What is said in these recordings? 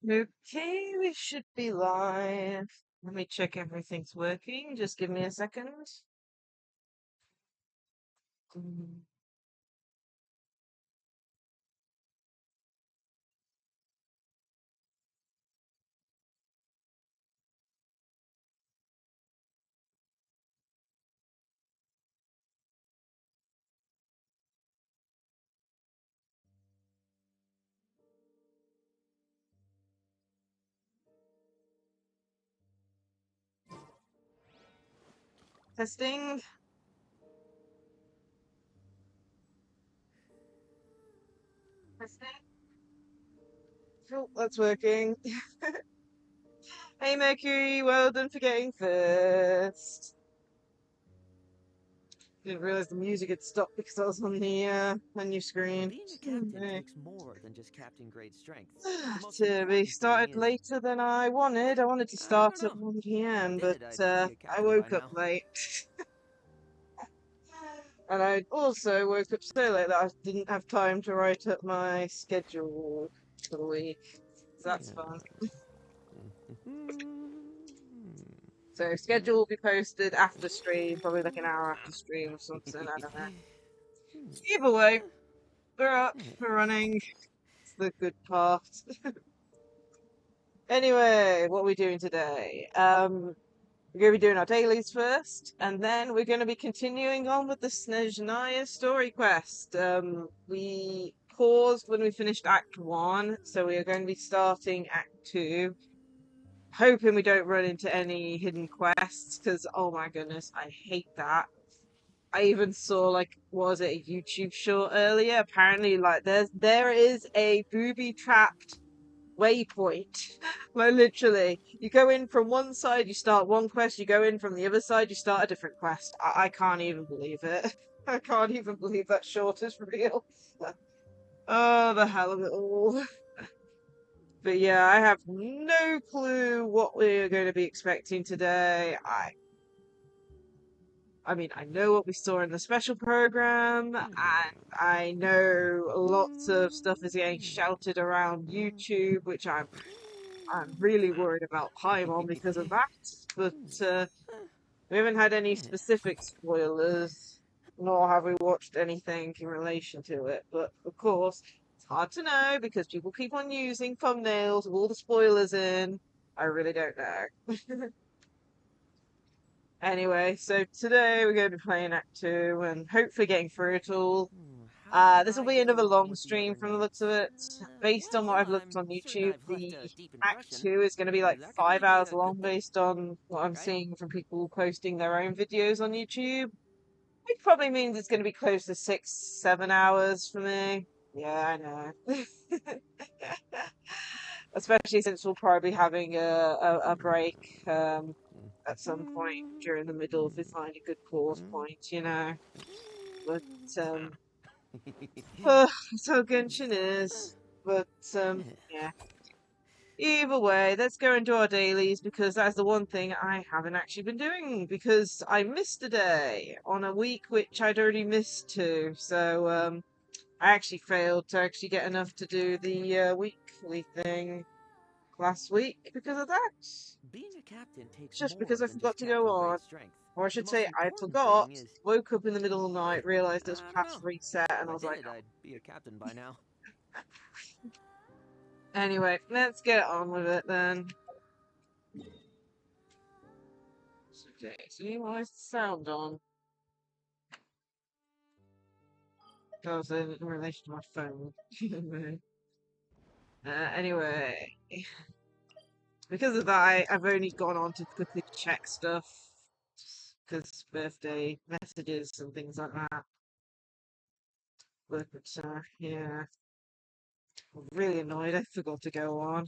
Okay, we should be live. Let me check everything's working. Just give me a second. Mm. Testing. Testing. Cool, that's working. Hey Mercury, well done for getting first. Didn't realize the music had stopped because I was on the menu screen. Being a captain takes more than just captain grade strength. The most To be important thing started is, later than I wanted. I wanted to I don't start at know. 1 If I p.m., but did, I'd be a I captain by woke up now. late. And I also woke up so late that I didn't have time to write up my schedule for the week. So that's fun. So schedule will be posted after stream, probably like an hour after stream or something. I don't know. Either way, we're up, we're running. It's the good part. Anyway, what are we doing today? We're going to be doing our dailies first, and then we're going to be continuing on with the Snezhnaya story quest. We paused when we finished Act 1, so we are going to be starting Act 2. Hoping we don't run into any hidden quests, because, oh my goodness, I hate that. I even saw, like, was it a YouTube short earlier? Apparently, like, there is a booby-trapped waypoint. Like literally, you go in from one side, you start one quest, you go in from the other side, you start a different quest. I can't even believe it. I can't even believe that short is real. Oh, the hell of it all. But yeah, I have no clue what we're going to be expecting today. I mean, I know what we saw in the special program, and I know lots of stuff is getting shouted around YouTube, which I'm really worried about Paimon because of that. But we haven't had any specific spoilers, nor have we watched anything in relation to it. But of course, it's hard to know because people keep on using thumbnails with all the spoilers in. I really don't know. Anyway, so today we're going to be playing Act 2 and hopefully getting through it all. How would This will I be get another along long with the other stream from the looks knights? of it. Based on what Well, I've looked I'm on certain YouTube, I've left the a deep Act impression. 2 is going to be like That could 5 really be hours a good long thing, based on what I'm right? seeing from people posting their own videos on YouTube. Which probably means it's going to be close to 6, 7 hours for me. Yeah, I know. Especially since we'll probably be having a break at some point during the middle if we find a good pause point. But that's how Genshin is. But yeah. Either way, let's go into our dailies because that's the one thing I haven't actually been doing because I missed a day on a week which I'd already missed two. So I actually failed to actually get enough to do the weekly thing last week because of that. Being a captain takes It's just because more I than forgot just to go captain on. grade strength. Or I The should most say I important forgot, thing is, woke up in the middle of the night, realized it was I don't past know. reset, If and I I was like, did, I'd be a captain by now. anyway, let's get on with it then. Okay, so why is the sound on? That was in relation to my phone. Anyway, because of that, I've only gone on to quickly check stuff because birthday messages and things like that. But yeah, I'm really annoyed. I forgot to go on.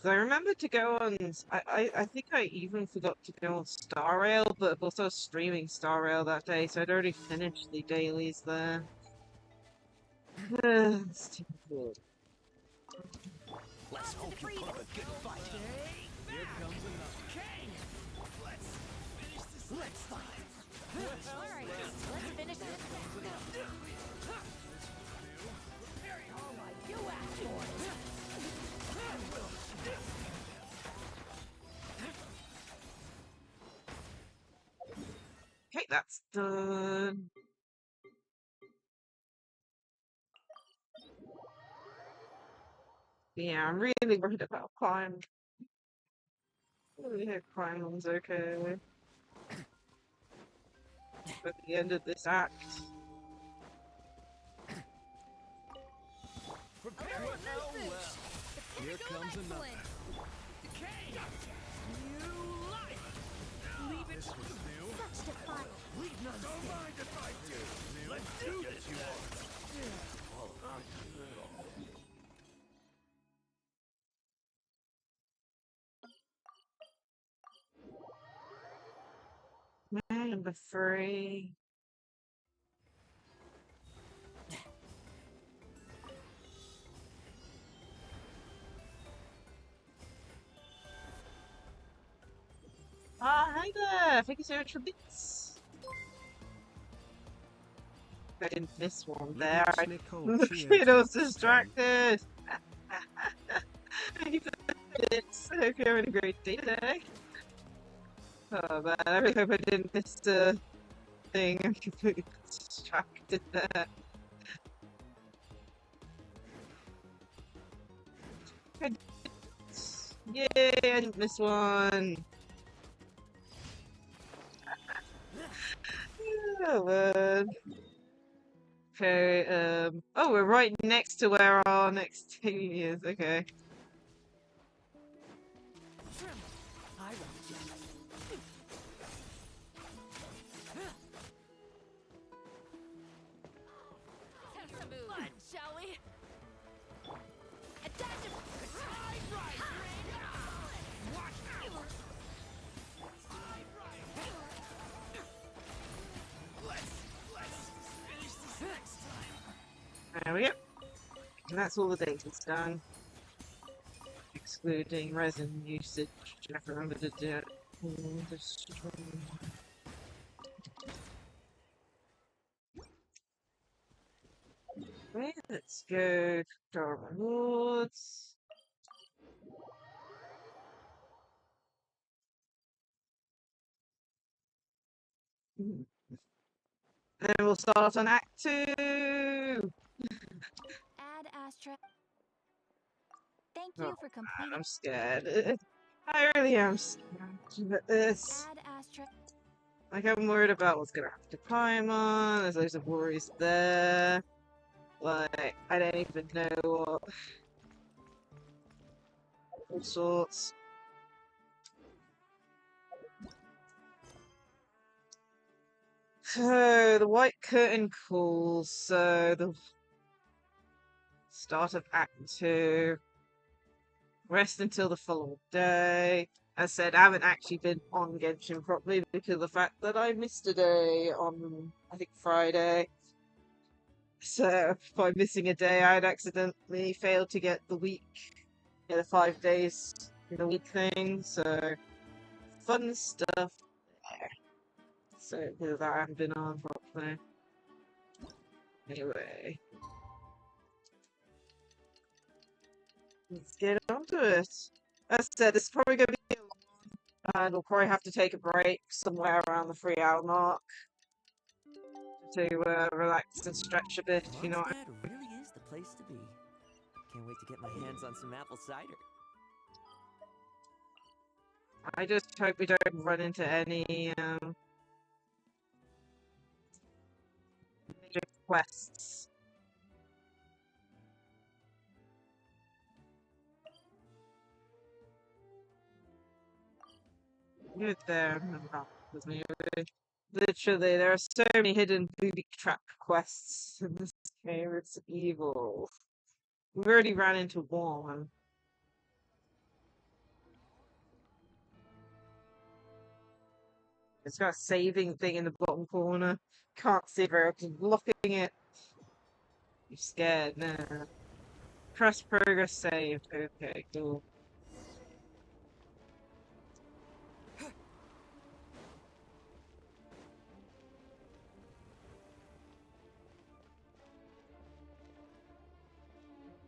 So I remembered to go on. I think I even forgot to go on Star Rail, but also streaming Star Rail that day, so I'd already finished the dailies there. It's typical. Let's hope you put up a good fight. Here comes another. Okay. Let's finish this. Let's fight. Alright, let's finish this. Alright, you asked for it. think that's done. Yeah, I'm really worried about Climb. I really hope Climb's okay at the end of this act. Prepare Alright, yourself. move. Well, The here pinnacle of comes another. excellence. Decay. New life. Leave it. This was new. Such defiance. Leave none. Don't mind if I do. Let's do this. You Number 3. Ah, hi there! Thank you so much for bits. I didn't miss one there. The kid was distracted. Thank you for the bits. I hope you're having a great day today. Oh man, I really hope I didn't miss the thing. I'm completely distracted there. Yay, I didn't miss one. Oh man. Okay, oh, we're right next to where our next team is. Okay. I won't judge. Have some fun, shall we? Attack him! There we go. And that's all the data's done. Excluding resin usage. I remember to do it. Okay, let's go to our rewards. Then we'll start on Act 2! Add Astra. Thank Oh, you for completing. I'm scared. I really am scared at this. Add Astra. Like, I'm worried about what's gonna happen to Paimon. There's loads of worries there. Like, I don't even know what. All sorts. So, the White Curtain calls. So, the start of Act 2. Rest until the following day. As I said, I haven't actually been on Genshin properly because of the fact that I missed a day on, I think, Friday. So, by missing a day, I'd accidentally failed to get the week, the 5 days in the week thing. So, fun stuff there. So, because I haven't been on properly. Anyway, let's get on to it. As I said, this is probably going to be and we'll probably have to take a break somewhere around the 3-hour mark to relax and stretch a bit, if you know what Mondstadt really is the place to be. Can't wait to get my hands on some apple cider. I just hope we don't run into any major quests. You're there, with me. Literally, there are so many hidden booby trap quests in this game. It's evil. We've already ran into one. It's got a saving thing in the bottom corner. Can't see very well. Keep blocking it. You're scared now. Press progress saved. Okay, cool.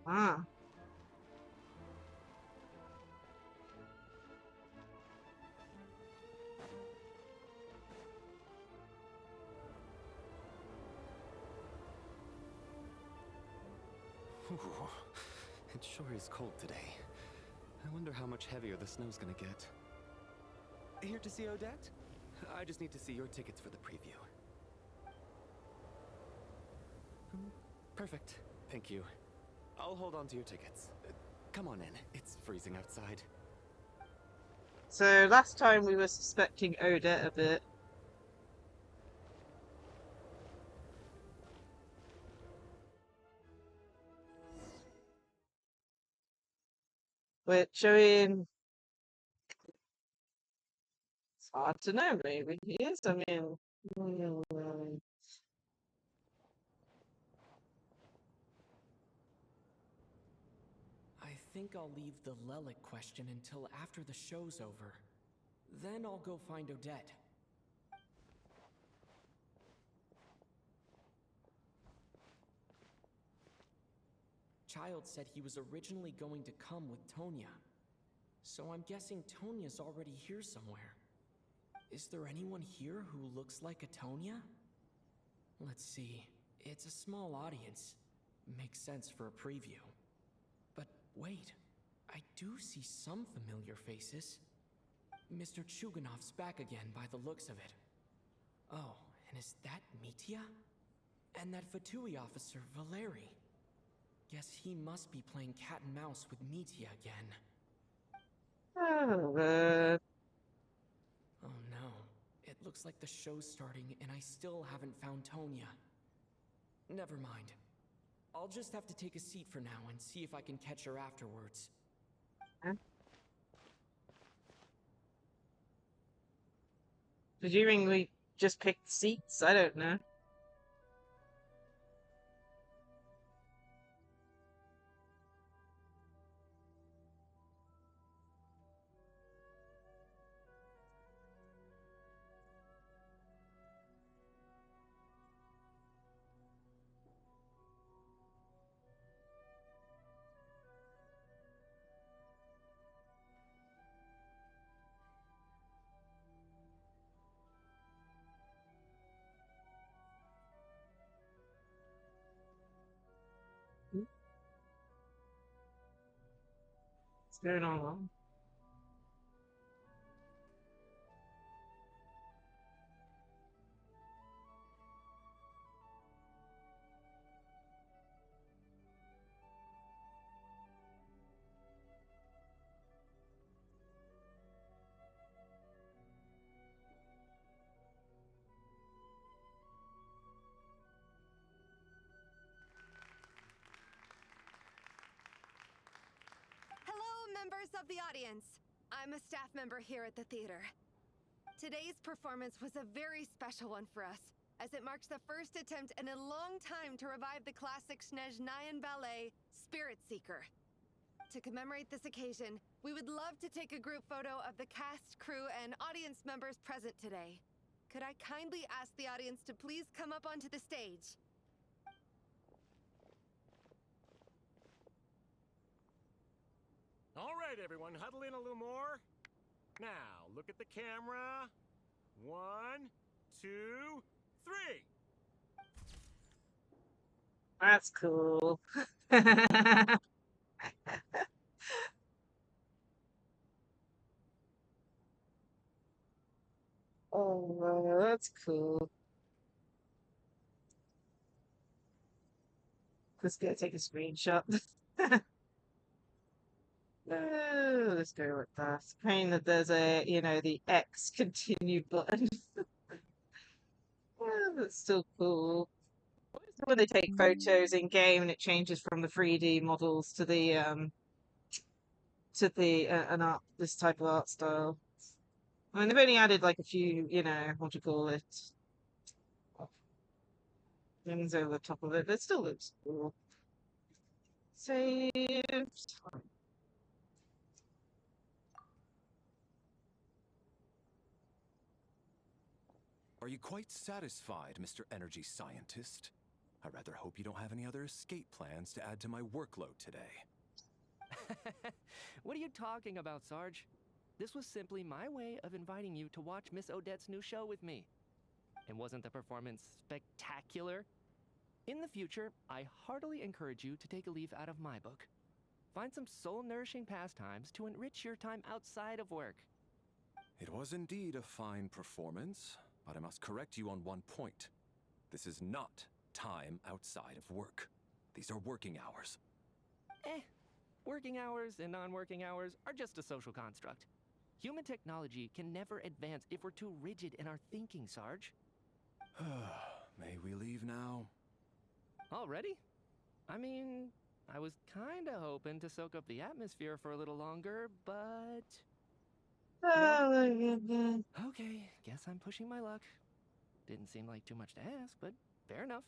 Ah. Ooh, it sure is cold today. I wonder how much heavier the snow's gonna get. Here to see Odette? I just need to see your tickets for the preview. Perfect. Thank you. I'll hold on to your tickets. Come on in. It's freezing outside. So last time we were suspecting Odette a bit. Which, I mean, it's hard to know, maybe he is. I mean, I think I'll leave the Lelic question until after the show's over. Then I'll go find Odette. Child said he was originally going to come with Tonya. So I'm guessing Tonya's already here somewhere. Is there anyone here who looks like a Tonya? Let's see. It's a small audience. Makes sense for a preview. But wait, I do see some familiar faces. Mr. Chuganov's back again by the looks of it. Oh, and is that Mitya? And that Fatui officer, Valeri. Guess he must be playing cat and mouse with Mitya again. oh, Oh no, it looks like the show's starting and I still haven't found Tonya. Never mind. I'll just have to take a seat for now and see if I can catch her afterwards. presuming we just picked seats. I don't know. What's going on? Hello, members of the audience. I'm a staff member here at the theater. Today's performance was a very special one for us, as it marks the first attempt in a long time to revive the classic Snezhnayan ballet, Spirit Seeker. To commemorate this occasion, we would love to take a group photo of the cast, crew, and audience members present today. Could I kindly ask the audience to please come up onto the stage? All right, everyone, huddle in a little more. Now, look at the camera. 1, 2, 3. That's cool. Oh, that's cool. Just gonna take a screenshot. Oh, let's go with that. Pain that there's a, the X continue button. Yeah, that's still cool. When they take photos in game and it changes from the 3D models to the this type of art style. I mean, they've only added like a few, what do you call it, things over the top of it, but it still looks cool. Saved. Are you quite satisfied, Mr. Energy Scientist? I rather hope you don't have any other escape plans to add to my workload today. What are you talking about, Sarge? This was simply my way of inviting you to watch Miss Odette's new show with me. And wasn't the performance spectacular? In the future, I heartily encourage you to take a leaf out of my book. Find some soul-nourishing pastimes to enrich your time outside of work. It was indeed a fine performance, but I must correct you on one point. This is not time outside of work. These are working hours. Working hours and non-working hours are just a social construct. Human technology can never advance if we're too rigid in our thinking, Sarge. May we leave now? Already? I mean, I was kinda hoping to soak up the atmosphere for a little longer, but... Oh my goodness. Okay, guess I'm pushing my luck. Didn't seem like too much to ask, but fair enough.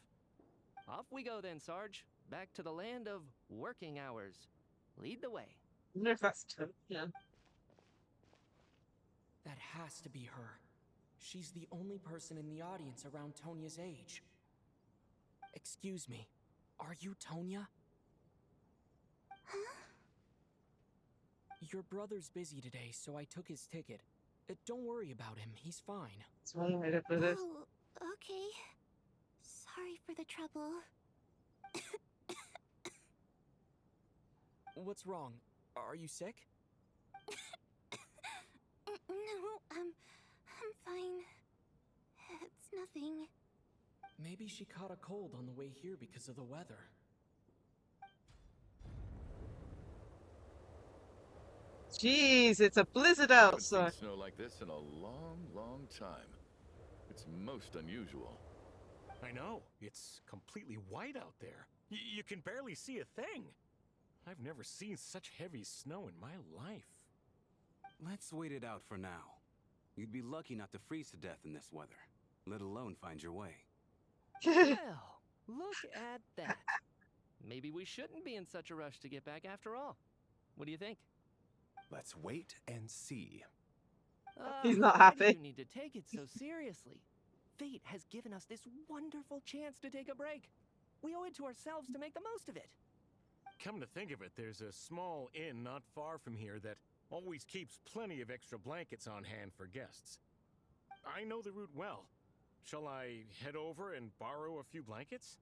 Off we go then, Sarge. Back to the land of working hours. Lead the way. I wonder if that's true. Yeah. That has to be her. She's the only person in the audience around Tonya's age. Excuse me, are you Tonya? Huh? Your brother's busy today, so I took his ticket. Don't worry about him, he's fine. That's one way to put it. Oh, okay. Sorry for the trouble. What's wrong? Are you sick? No, I'm fine. It's nothing. Maybe she caught a cold on the way here because of the weather. Jeez, it's a blizzard I haven't seen outside. snow like this in a long, long time. It's most unusual. I know. It's completely white out there. You can barely see a thing. I've never seen such heavy snow in my life. Let's wait it out for now. You'd be lucky not to freeze to death in this weather, let alone find your way. Well, look at that. Maybe we shouldn't be in such a rush to get back after all. What do you think? Let's wait and see. He's not Why do happy. you need to take it so seriously? Fate has given us this wonderful chance to take a break. We owe it to ourselves to make the most of it. Come to think of it, there's a small inn not far from here that always keeps plenty of extra blankets on hand for guests. I know the route well. Shall I head over and borrow a few blankets?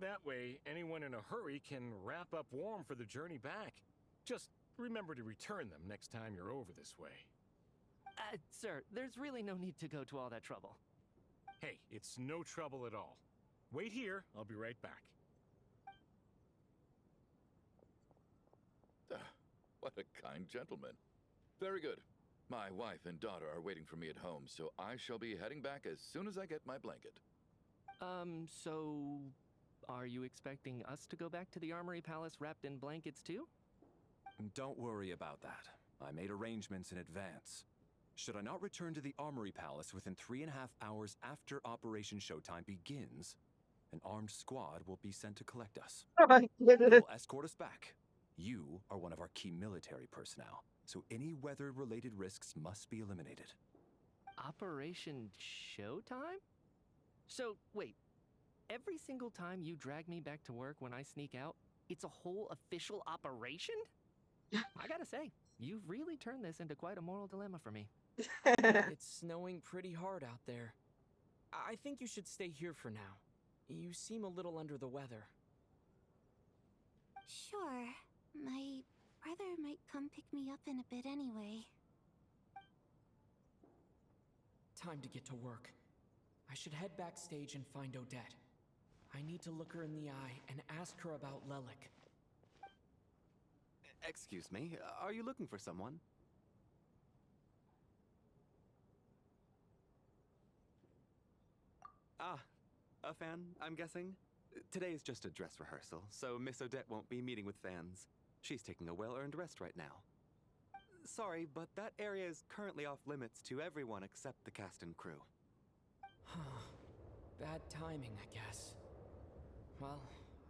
That way, anyone in a hurry can wrap up warm for the journey back. Just remember to return them next time you're over this way. Sir, there's really no need to go to all that trouble. Hey, it's no trouble at all. Wait here, I'll be right back. What a kind gentleman. Very good. My wife and daughter are waiting for me at home, so I shall be heading back as soon as I get my blanket. So... are you expecting us to go back to the Armory Palace wrapped in blankets too? Don't worry about that. I made arrangements in advance. Should I not return to the Armory Palace within 3.5 hours after Operation Showtime begins, an armed squad will be sent to collect us. Oh my They goodness. will escort us back. You are one of our key military personnel, so any weather-related risks must be eliminated. Operation Showtime? So, wait. Every single time you drag me back to work when I sneak out, it's a whole official operation? I gotta say, you've really turned this into quite a moral dilemma for me. It's snowing pretty hard out there. I think you should stay here for now. You seem a little under the weather. Sure. My brother might come pick me up in a bit anyway. Time to get to work. I should head backstage and find Odette. I need to look her in the eye and ask her about Lelik. Excuse me, are you looking for someone? Ah, a fan, I'm guessing? Today is just a dress rehearsal, so Miss Odette won't be meeting with fans. She's taking a well-earned rest right now. Sorry, but that area is currently off limits to everyone except the cast and crew. Bad timing, I guess. Well,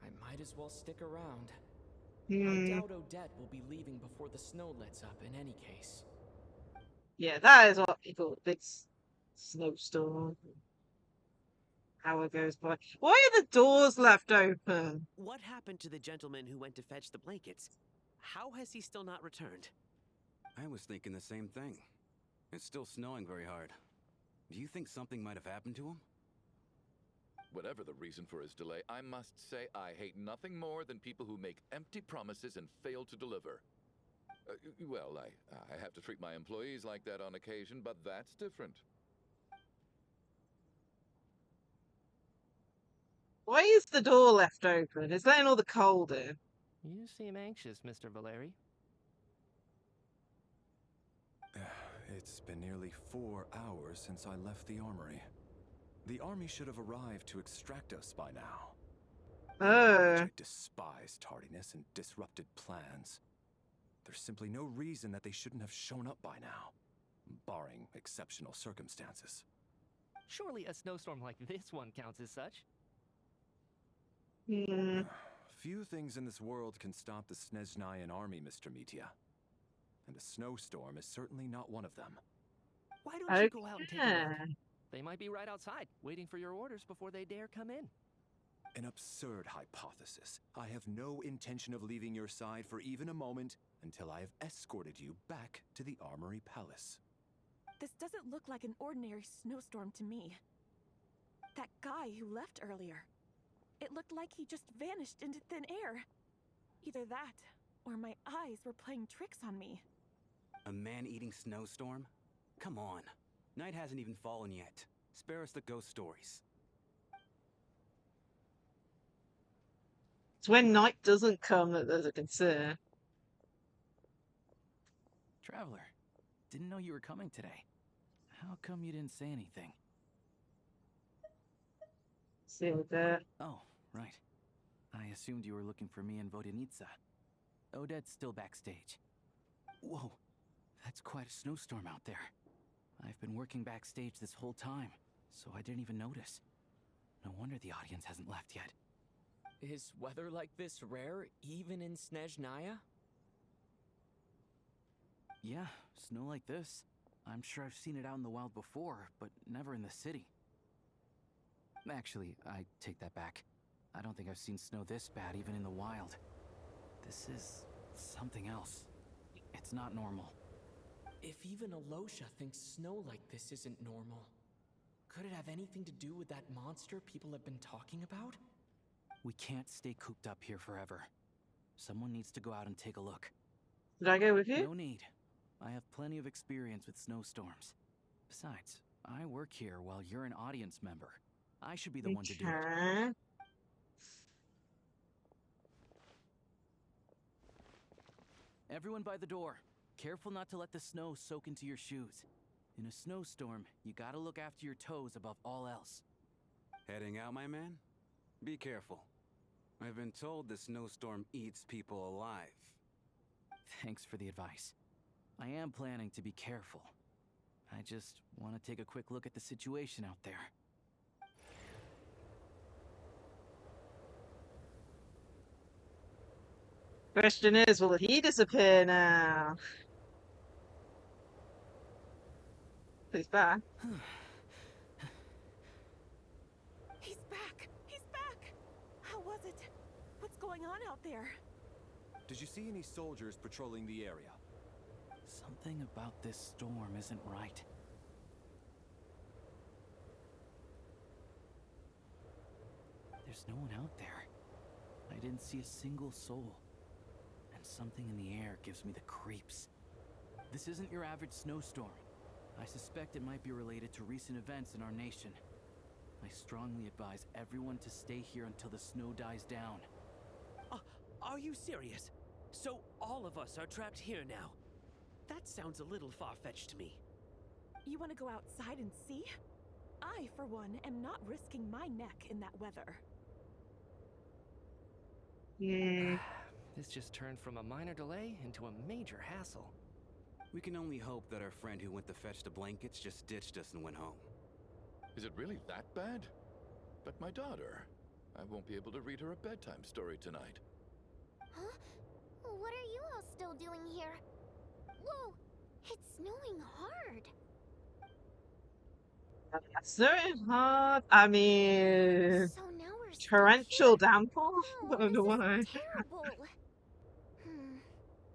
I might as well stick around. I doubt Odette will be leaving before the snow lets up in any case. Yeah, that is what people big snowstorm. Hour goes by. Why are the doors left open? What happened to the gentleman who went to fetch the blankets? How has he still not returned? I was thinking the same thing. It's still snowing very hard. Do you think something might have happened to him? Whatever the reason for his delay, I must say I hate nothing more than people who make empty promises and fail to deliver. Well, I have to treat my employees like that on occasion, but that's different. Why is the door left open? Is letting all the cold in? You seem anxious, Mr. Valeri. It's been nearly 4 hours since I left the armory. The army should have arrived to extract us by now. I despise tardiness and disrupted plans. There's simply no reason that they shouldn't have shown up by now, barring exceptional circumstances. Surely a snowstorm like this one counts as such. Few things in this world can stop the Snezhnayan army, Mr. Mitya. And a snowstorm is certainly not one of them. Why don't you go out and take a look? They might be right outside, waiting for your orders before they dare come in. An absurd hypothesis. I have no intention of leaving your side for even a moment until I have escorted you back to the Armory Palace. This doesn't look like an ordinary snowstorm to me. That guy who left earlier. It looked like he just vanished into thin air. Either that, or my eyes were playing tricks on me. A man-eating snowstorm? Come on. Night hasn't even fallen yet. Spare us the ghost stories. It's when night doesn't come that there's a concern. Traveler, didn't know you were coming today. How come you didn't say anything? See with that. Oh, right. I assumed you were looking for me and Vodenitsa. Odette's still backstage. Whoa, that's quite a snowstorm out there. I've been working backstage this whole time, so I didn't even notice. No wonder the audience hasn't left yet. Is weather like this rare, even in Snezhnaya? Yeah, snow like this. I'm sure I've seen it out in the wild before, but never in the city. Actually, I take that back. I don't think I've seen snow this bad even in the wild. This is something else. It's not normal. If even Alosha thinks snow like this isn't normal, could it have anything to do with that monster people have been talking about? We can't stay cooped up here forever. Someone needs to go out and take a look. Did I go with you? No need. I have plenty of experience with snowstorms. Besides, I work here while you're an audience member. I should be the one to do it. Everyone by the door. Careful not to let the snow soak into your shoes. In a snowstorm, you gotta look after your toes above all else. Heading out, my man? Be careful. I've been told the snowstorm eats people alive. Thanks for the advice. I am planning to be careful. I just want to take a quick look at the situation out there. Question is, will he disappear now? He's back. He's back! He's back! How was it? What's going on out there? Did you see any soldiers patrolling the area? Something about this storm isn't right. There's no one out there. I didn't see a single soul. And something in the air gives me the creeps. This isn't your average snowstorm. I suspect it might be related to recent events in our nation. I strongly advise everyone to stay here until the snow dies down. Are you serious? So all of us are trapped here now? That sounds a little far-fetched to me. You want to go outside and see? I, for one, am not risking my neck in that weather. This just turned from a minor delay into a major hassle. We can only hope that our friend who went to fetch the blankets just ditched us and went home. Is it really that bad? But my daughter, I won't be able to read her a bedtime story tonight. Huh? What are you all still doing here? Whoa! It's snowing hard. Snowing hard. I mean, So now we're torrential downpour. Oh, I don't know why. terrible.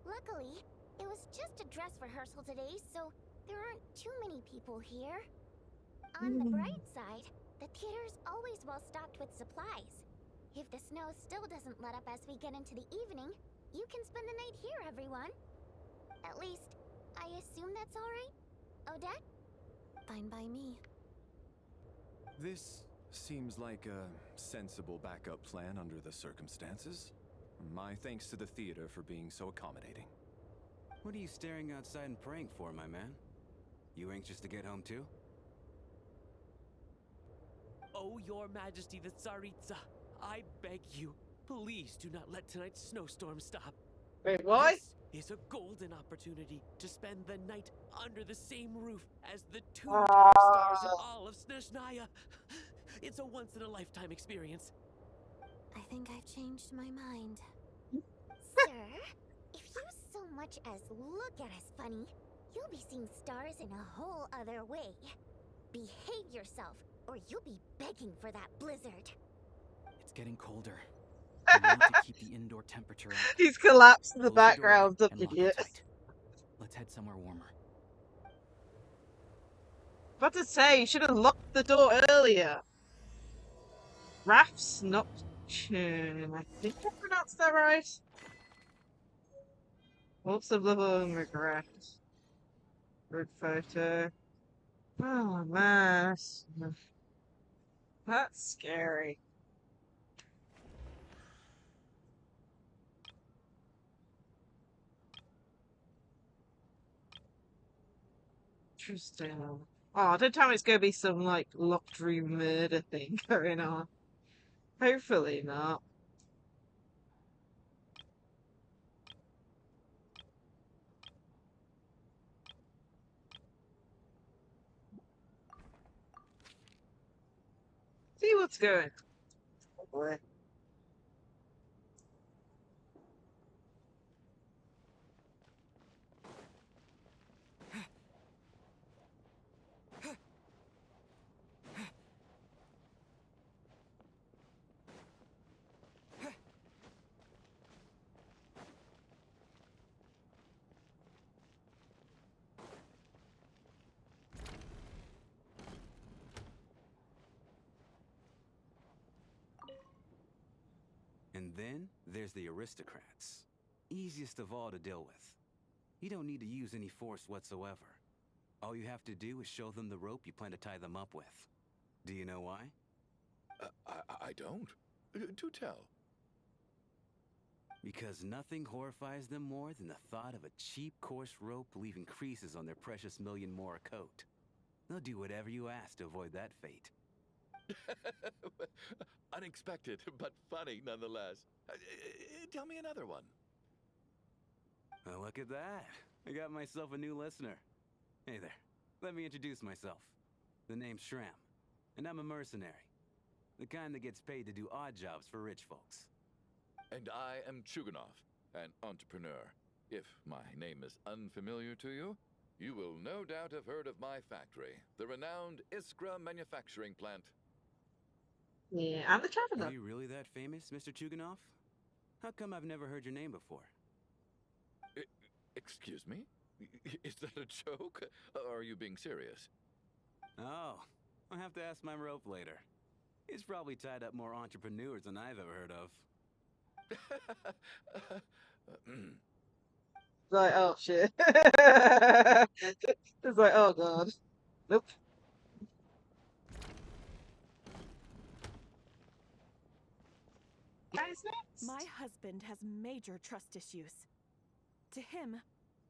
Luckily, it was just a dress rehearsal today, so there aren't too many people here. On the bright side, The theater's always well stocked with supplies. If the snow still doesn't let up as we get into the evening, you can spend the night here, everyone. At least, I assume that's alright? Odette? Fine by me. This seems like a sensible backup plan under the circumstances. My thanks to the theater for being so accommodating. What are you staring outside and praying for, my man? You anxious to get home too? Oh, Your Majesty the Tsaritsa, I beg you, please do not let tonight's snowstorm stop. Wait, what? This is a golden opportunity to spend the night under the same roof as the two top stars in all of Snezhnaya. It's a once-in-a-lifetime experience. I think I've changed my mind. Sir, if you so much as look at us funny, you'll be seeing stars in a whole other way. Behave yourself, or you'll be begging for that blizzard. It's getting colder. We need to keep the indoor temperature up. He's collapsed in the Close the doorway background, the and lock it idiot. tight. Let's head somewhere warmer. About to say, you should have locked the door earlier. Wraith's Nocturne. I think I pronounced that right. Lots of love and regret. Good photo. Oh man, that's scary. Interesting. Oh, don't tell me it's gonna be some like locked room murder thing going on. Hopefully not. See what's going on. Oh boy. And then there's the aristocrats. Easiest of all to deal with. You don't need to use any force whatsoever. All you have to do is show them the rope you plan to tie them up with. Do you know why? I don't. Do tell. Because nothing horrifies them more than the thought of a cheap, coarse rope leaving creases on their precious million more coat. They'll do whatever you ask to avoid that fate. Unexpected, but funny nonetheless. Tell me another one. Well, look at that. I got myself a new listener. Hey there. Let me introduce myself. The name's Shram, and I'm a mercenary. The kind that gets paid to do odd jobs for rich folks. And I am Chuganov, an entrepreneur. If my name is unfamiliar to you, you will no doubt have heard of my factory, the renowned Iskra manufacturing plant. Yeah, I'm the traveler. Are you really that famous, Mr. Chuganov? How come I've never heard your name before? Excuse me? Is that a joke? Or are you being serious? Oh, I'll have to ask my rope later. It's probably tied up more entrepreneurs than I've ever heard of. Like, oh shit. It's like, oh god. Nope. Guys, next. My husband has major trust issues. To him,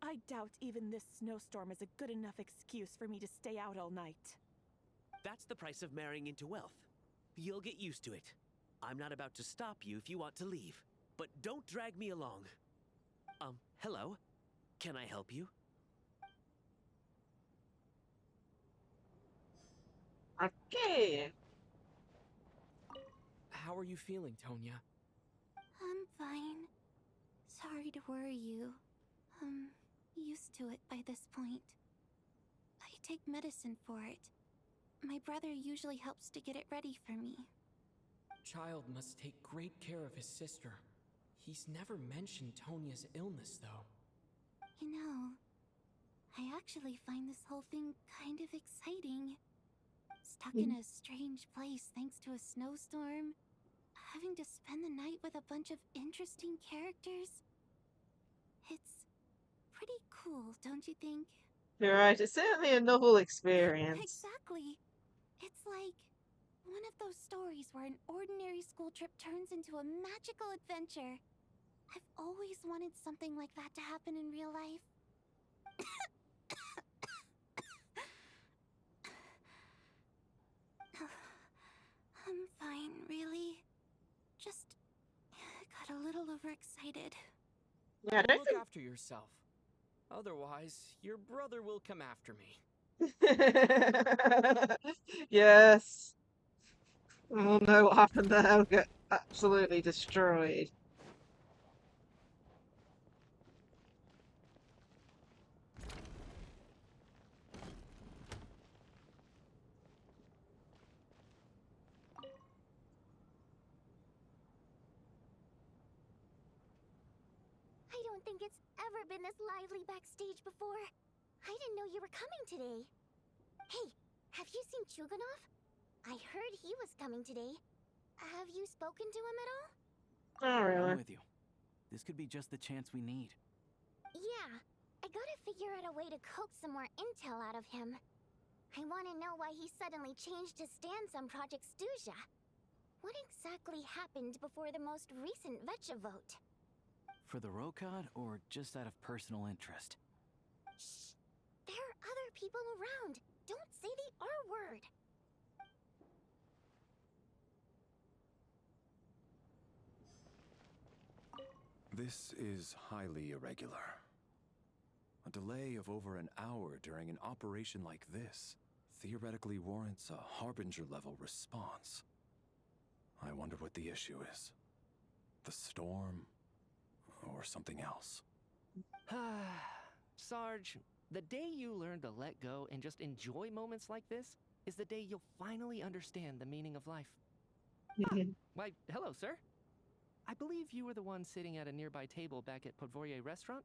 I doubt even this snowstorm is a good enough excuse for me to stay out all night. That's the price of marrying into wealth. You'll get used to it. I'm not about to stop you if you want to leave, but don't drag me along. Hello? Can I help you? Okay. How are you feeling, Tonya? I'm fine. Sorry to worry you. I'm used to it by this point. I take medicine for it. My brother usually helps to get it ready for me. Child must take great care of his sister. He's never mentioned Tonya's illness, though. You know, I actually find this whole thing kind of exciting. stuck in a strange place thanks to a snowstorm, having to spend the night with a bunch of interesting characters. It's pretty cool, don't you think? You're right, it's certainly a novel experience. Exactly. It's like one of those stories where an ordinary school trip turns into a magical adventure. I've always wanted something like that to happen in real life. I'm fine, really. Just got a little overexcited. Yeah, I don't Look after yourself. Otherwise, your brother will come after me. Yes. Oh no, what happened there? I'll get absolutely destroyed. I don't think it's ever been this lively backstage before. I didn't know you were coming today. Hey, have you seen Chuganov? I heard he was coming today. Have you spoken to him at all? Oh, really? I'm with you. This could be just the chance we need. Yeah, I gotta figure out a way to coax some more intel out of him. I want to know why he suddenly changed his stance on Project Stuzha. What exactly happened before the most recent Vetcha vote? For the Rokad, or just out of personal interest? Shh! There are other people around. Don't say the R word. This is highly irregular. A delay of over an hour during an operation like this theoretically warrants a Harbinger-level response. I wonder what the issue is. The storm, or something else. Sarge, the day you learn to let go and just enjoy moments like this is the day you'll finally understand the meaning of life. Why, hello, sir. I believe you were the one sitting at a nearby table back at Podvorye Restaurant.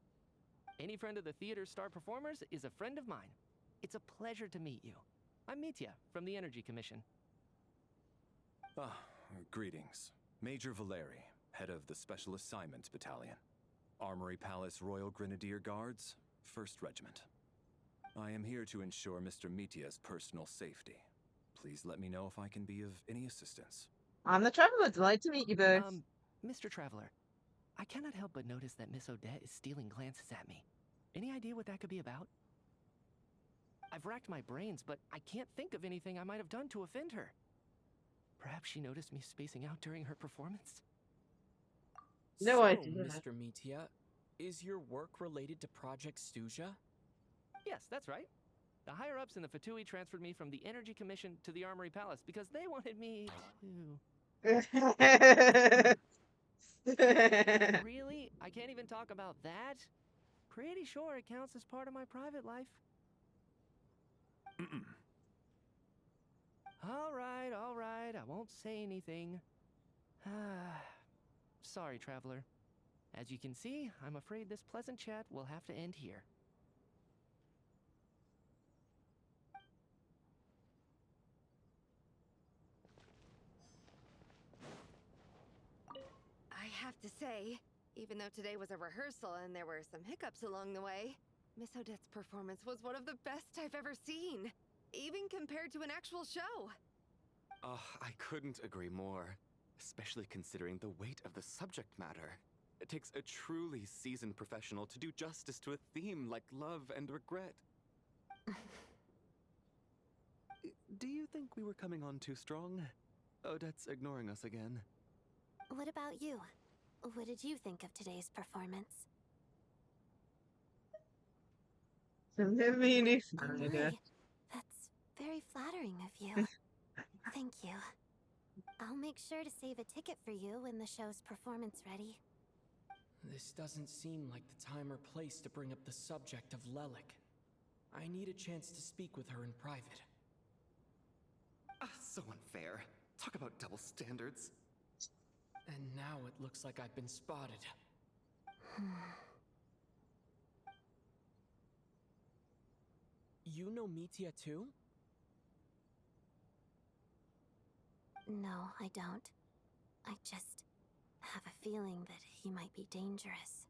Any friend of the theater's star performers is a friend of mine. It's a pleasure to meet you. I'm Mitya from the Energy Commission. Greetings. Major Valeri, head of the Special Assignments Battalion. Armory Palace Royal Grenadier Guards, 1st Regiment. I am here to ensure Mr. Mitya's personal safety. Please let me know if I can be of any assistance. I'm the Traveler. Delighted to meet you both. Mr. Traveler, I cannot help but notice that Miss Odette is stealing glances at me. Any idea what that could be about? I've racked my brains, but I can't think of anything I might have done to offend her. Perhaps she noticed me spacing out during her performance? No so, idea. Mr. Mitya, is your work related to Project Stuzha? Yes, that's right. The higher-ups in the Fatui transferred me from the Energy Commission to the Armory Palace because they wanted me to... Really? I can't even talk about that? Pretty sure it counts as part of my private life. All right, I won't say anything. Sorry, Traveler. As you can see, I'm afraid this pleasant chat will have to end here. I have to say, even though today was a rehearsal and there were some hiccups along the way, Miss Odette's performance was one of the best I've ever seen, even compared to an actual show. I couldn't agree more, especially considering the weight of the subject matter. It takes a truly seasoned professional to do justice to a theme like love and regret. Do you think we were coming on too strong? Odette's ignoring us again. What about you? What did you think of today's performance? Really? Oh my, that's very flattering of you. Thank you. I'll make sure to save a ticket for you when the show's performance ready. This doesn't seem like the time or place to bring up the subject of Lelik. I need a chance to speak with her in private. So unfair. Talk about double standards. And now it looks like I've been spotted. You know Mitya too? No, I don't. I just have a feeling that he might be dangerous.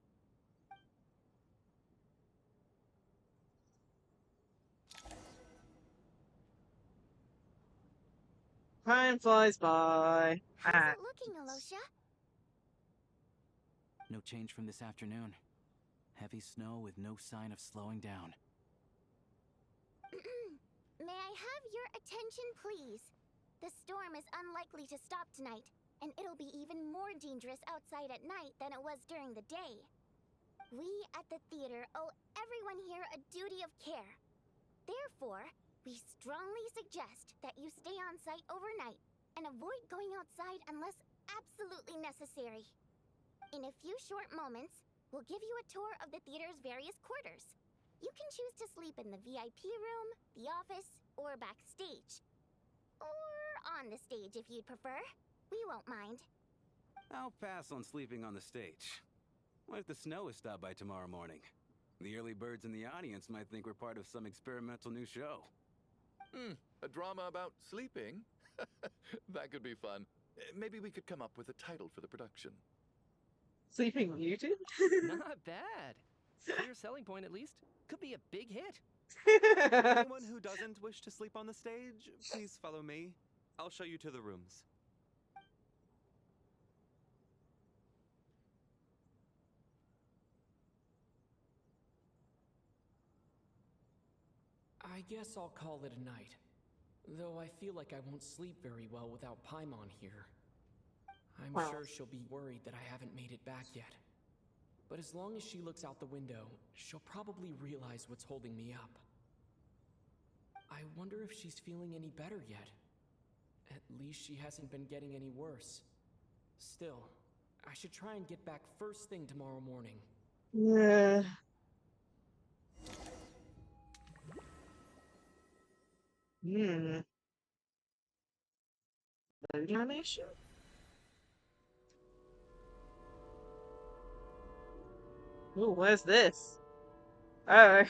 Time flies by. How's it looking, Alosha? No change from this afternoon. Heavy snow with no sign of slowing down. May I have your attention, please? The storm is unlikely to stop tonight, and it'll be even more dangerous outside at night than it was during the day. We at the theater owe everyone here a duty of care. Therefore, we strongly suggest that you stay on site overnight and avoid going outside unless absolutely necessary. In a few short moments, we'll give you a tour of the theater's various quarters. You can choose to sleep in the VIP room, the office, or backstage. Or on the stage if you'd prefer. We won't mind. I'll pass on sleeping on the stage. What if the snow is stopped by tomorrow morning? The early birds in the audience might think we're part of some experimental new show. A drama about sleeping? That could be fun. Maybe we could come up with a title for the production. Sleeping muted? Not bad. Clear selling point, at least. Could be a big hit. Anyone who doesn't wish to sleep on the stage, please follow me. I'll show you to the rooms. I guess I'll call it a night. Though I feel like I won't sleep very well without Paimon here. I'm sure she'll be worried that I haven't made it back yet. But as long as she looks out the window, she'll probably realize what's holding me up. I wonder if she's feeling any better yet. At least she hasn't been getting any worse. Still, I should try and get back first thing tomorrow morning. Yeah. Load animation? Ooh, where's this? Oh.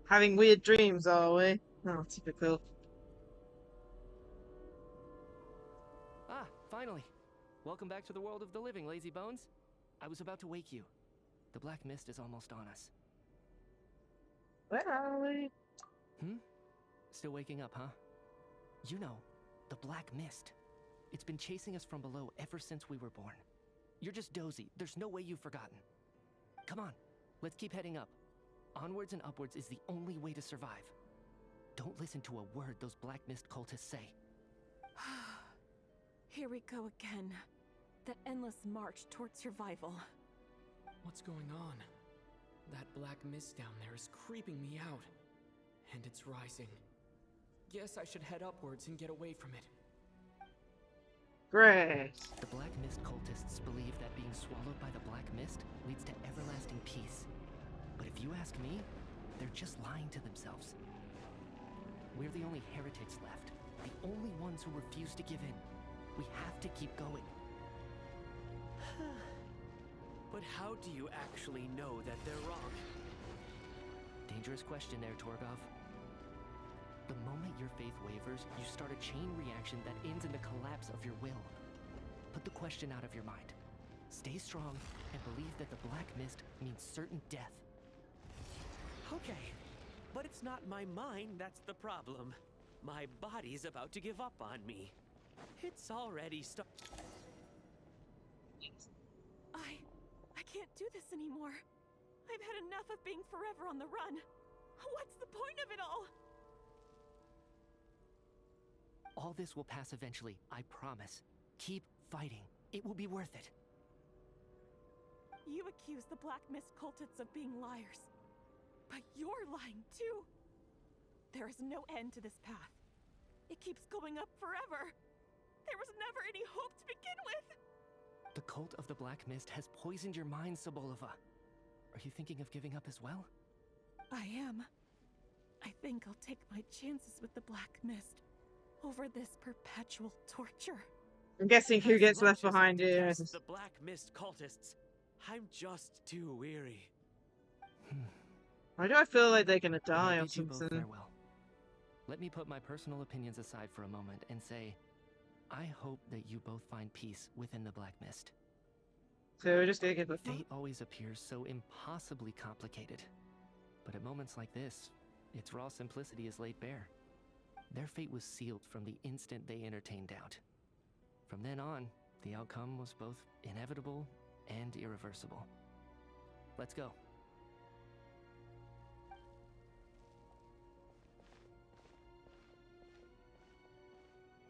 Having weird dreams, are we? Oh, typical. Ah, finally. Welcome back to the world of the living, lazy bones. I was about to wake you. The black mist is almost on us. Where are we? Still waking up, huh? You know, the black mist. It's been chasing us from below ever since we were born. You're just dozy. There's no way you've forgotten. Come on, let's keep heading up. Onwards and upwards is the only way to survive. Don't listen to a word those black mist cultists say. Here we go again. The endless march towards survival. What's going on? That black mist down there is creeping me out. And it's rising. Guess I should head upwards and get away from it. Great. The black mist cultists believe that being swallowed by the black mist leads to everlasting peace. But if you ask me, they're just lying to themselves. We're the only heretics left. The only ones who refuse to give in. We have to keep going. But how do you actually know that they're wrong? Dangerous question there, Torgov. The moment your faith wavers, you start a chain reaction that ends in the collapse of your will. Put the question out of your mind. Stay strong and believe that the black mist means certain death. Okay, but it's not my mind that's the problem. My body's about to give up on me. It's already I can't do this anymore. I've had enough of being forever on the run. What's the point of it all? All this will pass eventually, I promise. Keep fighting. It will be worth it. You accuse the Black Mist cultists of being liars. But you're lying too. There is no end to this path. It keeps going up forever. There was never any hope to begin with. The cult of the Black Mist has poisoned your mind, Sobolova. Are you thinking of giving up as well? I am. I think I'll take my chances with the Black Mist over this perpetual torture. I'm guessing who gets left behind here. the Black Mist cultists. I'm just too weary. Why do I feel like they're gonna I die or bid you both something? farewell. let me put my personal opinions aside for a moment and say, I hope that you both find peace within the Black Mist. So we're just gonna give a Fate always appears so impossibly complicated. But at moments like this, its raw simplicity is laid bare. Their fate was sealed from the instant they entertained doubt. From then on, the outcome was both inevitable and irreversible. Let's go.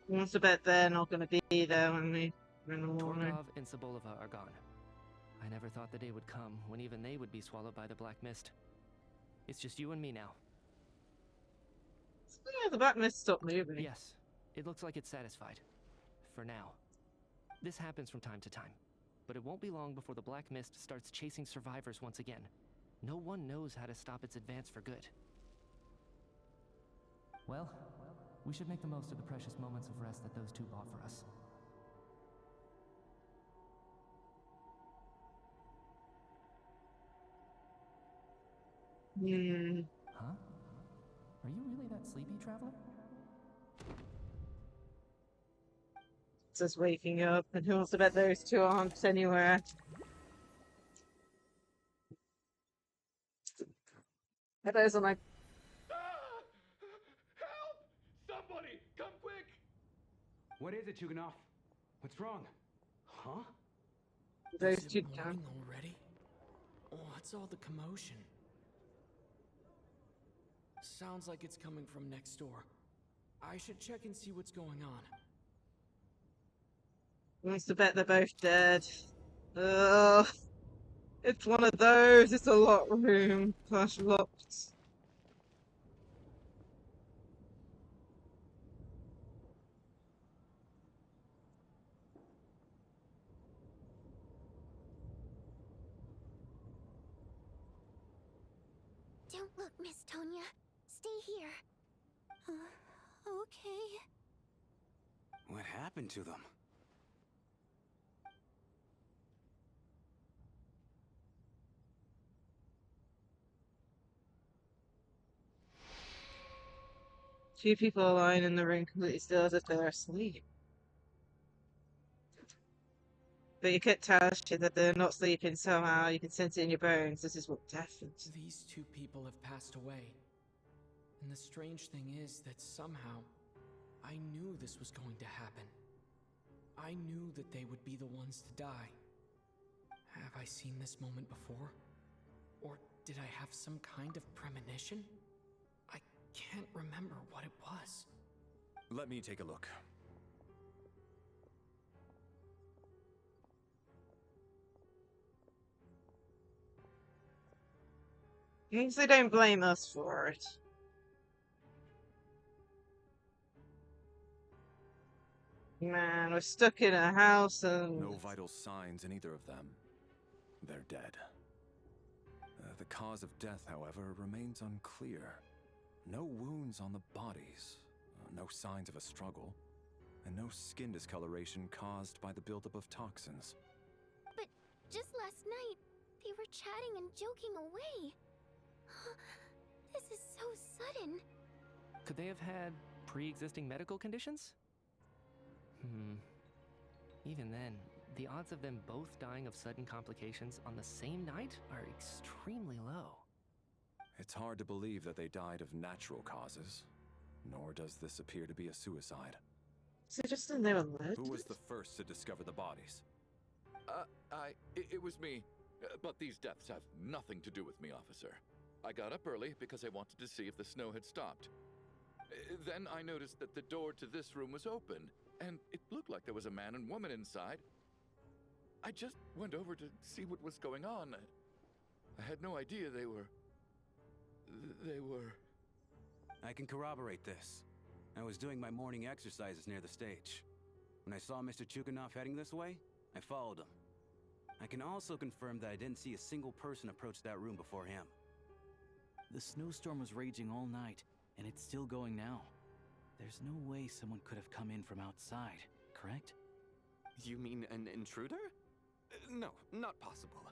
Wants to bet they're not gonna be there when we run the morning. Torkov and Sobolova are gone. I never thought the day would come when even they would be swallowed by the Black Mist. It's just you and me now. Yeah, the Black Mist stopped moving. Yes, it looks like it's satisfied. For now. This happens from time to time, but it won't be long before the Black Mist starts chasing survivors once again. No one knows how to stop its advance for good. Well, we should make the most of the precious moments of rest that those two bought for us. Huh? Are you really that sleepy, traveler? Just waking up, and who wants to bet those two aren't anywhere? Bet those are like. Help! Somebody, come quick! What is it, Chuganov? What's wrong? Huh? Those Is two it morning already? What's all the commotion? Sounds like it's coming from next door. I should check and see what's going on. Wants to bet they're both dead. Ugh. It's one of those. It's a locked room. Gosh, locked. Don't look, Miss Tonya. Stay here. Okay. What happened to them? Two people are lying in the room completely still as if they're asleep. But you could tell shit that they're not sleeping somehow. You can sense it in your bones. This is what death is. These two people have passed away. And the strange thing is that somehow, I knew this was going to happen. I knew that they would be the ones to die. Have I seen this moment before? Or did I have some kind of premonition? I can't remember what it was. Let me take a look. Means they don't blame us for it. Man, we're stuck in a house and... No vital signs in either of them. They're dead. The cause of death, however, remains unclear. No wounds on the bodies, no signs of a struggle, and no skin discoloration caused by the buildup of toxins. But just last night, they were chatting and joking away. This is so sudden. Could they have had pre-existing medical conditions? Even then, the odds of them both dying of sudden complications on the same night are extremely low. It's hard to believe that they died of natural causes, nor does this appear to be a suicide. Suggesting they were murdered? Who was the first to discover the bodies? It was me. But these deaths have nothing to do with me, officer. I got up early because I wanted to see if the snow had stopped. Then I noticed that the door to this room was open, and it looked like there was a man and woman inside. I just went over to see what was going on. I had no idea they were... I can corroborate this. I was doing my morning exercises near the stage. When I saw Mr. Chuganov heading this way, I followed him. I can also confirm that I didn't see a single person approach that room before him. The snowstorm was raging all night, and it's still going now. There's no way someone could have come in from outside, correct? You mean an intruder? No, not possible.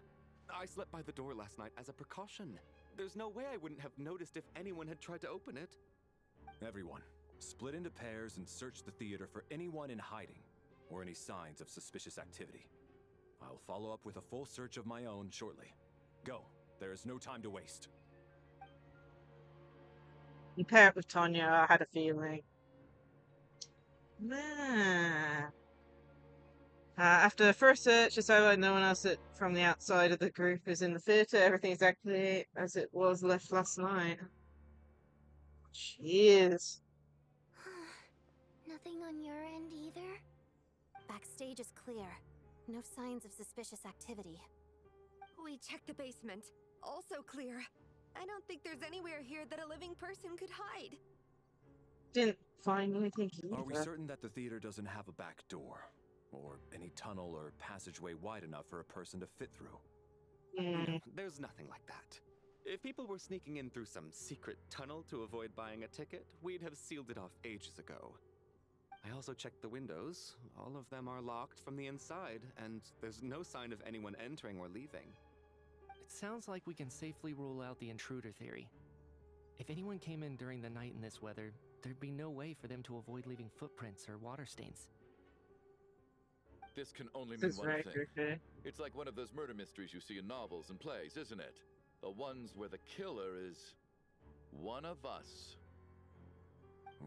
I slept by the door last night as a precaution. There's no way I wouldn't have noticed if anyone had tried to open it. Everyone, split into pairs and search the theater for anyone in hiding or any signs of suspicious activity. I'll follow up with a full search of my own shortly. Go. There is no time to waste. You pair up with Tonya, I had a feeling. Nah. After the first search, it's over. No one else from the outside of the group is in the theatre. Everything's exactly as it was left last night. Cheers. Nothing on your end either? Backstage is clear. No signs of suspicious activity. We checked the basement. Also clear. I don't think there's anywhere here that a living person could hide. Didn't find anything either. Are we certain that the theater doesn't have a back door? Or any tunnel or passageway wide enough for a person to fit through? No, there's nothing like that. If people were sneaking in through some secret tunnel to avoid buying a ticket, we'd have sealed it off ages ago. I also checked the windows. All of them are locked from the inside, and there's no sign of anyone entering or leaving. It sounds like we can safely rule out the intruder theory. If anyone came in during the night in this weather, there'd be no way for them to avoid leaving footprints or water stains. This can only mean one right, thing. okay. It's like one of those murder mysteries you see in novels and plays, isn't it? The ones where the killer is one of us.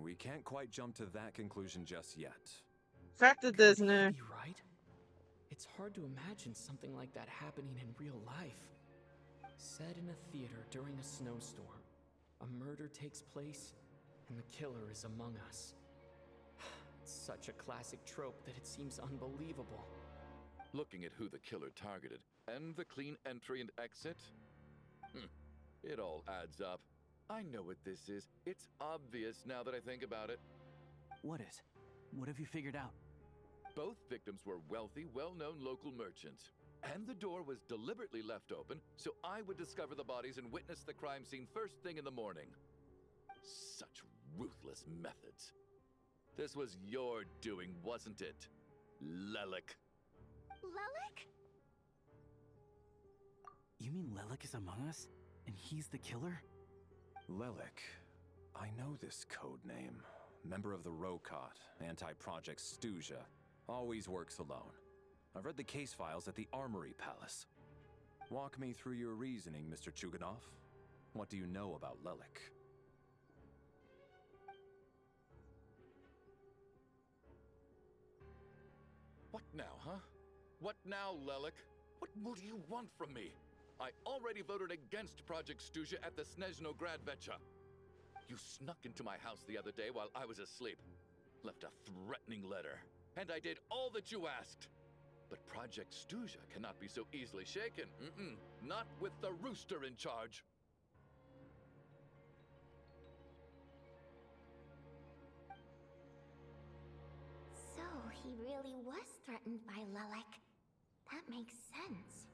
We can't quite jump to that conclusion just yet. The fact that there's no... Be right? It's hard to imagine something like that happening in real life. Set in a theater during a snowstorm, a murder takes place, and the killer is among us. It's such a classic trope that it seems unbelievable. Looking at who the killer targeted and the clean entry and exit, it all adds up. I know what this is. It's obvious now that I think about it. What is? What have you figured out? Both victims were wealthy, well-known local merchants. And the door was deliberately left open so I would discover the bodies and witness the crime scene first thing in the morning. Such ruthless methods. This was your doing, wasn't it, Lelik? Lelik? You mean Lelik is among us? And he's the killer? Lelik. I know this code name. Member of the Rokot, anti-Project Snezhnaya. Always works alone. I've read the case files at the Armory Palace. Walk me through your reasoning, Mr. Chuganov. What do you know about Lelik? What now, huh? What now, Lelik? What more do you want from me? I already voted against Project Snezhnaya at the Snezhnaya. You snuck into my house the other day while I was asleep. Left a threatening letter. And I did all that you asked. But Project Snezhnaya cannot be so easily shaken. Not with the rooster in charge. So, he really was threatened by Lelik. That makes sense.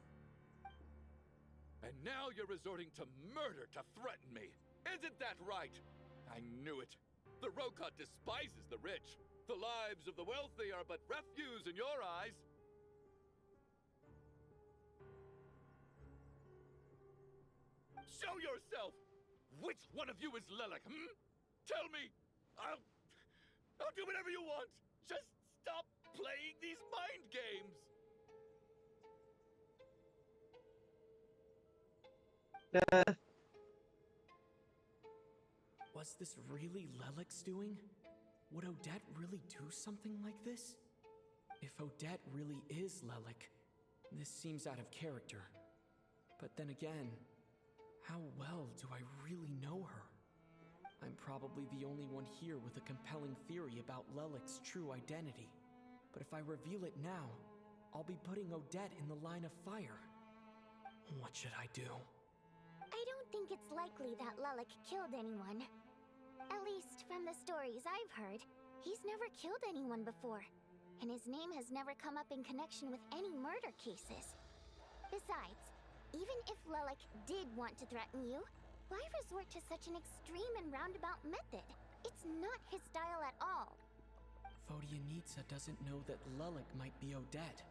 And now you're resorting to murder to threaten me. Isn't that right? I knew it. The Rokot despises the rich. The lives of the wealthy are but refuse in your eyes. Show yourself! Which one of you is Lelik, Tell me! I'll do whatever you want! Just stop playing these mind games! Was this really Lelik's doing? Would Odette really do something like this? If Odette really is Lelik, this seems out of character. But then again, how well do I really know her? I'm probably the only one here with a compelling theory about Lelik's true identity. But if I reveal it now, I'll be putting Odette in the line of fire. What should I do? I don't think it's likely that Lelik killed anyone. At least from the stories I've heard, he's never killed anyone before. And his name has never come up in connection with any murder cases. Besides, even if Lelik did want to threaten you, why resort to such an extreme and roundabout method? It's not his style at all. Vodyanitsa doesn't know that Lelik might be Odette,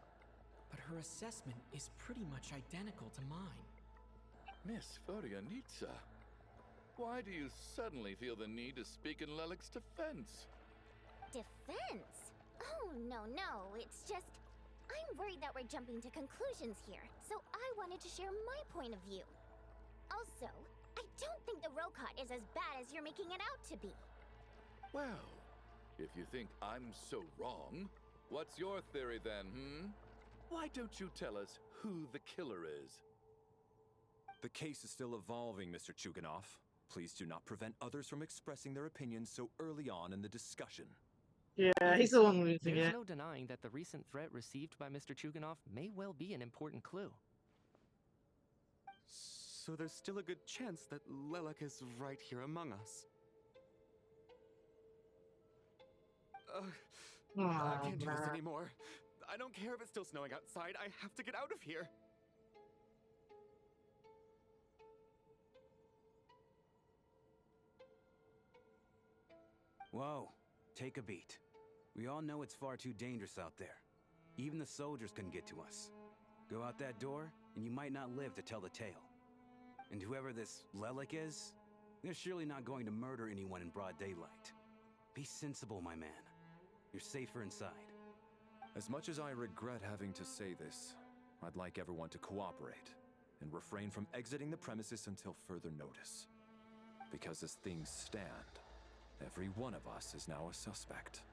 but her assessment is pretty much identical to mine. Miss Vodyanitsa, Why do you suddenly feel the need to speak in Lelic's defense? Defense? Oh, no, no. It's just... I'm worried that we're jumping to conclusions here, so I wanted to share my point of view. Also, I don't think the Rokot is as bad as you're making it out to be. Well, if you think I'm so wrong, what's your theory then, Why don't you tell us who the killer is? The case is still evolving, Mr. Chuganov. Please do not prevent others from expressing their opinions so early on in the discussion. Yeah, he's the one losing There's it. no denying that the recent threat received by Mr. Chuganov may well be an important clue. So there's still a good chance that Lelik is right here among us. I can't do this anymore. I don't care if it's still snowing outside. I have to get out of here. Whoa, take a beat. We all know it's far too dangerous out there. Even the soldiers couldn't get to us. Go out that door, and you might not live to tell the tale. And whoever this Lelik is, they're surely not going to murder anyone in broad daylight. Be sensible, my man. You're safer inside. As much as I regret having to say this, I'd like everyone to cooperate and refrain from exiting the premises until further notice. Because as things stand, every one of us is now a suspect.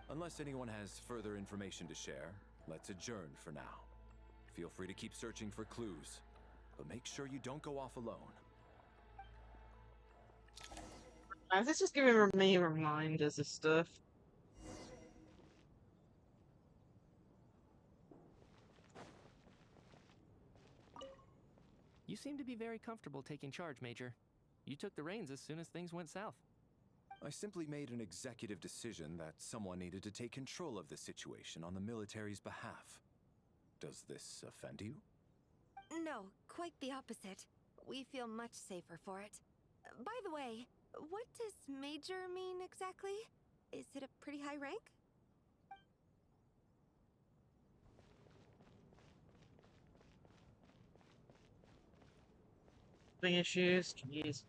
Unless anyone has further information to share, let's adjourn for now. Feel free to keep searching for clues, but make sure you don't go off alone. This is just giving me reminders of stuff. You seem to be very comfortable taking charge, Major. You took the reins as soon as things went south. I simply made an executive decision that someone needed to take control of the situation on the military's behalf. Does this offend you? No, quite the opposite. We feel much safer for it. By the way, what does Major mean exactly? Is it a pretty high rank? Issues, jeez.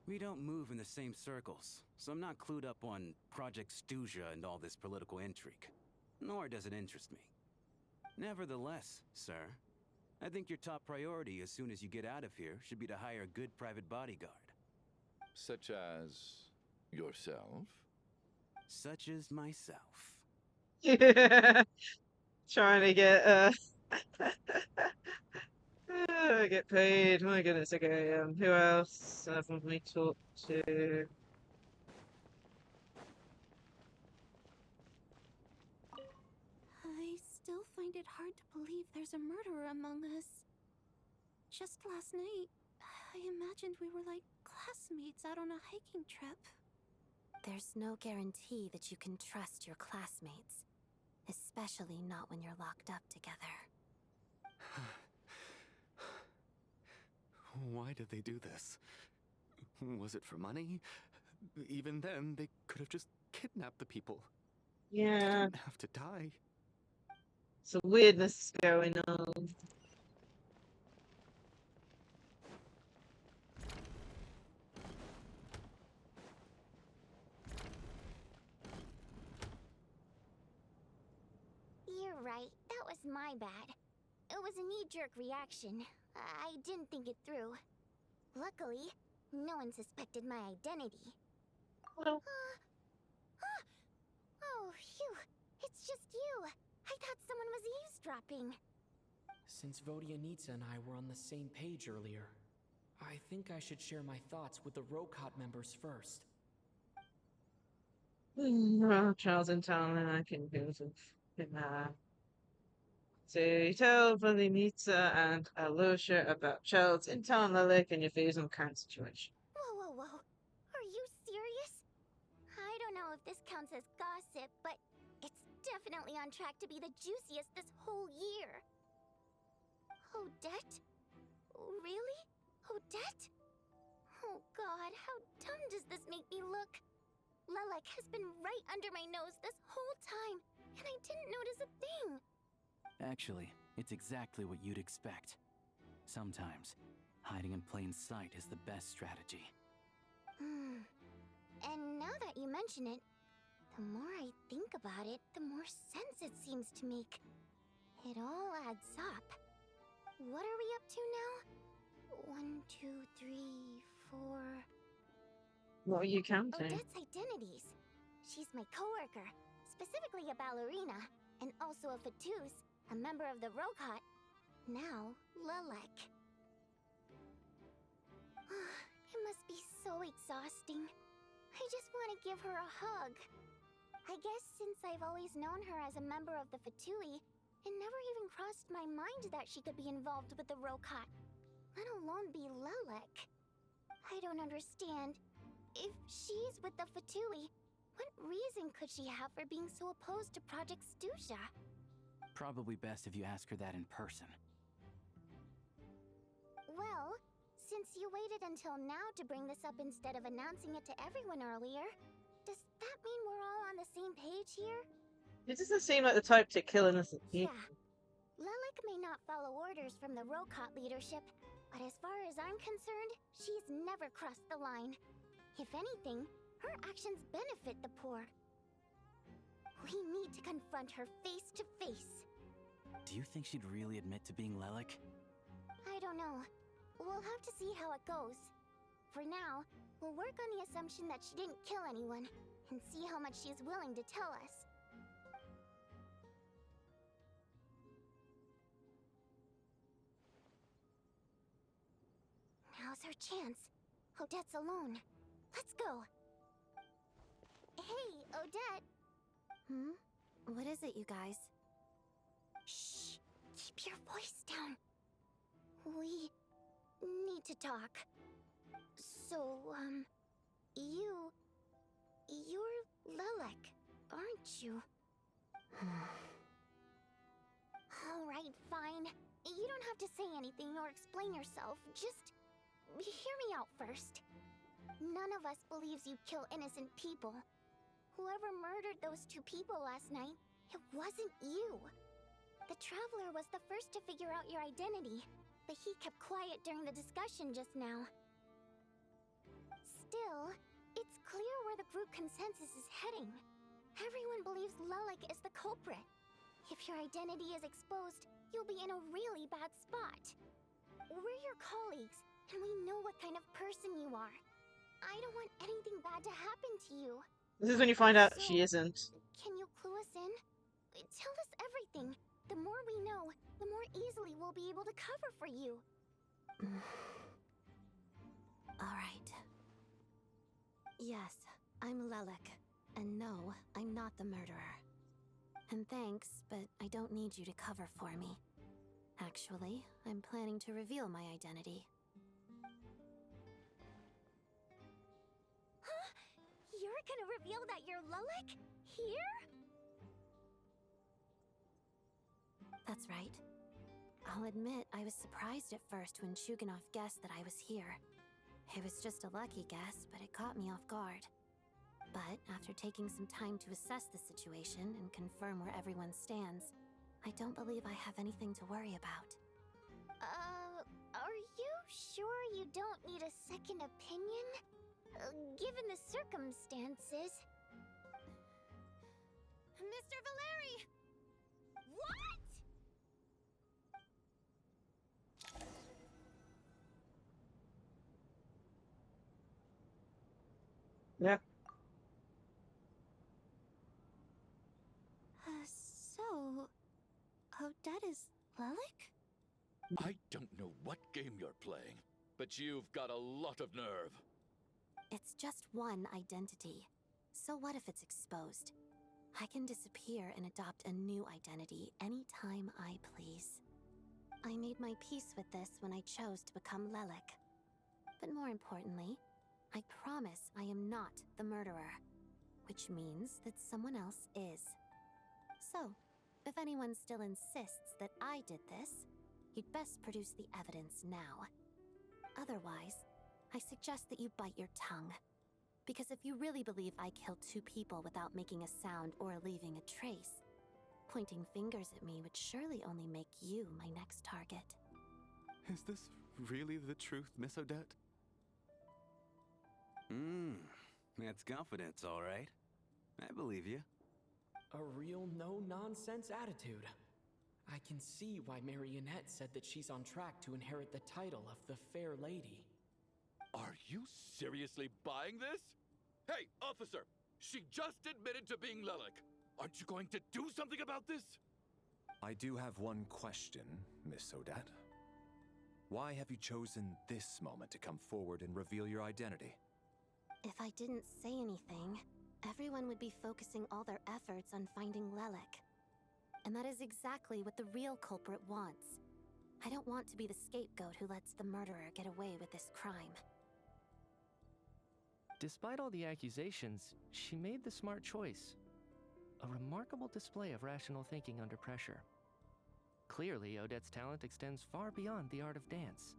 We don't move in the same circles, so I'm not clued up on Project Stuzia and all this political intrigue. Nor does it interest me. Nevertheless, sir, I think your top priority as soon as you get out of here should be to hire a good private bodyguard. Such as yourself? Such as myself. Trying to get get paid. My goodness. Okay. Who else haven't we talked to? I still find it hard to believe there's a murderer among us. Just last night, I imagined we were like classmates out on a hiking trip. There's no guarantee that you can trust your classmates, especially not when you're locked up together. Why did they do this? Was it for money? Even then, they could have just kidnapped the people. Yeah. They didn't have to die. Some weirdness going on. You're right. That was my bad. It was a knee-jerk reaction. I didn't think it through. Luckily, no one suspected my identity. Well. Oh, phew. It's just you. I thought someone was eavesdropping. Since Vodyanitsa and I were on the same page earlier, I think I should share my thoughts with the Rokot members first. Charles in town and I can go to So you tell Vodyanitsa and Alyosha about Charles in town, Lelik, and your views on current situation. Whoa. Are you serious? I don't know if this counts as gossip, but it's definitely on track to be the juiciest this whole year. Odette? Really? Odette? Oh god, how dumb does this make me look? Lilac has been right under my nose this whole time, and I didn't notice a thing. Actually, it's exactly what you'd expect. Sometimes, hiding in plain sight is the best strategy. And now that you mention it, the more I think about it, the more sense it seems to make. It all adds up. What are we up to now? 1, 2, 3, 4... What are you counting? Odette's identities. She's my coworker, specifically a ballerina, and also a Fatous, a member of the Rokot. Now, Lilac. It must be so exhausting. I just want to give her a hug. I guess since I've always known her as a member of the Fatui, it never even crossed my mind that she could be involved with the Rokot, let alone be Lilac. I don't understand. If she's with the Fatui, what reason could she have for being so opposed to Project Stusha? Probably best if you ask her that in person. Well, since you waited until now to bring this up instead of announcing it to everyone earlier, does that mean we're all on the same page here? It doesn't seem like the type to kill innocent people. Yeah. Lilac may not follow orders from the Rokot leadership, but as far as I'm concerned, she's never crossed the line. If anything, her actions benefit the poor. We need to confront her face to face. Do you think she'd really admit to being Lilac? I don't know. We'll have to see how it goes. For now, we'll work on the assumption that she didn't kill anyone, and see how much she's willing to tell us. Now's her chance. Odette's alone. Let's go. Hey, Odette. What is it, you guys? Shh. Keep your voice down. We need to talk. So, you're Lilac, aren't you? Alright, fine. You don't have to say anything or explain yourself. Just hear me out first. None of us believes you kill innocent people. Whoever murdered those 2 people last night, it wasn't you. The Traveler was the first to figure out your identity, but he kept quiet during the discussion just now. Still, it's clear where the group consensus is heading. Everyone believes Lilac is the culprit. If your identity is exposed, you'll be in a really bad spot. We're your colleagues, and we know what kind of person you are. I don't want anything bad to happen to you. This is when you find out she isn't. Can you clue us in? Tell us everything. The more we know, the more easily we'll be able to cover for you. Alright. Yes, I'm Lilac. And no, I'm not the murderer. And thanks, but I don't need you to cover for me. Actually, I'm planning to reveal my identity. Huh? You're gonna reveal that you're Lilac? Here? That's right. I'll admit I was surprised at first when Shuganov guessed that I was here. It was just a lucky guess, but it caught me off guard. But after taking some time to assess the situation and confirm where everyone stands, I don't believe I have anything to worry about. Are you sure you don't need a second opinion? Given the circumstances... Mr. Valeri! What?! Yeah. So... Odette is Lilac? I don't know what game you're playing, but you've got a lot of nerve. It's just one identity. So what if it's exposed? I can disappear and adopt a new identity anytime I please. I made my peace with this when I chose to become Lilac. But more importantly, I promise I am not the murderer, which means that someone else is. So, if anyone still insists that I did this, you'd best produce the evidence now. Otherwise, I suggest that you bite your tongue. Because if you really believe I killed 2 people without making a sound or leaving a trace, pointing fingers at me would surely only make you my next target. Is this really the truth, Miss Odette? That's confidence, all right. I believe you. A real no-nonsense attitude. I can see why Marionette said that she's on track to inherit the title of the Fair Lady. Are you seriously buying this? Hey, officer! She just admitted to being Lelik. Aren't you going to do something about this? I do have one question, Miss Odette. Why have you chosen this moment to come forward and reveal your identity? If I didn't say anything, everyone would be focusing all their efforts on finding Lelik. And that is exactly what the real culprit wants. I don't want to be the scapegoat who lets the murderer get away with this crime. Despite all the accusations, she made the smart choice. A remarkable display of rational thinking under pressure. Clearly, Odette's talent extends far beyond the art of dance.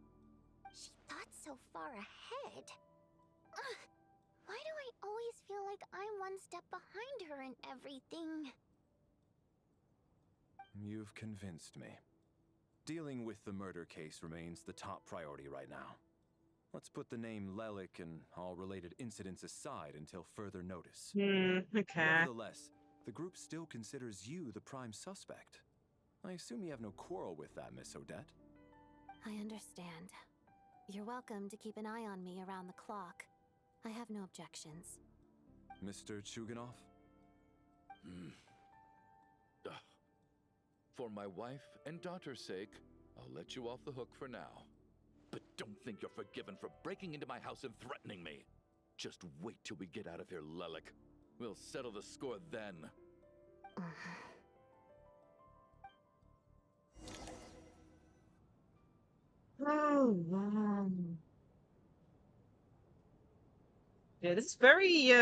She thought so far ahead. Ugh, why do I always feel like I'm one step behind her in everything? You've convinced me. Dealing with the murder case remains the top priority right now. Let's put the name Lelik and all related incidents aside until further notice. Okay. Nevertheless, the group still considers you the prime suspect. I assume you have no quarrel with that, Miss Odette? I understand. You're welcome to keep an eye on me around the clock. I have no objections. Mr. Chuganov? For my wife and daughter's sake, I'll let you off the hook for now. But don't think you're forgiven for breaking into my house and threatening me. Just wait till we get out of here, Lelik. We'll settle the score then. Oh, wow. Yeah, this is very,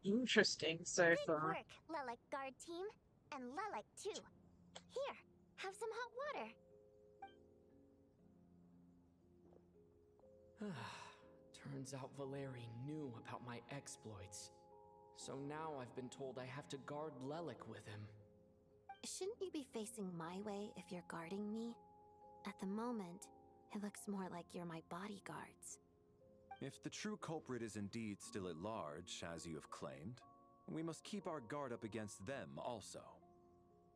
interesting so Good far. work, Lelik guard team. And Lelik too. Here, have some hot water. Turns out Valeri knew about my exploits. So now I've been told I have to guard Lelik with him. Shouldn't you be facing my way if you're guarding me? At the moment, it looks more like you're my bodyguards. If the true culprit is indeed still at large, as you have claimed, we must keep our guard up against them also.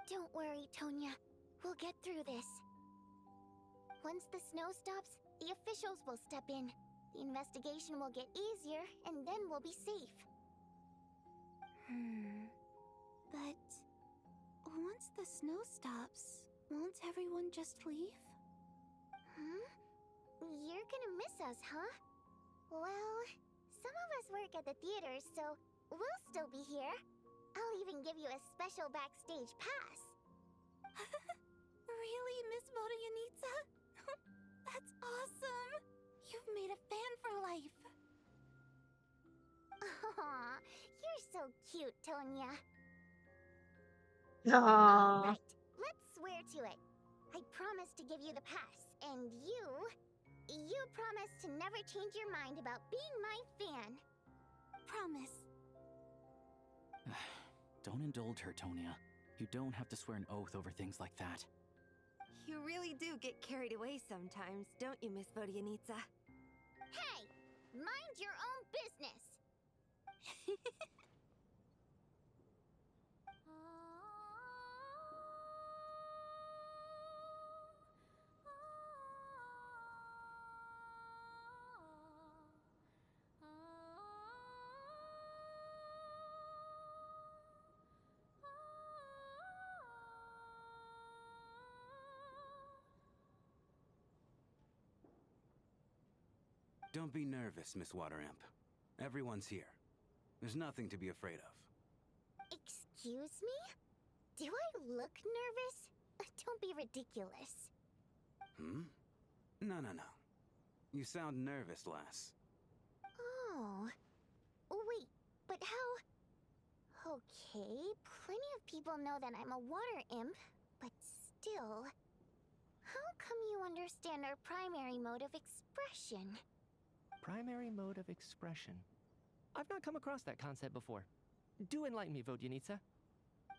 Don't worry, Tonya. We'll get through this. Once the snow stops, the officials will step in. The investigation will get easier, and then we'll be safe. But once the snow stops, won't everyone just leave? You're gonna miss us, huh? Well, some of us work at the theater, so we'll still be here. I'll even give you a special backstage pass. Really, Miss Vodyanitsa? That's awesome! You've made a fan for life. Aw, you're so cute, Tonya. Aww. Right, let's swear to it. I promise to give you the pass, and you promise to never change your mind about being my fan. Promise. Don't indulge her, Tonya. You don't have to swear an oath over things like that. You really do get carried away sometimes, don't you, Miss Vodyanitsa? Hey, mind your own business. Don't be nervous, Miss Water Imp. Everyone's here. There's nothing to be afraid of. Excuse me? Do I look nervous? Don't be ridiculous. No. You sound nervous, lass. Oh. Wait, but how... Okay, plenty of people know that I'm a water imp, but still... How come you understand our primary mode of expression? Primary mode of expression. I've not come across that concept before. Do enlighten me, Vodyanitsa.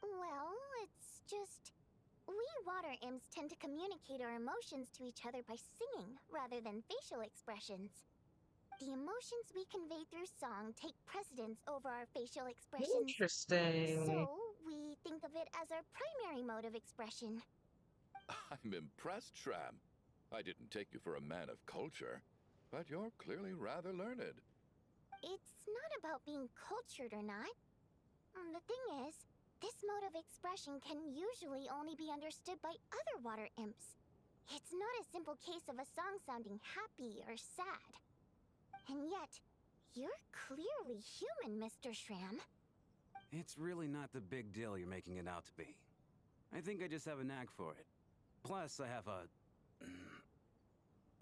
Well, it's just... We water imps tend to communicate our emotions to each other by singing, rather than facial expressions. The emotions we convey through song take precedence over our facial expressions. Interesting. So, we think of it as our primary mode of expression. I'm impressed, Shram. I didn't take you for a man of culture, but you're clearly rather learned. It's not about being cultured or not. The thing is, this mode of expression can usually only be understood by other water imps. It's not a simple case of a song sounding happy or sad. And yet, you're clearly human, Mr. Shram. It's really not the big deal you're making it out to be. I think I just have a knack for it. Plus, I have a...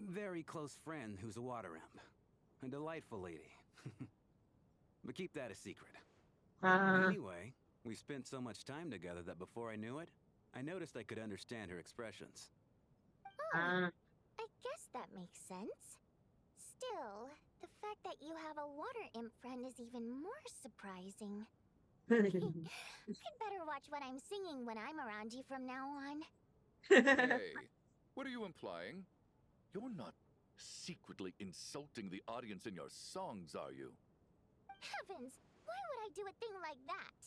very close friend who's a water imp. A delightful lady. But keep that a secret. Anyway, we spent so much time together that before I knew it, I noticed I could understand her expressions. Oh, I guess that makes sense. Still, the fact that you have a water imp friend is even more surprising. I'd better watch what I'm singing when I'm around you from now on. Hey, what are you implying? You're not secretly insulting the audience in your songs, are you? Heavens, why would I do a thing like that?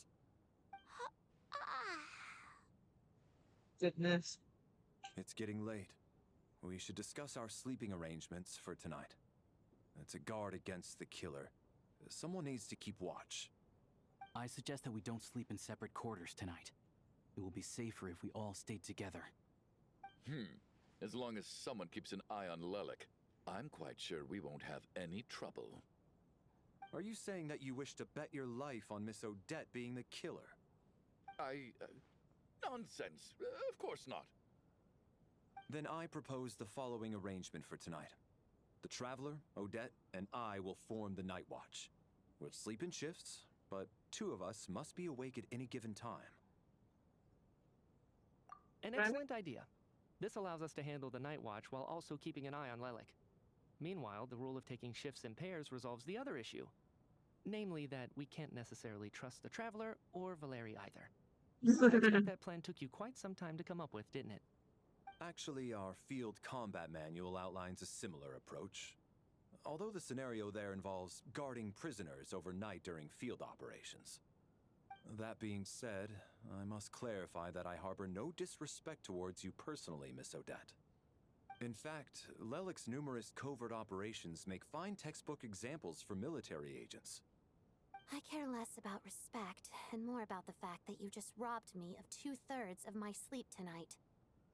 Goodness. It's getting late. We should discuss our sleeping arrangements for tonight. To guard against the killer, someone needs to keep watch. I suggest that we don't sleep in separate quarters tonight. It will be safer if we all stayed together. As long as someone keeps an eye on Lelik, I'm quite sure we won't have any trouble. Are you saying that you wish to bet your life on Miss Odette being the killer? Nonsense. Of course not. Then I propose the following arrangement for tonight. The Traveler, Odette, and I will form the Night Watch. We'll sleep in shifts, but 2 of us must be awake at any given time. An excellent idea. This allows us to handle the Night Watch while also keeping an eye on Lelik. Meanwhile, the rule of taking shifts in pairs resolves the other issue. Namely that we can't necessarily trust the Traveler or Valeri either. I expect that plan took you quite some time to come up with, didn't it? Actually, our field combat manual outlines a similar approach. Although the scenario there involves guarding prisoners overnight during field operations. That being said, I must clarify that I harbor no disrespect towards you personally, Miss Odette. In fact, Lelik's numerous covert operations make fine textbook examples for military agents. I care less about respect and more about the fact that you just robbed me of 2/3 of my sleep tonight.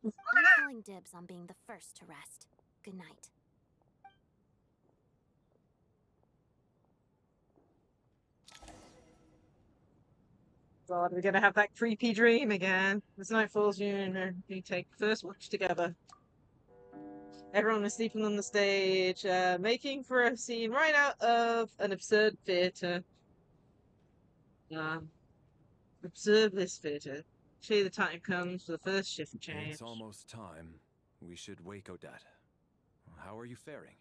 I'm calling dibs on being the first to rest. Good night. God, we're gonna have that creepy dream again. As night falls, we take first watch together. Everyone is sleeping on the stage, making for a scene right out of an absurd theatre. Observe this theatre. Surely the time comes for the first shift change. It's almost time. We should wake Odette. How are you faring?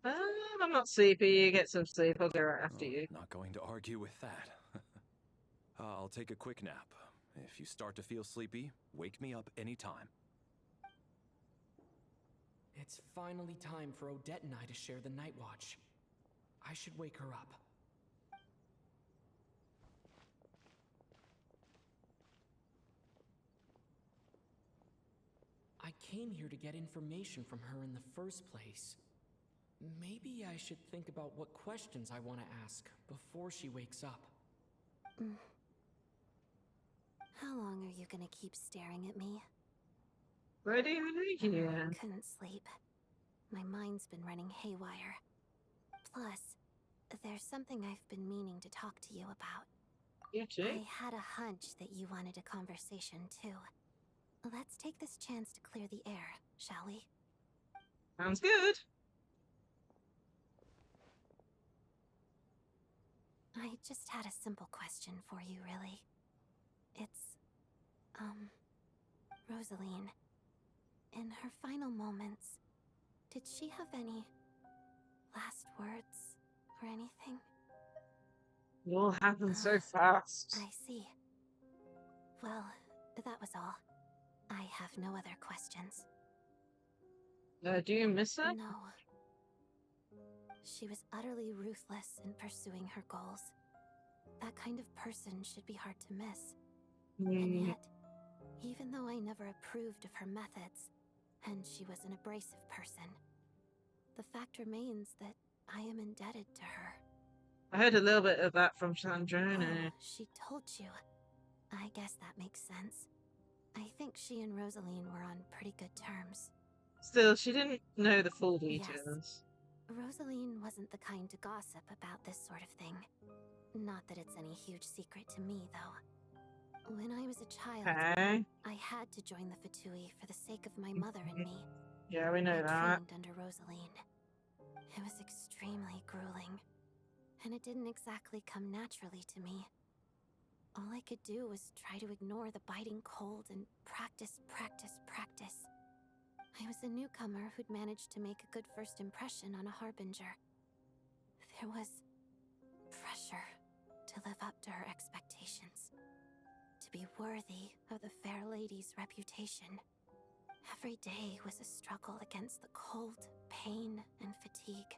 I'm not sleepy. You get some sleep. I'll go right after you. Not going to argue with that. I'll take a quick nap. If you start to feel sleepy, wake me up anytime. It's finally time for Odette and I to share the night watch. I should wake her up. I came here to get information from her in the first place. Maybe I should think about what questions I want to ask before she wakes up. How long are you gonna keep staring at me? Ready, here. Couldn't sleep. My mind's been running haywire. Plus, there's something I've been meaning to talk to you about. You too? I had a hunch that you wanted a conversation too. Let's take this chance to clear the air, shall we? Sounds good. I just had a simple question for you, really. It's, Rosaline. In her final moments, did she have any last words or anything? It all happened so fast. I see. Well, that was all. I have no other questions. Do you miss her? No. She was utterly ruthless in pursuing her goals. That kind of person should be hard to miss. And yet, even though I never approved of her methods, and she was an abrasive person, the fact remains that I am indebted to her. I heard a little bit of that from Snezhnaya. Oh, she told you. I guess that makes sense. I think she and Rosaline were on pretty good terms. Still, she didn't know the full details. Yes. Rosaline wasn't the kind to gossip about this sort of thing. Not that it's any huge secret to me, though. When I was a child, I had to join the Fatui for the sake of my mother and me. Yeah, we know I that. trained under Rosaline. It was extremely grueling, and it didn't exactly come naturally to me. All I could do was try to ignore the biting cold and practice. I was a newcomer who'd managed to make a good first impression on a harbinger. There was pressure to live up to her expectations, to be worthy of the fair lady's reputation. Every day was a struggle against the cold, pain, and fatigue.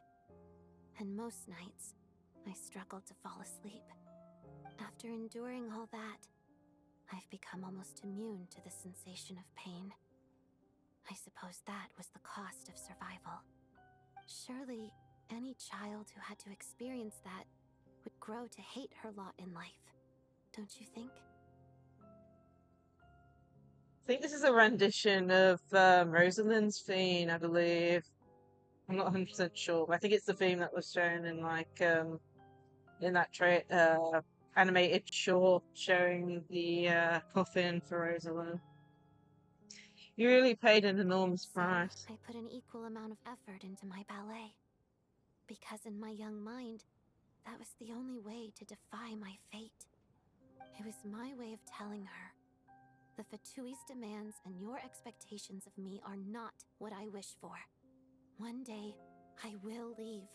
And most nights, I struggled to fall asleep. After enduring all that, I've become almost immune to the sensation of pain. I suppose that was the cost of survival. Surely, any child who had to experience that would grow to hate her lot in life, don't you think? I think this is a rendition of Rosalind's theme, I believe. I'm not 100% sure, but I think it's the theme that was shown in like in that animated short showing the coffin for Rosalind. You really paid an enormous price. I put an equal amount of effort into my ballet. Because in my young mind, that was the only way to defy my fate. It was my way of telling her, the Fatui's demands and your expectations of me are not what I wish for. One day, I will leave.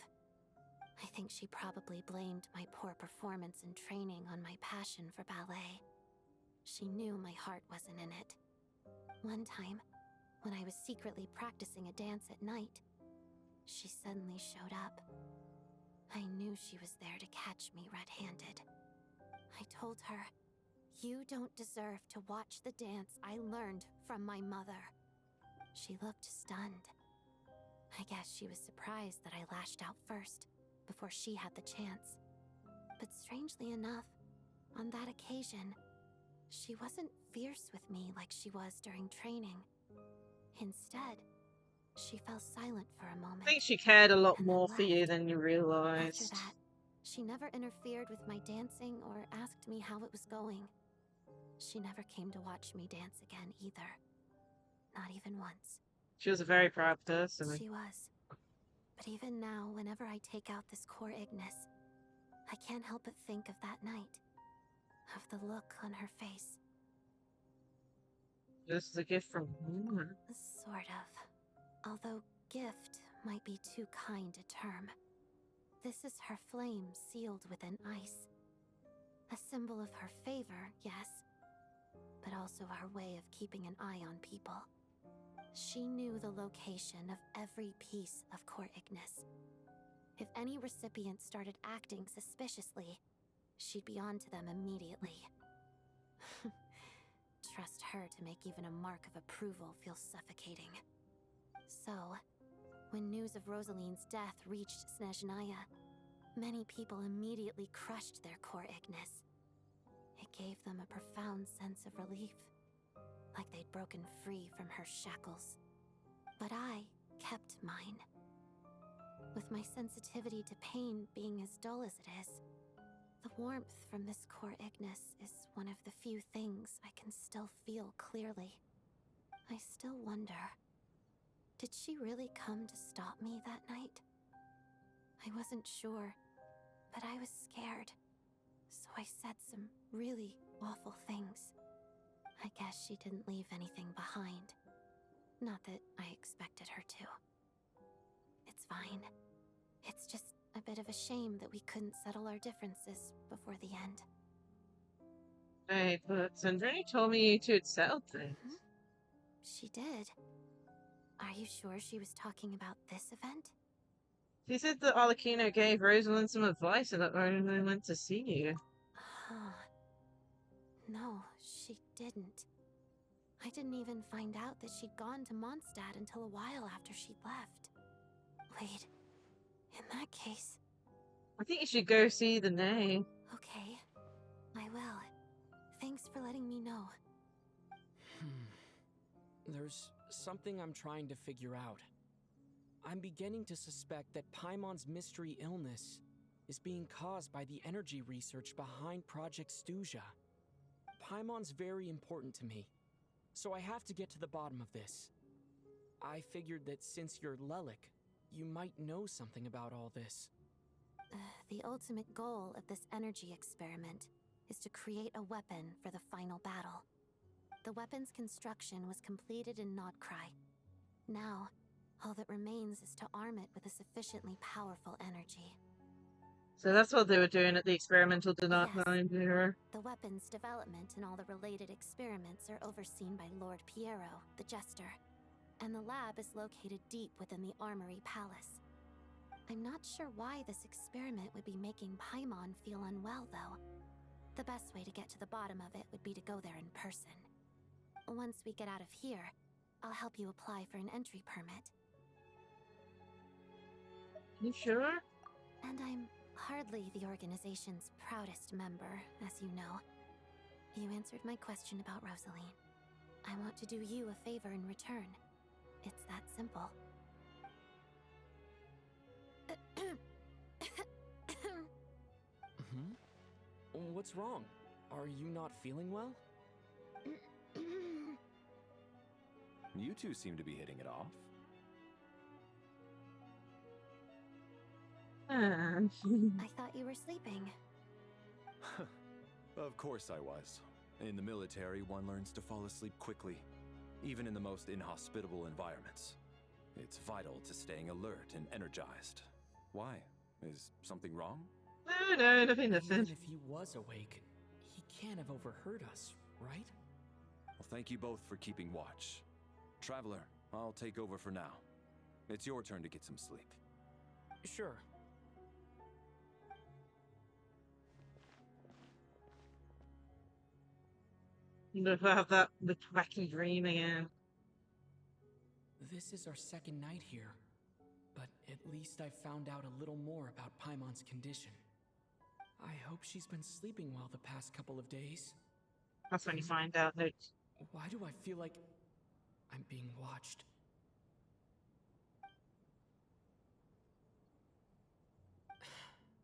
I think she probably blamed my poor performance in training on my passion for ballet. She knew my heart wasn't in it. One time, when I was secretly practicing a dance at night, she suddenly showed up. I knew she was there to catch me red-handed. I told her, "You don't deserve to watch the dance I learned from my mother." She looked stunned. I guess she was surprised that I lashed out first, before she had the chance. But strangely enough, on that occasion, she wasn't fierce with me like she was during training. Instead, she fell silent for a moment. I think she cared a lot more for you than you realized. After that, she never interfered with my dancing or asked me how it was going. She never came to watch me dance again either. Not even once. She was a very proud person. She was. But even now, whenever I take out this core Ignis, I can't help but think of that night. Of the look on her face. This is a gift from her. Sort of. Although gift might be too kind a term. This is her flame sealed within ice. A symbol of her favor, yes, but also her way of keeping an eye on people. She knew the location of every piece of core Ignis. If any recipient started acting suspiciously, she'd be on to them immediately. Trust her to make even a mark of approval feel suffocating. So, when news of Rosaline's death reached Snezhnaya, many people immediately crushed their core Ignis. It gave them a profound sense of relief, like they'd broken free from her shackles. But I kept mine. With my sensitivity to pain being as dull as it is, the warmth from this core Ignis is one of the few things I can still feel clearly. I still wonder, did she really come to stop me that night? I wasn't sure, but I was scared, so I said some really awful things. I guess she didn't leave anything behind. Not that I expected her to. It's fine. It's just a bit of a shame that we couldn't settle our differences before the end. Hey, but Sandrine told me to settle things. She did. Are you sure she was talking about this event? She said that Arlecchino gave Rosalind some advice and that Rosalind went to see you. No, she didn't. I didn't even find out that she'd gone to Mondstadt until a while after she'd left. Wait, in that case... I think you should go see the name. Okay, I will. Thanks for letting me know. There's something I'm trying to figure out. I'm beginning to suspect that Paimon's mystery illness is being caused by the energy research behind Project Stuzha. Paimon's very important to me, so I have to get to the bottom of this. I figured that since you're Lelik, you might know something about all this. The ultimate goal of this energy experiment is to create a weapon for the final battle. The weapon's construction was completed in Nocturne. Now, all that remains is to arm it with a sufficiently powerful energy. So that's what they were doing at the experimental design bureau. The weapon's development and all the related experiments are overseen by Lord Piero, the Jester, and the lab is located deep within the Armory Palace. I'm not sure why this experiment would be making Paimon feel unwell, though. The best way to get to the bottom of it would be to go there in person. Once we get out of here, I'll help you apply for an entry permit. You sure? And I'm hardly the organization's proudest member, as you know. You answered my question about Rosaline. I want to do you a favor in return. It's that simple. What's wrong? Are you not feeling well? You two seem to be hitting it off. I thought you were sleeping. Of course I was. In the military, one learns to fall asleep quickly, even in the most inhospitable environments. It's vital to staying alert and energized. Why? Is something wrong? No, nothing. Even if he was awake, he can't have overheard us, right? Well, thank you both for keeping watch. Traveler, I'll take over for now. It's your turn to get some sleep. Sure. Never have that wacky dream again. This is our second night here, but at least I found out a little more about Paimon's condition. I hope she's been sleeping well the past couple of days. That's when you find out that... Why do I feel like I'm being watched?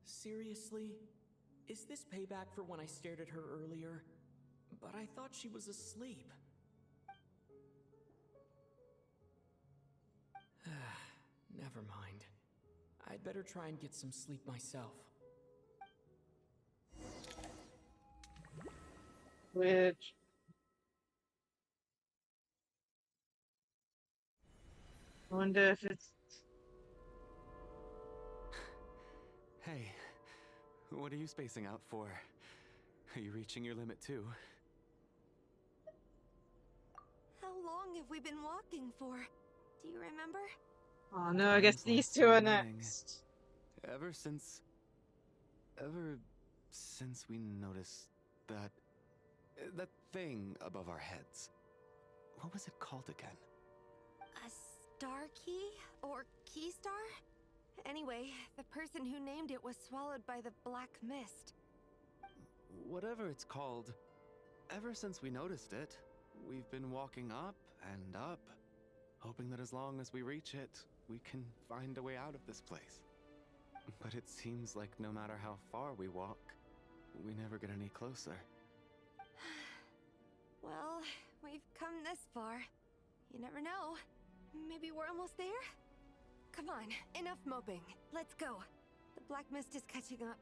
Seriously? Is this payback for when I stared at her earlier? But I thought she was asleep. Never mind. I'd better try and get some sleep myself. Which... I wonder if it's... Hey, what are you spacing out for? Are you reaching your limit too? How long have we been walking for? Do you remember? Oh no, I guess these two are next. Ever since we noticed that thing above our heads. What was it called again? A star key? Or key star? Anyway, the person who named it was swallowed by the black mist. Whatever it's called, ever since we noticed it, we've been walking up and up, hoping that as long as we reach it, we can find a way out of this place. But it seems like no matter how far we walk, we never get any closer. Well, we've come this far. You never know. Maybe we're almost there? Come on, enough moping. Let's go. The black mist is catching up.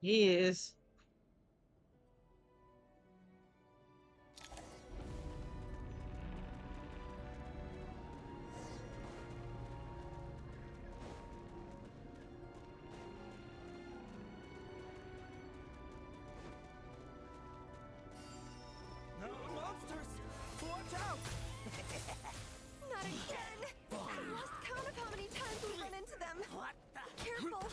He is. Not again! I lost count of how many times we run into them. Careful!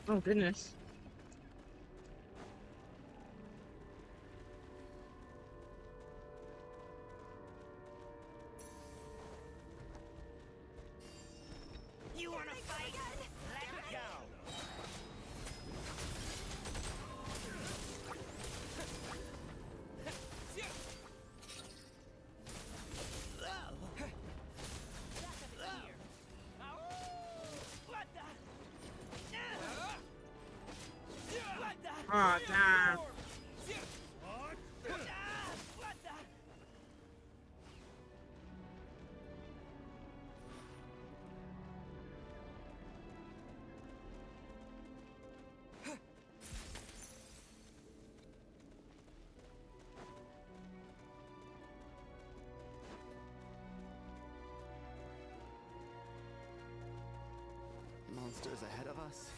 Oh goodness. You wanna fight? Let's go! Oh damn. Monsters ahead of us.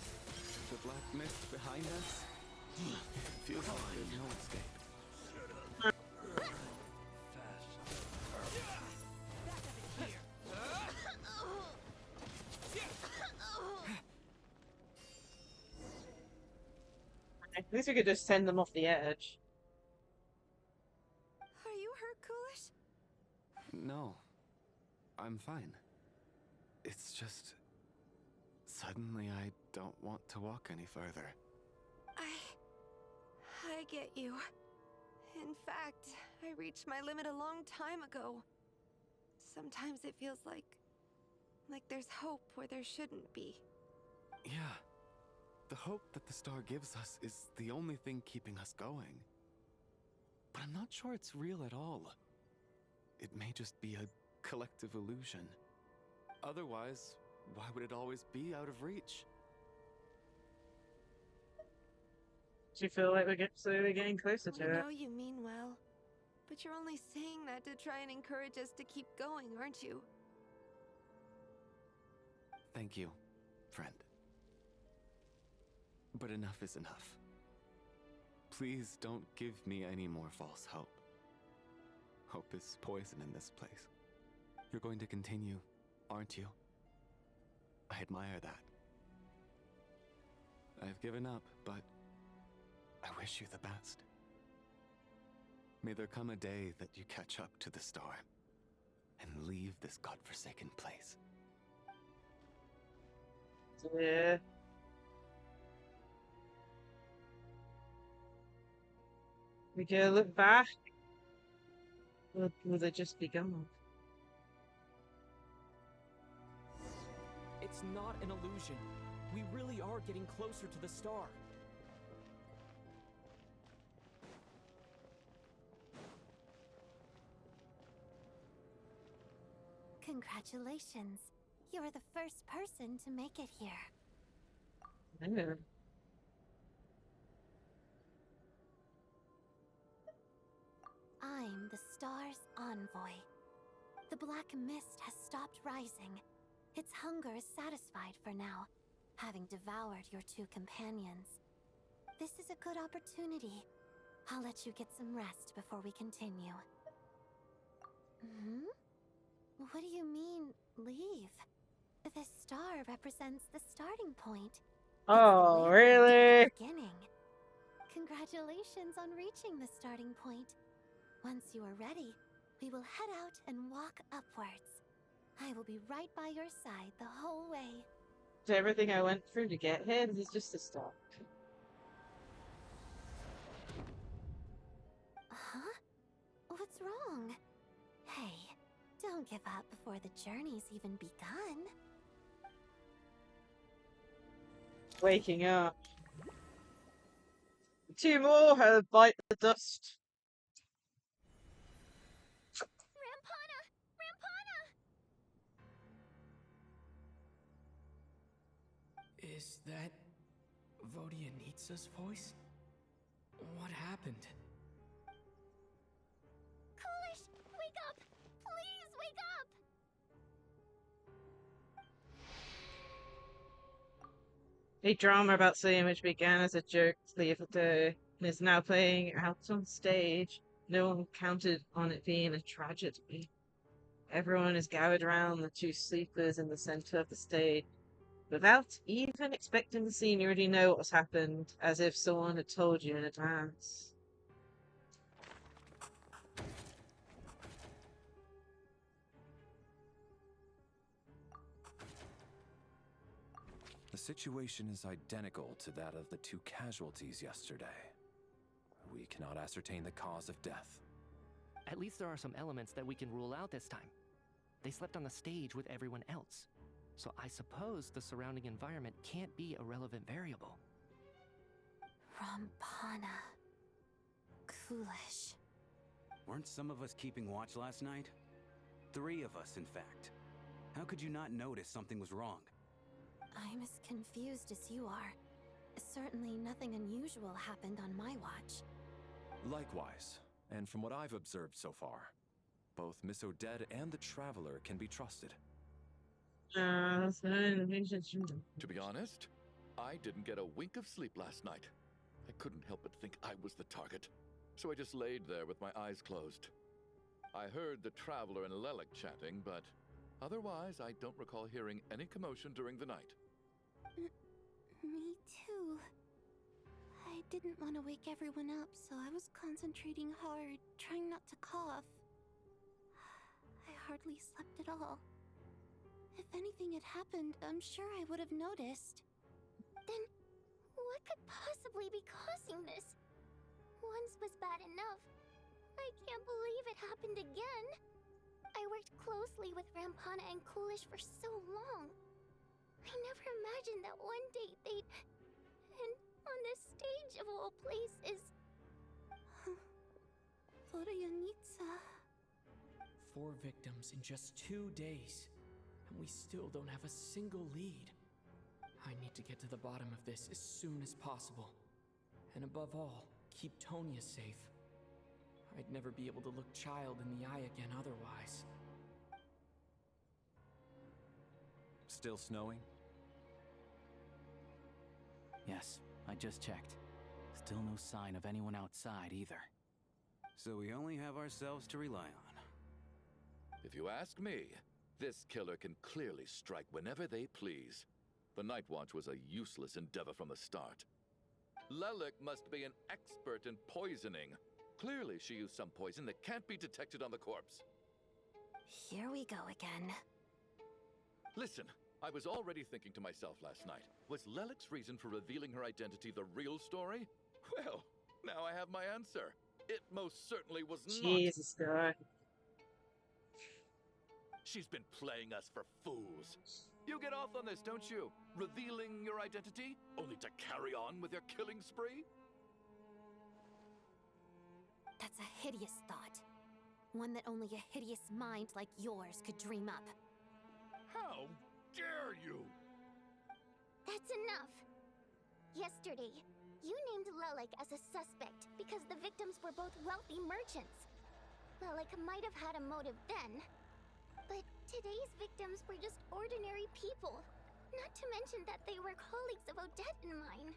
The black mist behind us. Feels like there's no escape. At least we could just send them off the edge. Are you hurt, Coolish? No. I'm fine. It's just... Suddenly I don't want to walk any further. I get you. In fact, I reached my limit a long time ago. Sometimes it feels like there's hope where there shouldn't be. Yeah. The hope that the star gives us is the only thing keeping us going. But I'm not sure it's real at all. It may just be a collective illusion. Otherwise, why would it always be out of reach? Do you feel like we're slowly getting closer to I it? know you mean well, but you're only saying that to try and encourage us to keep going, aren't you? Thank you, friend. But enough is enough. Please don't give me any more false hope. Hope is poison in this place. You're going to continue, aren't you? I admire that. I've given up, but I wish you the best. May there come a day that you catch up to the star and leave this godforsaken place. Yeah. We go look back. Will they just be gone? It's not an illusion. We really are getting closer to the star. Congratulations. You're the first person to make it here. Yeah. I'm the star's envoy. The black mist has stopped rising. Its hunger is satisfied for now, having devoured your two companions. This is a good opportunity. I'll let you get some rest before we continue. What do you mean, leave? The star represents the starting point. Oh, really? Beginning. Congratulations on reaching the starting point. Once you are ready, we will head out and walk upwards. I will be right by your side the whole way. So everything I went through to get here, this is just a start. Huh? What's wrong? Hey, don't give up before the journey's even begun. Waking up. 2 more bite the dust. Rampana! Rampana! Is that Vodyanitsa's voice? What happened? Coolish, wake up! Please wake up! A drama about Sam which began as a joke the other day and is now playing out on stage. No one counted on it being a tragedy. Everyone is gathered around the 2 sleepers in the center of the stage. Without even expecting the scene, you already know what's happened, as if someone had told you in advance. The situation is identical to that of the 2 casualties yesterday. We cannot ascertain the cause of death. At least there are some elements that we can rule out this time. They slept on the stage with everyone else. So I suppose the surrounding environment can't be a relevant variable. Rampana. Coolish. Weren't some of us keeping watch last night? 3 of us, in fact. How could you not notice something was wrong? I'm as confused as you are. Certainly nothing unusual happened on my watch. Likewise, and from what I've observed so far, both Miss Odette and the Traveler can be trusted. To be honest, I didn't get a wink of sleep last night. I couldn't help but think I was the target, so I just laid there with my eyes closed. I heard the Traveler and Lelek chatting, but otherwise I don't recall hearing any commotion during the night. Me too. I didn't want to wake everyone up, so I was concentrating hard, trying not to cough. I hardly slept at all. If anything had happened, I'm sure I would have noticed. Then, what could possibly be causing this? Once was bad enough. I can't believe it happened again. I worked closely with Rampana and Coolish for so long. I never imagined that one day they'd... And on this stage of all places... Vodyanitsa. 4 victims in just 2 days, and we still don't have a single lead. I need to get to the bottom of this as soon as possible. And above all, keep Tonya safe. I'd never be able to look Child in the eye again otherwise. Still snowing? Yes, I just checked. Still no sign of anyone outside either. So we only have ourselves to rely on. If you ask me, this killer can clearly strike whenever they please. The Night Watch was a useless endeavor from the start. Lelek must be an expert in poisoning. Clearly she used some poison that can't be detected on the corpse. Here we go again. Listen, I was already thinking to myself last night, was Lelek's reason for revealing her identity the real story? Well, now I have my answer. It most certainly was not. Jesus God. She's been playing us for fools. You get off on this, don't you? Revealing your identity, only to carry on with your killing spree? That's a hideous thought. One that only a hideous mind like yours could dream up. How dare you? That's enough. Yesterday, you named Lelek as a suspect because the victims were both wealthy merchants. Lelek might have had a motive then, but today's victims were just ordinary people. Not to mention that they were colleagues of Odette and mine.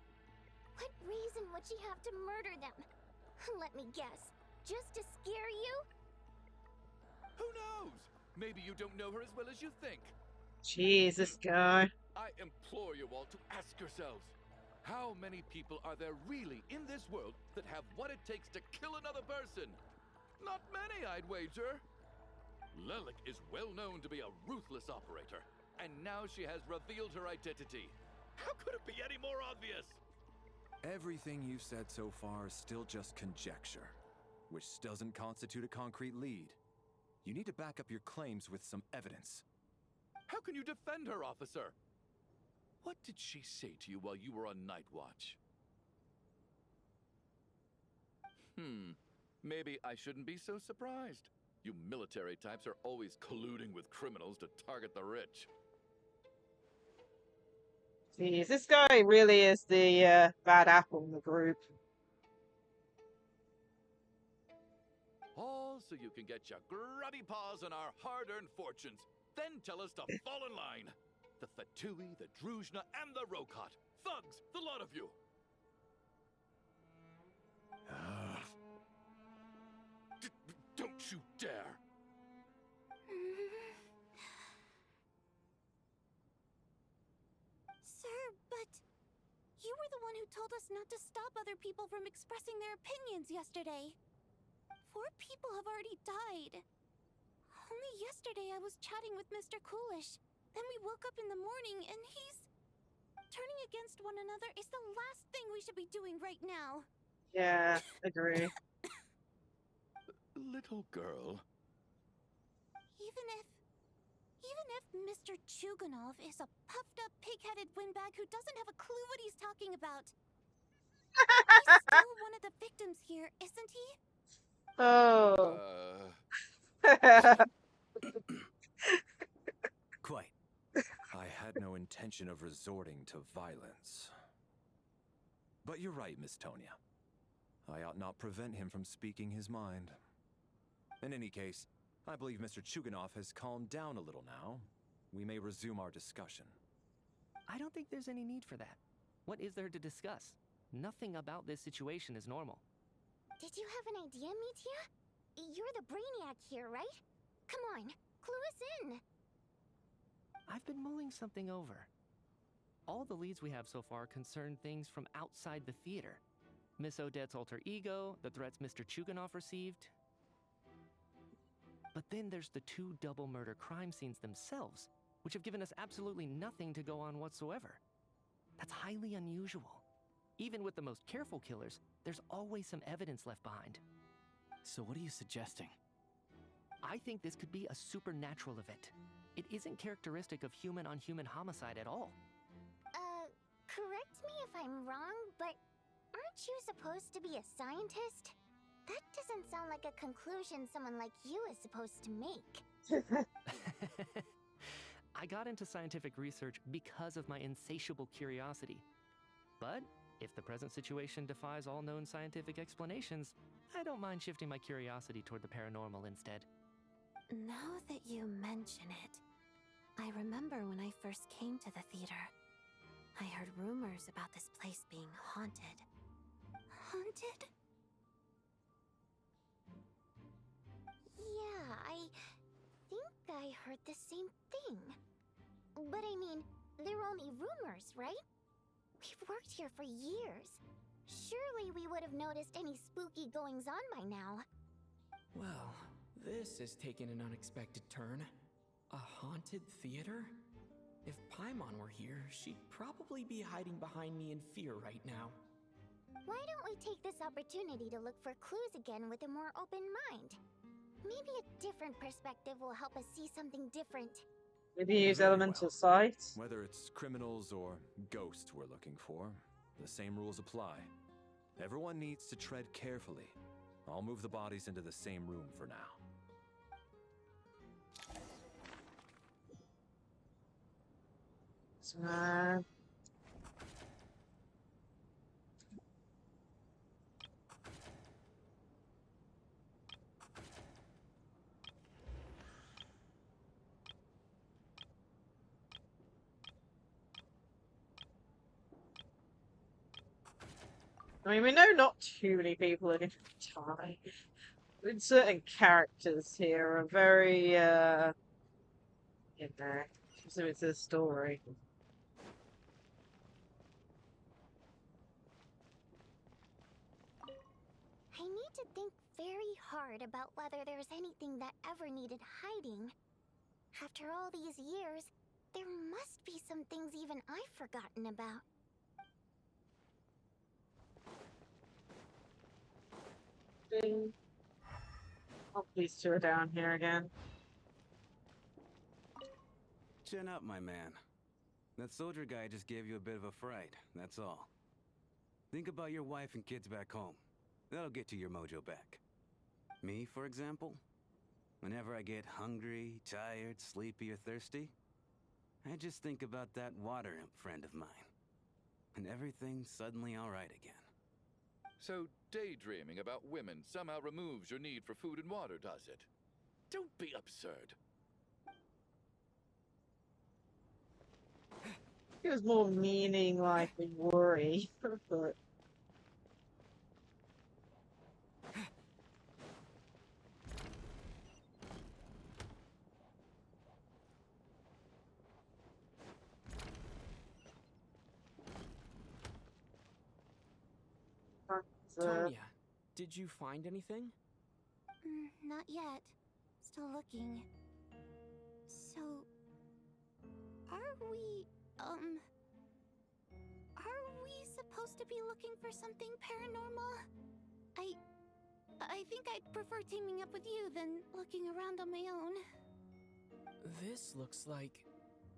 What reason would she have to murder them? Let me guess. Just to scare you? Who knows? Maybe you don't know her as well as you think. Jesus God. I implore you all to ask yourselves, how many people are there really in this world that have what it takes to kill another person? Not many, I'd wager. Lelek is well known to be a ruthless operator, and now she has revealed her identity. How could it be any more obvious? Everything you've said so far is still just conjecture, which doesn't constitute a concrete lead. You need to back up your claims with some evidence. How can you defend her, officer? What did she say to you while you were on Night Watch? Maybe I shouldn't be so surprised. You military types are always colluding with criminals to target the rich. Jeez, this guy really is the bad apple in the group. All so you can get your grubby paws on our hard-earned fortunes. Then tell us to fall in line. The Fatui, the Druzhna, and the Rokot. Thugs, the lot of you. Don't you dare! Sir, but you were the one who told us not to stop other people from expressing their opinions yesterday. 4 people have already died. Only yesterday I was chatting with Mr. Coolish. Then we woke up in the morning and he's... Turning against one another is the last thing we should be doing right now. Yeah, agree. Little girl. Even if Mr. Chuganov is a puffed-up, pig-headed windbag who doesn't have a clue what he's talking about, he's still one of the victims here, isn't he? Oh. Quite. I had no intention of resorting to violence. But you're right, Miss Tonya. I ought not prevent him from speaking his mind. In any case, I believe Mr. Chuganov has calmed down a little now. We may resume our discussion. I don't think there's any need for that. What is there to discuss? Nothing about this situation is normal. Did you have an idea, Mitya? You're the brainiac here, right? Come on, clue us in. I've been mulling something over. All the leads we have so far concern things from outside the theater. Miss Odette's alter ego, the threats Mr. Chuganov received. But then there's the 2 double murder crime scenes themselves, which have given us absolutely nothing to go on whatsoever. That's highly unusual. Even with the most careful killers, there's always some evidence left behind. So what are you suggesting? I think this could be a supernatural event. It isn't characteristic of human-on-human homicide at all. Correct me if I'm wrong, but aren't you supposed to be a scientist? That doesn't sound like a conclusion someone like you is supposed to make. I got into scientific research because of my insatiable curiosity. But if the present situation defies all known scientific explanations, I don't mind shifting my curiosity toward the paranormal instead. Now that you mention it, I remember when I first came to the theater. I heard rumors about this place being haunted. Haunted? Yeah, I think I heard the same thing. But I mean, they're only rumors, right? We've worked here for years. Surely we would have noticed any spooky goings-on by now. Well, this has taken an unexpected turn. A haunted theater? If Paimon were here, she'd probably be hiding behind me in fear right now. Why don't we take this opportunity to look for clues again with a more open mind? Maybe a different perspective will help us see something different. Maybe use Very elemental well. sight. Whether it's criminals or ghosts we're looking for, the same rules apply. Everyone needs to tread carefully. I'll move the bodies into the same room for now. I mean, we know not too many people are going to die. But certain characters here are very, specific to the story. I need to think very hard about whether there's anything that ever needed hiding. After all these years, there must be some things even I've forgotten about. Oh, these 2 are down here again. Chin up, my man. That soldier guy just gave you a bit of a fright, that's all. Think about your wife and kids back home. That'll get you your mojo back. Me, for example, whenever I get hungry, tired, sleepy, or thirsty, I just think about that water imp friend of mine. And everything's suddenly alright again. So, daydreaming about women somehow removes your need for food and water, does it? Don't be absurd. It was more meaning like a worry. But Tonya, did you find anything? Not yet. Still looking. So, are we supposed to be looking for something paranormal? I think I'd prefer teaming up with you than looking around on my own. This looks like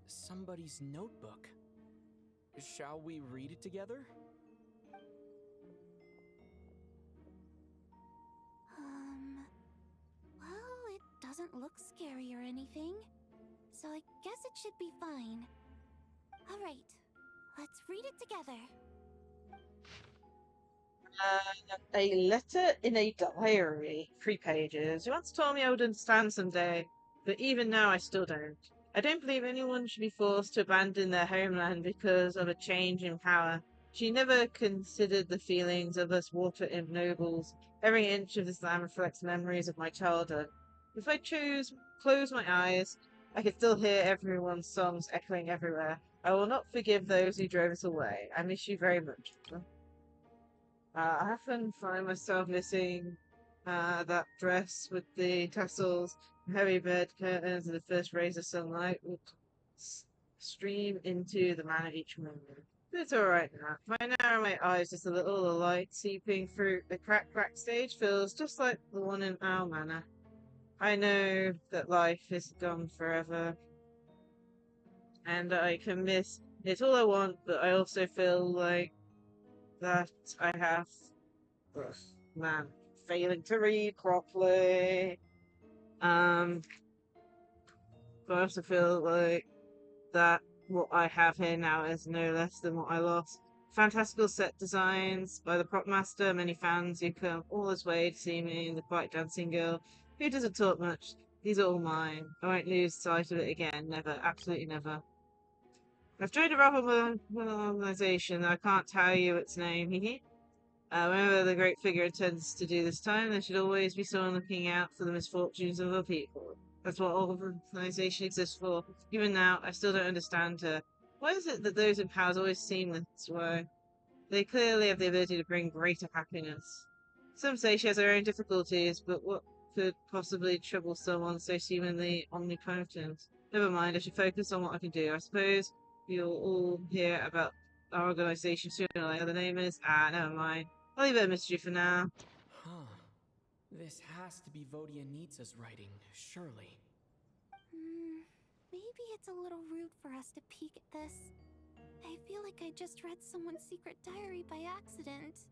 somebody's notebook. Shall we read it together? Well, it doesn't look scary or anything, so I guess it should be fine. Alright, let's read it together. a letter in a diary. 3 pages. You once told me I would understand someday, but even now I still don't. I don't believe anyone should be forced to abandon their homeland because of a change in power. She never considered the feelings of us water imp nobles. Every inch of this land reflects memories of my childhood. If I close my eyes, I can still hear everyone's songs echoing everywhere. I will not forgive those who drove us away. I miss you very much. I often find myself missing that dress with the tassels, heavy bed curtains, and the first rays of sunlight would stream into the manor each morning. It's alright now. If I narrow my eyes just a little, the light seeping through the cracked backstage feels just like the one in our manor. I know that life is gone forever, and I can miss it's all I want, but I also feel like that I have. Ugh, man, failing to read properly. But I also feel like that what I have here now is no less than what I lost. Fantastical set designs by the prop master, many fans who come all this way to see me, the quiet dancing girl who doesn't talk much. These are all mine. I won't lose sight of it again. Never. Absolutely never. I've joined a rival organization. I can't tell you its name. Whenever the great figure intends to do this time, there should always be someone looking out for the misfortunes of other people. That's what organization exists for. Even now, I still don't understand her. Why is it that those in power always seem this way? They clearly have the ability to bring greater happiness. Some say she has her own difficulties, but what could possibly trouble someone so seemingly omnipotent? Never mind, I should focus on what I can do. I suppose you'll all hear about our organization sooner or later. The name is... never mind. I'll leave it a mystery for now. Huh. This has to be Vodianitsa's writing, surely. Maybe it's a little rude for us to peek at this. I feel like I just read someone's secret diary by accident.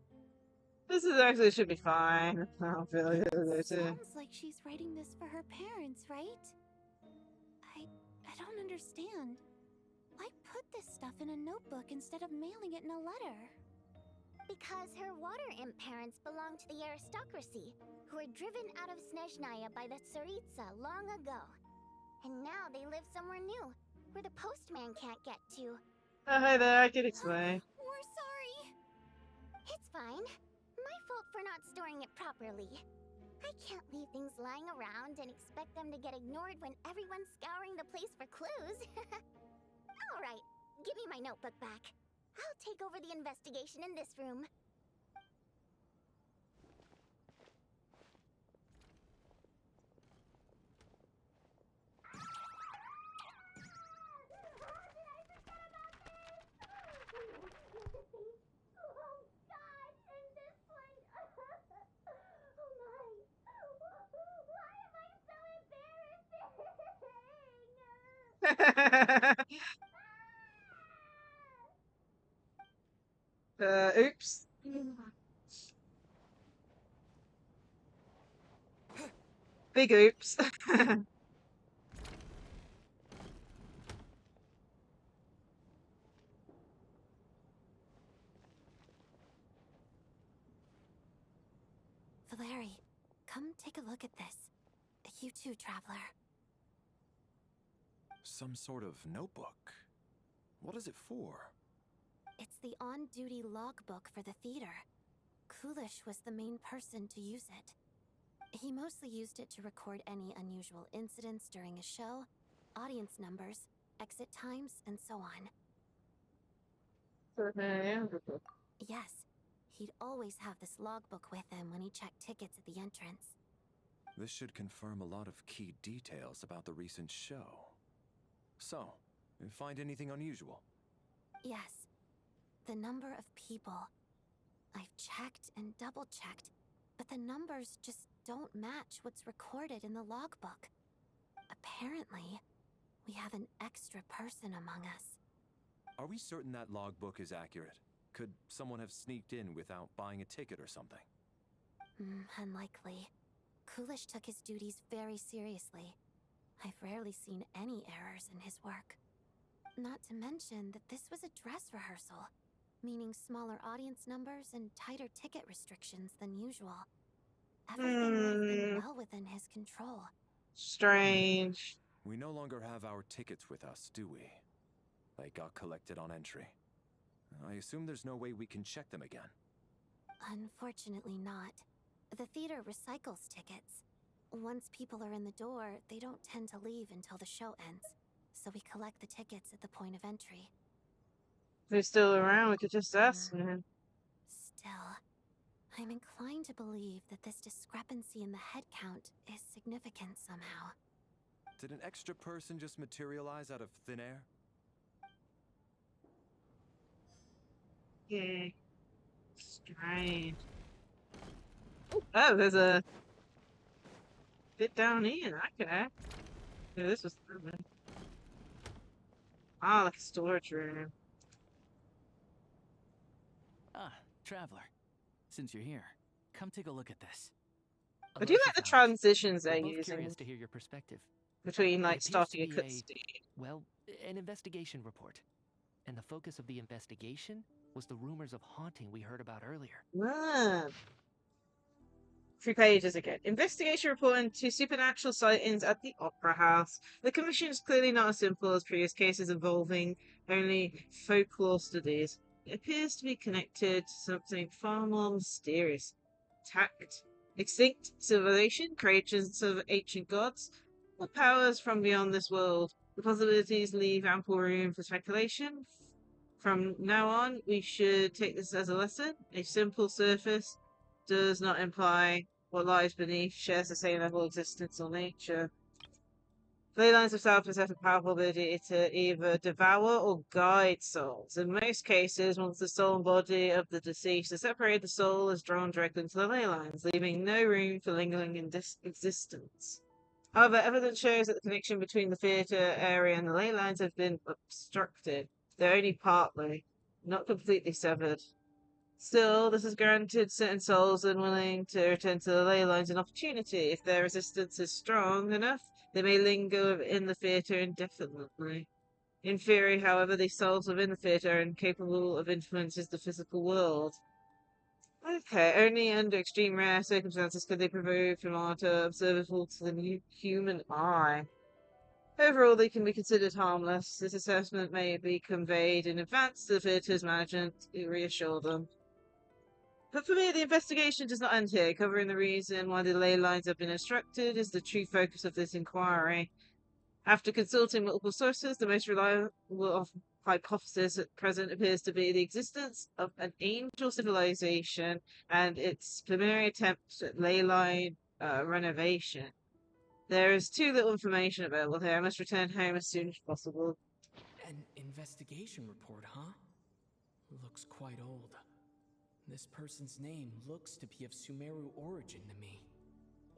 This is actually should be fine. I don't feel like it Sounds like she's writing this for her parents, right? I don't understand. Why put this stuff in a notebook instead of mailing it in a letter? Because her water imp parents belonged to the aristocracy, who were driven out of Snezhnaya by the Tsaritsa long ago. And now they live somewhere new, where the postman can't get to. Oh, hi there, I can explain. We're sorry. It's fine. My fault for not storing it properly. I can't leave things lying around and expect them to get ignored when everyone's scouring the place for clues. Alright, give me my notebook back. I'll take over the investigation in this room. Oops. Big oops. Valeri, come take a look at this. You too, traveler. Some sort of notebook. What is it for? It's the on-duty logbook for the theater. Kulish was the main person to use it. He mostly used it to record any unusual incidents during a show, audience numbers, exit times, and so on. Yes, he'd always have this logbook with him when he checked tickets at the entrance. This should confirm a lot of key details about the recent show. So, you find anything unusual? Yes. The number of people. I've checked and double-checked, but the numbers just don't match what's recorded in the logbook. Apparently, we have an extra person among us. Are we certain that logbook is accurate? Could someone have sneaked in without buying a ticket or something? Unlikely. Kulish took his duties very seriously. I've rarely seen any errors in his work. Not to mention that this was a dress rehearsal, meaning smaller audience numbers and tighter ticket restrictions than usual. Everything might have been well within his control. Strange. We no longer have our tickets with us, do we? They got collected on entry. I assume there's no way we can check them again. Unfortunately not. The theater recycles tickets. Once people are in the door, they don't tend to leave until the show ends. So we collect the tickets at the point of entry. If they're still around, we could just ask him. Still, I'm inclined to believe that this discrepancy in the head count is significant somehow. Did an extra person just materialize out of thin air? Yeah. Strange. Oh, there's a bit down here. Okay. Yeah, this was perfect. Ah, like a storage room. Ah, traveler. Since you're here, come take a look at this. I do like the transitions they're We're both using curious to hear your perspective. between, It like, appears starting a to be cutscene. well, an investigation report. And the focus of the investigation was the rumors of haunting we heard about earlier. Ah. 3 pages again. Investigation report into supernatural sightings at the Opera House. The commission is clearly not as simple as previous cases involving only folklore studies. It appears to be connected to something far more mysterious. Tact. Extinct civilization, creations of ancient gods, or powers from beyond this world. The possibilities leave ample room for speculation. From now on, we should take this as a lesson. A simple surface does not imply what lies beneath shares the same level of existence or nature. Ley lines themselves possess a powerful ability to either devour or guide souls. In most cases, once the soul and body of the deceased are separated, the soul is drawn directly into the ley lines, leaving no room for lingering in existence. However, evidence shows that the connection between the theatre area and the ley lines have been obstructed. They're only partly, not completely severed. Still, this has granted certain souls unwilling to return to the ley lines an opportunity. If their resistance is strong enough, they may linger in the theatre indefinitely. In theory, however, these souls within the theatre are incapable of influencing the physical world. Okay, only under extreme rare circumstances could they provoke phenomena observable to the human eye. Overall, they can be considered harmless. This assessment may be conveyed in advance to the theatre's management to reassure them. But for me, the investigation does not end here. Covering the reason why the ley lines have been obstructed is the true focus of this inquiry. After consulting multiple sources, the most reliable hypothesis at present appears to be the existence of an angel civilization and its preliminary attempt at ley line renovation. There is too little information available here. I must return home as soon as possible. An investigation report, huh? Looks quite old. This person's name looks to be of Sumeru origin to me.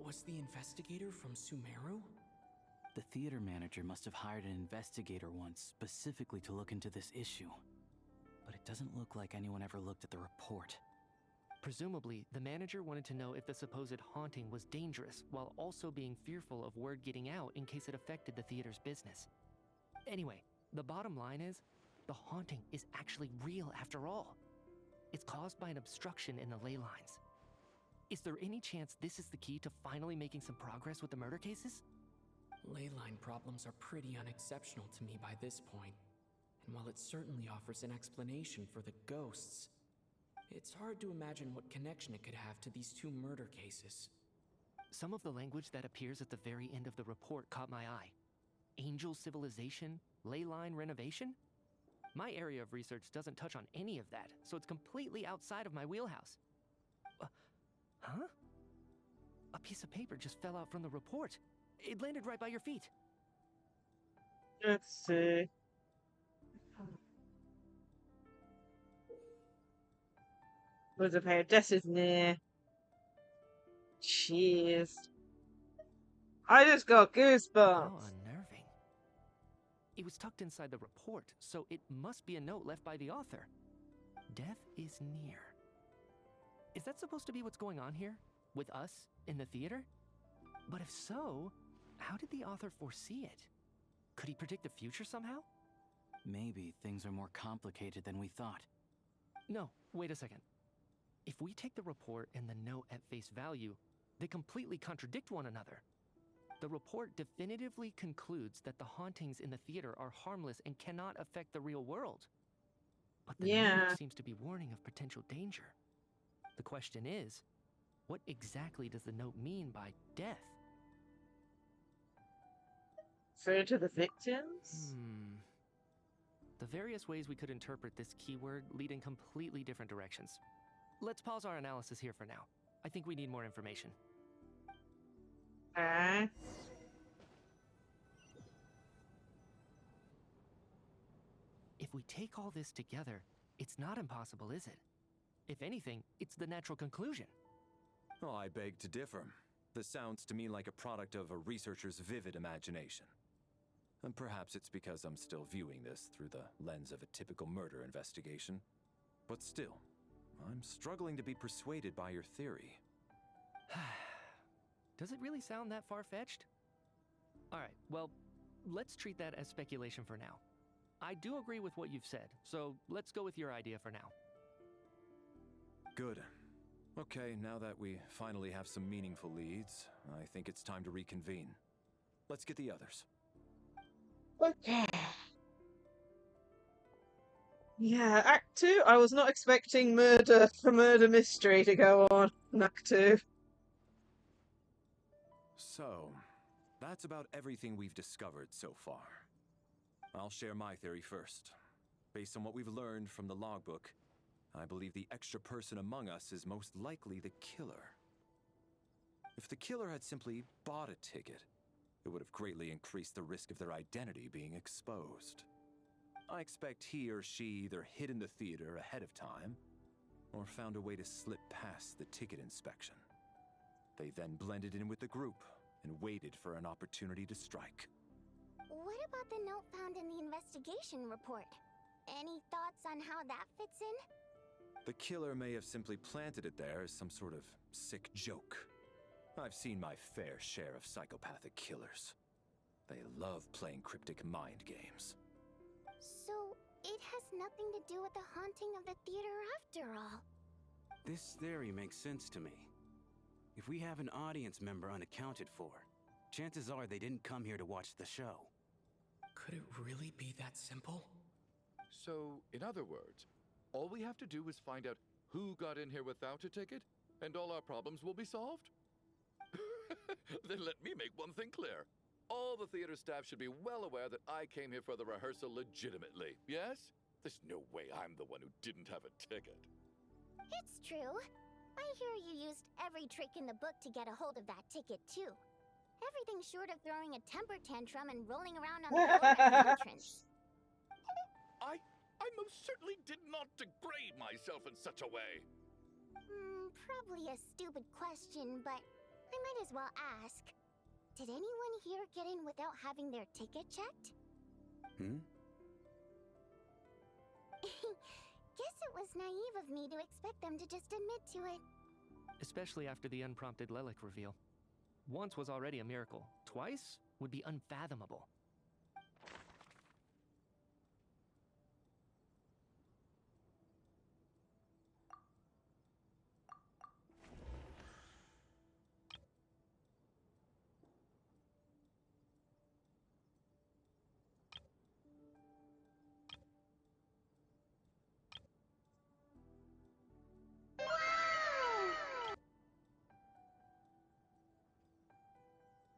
Was the investigator from Sumeru? The theater manager must have hired an investigator once specifically to look into this issue. But it doesn't look like anyone ever looked at the report. Presumably, the manager wanted to know if the supposed haunting was dangerous, while also being fearful of word getting out in case it affected the theater's business. Anyway, the bottom line is, the haunting is actually real after all. It's caused by an obstruction in the ley lines. Is there any chance this is the key to finally making some progress with the murder cases? Ley line problems are pretty unexceptional to me by this point, and while it certainly offers an explanation for the ghosts, it's hard to imagine what connection it could have to these two murder cases. Some of the language that appears at the very end of the report caught my eye. Angel civilization, ley line renovation? My area of research doesn't touch on any of that, so it's completely outside of my wheelhouse. Huh? A piece of paper just fell out from the report. It landed right by your feet. Let's see. Was a pair of Death is near. Jeez. I just got goosebumps. How unnerving. It was tucked inside the report, so it must be a note left by the author. Death is near. Is that supposed to be what's going on here? With us in the theater? But if so, how did the author foresee it? Could he predict the future somehow? Maybe things are more complicated than we thought. No, wait a second. If we take the report and the note at face value, they completely contradict one another. The report definitively concludes that the hauntings in the theater are harmless and cannot affect the real world. But the note seems to be warning of potential danger. The question is, what exactly does the note mean by death? Refer to the victims? The various ways we could interpret this keyword lead in completely different directions. Let's pause our analysis here for now. I think we need more information. If we take all this together, it's not impossible, is it? If anything, it's the natural conclusion. Oh, I beg to differ. This sounds to me like a product of a researcher's vivid imagination. And perhaps it's because I'm still viewing this through the lens of a typical murder investigation. But still, I'm struggling to be persuaded by your theory. Does it really sound that far-fetched? Alright, well, let's treat that as speculation for now. I do agree with what you've said, so let's go with your idea for now. Good. Okay, now that we finally have some meaningful leads, I think it's time to reconvene. Let's get the others. Okay. Yeah, Act 2, I was not expecting murder mystery to go on in Act 2. So, that's about everything we've discovered so far. I'll share my theory first. Based on what we've learned from the logbook, I believe the extra person among us is most likely the killer. If the killer had simply bought a ticket, it would have greatly increased the risk of their identity being exposed. I expect he or she either hid in the theater ahead of time, or found a way to slip past the ticket inspection. They then blended in with the group and waited for an opportunity to strike. What about the note found in the investigation report? Any thoughts on how that fits in? The killer may have simply planted it there as some sort of sick joke. I've seen my fair share of psychopathic killers. They love playing cryptic mind games. So, it has nothing to do with the haunting of the theater after all. This theory makes sense to me. If we have an audience member unaccounted for, chances are they didn't come here to watch the show. Could it really be that simple? So, in other words, all we have to do is find out who got in here without a ticket, and all our problems will be solved? Then let me make one thing clear. All the theater staff should be well aware that I came here for the rehearsal legitimately, yes? There's no way I'm the one who didn't have a ticket. It's true. I hear you used every trick in the book to get a hold of that ticket, too. Everything short of throwing a temper tantrum and rolling around on the floor at the entrance. I most certainly did not degrade myself in such a way. Probably a stupid question, but I might as well ask. Did anyone here get in without having their ticket checked? guess it was naive of me to expect them to just admit to it. Especially after the unprompted Lelic reveal. Once was already a miracle. Twice would be unfathomable.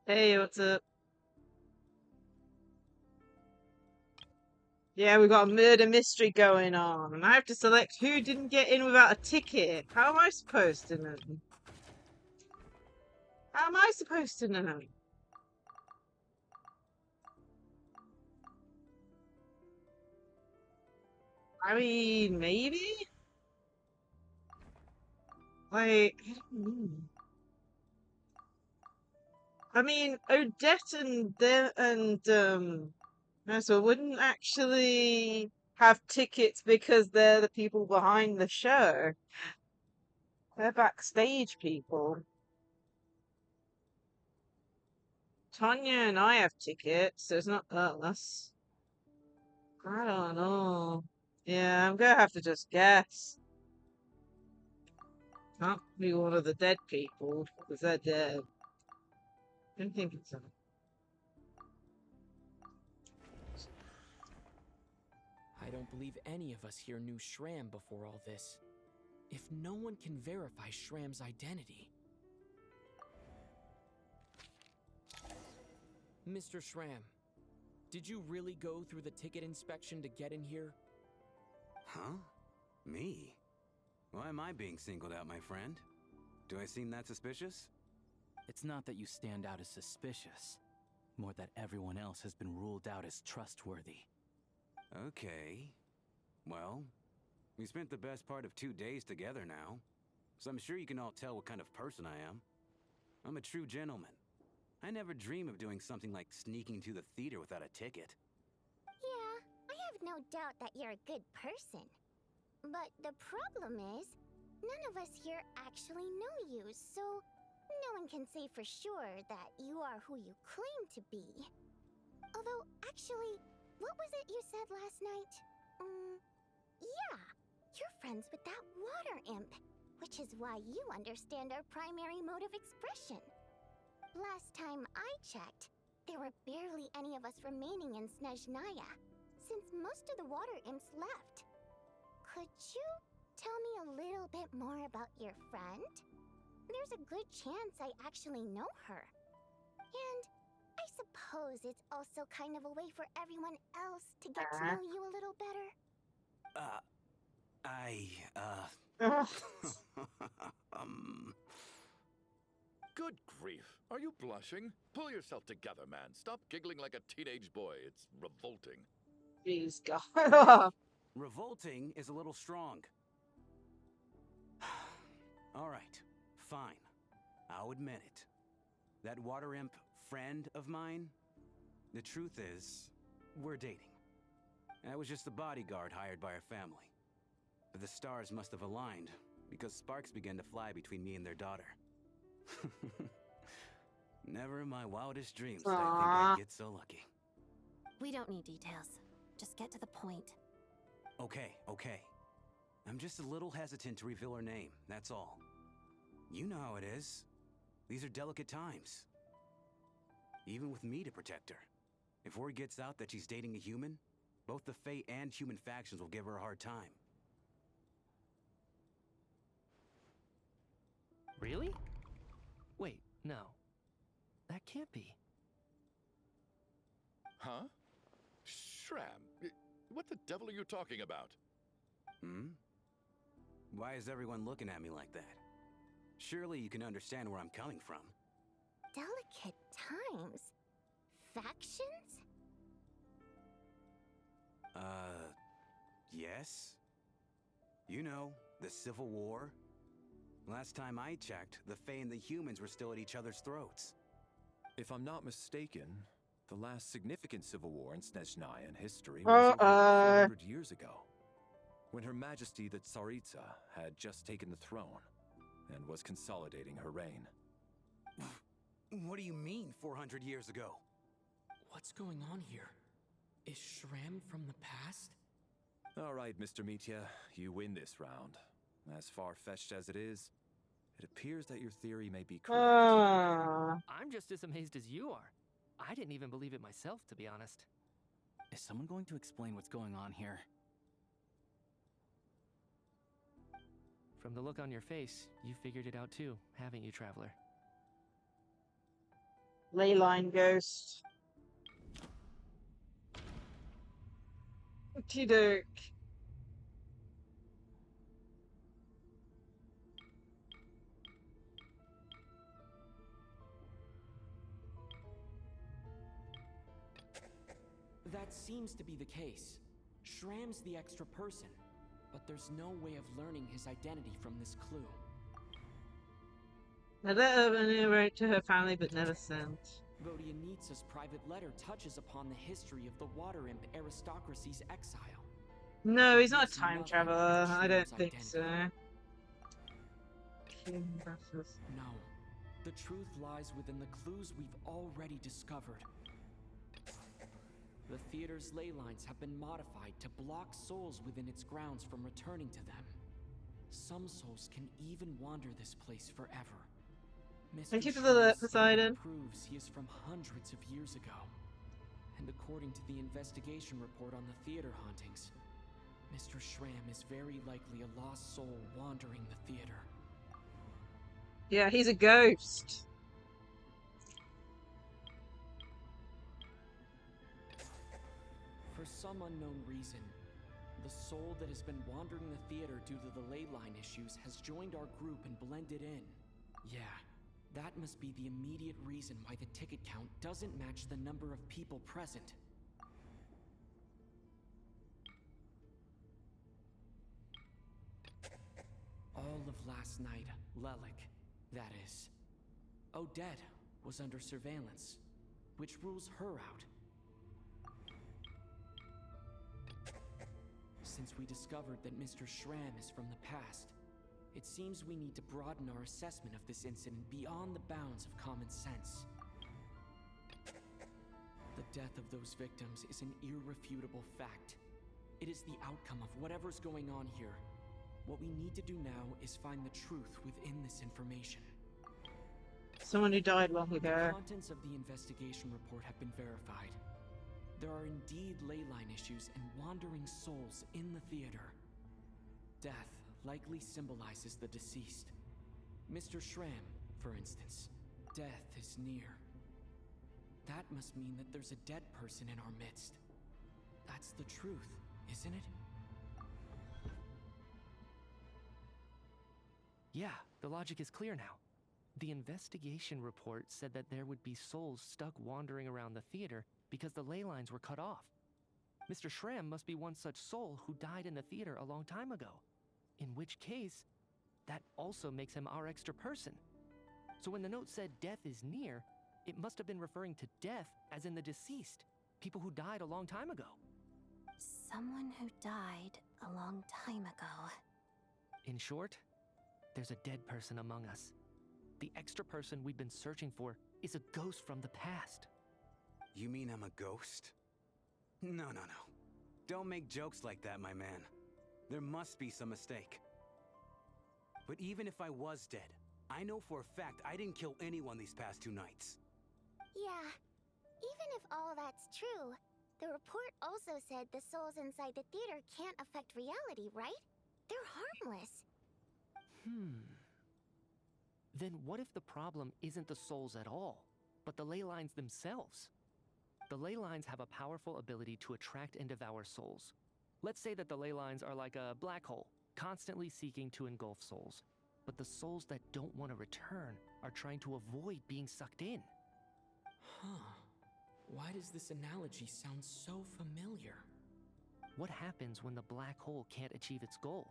Hey, what's up? Yeah, we've got a murder mystery going on, and I have to select who didn't get in without a ticket. How am I supposed to know? How am I supposed to know? I mean, maybe? Like, I don't know. I mean, Odette and Nessa wouldn't actually have tickets because they're the people behind the show. They're backstage people. Tanya and I have tickets, so it's not us. I don't know. Yeah, I'm gonna have to just guess. Can't be one of the dead people, because they're dead. I don't think it's I don't believe any of us here knew Shram before all this. If no one can verify Shram's identity... Mr. Shram, did you really go through the ticket inspection to get in here? Huh? Me? Why am I being singled out, my friend? Do I seem that suspicious? It's not that you stand out as suspicious, more that everyone else has been ruled out as trustworthy. Okay. Well, we spent the best part of 2 days together now, so I'm sure you can all tell what kind of person I am. I'm a true gentleman. I never dream of doing something like sneaking to the theater without a ticket. Yeah, I have no doubt that you're a good person. But the problem is, none of us here actually know you, so no one can say for sure that you are who you claim to be. Although, actually, what was it you said last night? Yeah, you're friends with that water imp, which is why you understand our primary mode of expression. Last time I checked, there were barely any of us remaining in Snezhnaya, since most of the water imps left. Could you tell me a little bit more about your friend? There's a good chance I actually know her. And I suppose it's also kind of a way for everyone else to get to know you a little better. Good grief. Are you blushing? Pull yourself together, man. Stop giggling like a teenage boy. It's revolting. Jeez, God. Revolting is a little strong. All right, fine. I'll admit it. That water imp friend of mine, the truth is, we're dating. I was just the bodyguard hired by our family. But the stars must have aligned, because sparks began to fly between me and their daughter. Never in my wildest dreams did I think I'd get so lucky. We don't need details. Just get to the point. Okay. I'm just a little hesitant to reveal her name, that's all. You know how it is. These are delicate times. Even with me to protect her. If word gets out that she's dating a human, both the Fae and human factions will give her a hard time. Really? Wait, no. That can't be. Huh? Shram, what the devil are you talking about? Why is everyone looking at me like that? Surely you can understand where I'm coming from. Delicate times? Factions? Yes? You know, the Civil War? Last time I checked, the Fae and the humans were still at each other's throats. If I'm not mistaken, the last significant civil war in Snezhnaya in history was over 400 years ago. when Her Majesty the Tsaritsa had just taken the throne and was consolidating her reign. What do you mean, 400 years ago? What's going on here? Is Shram from the past? All right, Mr. Mitya, you win this round. As far-fetched as it is, it appears that your theory may be correct. I'm just as amazed as you are. I didn't even believe it myself, to be honest. Is someone going to explain what's going on here? From the look on your face, you figured it out too, haven't you, Traveler? Leyline ghost. Okey-doke. That seems to be the case. Shram's the extra person, but there's no way of learning his identity from this clue. A letter wrote to her family but never sent. Vodyanitsa's private letter touches upon the history of the Water Imp aristocracy's exile. No, he's not a time traveler. I don't think so. No. The truth lies within the clues we've already discovered. The theater's ley lines have been modified to block souls within its grounds from returning to them. Some souls can even wander this place forever. Thank you for the alert, Poseidon. Proves he is from hundreds of years ago. And according to the investigation report on the theater hauntings, Mr. Shram is very likely a lost soul wandering the theater. Yeah, he's a ghost. For some unknown reason, the soul that has been wandering the theater due to the ley line issues has joined our group and blended in. Yeah, that must be the immediate reason why the ticket count doesn't match the number of people present. All of last night, Lelik, that is, Odette was under surveillance, which rules her out. Since we discovered that Mr. Shram is from the past, it seems we need to broaden our assessment of this incident beyond the bounds of common sense. The death of those victims is an irrefutable fact. It is the outcome of whatever's going on here. What we need to do now is find the truth within this information. Someone who died long ago. The contents of the investigation report have been verified. There are indeed ley line issues and wandering souls in the theater. Death likely symbolizes the deceased. Mr. Shram, for instance, death is near. That must mean that there's a dead person in our midst. That's the truth, isn't it? Yeah, the logic is clear now. The investigation report said that there would be souls stuck wandering around the theater because the ley lines were cut off. Mr. Shram must be one such soul who died in the theater a long time ago. In which case, that also makes him our extra person. So when the note said death is near, it must have been referring to death as in the deceased, people who died a long time ago. Someone who died a long time ago. In short, there's a dead person among us. The extra person we've been searching for is a ghost from the past. You mean I'm a ghost? No. Don't make jokes like that, my man. There must be some mistake. But even if I was dead, I know for a fact I didn't kill anyone these past 2 nights. Yeah, even if all that's true, the report also said the souls inside the theater can't affect reality, right? They're harmless. Then what if the problem isn't the souls at all, but the ley lines themselves? The ley lines have a powerful ability to attract and devour souls. Let's say that the ley lines are like a black hole, constantly seeking to engulf souls. But the souls that don't want to return are trying to avoid being sucked in. Huh. Why does this analogy sound so familiar? What happens when the black hole can't achieve its goal?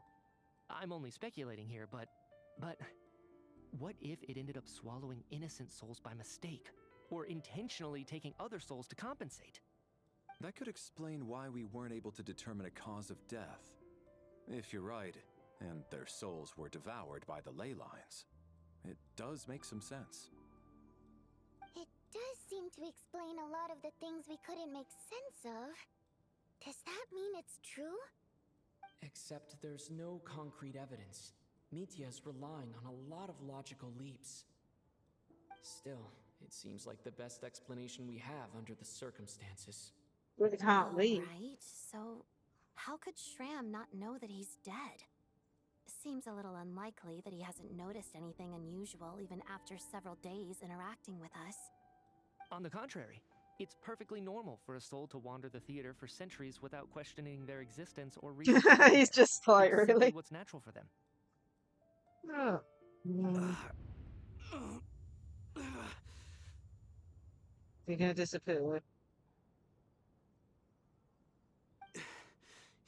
I'm only speculating here, but what if it ended up swallowing innocent souls by mistake? Or intentionally taking other souls to compensate? That could explain why we weren't able to determine a cause of death. If you're right, and their souls were devoured by the ley lines, it does make some sense. It does seem to explain a lot of the things we couldn't make sense of. Does that mean it's true? Except there's no concrete evidence. Mitya is relying on a lot of logical leaps. Still, it seems like the best explanation we have under the circumstances. We can't leave. Right, so how could Shram not know that he's dead? Seems a little unlikely that he hasn't noticed anything unusual even after several days interacting with us. On the contrary, it's perfectly normal for a soul to wander the theater for centuries without questioning their existence or reason. He's just like, It's simply really? what's natural for them. Oh. You're gonna disappear.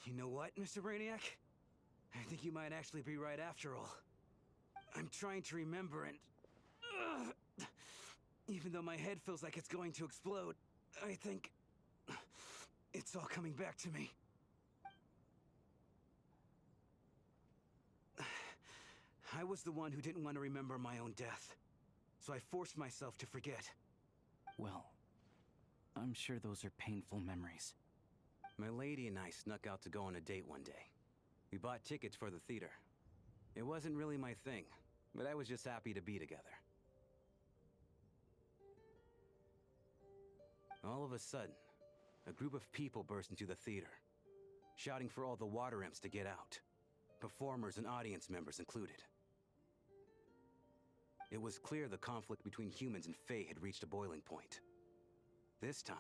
You know what, Mr. Brainiac? I think you might actually be right after all. I'm trying to remember and... even though my head feels like it's going to explode, I think... it's all coming back to me. I was the one who didn't want to remember my own death, so I forced myself to forget. Well, I'm sure those are painful memories. My lady and I snuck out to go on a date one day. We bought tickets for the theater. It wasn't really my thing, but I was just happy to be together. All of a sudden, a group of people burst into the theater, shouting for all the water imps to get out, performers and audience members included. It was clear the conflict between humans and Fae had reached a boiling point. This time,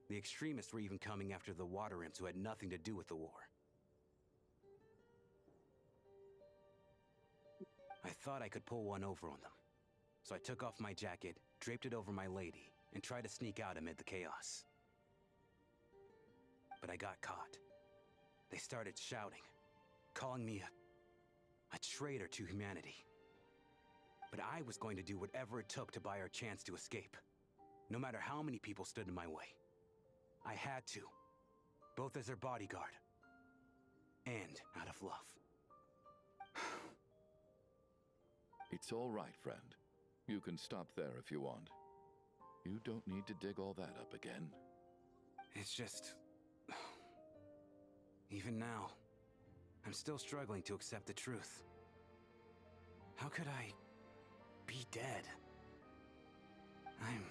the extremists were even coming after the water imps who had nothing to do with the war. I thought I could pull one over on them, so I took off my jacket, draped it over my lady, and tried to sneak out amid the chaos. But I got caught. They started shouting, calling me a traitor to humanity. But I was going to do whatever it took to buy our chance to escape, no matter how many people stood in my way. I had to, both as their bodyguard and out of love. It's all right, friend. You can stop there if you want. You don't need to dig all that up again. It's just... even now, I'm still struggling to accept the truth. How could I be dead? I'm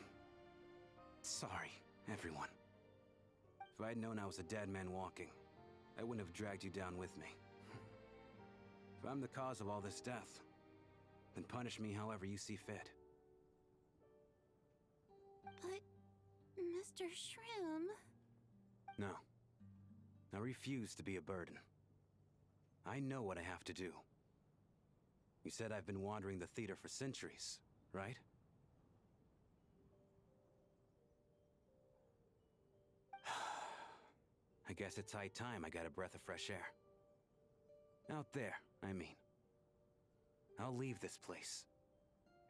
sorry, everyone. If I'd known I was a dead man walking, I wouldn't have dragged you down with me. If I'm the cause of all this death, then punish me however you see fit. But, Mr. Shroom... No. I refuse to be a burden. I know what I have to do. You said I've been wandering the theater for centuries, right? I guess it's high time I got a breath of fresh air. Out there, I mean. I'll leave this place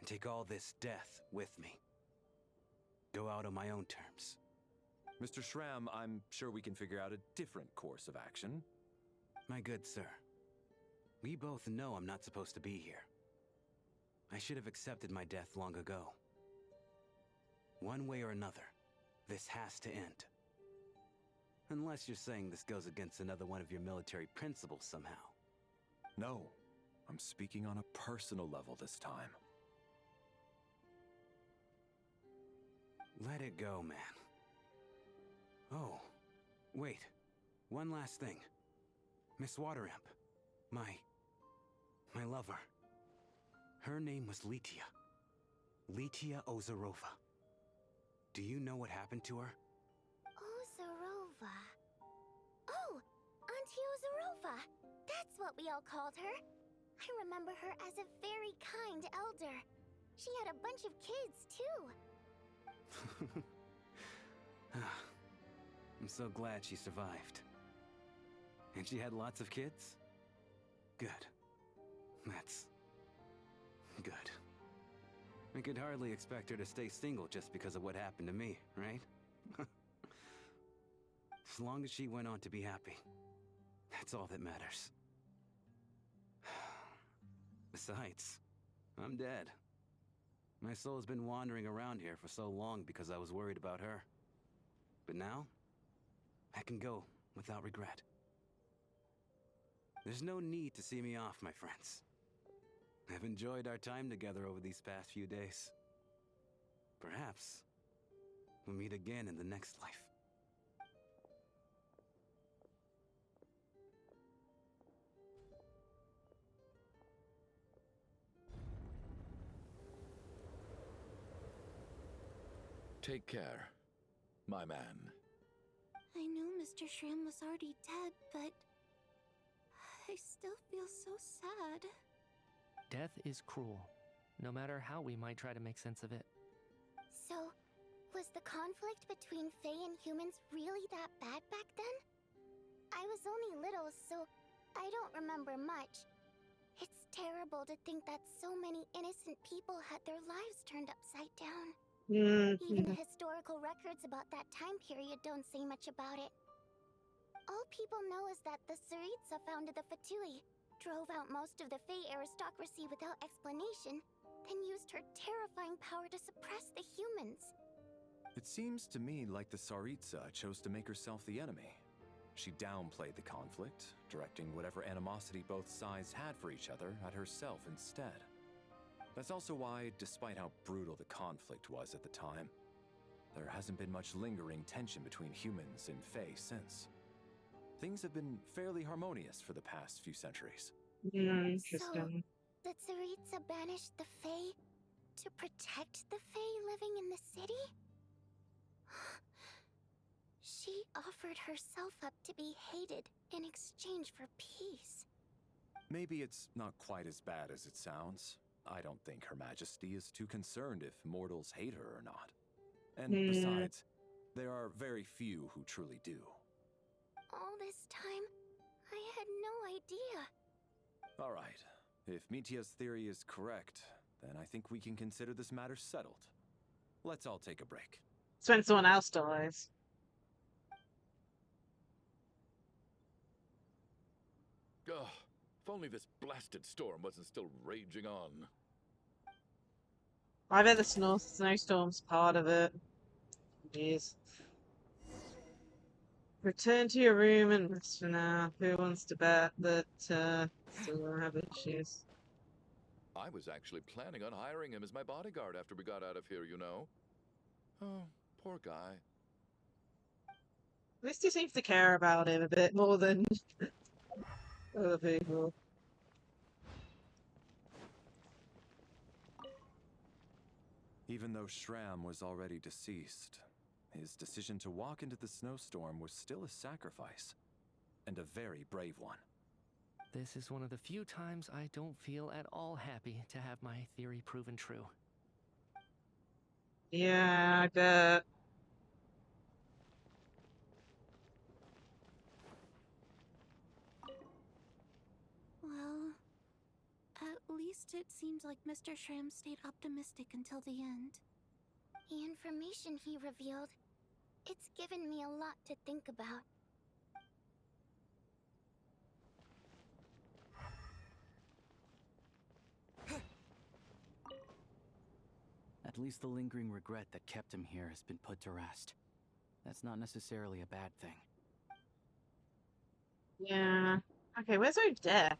and take all this death with me. Go out on my own terms. Mr. Shram, I'm sure we can figure out a different course of action. My good sir, we both know I'm not supposed to be here. I should have accepted my death long ago. One way or another, this has to end. Unless you're saying this goes against another one of your military principles somehow. No, I'm speaking on a personal level this time. Let it go, man. Oh, wait. One last thing. Miss Water Imp. My lover. Her name was Litia. Litia Ozarova. Do you know what happened to her? Ozarova. Oh, Auntie Ozarova. That's what we all called her. I remember her as a very kind elder. She had a bunch of kids, too. I'm so glad she survived. And she had lots of kids? Good. That's... good. I could hardly expect her to stay single just because of what happened to me, right? As long as she went on to be happy, that's all that matters. Besides, I'm dead. My soul has been wandering around here for so long because I was worried about her. But now, I can go without regret. There's no need to see me off, my friends. I've enjoyed our time together over these past few days. Perhaps we'll meet again in the next life. Take care, my man. I knew Mr. Shram was already dead, but I still feel so sad. Death is cruel, no matter how we might try to make sense of it. So, was the conflict between Fae and humans really that bad back then? I was only little, so I don't remember much. It's terrible to think that so many innocent people had their lives turned upside down. Even the historical records about that time period don't say much about it. All people know is that the Tsaritsa founded the Fatui, drove out most of the Fae aristocracy without explanation, then used her terrifying power to suppress the humans. It seems to me like the Tsaritsa chose to make herself the enemy. She downplayed the conflict, directing whatever animosity both sides had for each other at herself instead. That's also why, despite how brutal the conflict was at the time, there hasn't been much lingering tension between humans and Fae since. Things have been fairly harmonious for the past few centuries. So, Interesting. the Tsaritsa banished the Fae to protect the Fae living in the city? She offered herself up to be hated in exchange for peace. Maybe it's not quite as bad as it sounds. I don't think Her Majesty is too concerned if mortals hate her or not. And besides, there are very few who truly do. All this time, I had no idea. All right. If Mitia's theory is correct, then I think we can consider this matter settled. Let's all take a break. It's when someone else dies. Ugh, if only this blasted storm wasn't still raging on. I bet the snowstorm's part of it. Jeez. Return to your room and rest for now. Who wants to bet that still gonna have issues? I was actually planning on hiring him as my bodyguard after we got out of here, you know. Oh, poor guy. At least he seems to care about him a bit more than other people. Even though Shram was already deceased, his decision to walk into the snowstorm was still a sacrifice, and a very brave one. This is one of the few times I don't feel at all happy to have my theory proven true. Yeah, I bet. Well, at least it seems like Mr. Shram stayed optimistic until the end. The information he revealed, it's given me a lot to think about. At least the lingering regret that kept him here has been put to rest. That's not necessarily a bad thing. Yeah. Okay, where's Odette?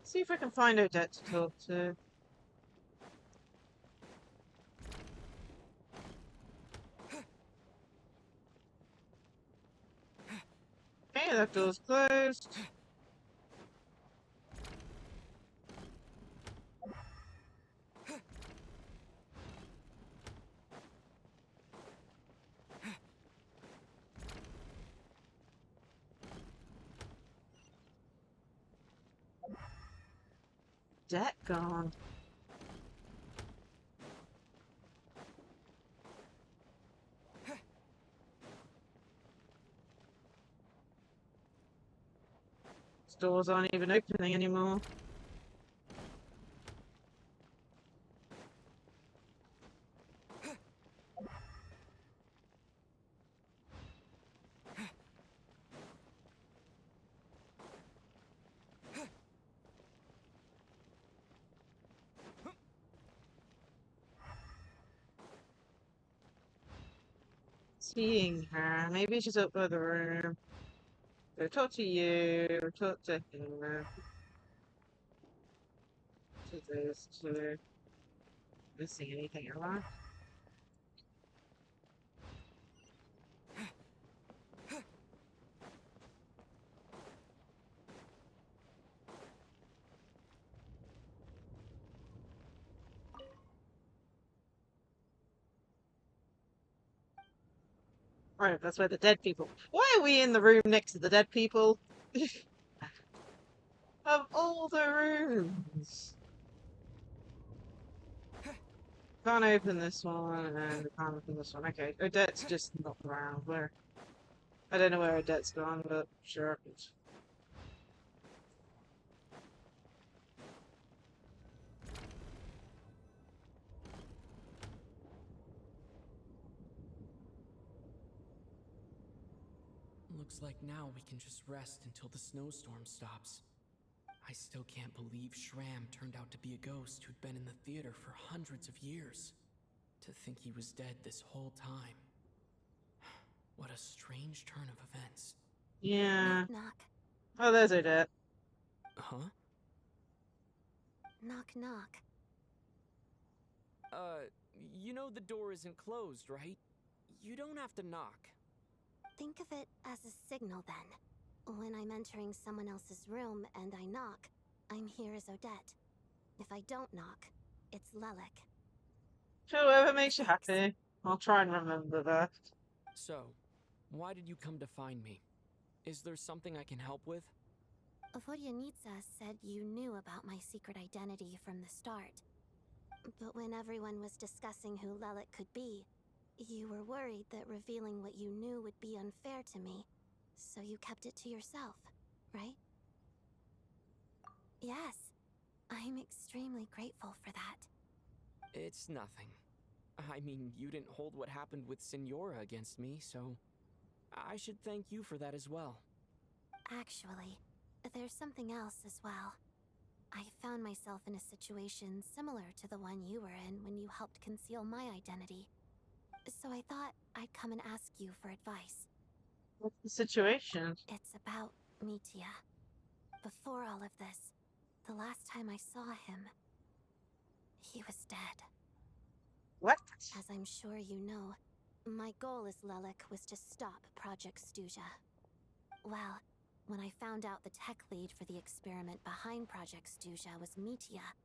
See if I can find Odette to talk to. Okay, that door's closed. Odette gone. Doors aren't even opening anymore. seeing her. Maybe she's up by the room. Go talk to you, or talk to him. To this, to missing anything around. Right, that's where the dead people. Why are we in the room next to the dead people? Of all the rooms. Can't open this one, and can't open this one. Okay, Odette's just not around. Where? I don't know where Odette's gone, but sure. Looks like now we can just rest until the snowstorm stops. I still can't believe Shram turned out to be a ghost who'd been in the theater for hundreds of years. To think he was dead this whole time. What a strange turn of events. Yeah. Knock, knock. Oh, there's Odette. Huh? Knock, knock. You know the door isn't closed, right? You don't have to knock. Think of it as a signal then. When I'm entering someone else's room and I knock, I'm here as Odette. If I don't knock, it's Lelek. Whoever makes you happy. I'll try and remember that. So, why did you come to find me? Is there something I can help with? Vodyanitsa said you knew about my secret identity from the start. But when everyone was discussing who Lelek could be, you were worried that revealing what you knew would be unfair to me, so you kept it to yourself, right? Yes, I'm extremely grateful for that. It's nothing. I mean, you didn't hold what happened with Signora against me, so I should thank you for that as well. Actually, there's something else as well. I found myself in a situation similar to the one you were in when you helped conceal my identity. So I thought I'd come and ask you for advice. What's the situation? It's about Mitya. Before all of this, the last time I saw him, he was dead. What? As I'm sure you know, my goal as Lelek was to stop Project Stuja. Well, when I found out the tech lead for the experiment behind Project Stuja was Mitya,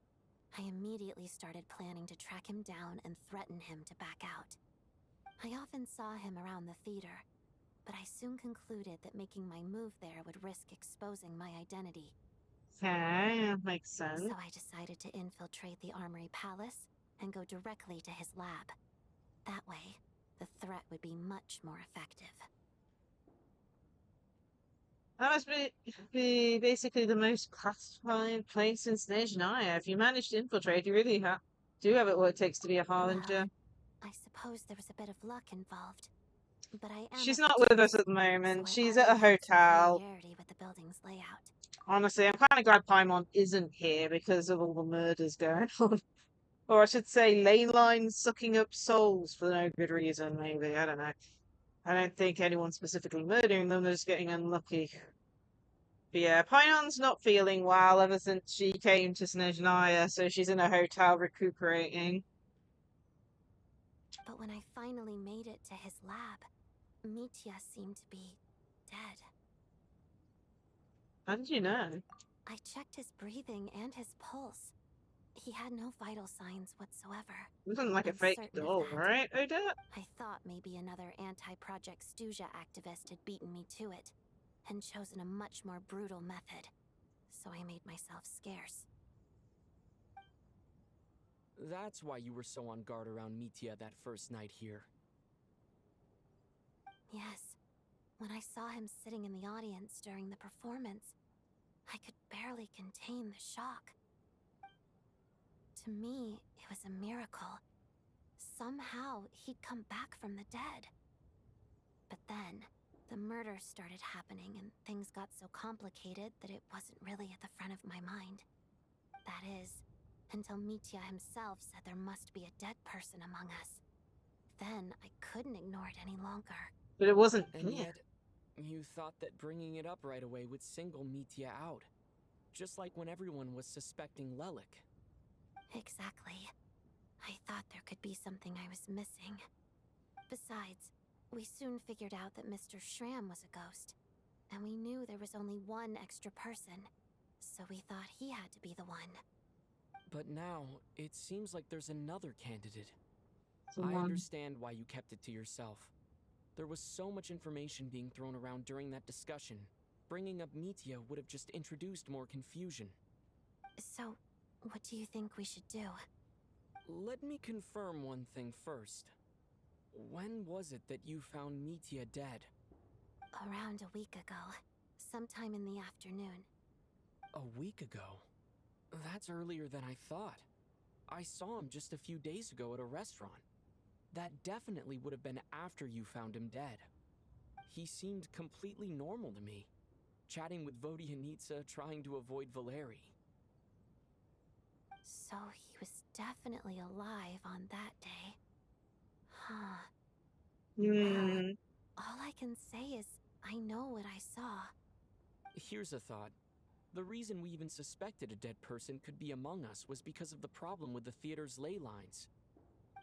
I immediately started planning to track him down and threaten him to back out. I often saw him around the theater, but I soon concluded that making my move there would risk exposing my identity. Okay, that makes sense. So I decided to infiltrate the Armory Palace and go directly to his lab. That way, the threat would be much more effective. That must be basically the most classified place in Snezhnaya. If you manage to infiltrate, you really do have it what it takes to be a Harbinger. I suppose there was a bit of luck involved. But I am She's not with us at the moment. She's at a hotel. With the building's layout. Honestly, I'm kind of glad Paimon isn't here because of all the murders going on. Or I should say, ley lines sucking up souls for no good reason, maybe. I don't know. I don't think anyone's specifically murdering them, they're just getting unlucky. But yeah, Paimons not feeling well ever since she came to Snezhnaya, so she's in a hotel recuperating. But when I finally made it to his lab, Mitya seemed to be dead. How did you know? I checked his breathing and his pulse. He had no vital signs whatsoever. It wasn't like a fake doll, right, Odette? I thought maybe another anti-Project Stuja activist had beaten me to it, and chosen a much more brutal method. So I made myself scarce. That's why you were so on guard around Mitya that first night here. Yes. When I saw him sitting in the audience during the performance, I could barely contain the shock. To me, it was a miracle. Somehow, he'd come back from the dead. But then, the murders started happening and things got so complicated that it wasn't really at the front of my mind. That is, until Mitya himself said there must be a dead person among us. then, I couldn't ignore it any longer. But it wasn't. And yet, you thought that bringing it up right away would single Mitya out. Just like when everyone was suspecting Lelik. Exactly. I thought there could be something I was missing. Besides, we soon figured out that Mr. Schramm was a ghost. And we knew there was only one extra person. So we thought he had to be the one. But now, it seems like there's another candidate. Someone. I understand why you kept it to yourself. There was so much information being thrown around during that discussion. Bringing up Mitya would have just introduced more confusion. So, what do you think we should do? Let me confirm one thing first. When was it that you found Mitya dead? Around a week ago. Sometime in the afternoon. A week ago? That's earlier than I thought. I saw him just a few days ago at a restaurant. That definitely would have been after you found him dead. He seemed completely normal to me, chatting with Vodyanitsa, trying to avoid Valeri. So he was definitely alive on that day. Huh. Well, all I can say is I know what I saw. Here's a thought. The reason we even suspected a dead person could be among us was because of the problem with the theater's ley lines.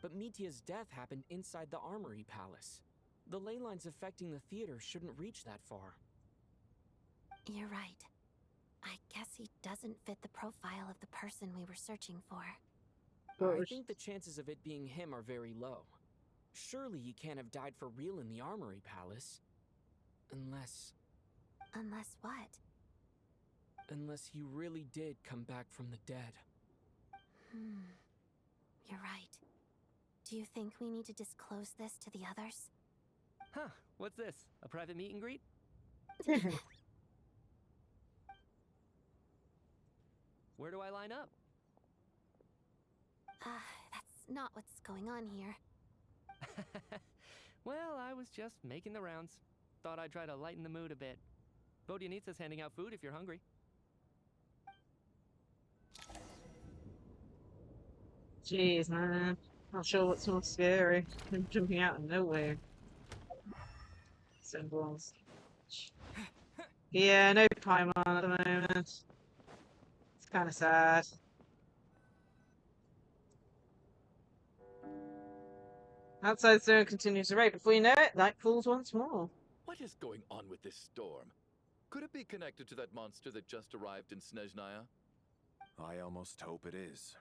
But Mitya's death happened inside the Armory Palace. The ley lines affecting the theater shouldn't reach that far. You're right. I guess he doesn't fit the profile of the person we were searching for. I think the chances of it being him are very low. Surely he can't have died for real in the Armory Palace. Unless... Unless what? Unless he really did come back from the dead. You're right. Do you think we need to disclose this to the others? Huh, what's this? A private meet and greet? Where do I line up? That's not what's going on here. Well, I was just making the rounds. Thought I'd try to lighten the mood a bit. Vodyanitsa's handing out food if you're hungry. Jeez, man. Not sure what's more scary. Him jumping out of nowhere. Symbols. Yeah, no Paimon at the moment. It's kind of sad. Outside zone continues to raid. Before you know it, night falls once more. What is going on with this storm? Could it be connected to that monster that just arrived in Snezhnaya? I almost hope it is.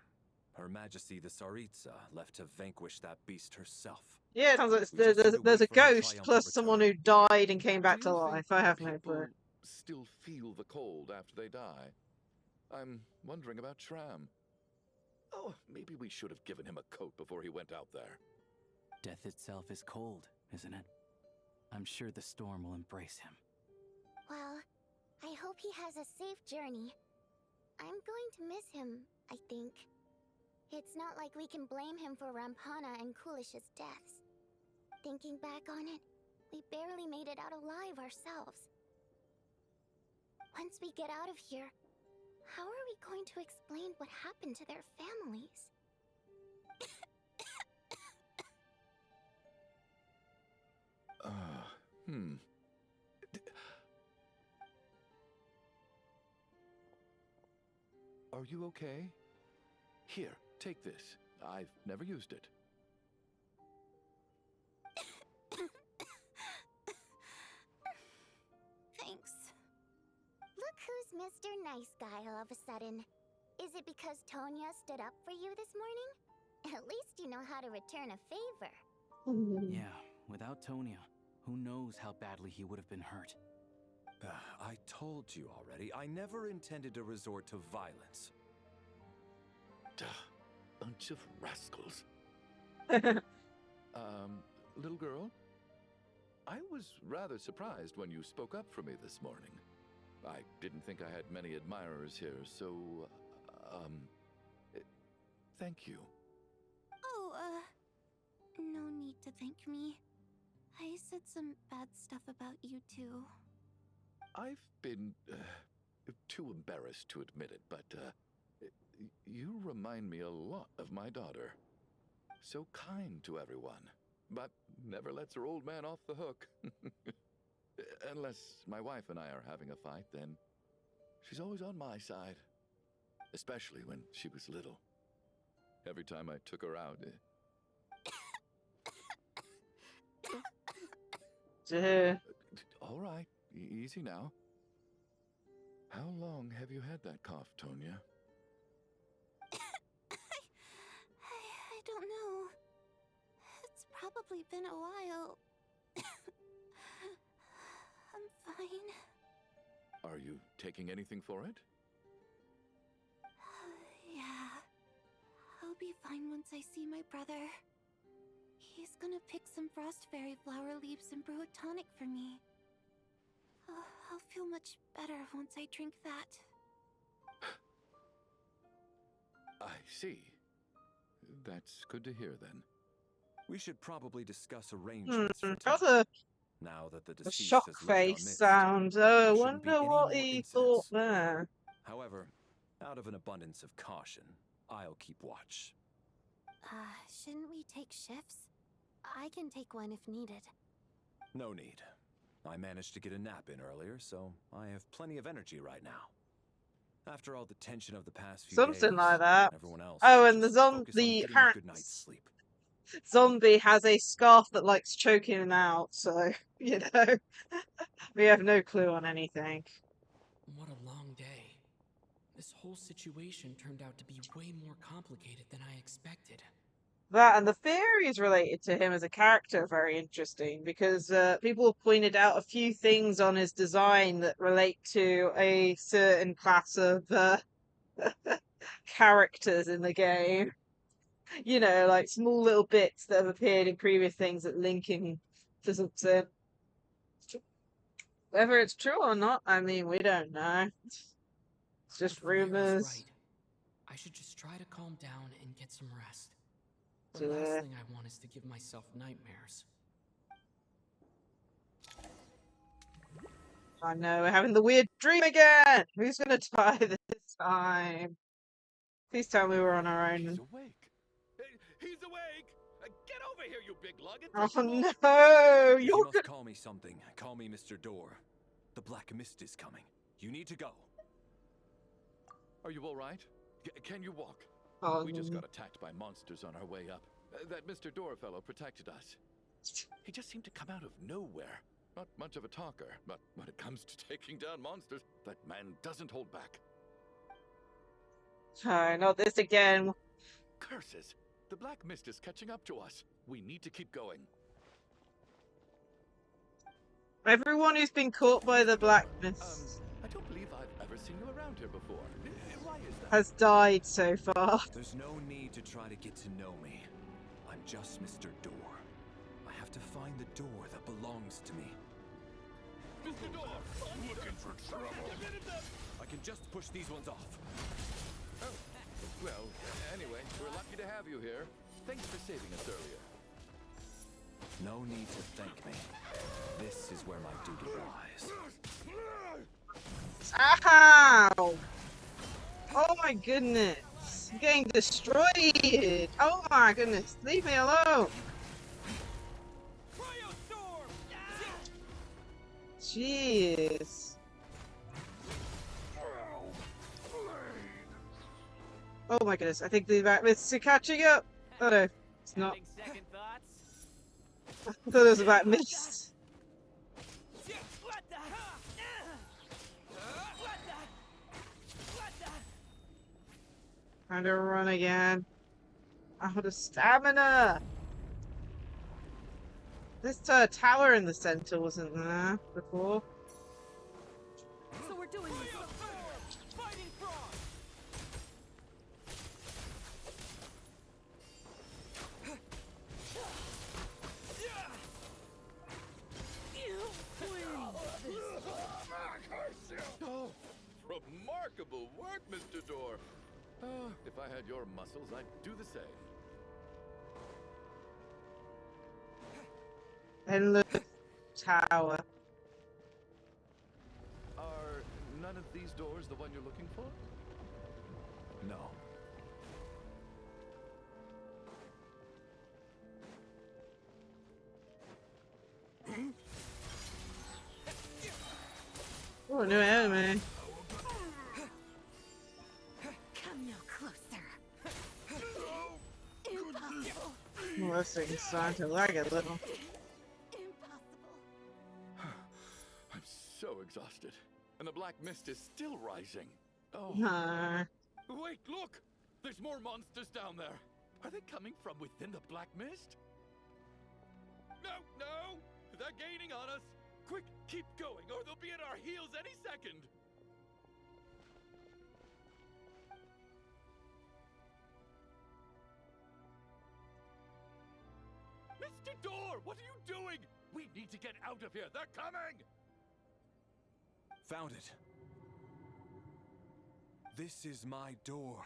Her Majesty the Tsaritsa left to vanquish that beast herself. Yeah, it sounds like there's a ghost plus someone who died and came back to life. I have hope for it. Still feel the cold after they die. I'm wondering about Schramm. Oh, maybe we should have given him a coat before he went out there. Death itself is cold, isn't it? I'm sure the storm will embrace him. Well, I hope he has a safe journey. I'm going to miss him, I think. It's not like we can blame him for Rampana and Kulish's deaths. Thinking back on it, we barely made it out alive ourselves. Once we get out of here, how are we going to explain what happened to their families? Are you okay? Here, take this. I've never used it. Thanks. Look who's Mr. Nice Guy all of a sudden. Is it because Tonya stood up for you this morning? At least you know how to return a favor. Yeah, without Tonya, who knows how badly he would have been hurt. I told you already, I never intended to resort to violence. Bunch of rascals. Little girl? I was rather surprised when you spoke up for me this morning. I didn't think I had many admirers here, so, thank you. Oh, no need to thank me. I said some bad stuff about you too. I've been, too embarrassed to admit it, but, you remind me a lot of my daughter. So kind to everyone. but never lets her old man off the hook. Unless my wife and I are having a fight, then she's always on my side. Especially when she was little. Every time I took her out. All right, easy now. How long have you had that cough, Tonya? I don't know. It's probably been a while. I'm fine. Are you taking anything for it? Yeah. I'll be fine once I see my brother. He's gonna pick some frost fairy flower leaves and brew a tonic for me. I'll feel much better once I drink that. I see. That's good to hear, then. We should probably discuss arrangements for Got tonight. Now that the a deceased shock has left our face midst, sound. Oh, I there shouldn't be wonder any what more he incidents. thought there. However, out of an abundance of caution, I'll keep watch. Shouldn't we take shifts? I can take one if needed. No need. I managed to get a nap in earlier, so I have plenty of energy right now. After all the tension of the past few Something days, like that. everyone else Oh, should and the just focus on the getting a good night's sleep. zombie has a scarf that likes choking him out, so you know we have no clue on anything. What a long day. This whole situation turned out to be way more complicated than I expected. That and the theories related to him as a character are very interesting because people have pointed out a few things on his design that relate to a certain class of characters in the game. You know, like small little bits that have appeared in previous things that link him to something. Whether it's true or not, I mean, we don't know. It's just But Valera's rumors. right. I should just try to calm down and get some rest. The Yeah. last thing I want is to give myself nightmares. I know, we're having the weird dream again! Who's gonna die this time? Please tell me we're on our own. He's awake! He's awake! Get over here, you big lug! Oh no! If you must call me something, call me Mr. Door. The Black Mist is coming. You need to go. Are you all right? Can you walk? We just got attacked by monsters on our way up. That Mr. Door fellow protected us. He just seemed to come out of nowhere. Not much of a talker, but when it comes to taking down monsters, that man doesn't hold back. Not this again. Curses! The Black Mist is catching up to us. We need to keep going. Everyone who's been caught by the blackness I don't believe I've ever seen you around here before. Why is that? has died so far. There's no need to try to get to know me. I'm just Mr. Door. I have to find the door that belongs to me. Mr. Door! Looking for trouble! I can just push these ones off. Oh, well, anyway, we're lucky to have you here. Thanks for saving us earlier. No need to thank me. This is where my duty lies. Ow! Oh my goodness. I'm getting destroyed. Oh my goodness. Leave me alone. Jeez. Oh my goodness. I think the Batmists are catching up. Oh no. It's not. I thought it was a Batmist. Trying to run again. Out of stamina. This tower in the center wasn't there before. So we're doing this. Oh, remarkable work, Mr. Door. If I had your muscles, I'd do the same. And the tower. Are none of these doors the one you're looking for? No. Oh, new enemy. Come no closer. Impossible. Well, this thing's starting to lag a little. I'm so exhausted. And the black mist is still rising. Oh. Wait, look! There's more monsters down there. Are they coming from within the black mist? No, no! They're gaining on us! Quick, keep going, or they'll be at our heels any second! Mr. Door, what are you doing? We need to get out of here. They're coming! Found it. This is my door.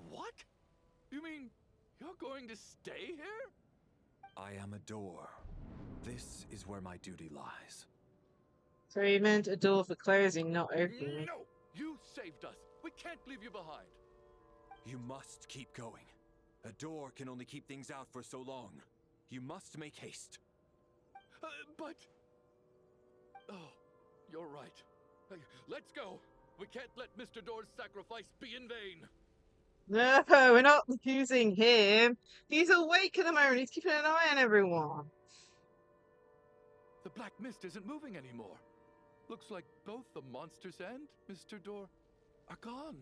What? You mean you're going to stay here? I am a door. This is where my duty lies. So you meant a door for closing, not opening. No! You saved us. We can't leave you behind. You must keep going. A door can only keep things out for so long. You must make haste. But... Oh, you're right. Let's go. We can't let Mr. Door's sacrifice be in vain. No, we're not accusing him. He's awake at the moment. He's keeping an eye on everyone. The black mist isn't moving anymore. Looks like both the monsters and Mr. Door are gone.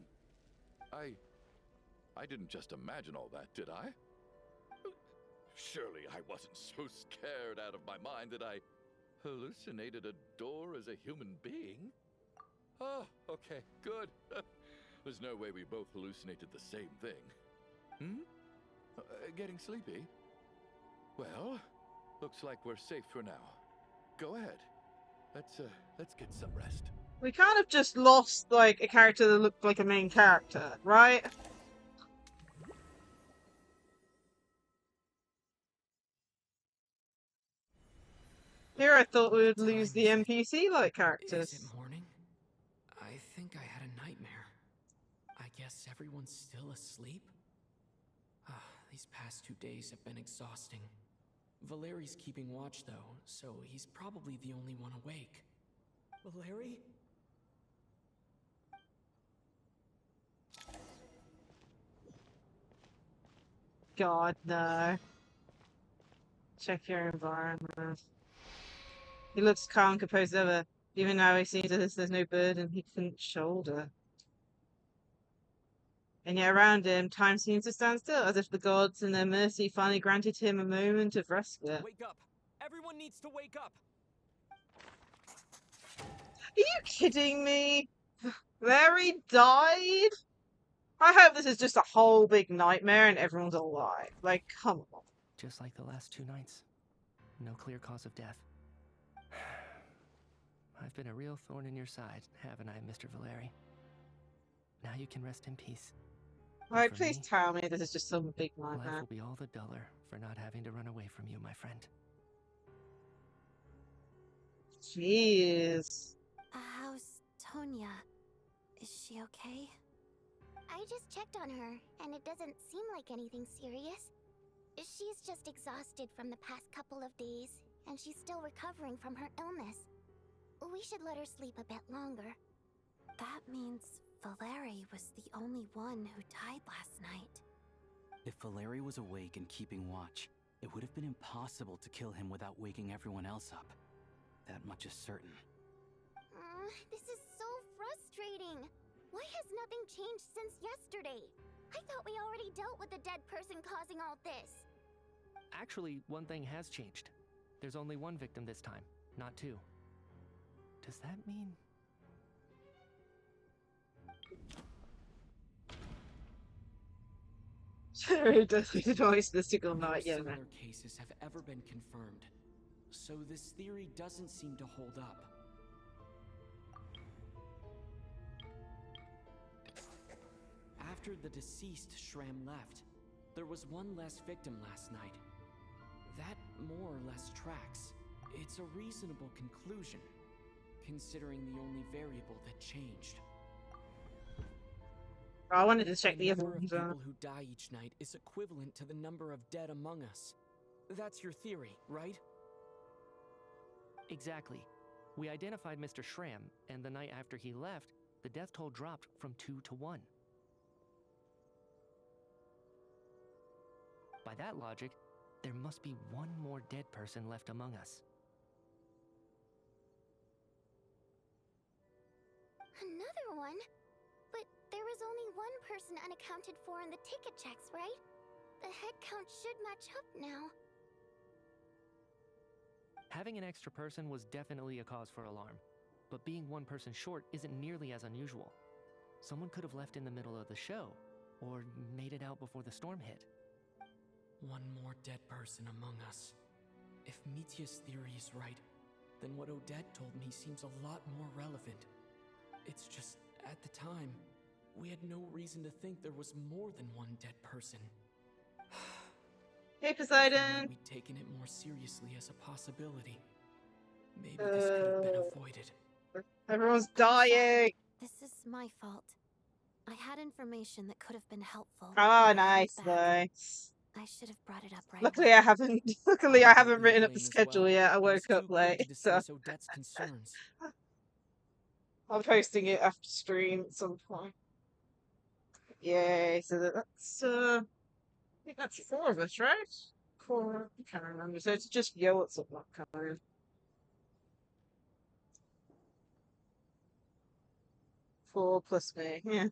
I didn't just imagine all that, did I? Surely I wasn't so scared out of my mind that I hallucinated a door as a human being. Oh, okay, good. There's no way we both hallucinated the same thing. Getting sleepy? Well, looks like we're safe for now. Go ahead. Let's get some rest. We kind of just lost, like, a character that looked like a main character, right? Here I thought we would lose the NPC-like characters. Is it morning? I think I had a nightmare. I guess everyone's still asleep? These past 2 days have been exhausting. Valeri's keeping watch, though, so he's probably the only one awake. Valeri? God, no. Check your environment. He looks calm, composed ever, even though he seems as if there's no burden he couldn't shoulder. And yet around him, time seems to stand still, as if the gods in their mercy finally granted him a moment of respite. Wake up! Everyone needs to wake up! Are you kidding me? Larry died? I hope this is just a whole big nightmare and everyone's alive. Like, come on. Just like the last 2 nights. No clear cause of death. I've been a real thorn in your side, haven't I, Mr. Valeri? Now you can rest in peace. Alright, please tell me this is just some big nightmare. Life will be all the duller for not having to run away from you, my friend. Jeez. How's Tonya? Is she okay? I just checked on her, and it doesn't seem like anything serious. She's just exhausted from the past couple of days, and she's still recovering from her illness. We should let her sleep a bit longer. That means Valeri was the only one who died last night. If Valeri was awake and keeping watch, it would have been impossible to kill him without waking everyone else up. That much is certain. This is so frustrating. Why has nothing changed since yesterday? I thought we already dealt with the dead person causing all this. Actually, one thing has changed. There's only 1 victim this time, not 2. Does that mean... Sorry, does the voice mystical night, yeah. No similar cases have ever been confirmed, so this theory doesn't seem to hold up. After the deceased Shram left, there was 1 less victim last night. That more or less tracks. It's a reasonable conclusion, considering the only variable that changed. I wanted to check the other number of ones people out. who die each night is equivalent to the number of dead among us. That's your theory, right? Exactly. We identified Mr. Schramm, and the night after he left, the death toll dropped from 2 to 1. By that logic, there must be one more dead person left among us. Another one? But there was only one person unaccounted for in the ticket checks, right? The head count should match up now. Having an extra person was definitely a cause for alarm, but being one person short isn't nearly as unusual. Someone could have left in the middle of the show, or made it out before the storm hit. One more dead person among us. If Mitya's theory is right, then what Odette told me seems a lot more relevant. It's just, at the time, we had no reason to think there was more than one dead person. Hey, Poseidon! We'd taken it more seriously as a possibility. Maybe this could have been avoided. Everyone's dying! This is my fault. I had information that could have been helpful. Ah, nice, nice. I should have brought it up right Luckily, away. I haven't. Luckily, I haven't written up the As schedule well. yet. I It was woke up too quick late, to so dismiss Odette's concerns. I'm posting it after stream at some point. Yay! So that's I think that's 4 of us, right? 4. I can't remember. So it's just Yo what's up, not coming. 4 plus me, yeah.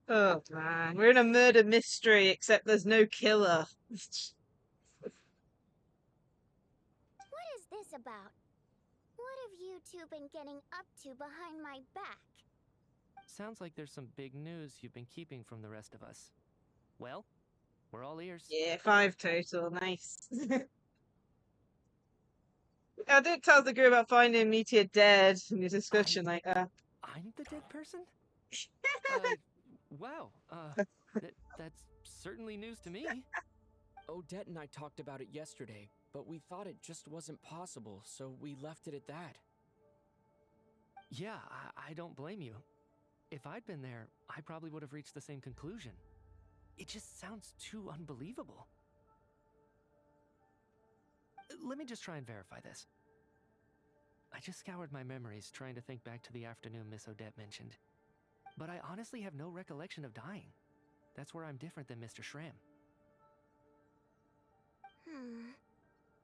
Oh man, we're in a murder mystery, except there's no killer. What is this about? What have you two been getting up to behind my back? Sounds like there's some big news you've been keeping from the rest of us. Well, we're all ears. Yeah, 5 total, nice. I did tell the group about finding Meteor dead in the discussion, I'm the dead person? Wow, that's certainly news to me. Odette and I talked about it yesterday, but we thought it just wasn't possible, so we left it at that. Yeah, I don't blame you. If I'd been there, I probably would have reached the same conclusion. It just sounds too unbelievable. Let me just try and verify this. I just scoured my memories trying to think back to the afternoon Miss Odette mentioned. But I honestly have no recollection of dying. That's where I'm different than Mr. Schramm.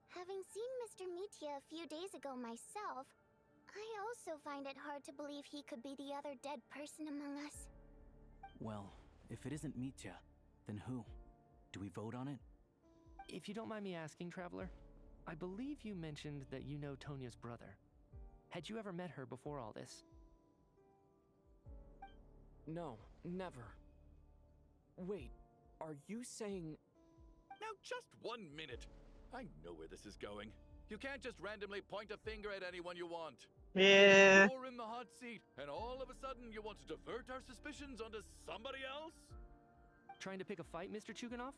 Having seen Mr. Mitya a few days ago myself, I also find it hard to believe he could be the other dead person among us. Well, if it isn't Mitya, then who? Do we vote on it? If you don't mind me asking, Traveler, I believe you mentioned that you know Tonya's brother. Had you ever met her before all this? No, never. Wait, are you saying... Now just 1 minute. I know where this is going. You can't just randomly point a finger at anyone you want. Yeah. You're in the hot seat, and all of a sudden you want to divert our suspicions onto somebody else? Trying to pick a fight, Mr. Chuganov?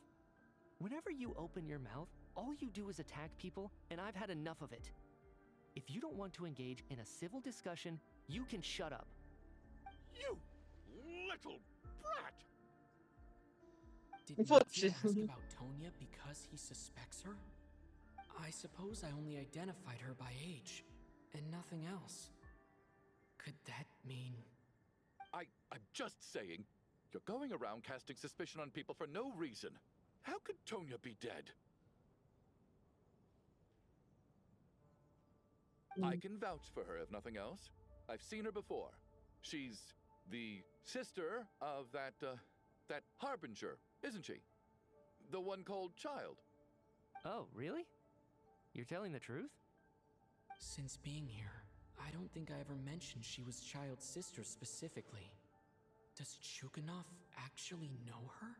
Whenever you open your mouth, all you do is attack people, and I've had enough of it. If you don't want to engage in a civil discussion, you can shut up. You little brat! Did Mitya ask about Tonya because he suspects her? I suppose I only identified her by age, and nothing else. Could that mean... I'm just saying, you're going around casting suspicion on people for no reason. How could Tonya be dead? I can vouch for her, if nothing else. I've seen her before. She's the sister of that Harbinger, isn't she? The one called Child. Oh, really? You're telling the truth? Since being here, I don't think I ever mentioned she was Child's sister specifically. Does Chuganov actually know her?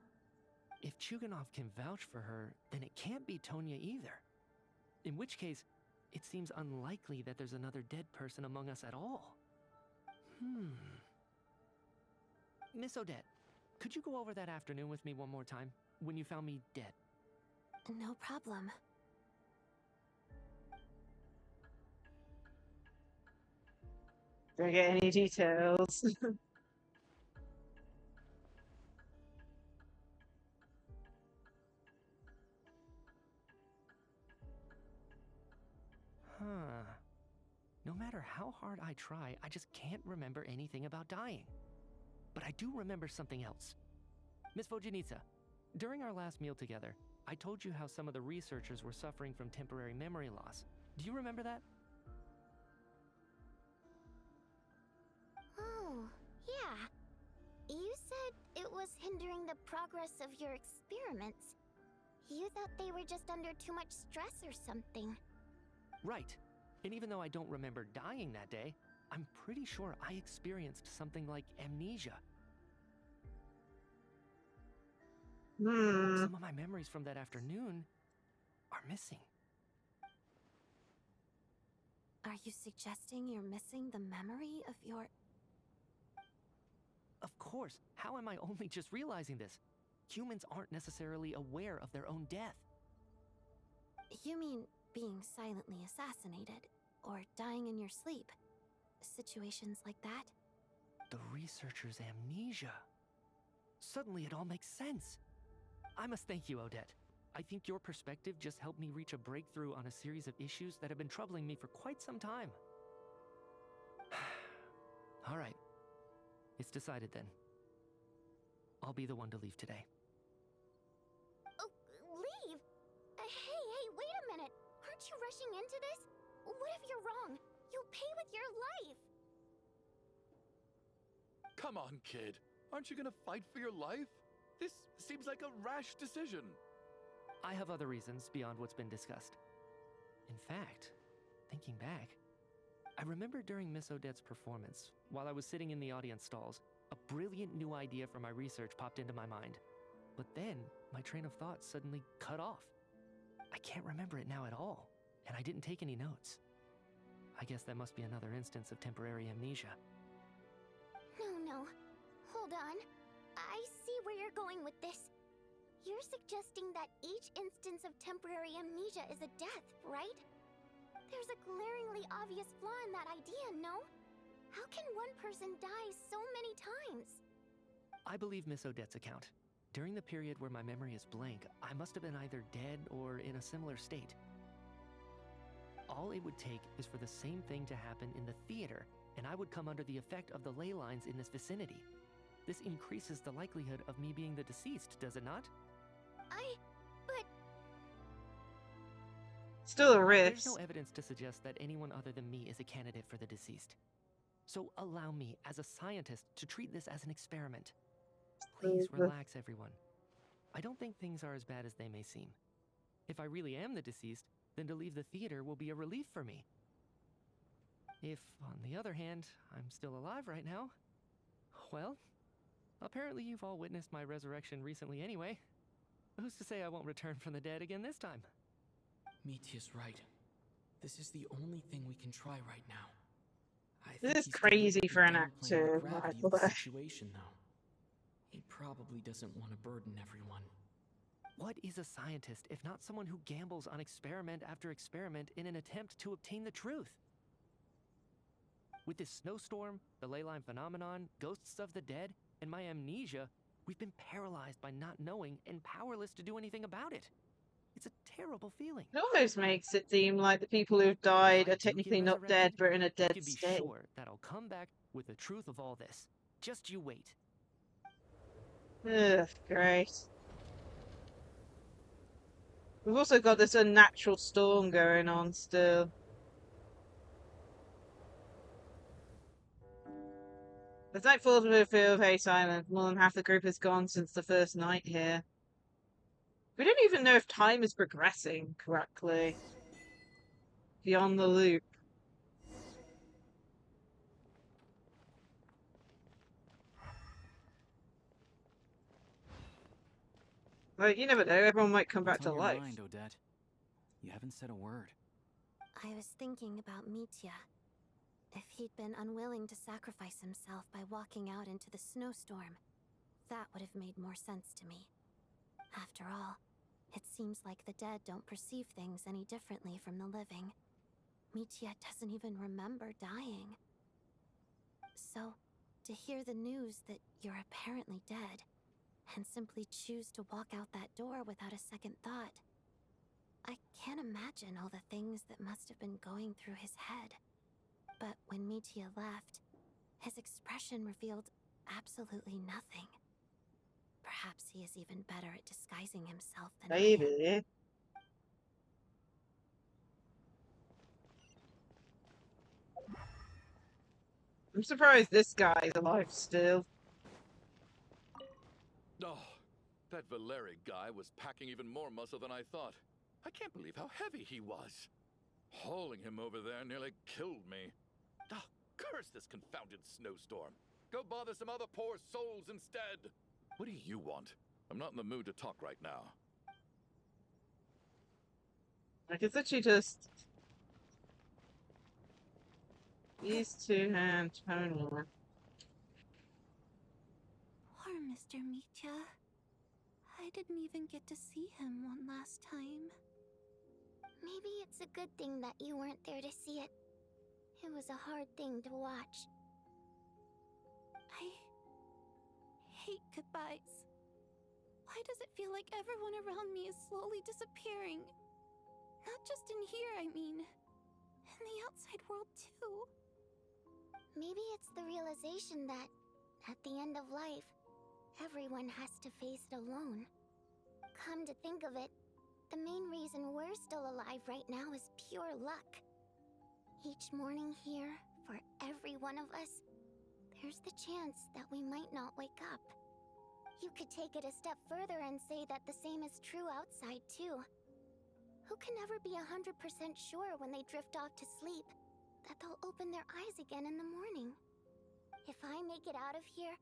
If Chuganov can vouch for her, then it can't be Tonya either. In which case, it seems unlikely that there's another dead person among us at all. Miss Odette, could you go over that afternoon with me one more time, when you found me dead? No problem. Don't get any details. matter how hard I try, I just can't remember anything about dying. But I do remember something else. Miss Vojanitsa, during our last meal together, I told you how some of the researchers were suffering from temporary memory loss. Do you remember that? Oh, yeah. You said it was hindering the progress of your experiments. You thought they were just under too much stress or something. Right. And even though I don't remember dying that day, I'm pretty sure I experienced something like amnesia. Some of my memories from that afternoon are missing. Are you suggesting you're missing the memory of your... Of course. How am I only just realizing this? Humans aren't necessarily aware of their own death. You mean being silently assassinated, or dying in your sleep? Situations like that? The researcher's amnesia. Suddenly it all makes sense. I must thank you, Odette. I think your perspective just helped me reach a breakthrough on a series of issues that have been troubling me for quite some time. All right. It's decided then. I'll be the one to leave today. Oh, leave? Hey, wait a minute. Aren't you rushing into this? What if you're wrong? You'll pay with your life. Come on, kid. Aren't you gonna fight for your life? This seems like a rash decision. I have other reasons beyond what's been discussed. In fact, thinking back, I remember during Miss Odette's performance, while I was sitting in the audience stalls, a brilliant new idea for my research popped into my mind. But then, my train of thought suddenly cut off. I can't remember it now at all, and I didn't take any notes. I guess that must be another instance of temporary amnesia. No. Hold on. I see where you're going with this. You're suggesting that each instance of temporary amnesia is a death, right? There's a glaringly obvious flaw in that idea, no? How can one person die so many times? I believe Miss Odette's account. During the period where my memory is blank, I must have been either dead or in a similar state. All it would take is for the same thing to happen in the theater, and I would come under the effect of the ley lines in this vicinity. This increases the likelihood of me being the deceased, does it not? But... Still a risk. There's no evidence to suggest that anyone other than me is a candidate for the deceased. So allow me, as a scientist, to treat this as an experiment. Please relax, everyone. I don't think things are as bad as they may seem. If I really am the deceased, then to leave the theater will be a relief for me. If, on the other hand, I'm still alive right now, well, apparently you've all witnessed my resurrection recently anyway. Who's to say I won't return from the dead again this time? Mitya's right. This is the only thing we can try right now. This is crazy for an actor. Situation, though. He probably doesn't want to burden everyone. What is a scientist if not someone who gambles on experiment after experiment in an attempt to obtain the truth? With this snowstorm, the ley line phenomenon, ghosts of the dead, and my amnesia, we've been paralyzed by not knowing and powerless to do anything about it. It's a terrible feeling. It almost makes it seem like the people who've died are technically not dead, but in a dead state. You can be sure that I'll come back with the truth of all this. Just you wait. Ugh, great. We've also got this unnatural storm going on still. The night falls will feel very silent. More than half the group has gone since the first night here. We don't even know if time is progressing correctly. Beyond the loop. Well, you never know. Everyone might come back to life. Mind, Odette? You haven't said a word. I was thinking about Mitya. If he'd been unwilling to sacrifice himself by walking out into the snowstorm, that would have made more sense to me. After all, it seems like the dead don't perceive things any differently from the living. Mitya doesn't even remember dying. So, to hear the news that you're apparently dead, and simply choose to walk out that door without a second thought, I can't imagine all the things that must have been going through his head. but when Mitya left, his expression revealed absolutely nothing. Perhaps he is even better at disguising himself than I am. Maybe. I'm surprised this guy's alive still. Oh, that Valeri guy was packing even more muscle than I thought. I can't believe how heavy he was. Hauling him over there nearly killed me. Oh, curse this confounded snowstorm. Go bother some other poor souls instead. What do you want? I'm not in the mood to talk right now. I guess that she just... These two-hand toner. Poor Mr. Mitya. I didn't even get to see him one last time. Maybe it's a good thing that you weren't there to see it. It was a hard thing to watch. I hate goodbyes. Why does it feel like everyone around me is slowly disappearing? Not just in here, I mean. In the outside world, too. Maybe it's the realization that, at the end of life, everyone has to face it alone. Come to think of it, the main reason we're still alive right now is pure luck. Each morning here, for every one of us, there's the chance that we might not wake up. You could take it a step further and say that the same is true outside, too. Who can ever be 100% sure when they drift off to sleep that they'll open their eyes again in the morning? If I make it out of here,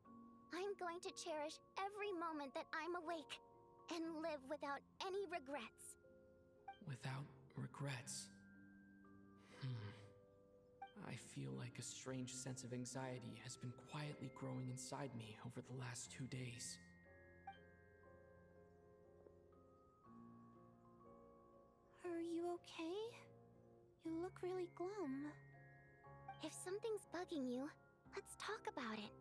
I'm going to cherish every moment that I'm awake and live without any regrets. Without regrets. I feel like a strange sense of anxiety has been quietly growing inside me over the last 2 days. Are you okay? You look really glum. If something's bugging you, let's talk about it.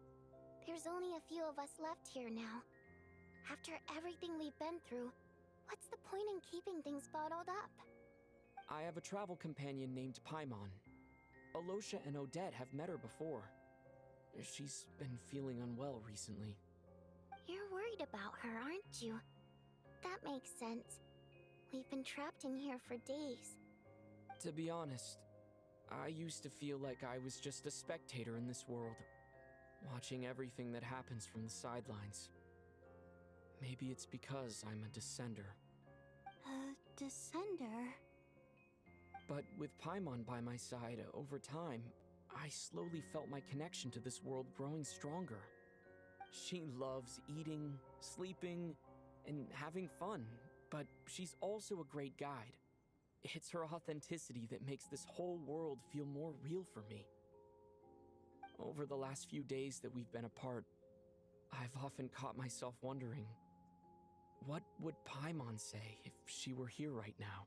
There's only a few of us left here now. After everything we've been through, what's the point in keeping things bottled up? I have a travel companion named Paimon. Lacie and Odette have met her before. She's been feeling unwell recently. You're worried about her, aren't you? That makes sense. We've been trapped in here for days. To be honest, I used to feel like I was just a spectator in this world, watching everything that happens from the sidelines. Maybe it's because I'm a descender. A descender? But with Paimon by my side, over time, I slowly felt my connection to this world growing stronger. She loves eating, sleeping, and having fun, but she's also a great guide. It's her authenticity that makes this whole world feel more real for me. Over the last few days that we've been apart, I've often caught myself wondering, what would Paimon say if she were here right now?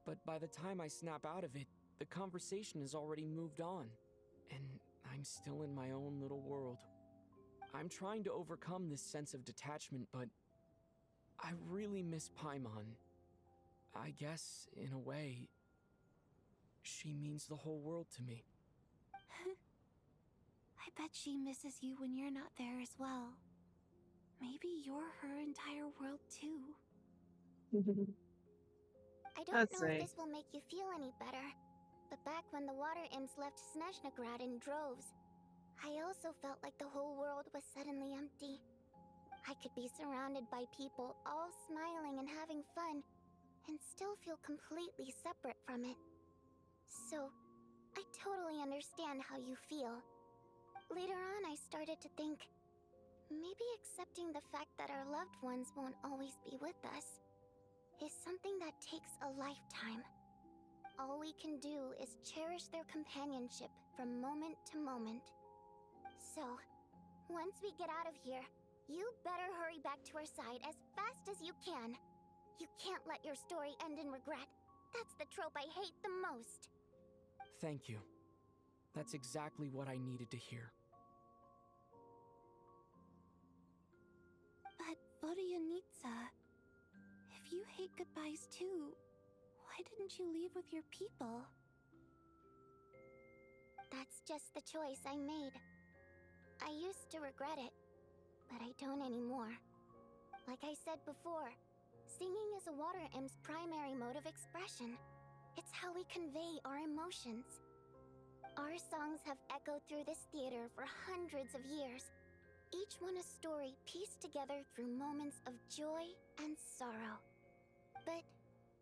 But by the time I snap out of it, the conversation has already moved on, and I'm still in my own little world. I'm trying to overcome this sense of detachment, but I really miss Paimon. I guess, in a way, she means the whole world to me. I bet she misses you when you're not there as well. Maybe you're her entire world too. I don't know if this will make you feel any better, but back when the water imps left Snezhnaya in droves, I also felt like the whole world was suddenly empty. I could be surrounded by people all smiling and having fun, and still feel completely separate from it. So, I totally understand how you feel. Later on, I started to think, maybe accepting the fact that our loved ones won't always be with us is something that takes a lifetime. All we can do is cherish their companionship from moment to moment. So, once we get out of here, you better hurry back to our side as fast as you can. You can't let your story end in regret. That's the trope I hate the most. Thank you. That's exactly what I needed to hear. But Vodyanitsa, if If you hate goodbyes too, why didn't you leave with your people? That's just the choice I made. I used to regret it, but I don't anymore. Like I said before, singing is a water imp's primary mode of expression. It's how we convey our emotions. Our songs have echoed through this theater for hundreds of years, each one a story pieced together through moments of joy and sorrow. But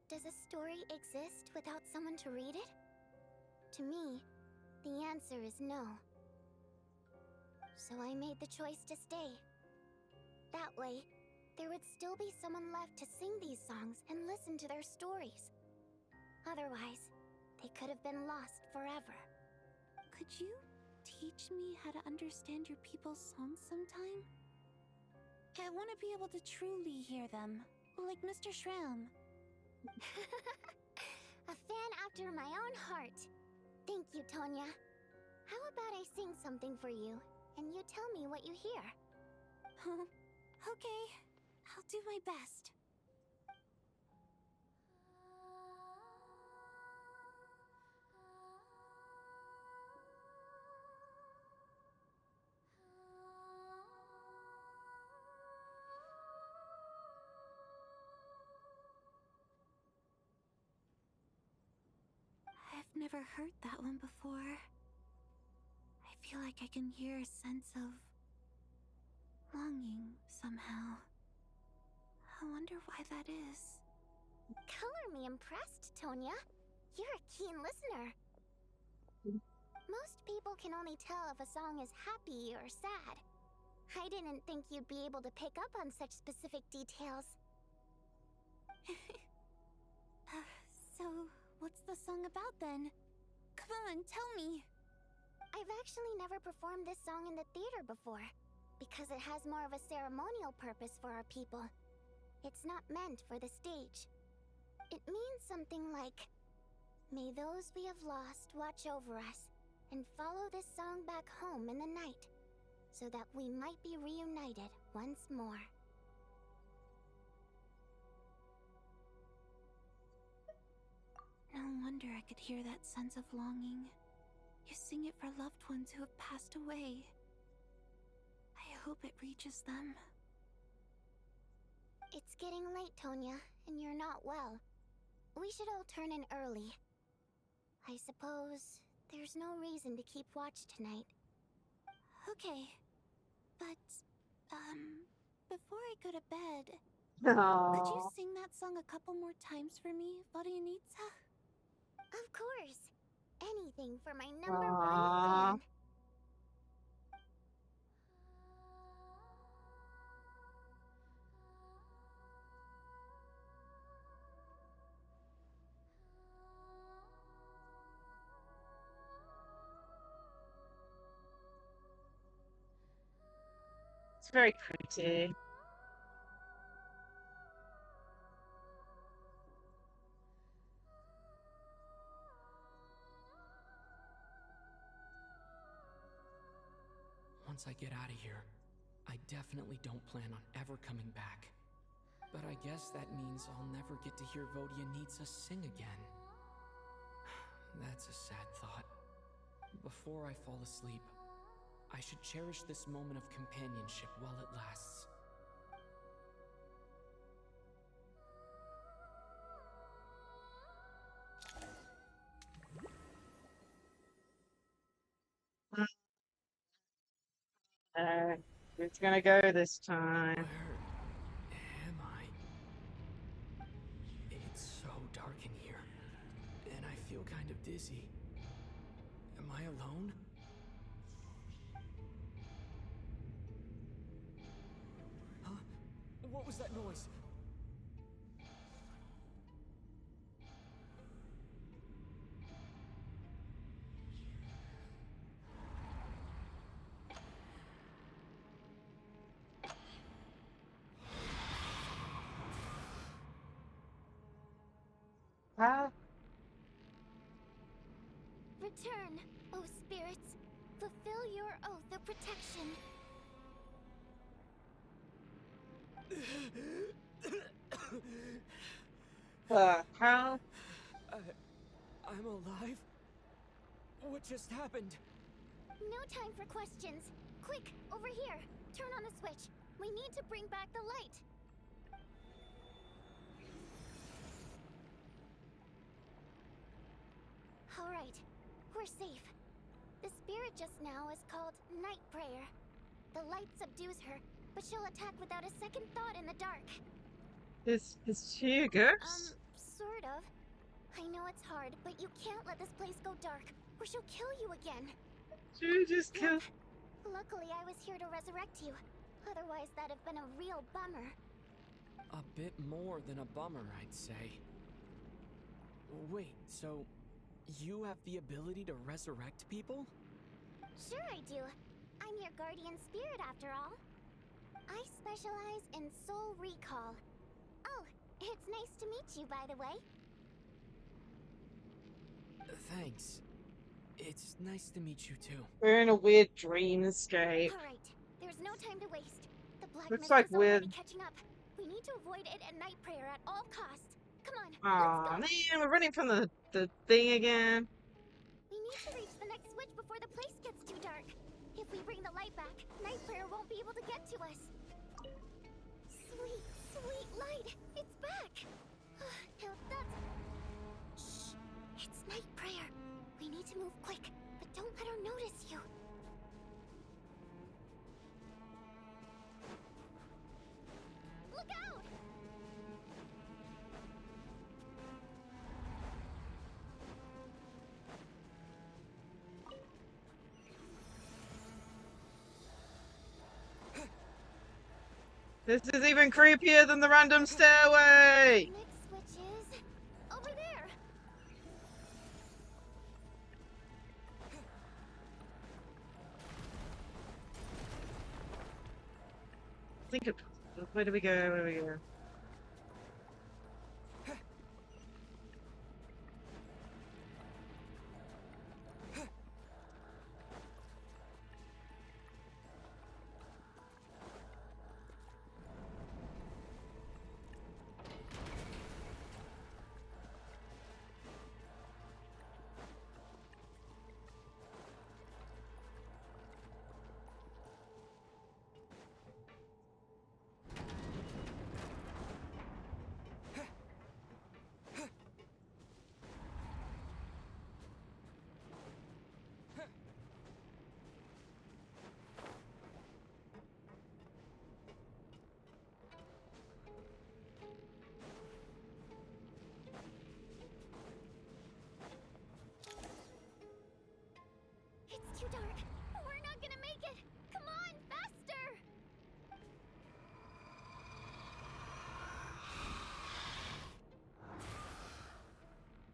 does a story exist without someone to read it? To me, the answer is no. So I made the choice to stay. That way, there would still be someone left to sing these songs and listen to their stories. Otherwise, they could have been lost forever. Could you teach me how to understand your people's songs sometime? I want to be able to truly hear them, like Mr. Shram. A fan after my own heart. Thank you, Tonya. How about I sing something for you, and you tell me what you hear? Okay, I'll do my best. I've never heard that one before. I feel like I can hear a sense of longing somehow. I wonder why that is. Color me impressed, Tonya. You're a keen listener. Most people can only tell if a song is happy or sad. I didn't think you'd be able to pick up on such specific details. So, what's the song about then? Come on, tell me! I've actually never performed this song in the theater before, because it has more of a ceremonial purpose for our people. It's not meant for the stage. It means something like, "May those we have lost watch over us, and follow this song back home in the night, so that we might be reunited once more." No wonder I could hear that sense of longing. You sing it for loved ones who have passed away. I hope it reaches them. It's getting late, Tonya, and you're not well. We should all turn in early. I suppose there's no reason to keep watch tonight. Okay, but, before I go to bed, Aww. could you sing that song a couple more times for me, Vodyanitsa? Of course. Anything for my number Aww. one fan. It's very pretty. Once I get out of here, I definitely don't plan on ever coming back. But I guess that means I'll never get to hear Vodyanitsa sing again. That's a sad thought. Before I fall asleep, I should cherish this moment of companionship while it lasts. It's gonna go this time. Where am I? It's so dark in here, and I feel kind of dizzy. Am I alone? Huh? What was that noise? Huh? Return, O spirits. Fulfill your oath of protection. How? I'm alive? What just happened? No time for questions. Quick, over here. Turn on the switch. We need to bring back the light. All right, we're safe. The spirit just now is called Night Prayer. The light subdues her, but she'll attack without a second thought in the dark. Is she a ghost? Sort of. I know it's hard, but you can't let this place go dark, or she'll kill you again. She just killed. Luckily, I was here to resurrect you. Otherwise, that'd have been a real bummer. A bit more than a bummer, I'd say. Wait, so you have the ability to resurrect people? Sure I do. I'm your guardian spirit after all. I specialize in soul recall. Oh, it's nice to meet you, by the way. Thanks. It's nice to meet you too. We're in a weird dreamscape. Alright, there's no time to waste. The black Looks mist like is already we're... catching up. We need to avoid it at night prayer at all costs. Come on, Aw, let's go. man, we're running from the thing again. We need to reach the next switch before the place gets too dark. If we bring the light back, night prayer won't be able to get to us. Sweet, sweet light! It's back! Now that's... Shh! It's night prayer. We need to move quick, but don't let her notice you. Look out! This is even creepier than the random stairway! Next switch is... over there! Think of... Where do we go? Where do we go? It's too dark. We're not gonna make it. Come on, faster!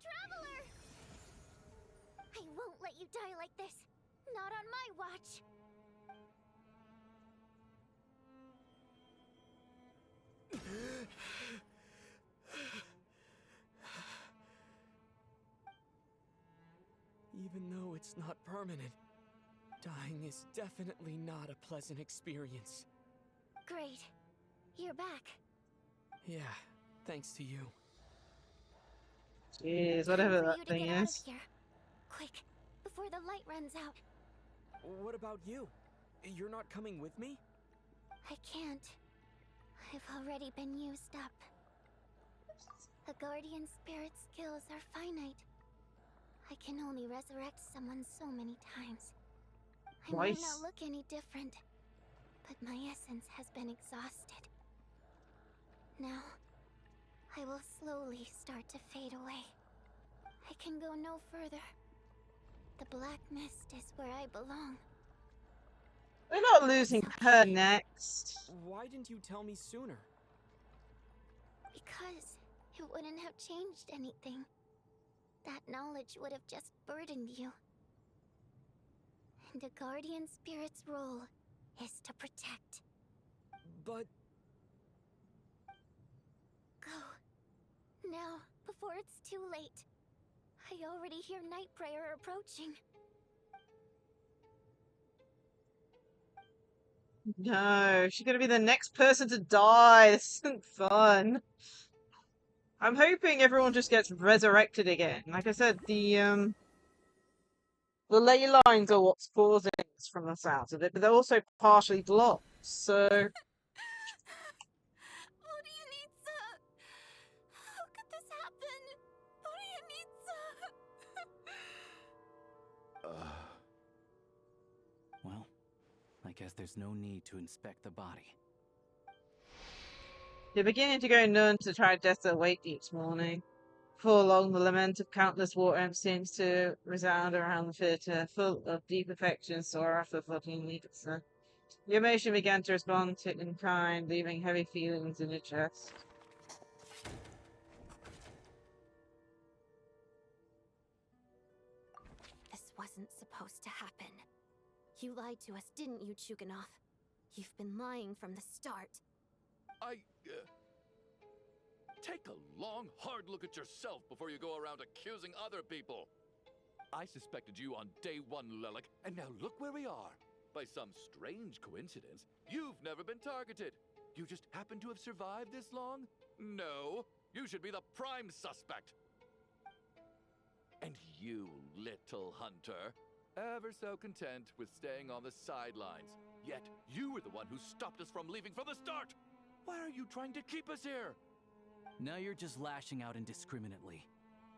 Traveler! I won't let you die like this. Not on my watch. Even though it's not permanent, dying is definitely not a pleasant experience. Great. You're back. Yeah, thanks to you. Jeez, whatever Time for that you to thing get out is. of here. Quick, before the light runs out. What about you? You're not coming with me? I can't. I've already been used up. A guardian spirit's skills are finite. I can only resurrect someone so many times. I might not look any different, but my essence has been exhausted. Now, I will slowly start to fade away. I can go no further. The black mist is where I belong. We're not losing her next. Why didn't you tell me sooner? Because it wouldn't have changed anything. That knowledge would have just burdened you. And a guardian spirit's role is to protect. But... Go. Now, before it's too late. I already hear night prayer approaching. No, she's gonna be the next person to die. This isn't fun. I'm hoping everyone just gets resurrected again. Like I said, the ley lines are what's causing this from the sounds of it, but they're also partially blocked. So Onionitsa! How could this happen? Onionitsa! Well, I guess there's no need to inspect the body. you're beginning to go none to try death awake each morning. Before long, the lament of countless war imps seems to resound around the theatre, full of deep affection and sorrow for fucking Nidsa. The emotion began to respond to in kind, leaving heavy feelings in your chest. This wasn't supposed to happen. You lied to us, didn't you, Chuganov? You've been lying from the start. Take a long, hard look at yourself before you go around accusing other people. I suspected you on day one, Lelik, and now look where we are. By some strange coincidence, you've never been targeted. You just happen to have survived this long? No, you should be the prime suspect. And you, little hunter, ever so content with staying on the sidelines. Yet you were the one who stopped us from leaving from the start. Why are you trying to keep us here? Now you're just lashing out indiscriminately.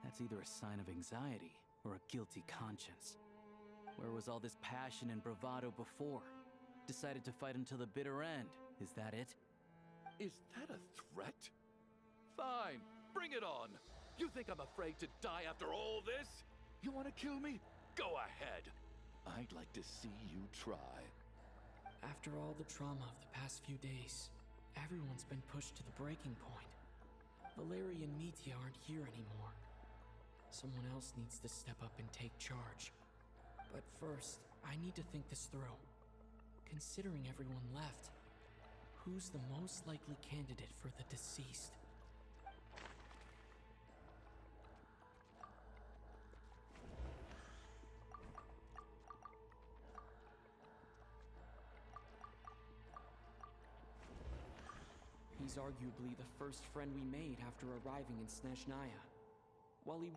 That's either a sign of anxiety or a guilty conscience. Where was all this passion and bravado before? Decided to fight until the bitter end. Is that it? Is that a threat? Fine, bring it on. You think I'm afraid to die after all this? You want to kill me? Go ahead. I'd like to see you try. After all the trauma of the past few days, everyone's been pushed to the breaking point. Valeri and Mitya aren't here anymore. Someone else needs to step up and take charge. But first, I need to think this through. Considering everyone left, who's the most likely candidate for the deceased? He's arguably the first friend we made after arriving in Snezhnaya. While he...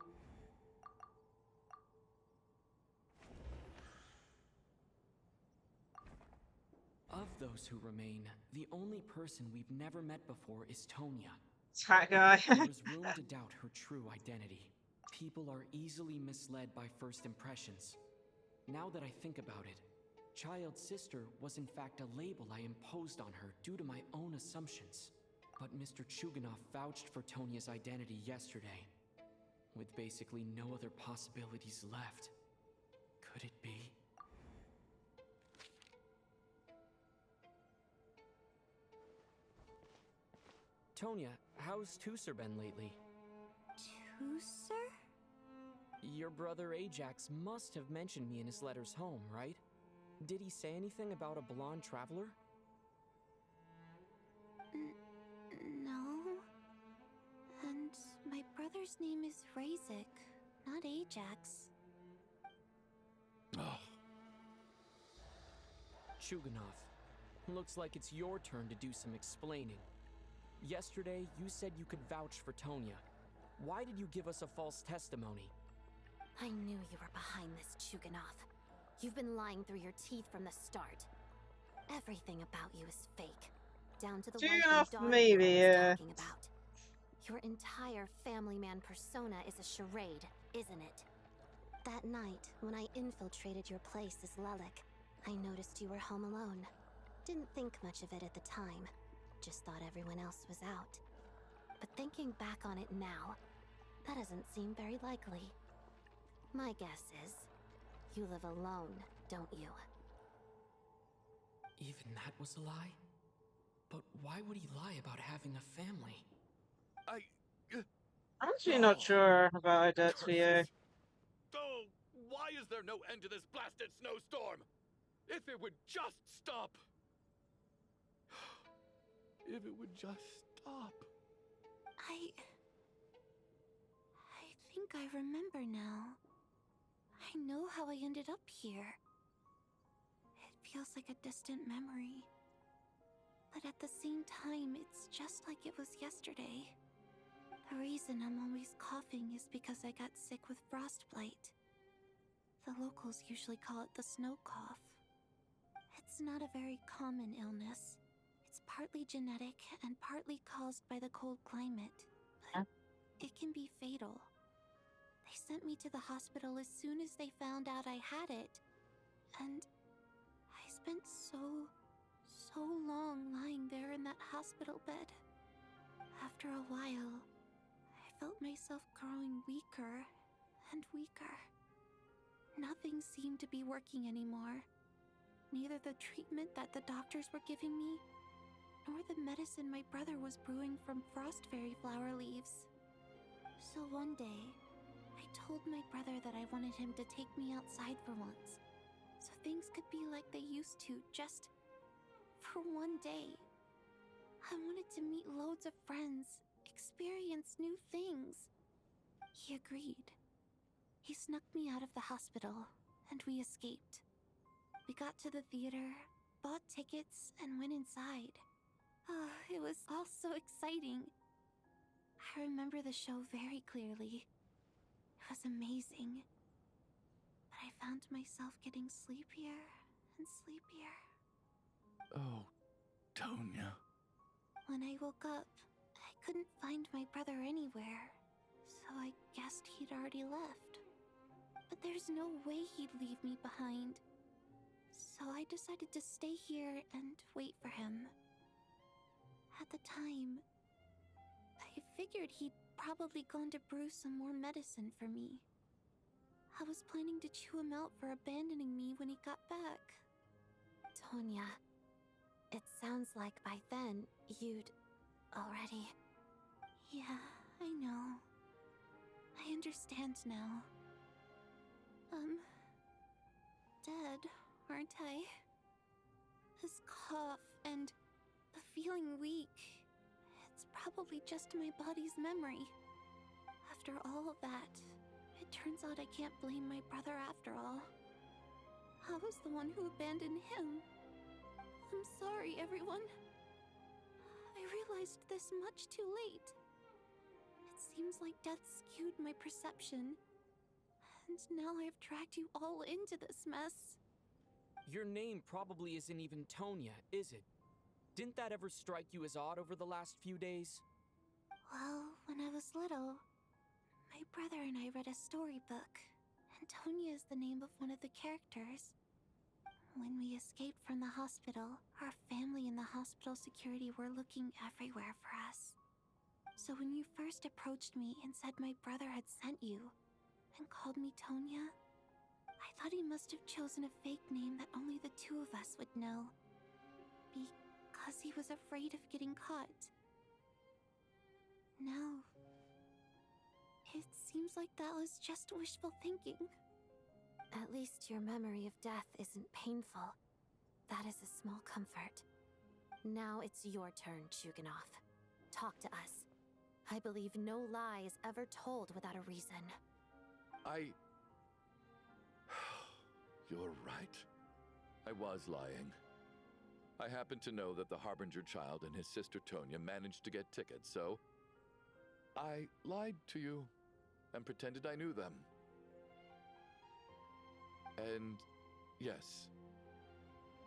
Of those who remain, the only person we've never met before is Tonya. That guy. There is room to doubt her true identity. People are easily misled by first impressions. Now that I think about it, Child's sister was in fact a label I imposed on her due to my own assumptions. But Mr. Chuganov vouched for Tonya's identity yesterday, with basically no other possibilities left. Could it be? Tonya, how's Tusser been lately? Tusser? Your brother Ajax must have mentioned me in his letters home, right? Did he say anything about a blonde traveler? No. And my brother's name is Razik, not Ajax. Chuganov, looks like it's your turn to do some explaining. Yesterday, you said you could vouch for Tonya. Why did you give us a false testimony? I knew you were behind this, Chuganov. You've been lying through your teeth from the start. Everything about you is fake. Down to the wife and daughter maybe, you're yeah. always talking about. Your entire family man persona is a charade, isn't it? That night, when I infiltrated your place as Lelik, I noticed you were home alone. Didn't think much of it at the time. Just thought everyone else was out. But thinking back on it now, that doesn't seem very likely. My guess is, you live alone, don't you? Even that was a lie? But why would he lie about having a family? I'm actually not sure about that for you. Oh, why is there no end to this blasted snowstorm? If it would just stop! If it would just stop. I think I remember now. I know how I ended up here. It feels like a distant memory. But at the same time, it's just like it was yesterday. The reason I'm always coughing is because I got sick with frostbite. The locals usually call it the snow cough. It's not a very common illness. It's partly genetic and partly caused by the cold climate, but it can be fatal. They sent me to the hospital as soon as they found out I had it, and I spent so long lying there in that hospital bed. After a while, I felt myself growing weaker and weaker. Nothing seemed to be working anymore. Neither the treatment that the doctors were giving me, nor the medicine my brother was brewing from frost fairy flower leaves. So one day, I told my brother that I wanted him to take me outside for once, so things could be like they used to, just for one day. I wanted to meet loads of friends, experience new things. He agreed. He snuck me out of the hospital, and we escaped. We got to the theater, bought tickets, and went inside. Oh, it was all so exciting. I remember the show very clearly. It was amazing. But I found myself getting sleepier and sleepier. Oh, Tonya. When I woke up, I couldn't find my brother anywhere, so I guessed he'd already left. But there's no way he'd leave me behind. So I decided to stay here and wait for him. At the time, I figured he'd probably gone to brew some more medicine for me. I was planning to chew him out for abandoning me when he got back. Tonya, it sounds like by then you'd already... Yeah, I know. I understand now. Dead, aren't I? This cough and the feeling weak, it's probably just my body's memory. After all of that, it turns out I can't blame my brother after all. I was the one who abandoned him. I'm sorry, everyone. I realized this much too late. It seems like death skewed my perception. And now I've dragged you all into this mess. Your name probably isn't even Tonya, is it? Didn't that ever strike you as odd over the last few days? Well, when I was little, my brother and I read a storybook, and Tonya is the name of one of the characters. When we escaped from the hospital, our family and the hospital security were looking everywhere for us. So when you first approached me and said my brother had sent you, and called me Tonya, I thought he must have chosen a fake name that only the two of us would know. Because he was afraid of getting caught. Now, it seems like that was just wishful thinking. At least your memory of death isn't painful. That is a small comfort. Now it's your turn, Chuganov. Talk to us. I believe no lie is ever told without a reason. You're right. I was lying. I happen to know that the Harbinger child and his sister Tonya managed to get tickets, so I lied to you and pretended I knew them. And yes,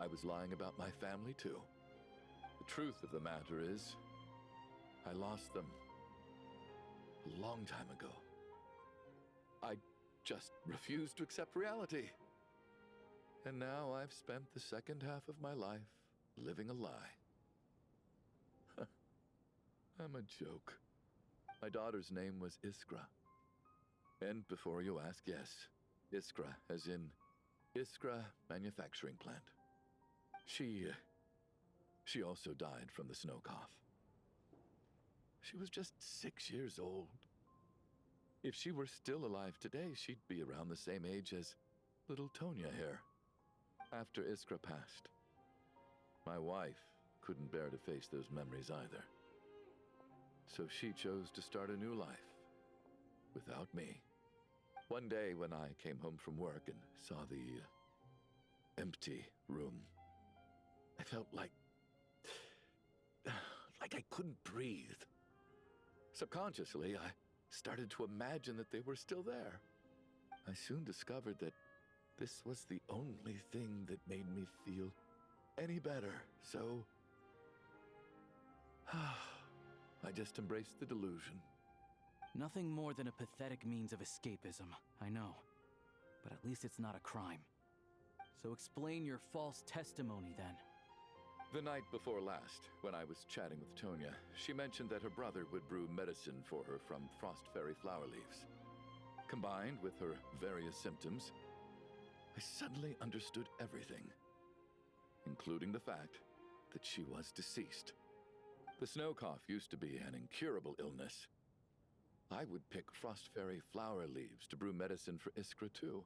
I was lying about my family too. The truth of the matter is, I lost them a long time ago. I just refused to accept reality. And now I've spent the second half of my life living a lie. I'm a joke. My daughter's name was Iskra. And before you ask, yes, Iskra, as in Iskra Manufacturing Plant. She also died from the snow cough. She was just 6 years old. If she were still alive today, she'd be around the same age as little Tonya here. After Iskra passed, my wife couldn't bear to face those memories either. So she chose to start a new life without me. One day when I came home from work and saw the empty room, I felt like I couldn't breathe. Subconsciously, I started to imagine that they were still there. I soon discovered that this was the only thing that made me feel any better, so I just embraced the delusion. Nothing more than a pathetic means of escapism, I know. But at least it's not a crime. So explain your false testimony then. The night before last, when I was chatting with Tonya, she mentioned that her brother would brew medicine for her from frost fairy flower leaves. Combined with her various symptoms, I suddenly understood everything, including the fact that she was deceased. The snow cough used to be an incurable illness. I would pick frost fairy flower leaves to brew medicine for Iskra too.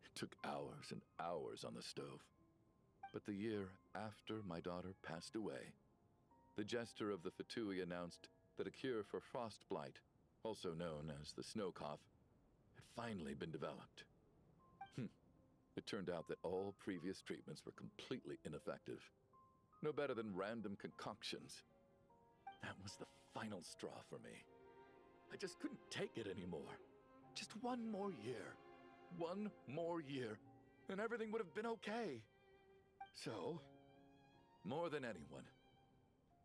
It took hours and hours on the stove. But the year after my daughter passed away, the jester of the Fatui announced that a cure for frost blight, also known as the snow cough, had finally been developed. It turned out that all previous treatments were completely ineffective. No better than random concoctions. That was the final straw for me. I just couldn't take it anymore. Just one more year. One more year, and everything would have been okay. So, more than anyone,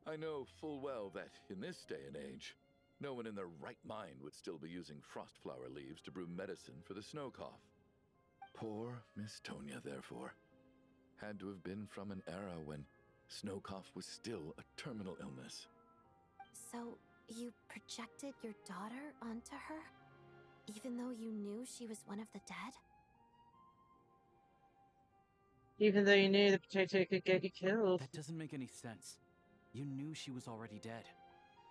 I know full well that in this day and age, no one in their right mind would still be using frost flower leaves to brew medicine for the snow cough. Poor Miss Tonya, therefore, had to have been from an era when snow cough was still a terminal illness. So, you projected your daughter onto her? Even though you knew she was one of the dead? Even though you knew the potato could get you killed. That doesn't make any sense. You knew she was already dead.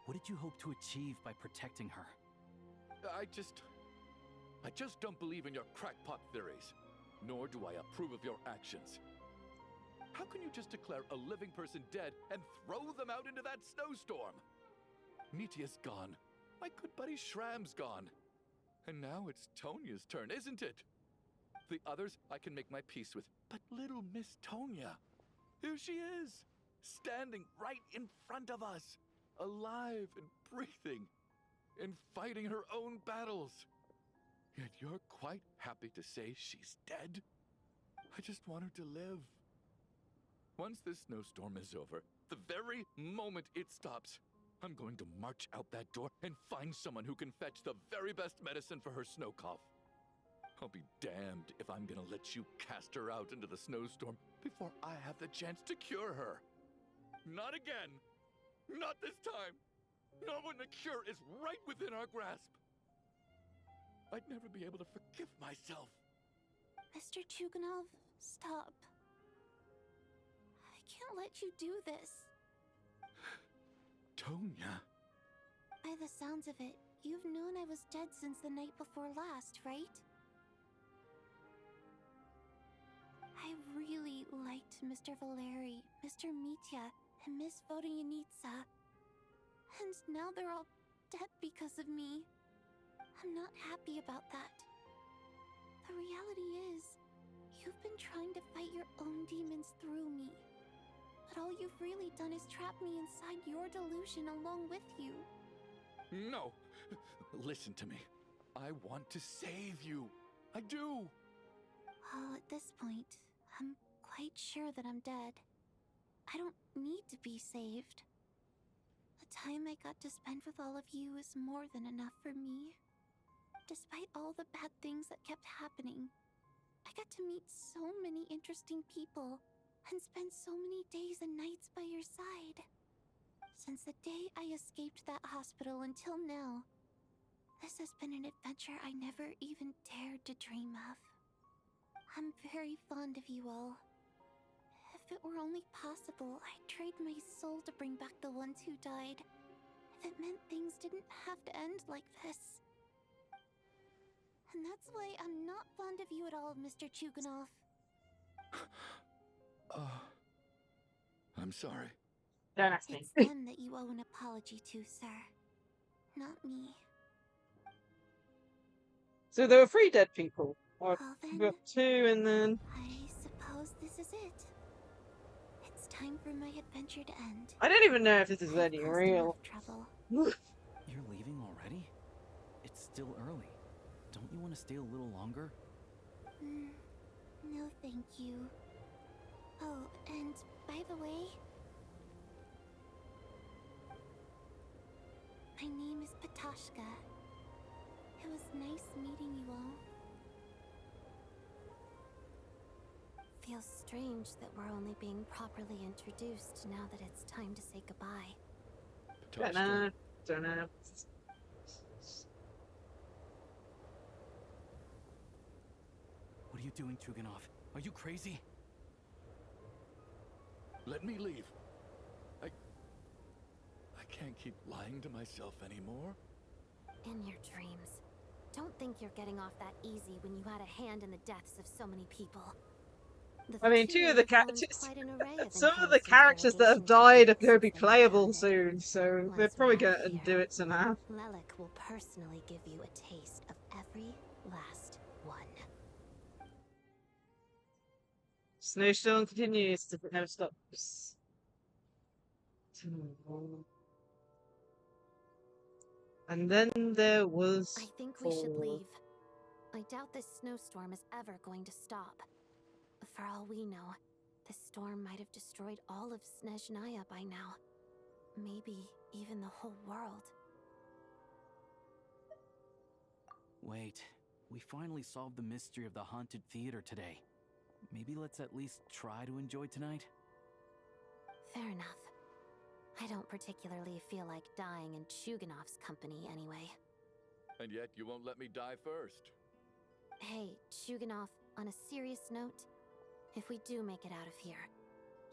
What did you hope to achieve by protecting her? I just don't believe in your crackpot theories, nor do I approve of your actions. How can you just declare a living person dead and throw them out into that snowstorm? Mitia's gone. My good buddy Shram's gone. And now it's Tonya's turn, isn't it? The others I can make my peace with, but little Miss Tonya, here she is, standing right in front of us, alive and breathing, and fighting her own battles. Yet you're quite happy to say she's dead? I just want her to live. Once this snowstorm is over, the very moment it stops, I'm going to march out that door and find someone who can fetch the very best medicine for her snow cough. I'll be damned if I'm gonna let you cast her out into the snowstorm before I have the chance to cure her. Not again! Not this time! Not when the cure is right within our grasp! I'd never be able to forgive myself. Mr. Chuganov, stop. I can't let you do this. Tonya. By the sounds of it, you've known I was dead since the night before last, right? I really liked Mr. Valeri, Mr. Mitya, and Miss Vodyanitsa. And now they're all dead because of me. I'm not happy about that. The reality is, you've been trying to fight your own demons through me. But all you've really done is trap me inside your delusion along with you. No! Listen to me. I want to save you. I do! Well, at this point, I'm quite sure that I'm dead. I don't need to be saved. The time I got to spend with all of you is more than enough for me. Despite all the bad things that kept happening, I got to meet so many interesting people and spend so many days and nights by your side. Since the day I escaped that hospital until now, this has been an adventure I never even dared to dream of. I'm very fond of you all. If it were only possible, I'd trade my soul to bring back the ones who died. If it meant things didn't have to end like this. And that's why I'm not fond of you at all, Mr. Chuganov. I'm sorry. Don't ask me. It's them that you owe an apology to, sir. Not me. So there were 3 dead people. Or Well we then, got 2 and then... I suppose this is it. It's Time for my adventure to end. I don't even know if this is I've any caused real. enough trouble. You're leaving already? It's still early. Don't you want to stay a little longer? No, thank you. Oh, and by the way, my name is Patashka. It was nice meeting you all. Feels strange that we're only being properly introduced now that it's time to say goodbye. Don't know. Don't know. What are you doing, Chuganov? Are you crazy? Let me leave. I can't keep lying to myself anymore. In your dreams. Don't think you're getting off that easy when you had a hand in the deaths of so many people. I mean, two of the characters. some of the characters that have died are going to be playable soon, so they're probably going to do it somehow. Lelek will personally give you a taste of every last one. Snowstorm continues, it never stops. And then there was. I think we should leave. I doubt this snowstorm is ever going to stop. For all we know, this storm might have destroyed all of Snezhnaya by now. Maybe even the whole world. Wait, we finally solved the mystery of the haunted theater today. Maybe let's at least try to enjoy tonight? Fair enough. I don't particularly feel like dying in Chuganov's company anyway. And yet you won't let me die first. Hey, Chuganov, on a serious note, if we do make it out of here,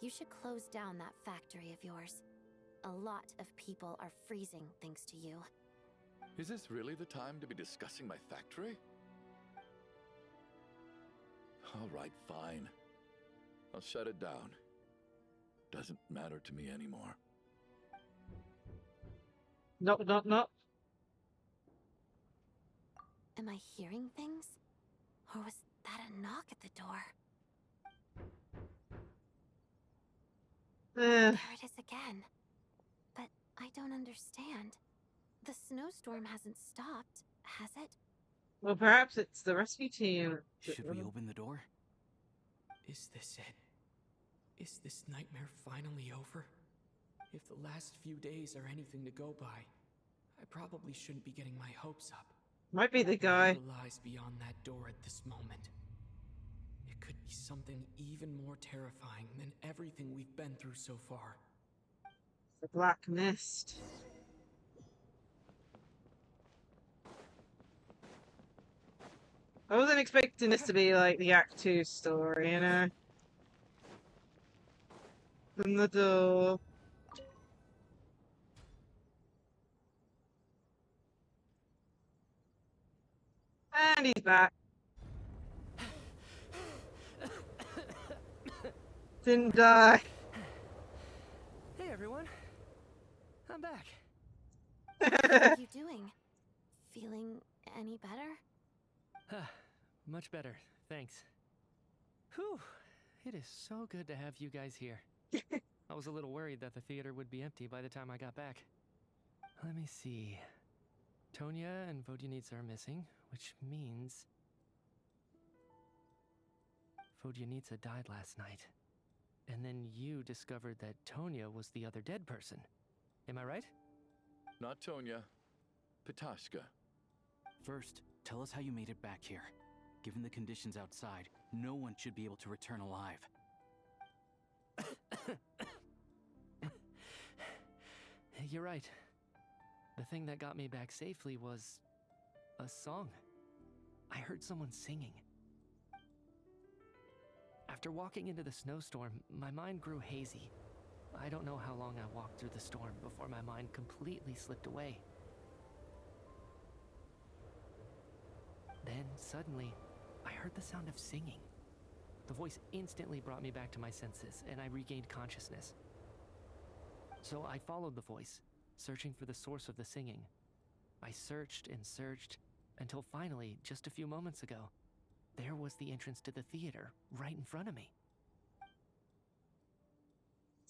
you should close down that factory of yours. A lot of people are freezing thanks to you. Is this really the time to be discussing my factory? All right, fine. I'll shut it down. Doesn't matter to me anymore. Knock, knock, knock. Am I hearing things? Or was that a knock at the door? There it is again. But I don't understand. The snowstorm hasn't stopped, has it? Well, perhaps it's the rescue team. Should we open the door? Is this it? Is this nightmare finally over? If the last few days are anything to go by, I probably shouldn't be getting my hopes up. Might be the guy. Whatever lies beyond that door at this moment. It could be something even more terrifying than everything we've been through so far. The black mist. I wasn't expecting this to be like the Act 2 story, you know? From the door. And he's back. Didn't die. Hey everyone, I'm back. How are you doing? Feeling any better? Much better, thanks. Whew, it is so good to have you guys here. I was a little worried that the theater would be empty by the time I got back. Let me see. Tonya and Vodyanitsa are missing, which means Vodyanitsa died last night. And then you discovered that Tonya was the other dead person. Am I right? Not Tonya. Patashka. First, tell us how you made it back here. Given the conditions outside, no one should be able to return alive. You're right. The thing that got me back safely was a song. I heard someone singing. After walking into the snowstorm, my mind grew hazy. I don't know how long I walked through the storm before my mind completely slipped away. Then, suddenly, I heard the sound of singing. The voice instantly brought me back to my senses, and I regained consciousness. So I followed the voice, searching for the source of the singing. I searched and searched, until finally, just a few moments ago, there was the entrance to the theater, right in front of me.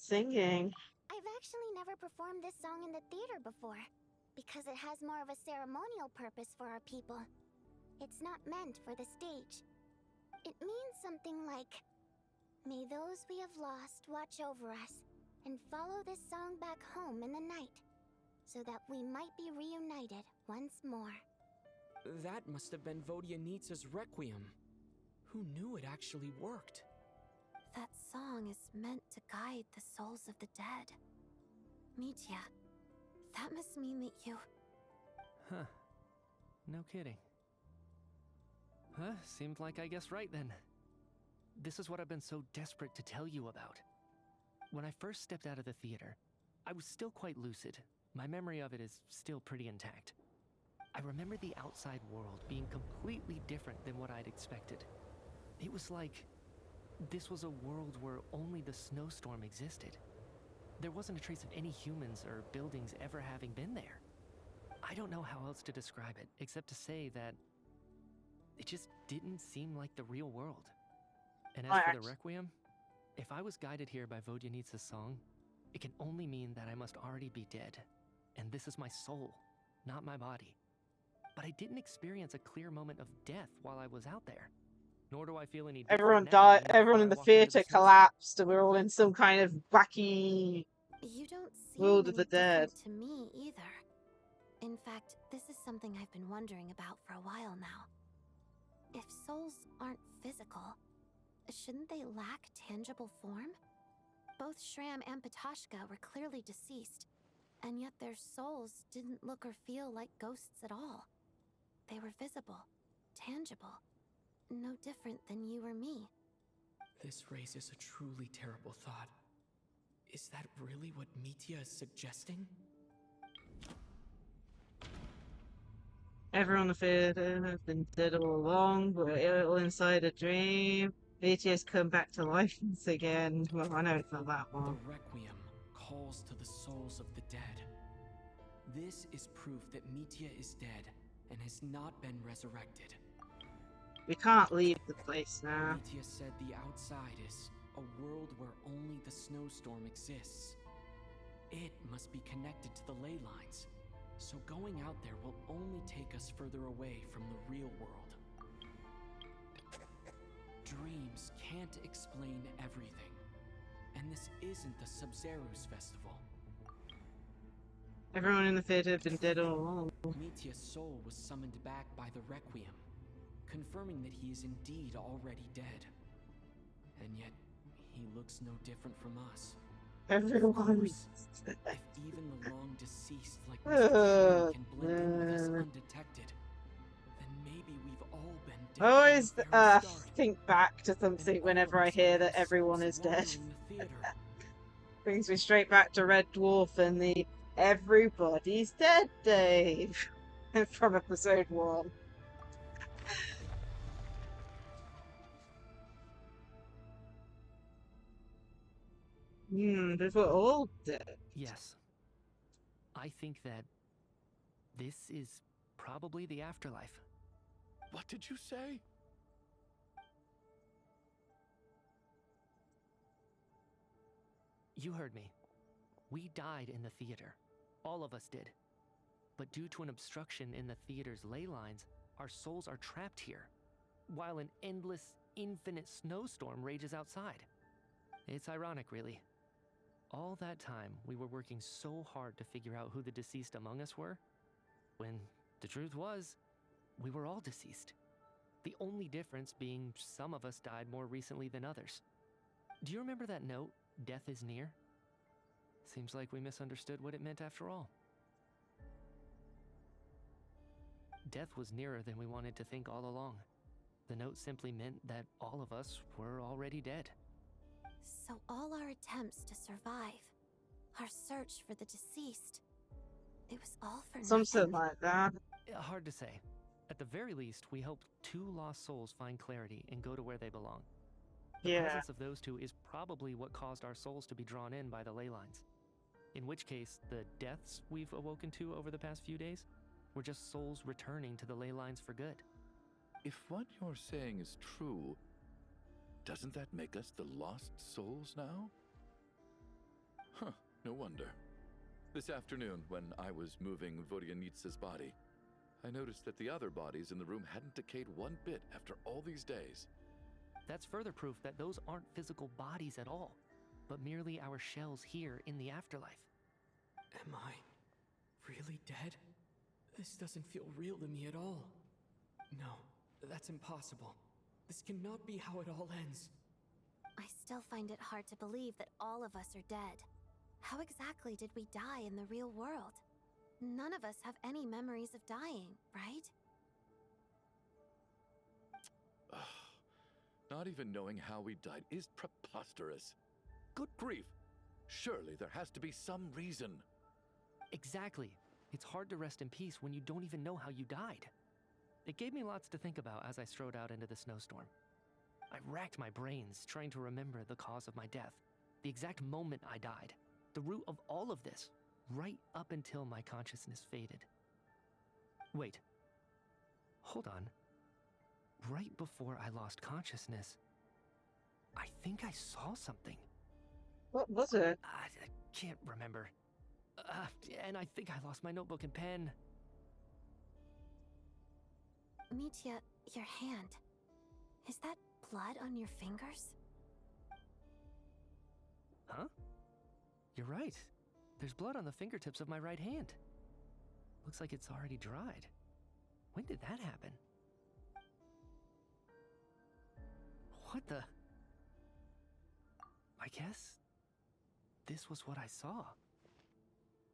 Singing. I've actually never performed this song in the theater before, because it has more of a ceremonial purpose for our people. It's not meant for the stage. It means something like, "May those we have lost watch over us, and follow this song back home in the night, so that we might be reunited once more." That must have been Vodyanitsa's Requiem. Who knew it actually worked? That song is meant to guide the souls of the dead. Mitya, that must mean that you... Huh. No kidding. Huh? Seemed like I guessed right then. This is what I've been so desperate to tell you about. When I first stepped out of the theater, I was still quite lucid. My memory of it is still pretty intact. I remember the outside world being completely different than what I'd expected. It was like this was a world where only the snowstorm existed. There wasn't a trace of any humans or buildings ever having been there. I don't know how else to describe it, except to say that it just didn't seem like the real world. And as for the Requiem, if I was guided here by Vodyanitsa's song, it can only mean that I must already be dead. And this is my soul, not my body. But I didn't experience a clear moment of death while I was out there. Nor do I feel any different Everyone now died. than Everyone before in I the walked into theater snowstorm. collapsed, and we're all in some kind of wacky You don't seem world of any the dead. different to me either. In fact, this is something I've been wondering about for a while now. If souls aren't physical, shouldn't they lack tangible form? Both Shram and Patashka were clearly deceased, and yet their souls didn't look or feel like ghosts at all. They were visible, tangible, no different than you or me. This raises a truly terrible thought. Is that really what Mitya is suggesting? Everyone in the theater has been dead all along. We're all inside a dream. BTS come back to life once again. Well, I know it's not that The one. Requiem calls to the souls of the dead. This is proof that Mitya is dead and has not been resurrected. We can't leave the place now. Mitya said the outside is a world where only the snowstorm exists. It must be connected to the ley lines, so going out there will only take us further away from the real world. Dreams can't explain everything, and this isn't the Sub-Zero's festival. Everyone in the theater has been dead all along. Mitya's soul was summoned back by the Requiem, confirming that he is indeed already dead. And yet, he looks no different from us. Everyone. If even the long deceased like Mr. Shram can blend in with us undetected, then maybe we've all been dead. I always think back to something whenever I hear that everyone is dead. Brings me straight back to Red Dwarf and the "Everybody's Dead" Dave from episode 1. They were all dead. Yes. I think that this is probably the afterlife. What did you say? You heard me. We died in the theater. All of us did. But due to an obstruction in the theater's ley lines, our souls are trapped here, while an endless, infinite snowstorm rages outside. It's ironic, really. All that time, we were working so hard to figure out who the deceased among us were, when the truth was, we were all deceased. The only difference being some of us died more recently than others. Do you remember that note, "Death is near"? Seems like we misunderstood what it meant after all. Death was nearer than we wanted to think all along. The note simply meant that all of us were already dead. So all our attempts to survive, our search for the deceased, it was all for nothing. Something like that. Hard to say. At the very least, we helped 2 lost souls find clarity and go to where they belong. The presence of those 2 is probably what caused our souls to be drawn in by the ley lines. In which case, the deaths we've awoken to over the past few days were just souls returning to the ley lines for good. If what you're saying is true, doesn't that make us the lost souls now? No wonder. This afternoon, when I was moving Vodyanitsa's body, I noticed that the other bodies in the room hadn't decayed one bit after all these days. That's further proof that those aren't physical bodies at all, but merely our shells here in the afterlife. Am I really dead? This doesn't feel real to me at all. No, that's impossible. This cannot be how it all ends. I still find it hard to believe that all of us are dead. How exactly did we die in the real world? None of us have any memories of dying, right? Not even knowing how we died is preposterous. Good grief! Surely there has to be some reason. Exactly. It's hard to rest in peace when you don't even know how you died. It gave me lots to think about as I strode out into the snowstorm. I racked my brains trying to remember the cause of my death, the exact moment I died, the root of all of this, right up until my consciousness faded. Wait. Hold on. Right before I lost consciousness, I think I saw something. What was it? I can't remember. And I think I lost my notebook and pen. Mitya, your hand. Is that blood on your fingers? Huh? You're right. There's blood on the fingertips of my right hand. Looks like it's already dried. When did that happen? What the? I guess this was what I saw.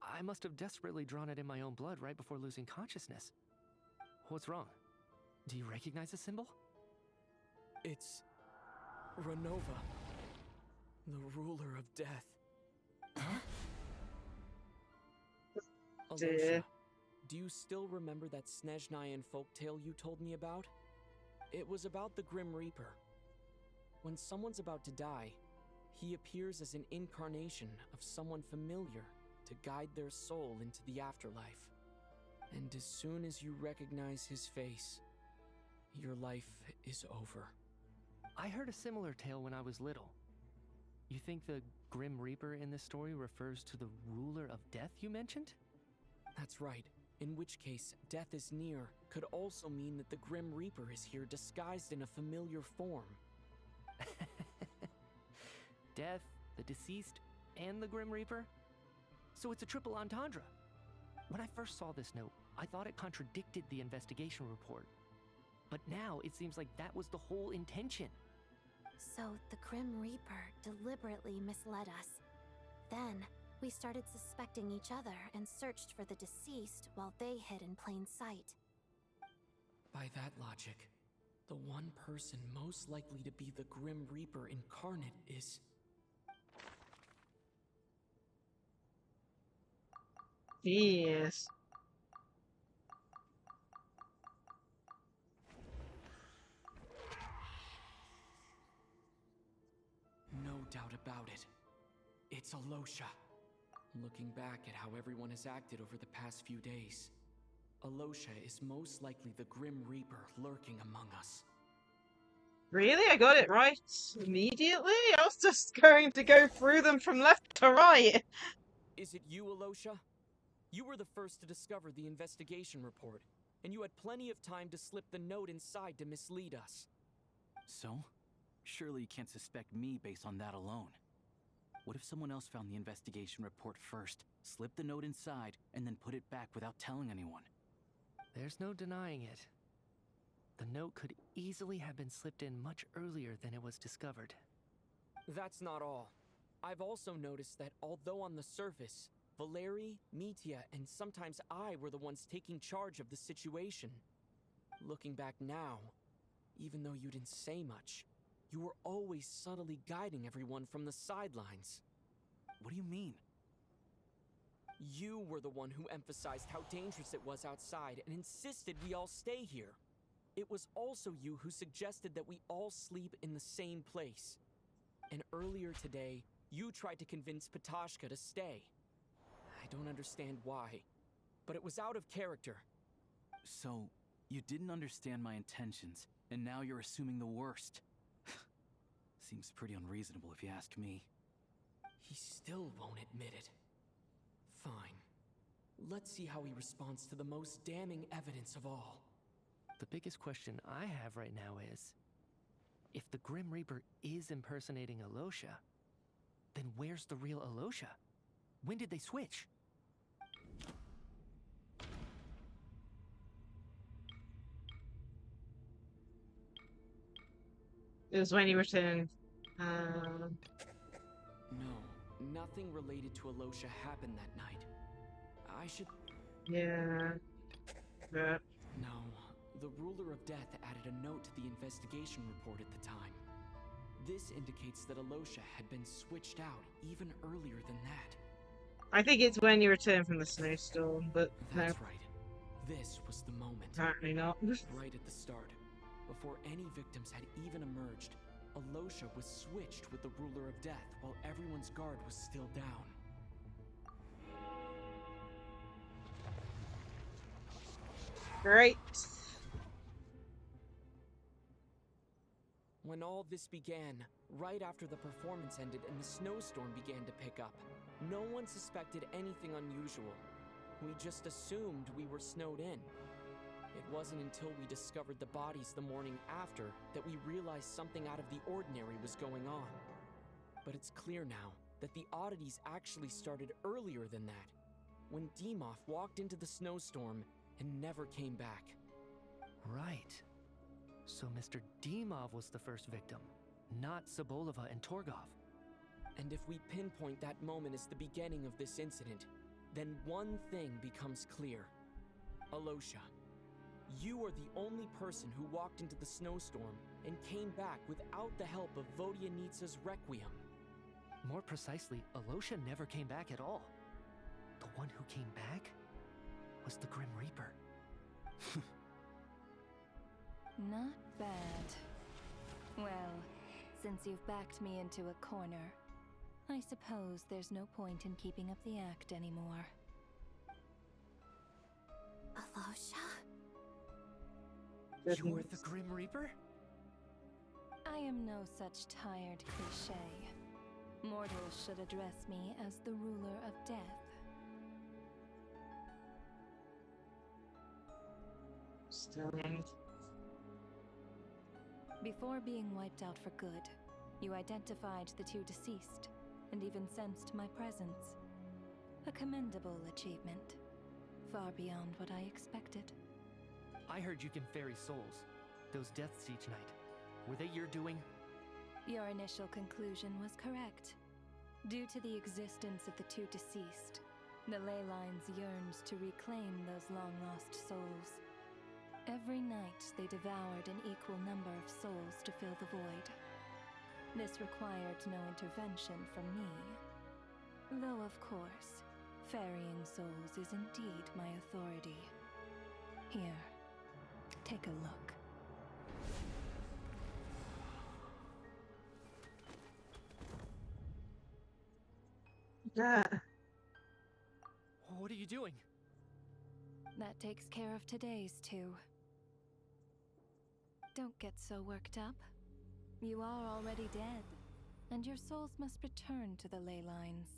I must have desperately drawn it in my own blood right before losing consciousness. What's wrong? Do you recognize the symbol? It's Renova, the ruler of death. Huh? Alosha, do you still remember that Snezhnayan folktale you told me about? It was about the Grim Reaper. When someone's about to die, he appears as an incarnation of someone familiar to guide their soul into the afterlife. And as soon as you recognize his face, your life is over. I heard a similar tale when I was little. You think the Grim Reaper in this story refers to the ruler of death you mentioned? That's right. In which case, death is near could also mean that the Grim Reaper is here disguised in a familiar form. Death, the deceased, and the Grim Reaper? So it's a triple entendre. When I first saw this note, I thought it contradicted the investigation report. But now it seems like that was the whole intention. So the Grim Reaper deliberately misled us. Then we started suspecting each other and searched for the deceased while they hid in plain sight. By that logic, the one person most likely to be the Grim Reaper incarnate is... Yes. No doubt about it. It's Alosha. Looking back at how everyone has acted over the past few days, Alosha is most likely the Grim Reaper lurking among us. Really? I got it right immediately? I was just going to go through them from left to right. Is it you, Alosha? You were the first to discover the investigation report, and you had plenty of time to slip the note inside to mislead us. So? Surely you can't suspect me based on that alone. What if someone else found the investigation report first, slipped the note inside, and then put it back without telling anyone? There's no denying it. The note could easily have been slipped in much earlier than it was discovered. That's not all. I've also noticed that although on the surface, Valeri, Mitya, and sometimes I were the ones taking charge of the situation. Looking back now, even though you didn't say much, you were always subtly guiding everyone from the sidelines. What do you mean? You were the one who emphasized how dangerous it was outside and insisted we all stay here. It was also you who suggested that we all sleep in the same place. And earlier today, you tried to convince Patashka to stay. I don't understand why, but it was out of character. So, you didn't understand my intentions, and now you're assuming the worst. Seems pretty unreasonable if you ask me. He still won't admit it. Fine. Let's see how he responds to the most damning evidence of all. The biggest question I have right now is, if the Grim Reaper is impersonating Alosha, then where's the real Alosha? When did they switch? It was when you returned. No, nothing related to Alosha happened that night. I should... Yeah. Yeah. No, the Ruler of Death added a note to the investigation report at the time. This indicates that Alosha had been switched out even earlier than that. I think it's when you return from the snowstorm, but That's no. right. This was the moment. Apparently not. Right at the start, before any victims had even emerged, Alosha was switched with the Ruler of Death while everyone's guard was still down. Great. When all this began, right after the performance ended and the snowstorm began to pick up, no one suspected anything unusual. We just assumed we were snowed in. It wasn't until we discovered the bodies the morning after that we realized something out of the ordinary was going on. But it's clear now that the oddities actually started earlier than that, when Dimov walked into the snowstorm and never came back. Right. So Mr. Dimov was the first victim, not Sobolova and Torgov. And if we pinpoint that moment as the beginning of this incident, then one thing becomes clear. Alosha, you are the only person who walked into the snowstorm and came back without the help of Vodyanitsa's Requiem. More precisely, Alosha never came back at all. The one who came back was the Grim Reaper. Not bad. Well, since you've backed me into a corner, I suppose there's no point in keeping up the act anymore. Alosha? You're the Grim Reaper? I am no such tired cliché. Mortals should address me as the ruler of death. Still in. Before being wiped out for good, you identified the two deceased, and even sensed my presence. A commendable achievement. Far beyond what I expected. I heard you can ferry souls. Those deaths each night. Were they your doing? Your initial conclusion was correct. Due to the existence of the two deceased, the ley lines yearned to reclaim those long-lost souls. Every night they devoured an equal number of souls to fill the void. This required no intervention from me. Though, of course, ferrying souls is indeed my authority. Here, take a look. Yeah. What are you doing? That takes care of today's two. Don't get so worked up. You are already dead, and your souls must return to the ley lines.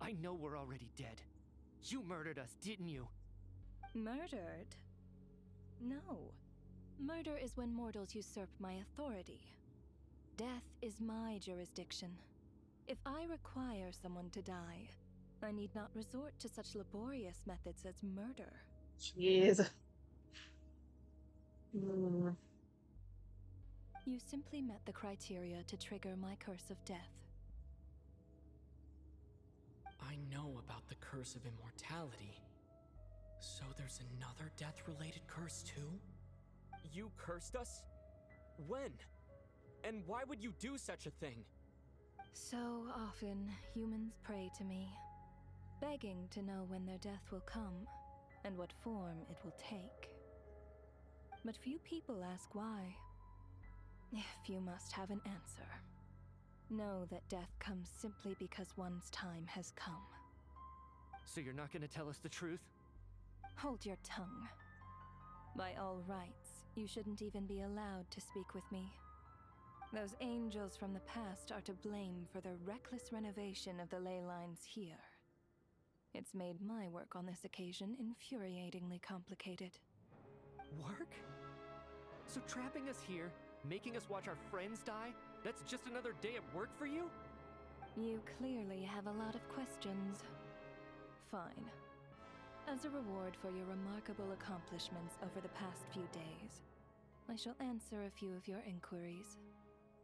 I know we're already dead. You murdered us, didn't you? Murdered? No. Murder is when mortals usurp my authority. Death is my jurisdiction. If I require someone to die, I need not resort to such laborious methods as murder. Jeez. You simply met the criteria to trigger my curse of death. I know about the curse of immortality. So there's another death-related curse too? You cursed us? When? And why would you do such a thing? So often, humans pray to me, begging to know when their death will come, and what form it will take. But few people ask why. If you must have an answer, know that death comes simply because one's time has come. So you're not gonna tell us the truth? Hold your tongue. By all rights, you shouldn't even be allowed to speak with me. Those angels from the past are to blame for the reckless renovation of the ley lines here. It's made my work on this occasion infuriatingly complicated. Work? So trapping us here, making us watch our friends die, that's just another day at work for you? You clearly have a lot of questions. Fine. As a reward for your remarkable accomplishments over the past few days, I shall answer a few of your inquiries,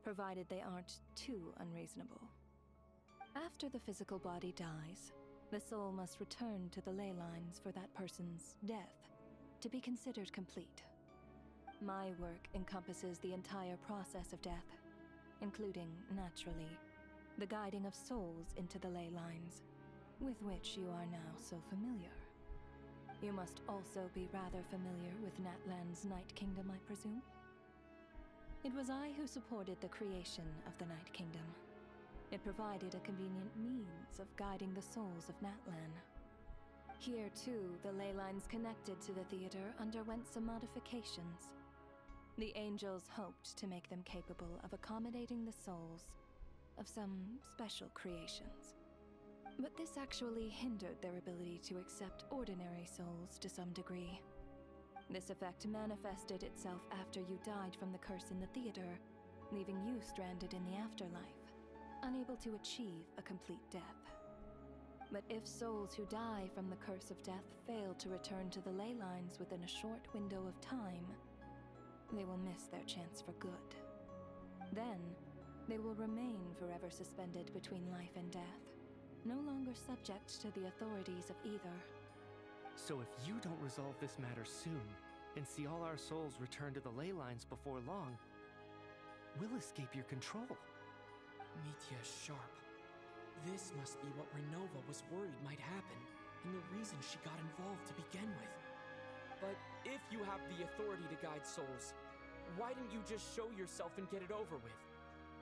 provided they aren't too unreasonable. After the physical body dies, the soul must return to the ley lines for that person's death to be considered complete. My work encompasses the entire process of death, including, naturally, the guiding of souls into the ley lines, with which you are now so familiar. You must also be rather familiar with Natlan's Night Kingdom, I presume? It was I who supported the creation of the Night Kingdom. It provided a convenient means of guiding the souls of Natlan. Here, too, the ley lines connected to the theater underwent some modifications. The angels hoped to make them capable of accommodating the souls of some special creations. But this actually hindered their ability to accept ordinary souls to some degree. This effect manifested itself after you died from the curse in the theater, leaving you stranded in the afterlife, unable to achieve a complete death. But if souls who die from the curse of death fail to return to the ley lines within a short window of time, they will miss their chance for good. Then, they will remain forever suspended between life and death, no longer subject to the authorities of either. So if you don't resolve this matter soon, and see all our souls return to the ley lines before long, we'll escape your control. Mitya is sharp. This must be what Renova was worried might happen, and the reason she got involved to begin with. But if you have the authority to guide souls, why didn't you just show yourself and get it over with?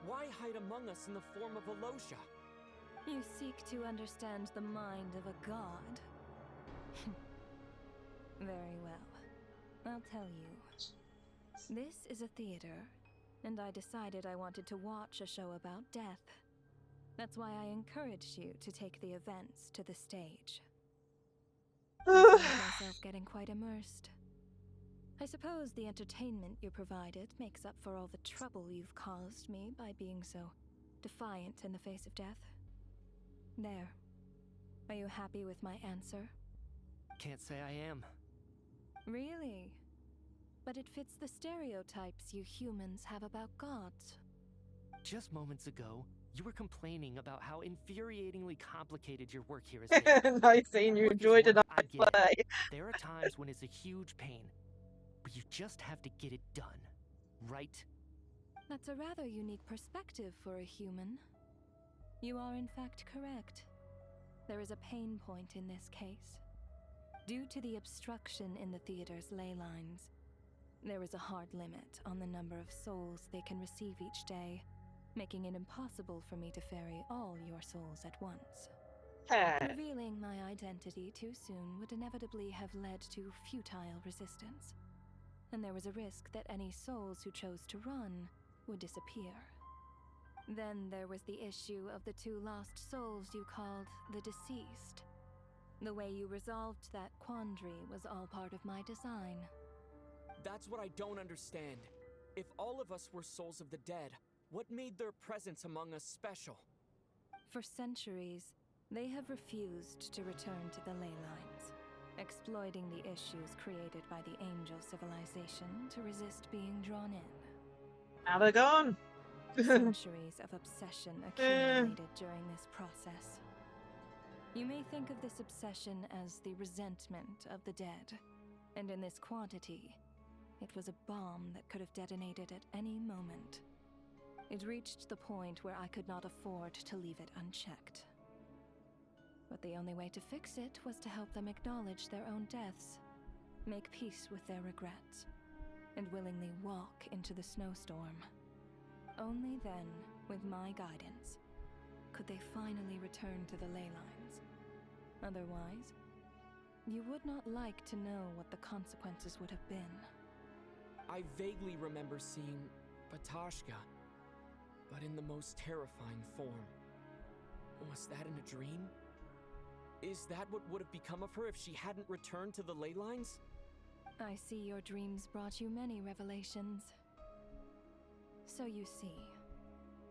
Why hide among us in the form of a Lacie? You seek to understand the mind of a god. Very well. I'll tell you. This is a theater, and I decided I wanted to watch a show about death. That's why I encouraged you to take the events to the stage. I found myself getting quite immersed. I suppose the entertainment you provided makes up for all the trouble you've caused me by being so defiant in the face of death. There. Are you happy with my answer? Can't say I am. Really? But it fits the stereotypes you humans have about gods. Just moments ago, you were complaining about how infuriatingly complicated your work here has been. Nice seeing you enjoyed it. I get it. There are times when it's a huge pain, but you just have to get it done, right? That's a rather unique perspective for a human. You are in fact correct. There is a pain point in this case. Due to the obstruction in the theater's ley lines, there is a hard limit on the number of souls they can receive each day, making it impossible for me to ferry all your souls at once. Revealing my identity too soon would inevitably have led to futile resistance, and there was a risk that any souls who chose to run would disappear. Then there was the issue of the 2 lost souls you called the deceased. The way you resolved that quandary was all part of my design. That's what I don't understand. If all of us were souls of the dead, what made their presence among us special? For centuries, they have refused to return to the ley lines, exploiting the issues created by the angel civilization to resist being drawn in. Now they're gone. Centuries of obsession accumulated during this process. You may think of this obsession as the resentment of the dead, and in this quantity, it was a bomb that could have detonated at any moment. It reached the point where I could not afford to leave it unchecked. But the only way to fix it was to help them acknowledge their own deaths, make peace with their regrets, and willingly walk into the snowstorm. Only then, with my guidance, could they finally return to the ley lines. Otherwise, you would not like to know what the consequences would have been. I vaguely remember seeing Batashka. but in the most terrifying form. Was that in a dream? Is that what would have become of her if she hadn't returned to the ley lines? I see your dreams brought you many revelations. So you see,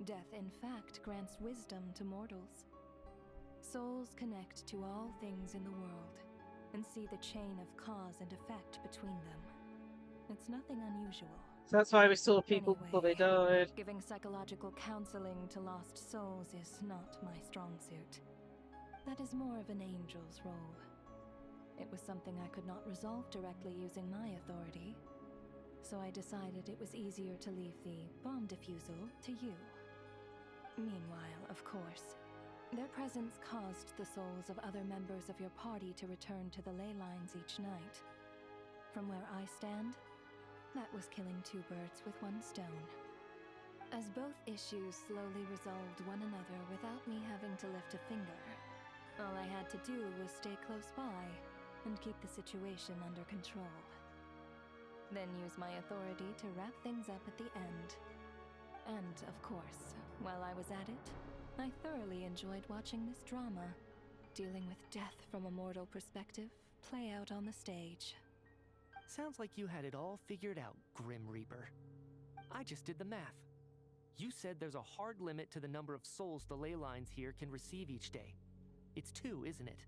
death in fact grants wisdom to mortals. Souls connect to all things in the world and see the chain of cause and effect between them. It's nothing unusual. So that's why we saw people before they died. Giving psychological counseling to lost souls is not my strong suit. That is more of an angel's role. It was something I could not resolve directly using my authority, so I decided it was easier to leave the bomb defusal to you. Meanwhile, of course, their presence caused the souls of other members of your party to return to the ley lines each night. From where I stand, that was killing two birds with one stone. As both issues slowly resolved one another without me having to lift a finger, all I had to do was stay close by and keep the situation under control. Then use my authority to wrap things up at the end. And, of course, while I was at it, I thoroughly enjoyed watching this drama, dealing with death from a mortal perspective, play out on the stage. Sounds like you had it all figured out, Grim Reaper. I just did the math. You said there's a hard limit to the number of souls the ley lines here can receive each day. It's 2, isn't it?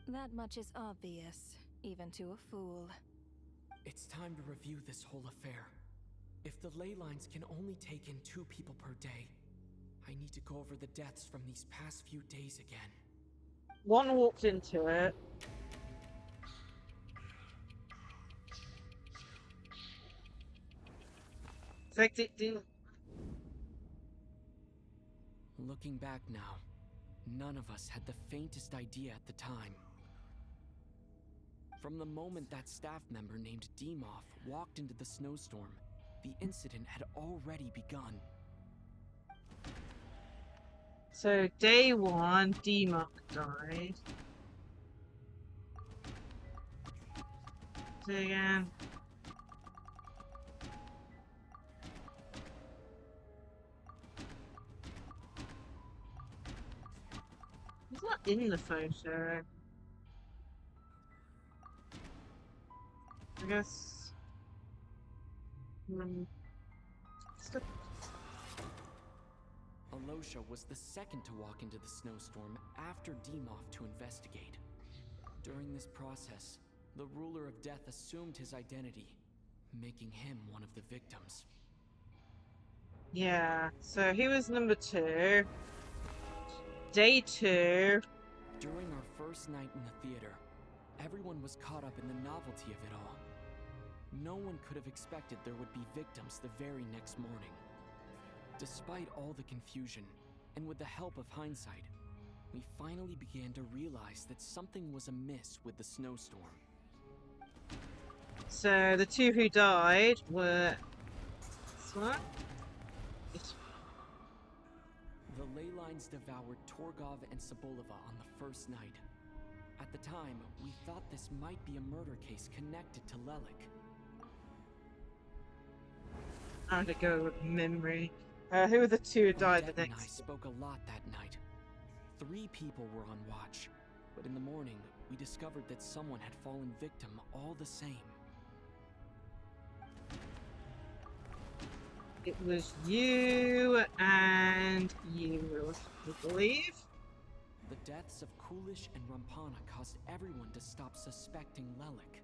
That much is obvious, even to a fool. It's time to review this whole affair. If the ley lines can only take in 2 people per day, I need to go over the deaths from these past few days again. One walked into it. It's like it didn't. Looking back now, none of us had the faintest idea at the time. From the moment that staff member named Demoff walked into the snowstorm, the incident had already begun. So, day 1, Demoff died. So again. He's not in the photo. I guess. Alosha was the second to walk into the snowstorm after Demoff to investigate. During this process, the ruler of death assumed his identity, making him one of the victims. Yeah, so he was number 2. Day 2. During our first night in the theater, everyone was caught up in the novelty of it all. No one could have expected there would be victims the very next morning. Despite all the confusion, and with the help of hindsight, we finally began to realize that something was amiss with the snowstorm. So the 2 who died were this one. The ley lines devoured Torgov and Sobolova on the first night. At the time, we thought this might be a murder case connected to Lelik. I had to go with memory. Who were the 2 who died the Odette and I next? spoke a lot that night. 3 people were on watch, but in the morning, we discovered that someone had fallen victim all the same. It was you and you, I believe. The deaths of Kulish and Rampana caused everyone to stop suspecting Lelik.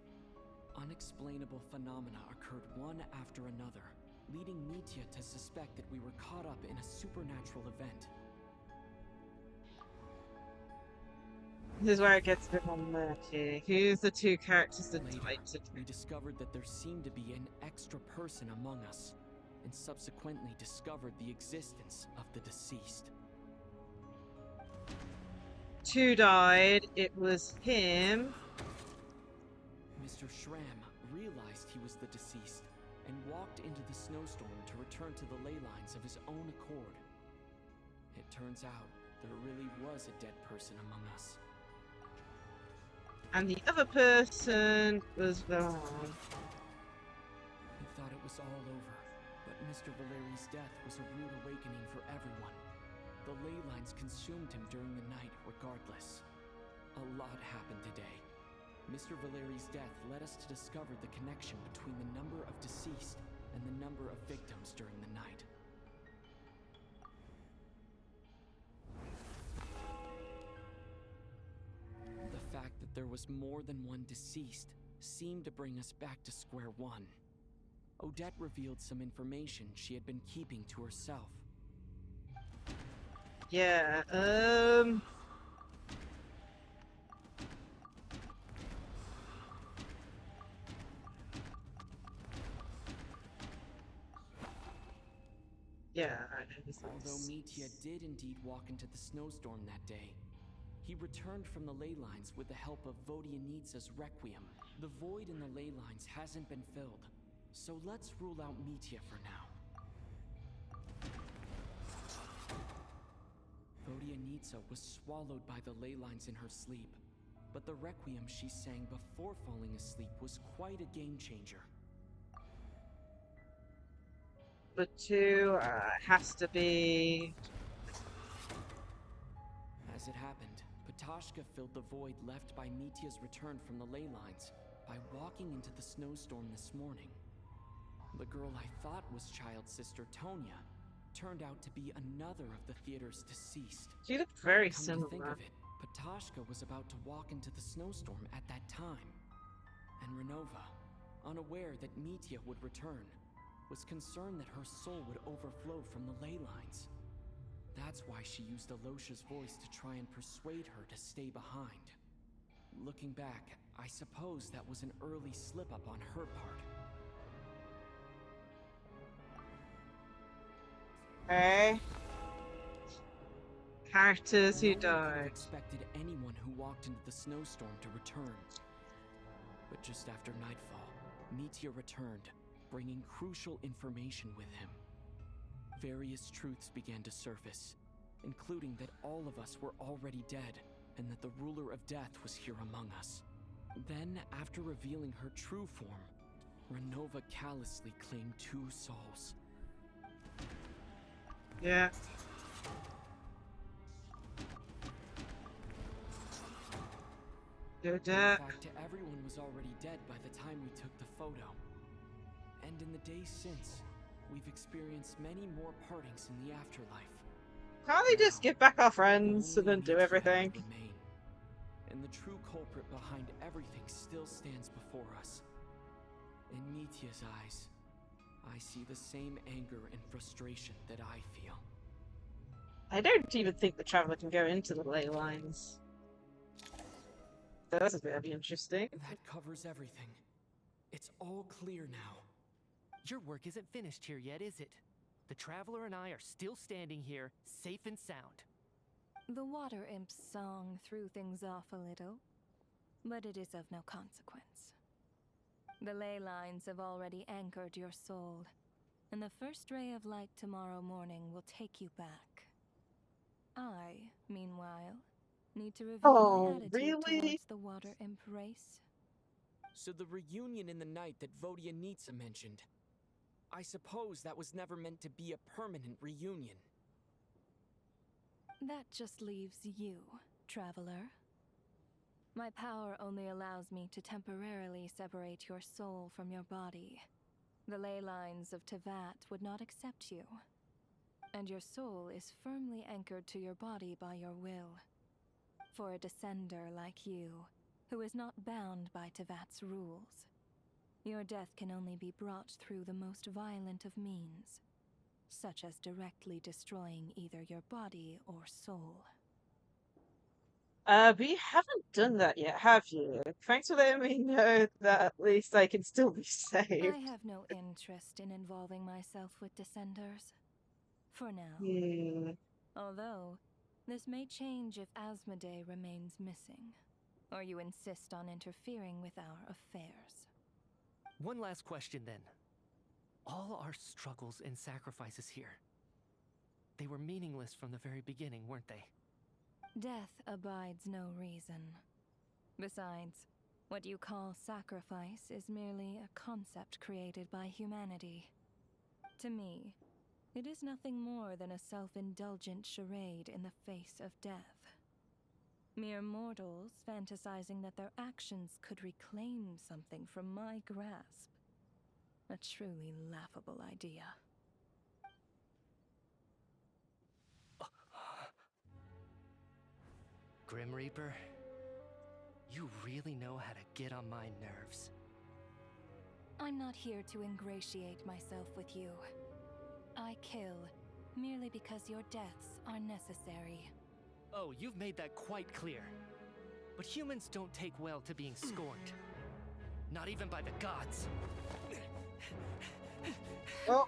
Unexplainable phenomena occurred one after another, leading Mitya to suspect that we were caught up in a supernatural event. This is where it gets a bit more murky. Who's the 2 characters that Later, died today? we discovered that there seemed to be an extra person among us, and subsequently discovered the existence of the deceased. 2 died. It was him. Mr. Schramm realized he was the deceased and walked into the snowstorm to return to the ley lines of his own accord. It turns out there really was a dead person among us. And the other person was gone. We thought it was all over, But Mr. Valeri's death was a rude awakening for everyone. The ley lines consumed him during the night regardless. A lot happened today. Mr. Valeri's death led us to discover the connection between the number of deceased and the number of victims during the night. The fact that there was more than one deceased seemed to bring us back to square one. Odette revealed some information she had been keeping to herself. Yeah, yeah, Although Mitya did indeed walk into the snowstorm that day, he returned from the ley lines with the help of Vodianitsa's Requiem. The void in the ley lines hasn't been filled, so let's rule out Mitya for now. Vodianitsa was swallowed by the ley lines in her sleep, but the Requiem she sang before falling asleep was quite a game changer. The two has to be. As it happened, Ptashka filled the void left by Mitya's return from the ley lines by walking into the snowstorm this morning. The girl I thought was child's sister Tonya turned out to be another of the theater's deceased. She looked very Come similar. to think of it, Ptashka was about to walk into the snowstorm at that time. And Renova, unaware that Mitya would return, was concerned that her soul would overflow from the ley lines. That's why she used Alosha's voice to try and persuade her to stay behind. Looking back, I suppose that was an early slip-up on her part. Okay. Characters who No one could have died. expected anyone who walked into the snowstorm to return. But just after nightfall, Mitya returned, bringing crucial information with him. Various truths began to surface, including that all of us were already dead, and that the ruler of death was here among us. Then, after revealing her true form, Renova callously claimed 2 souls. Yeah. In fact, everyone was already dead by the time we took the photo. And in the days since, we've experienced many more partings in the afterlife. Can't they just get back our friends and then do everything? Remain. And the true culprit behind everything still stands before us. In Mitya's eyes, I see the same anger and frustration that I feel. I don't even think the Traveler can go into the ley lines. That's going to be interesting. That covers everything. It's all clear now. Your work isn't finished here yet, is it? The Traveler and I are still standing here, safe and sound. The Water Imp's song threw things off a little, but it is of no consequence. The ley lines have already anchored your soul, and the first ray of light tomorrow morning will take you back. I, meanwhile, need to review my attitude towards the Water Imp race. So the reunion in the night that Vodianitsa mentioned, I suppose that was never meant to be a permanent reunion. That just leaves you, Traveler. My power only allows me to temporarily separate your soul from your body. The ley lines of Tevat would not accept you, and your soul is firmly anchored to your body by your will. For a descender like you, who is not bound by Tevat's rules, your death can only be brought through the most violent of means, such as directly destroying either your body or soul. We haven't done that yet, have you? Thanks for letting me know that at least I can still be saved. I have no interest in involving myself with Descenders. For now. Although, this may change if Asmodee remains missing, or you insist on interfering with our affairs. One last question then. All our struggles and sacrifices here, they were meaningless from the very beginning, weren't they? Death abides no reason. Besides, what you call sacrifice is merely a concept created by humanity. To me, it is nothing more than a self-indulgent charade in the face of death. Mere mortals fantasizing that their actions could reclaim something from my grasp. A truly laughable idea. Grim Reaper, you really know how to get on my nerves. I'm not here to ingratiate myself with you. I kill merely because your deaths are necessary. Oh, you've made that quite clear. But humans don't take well to being scorned. Not even by the gods. Oh.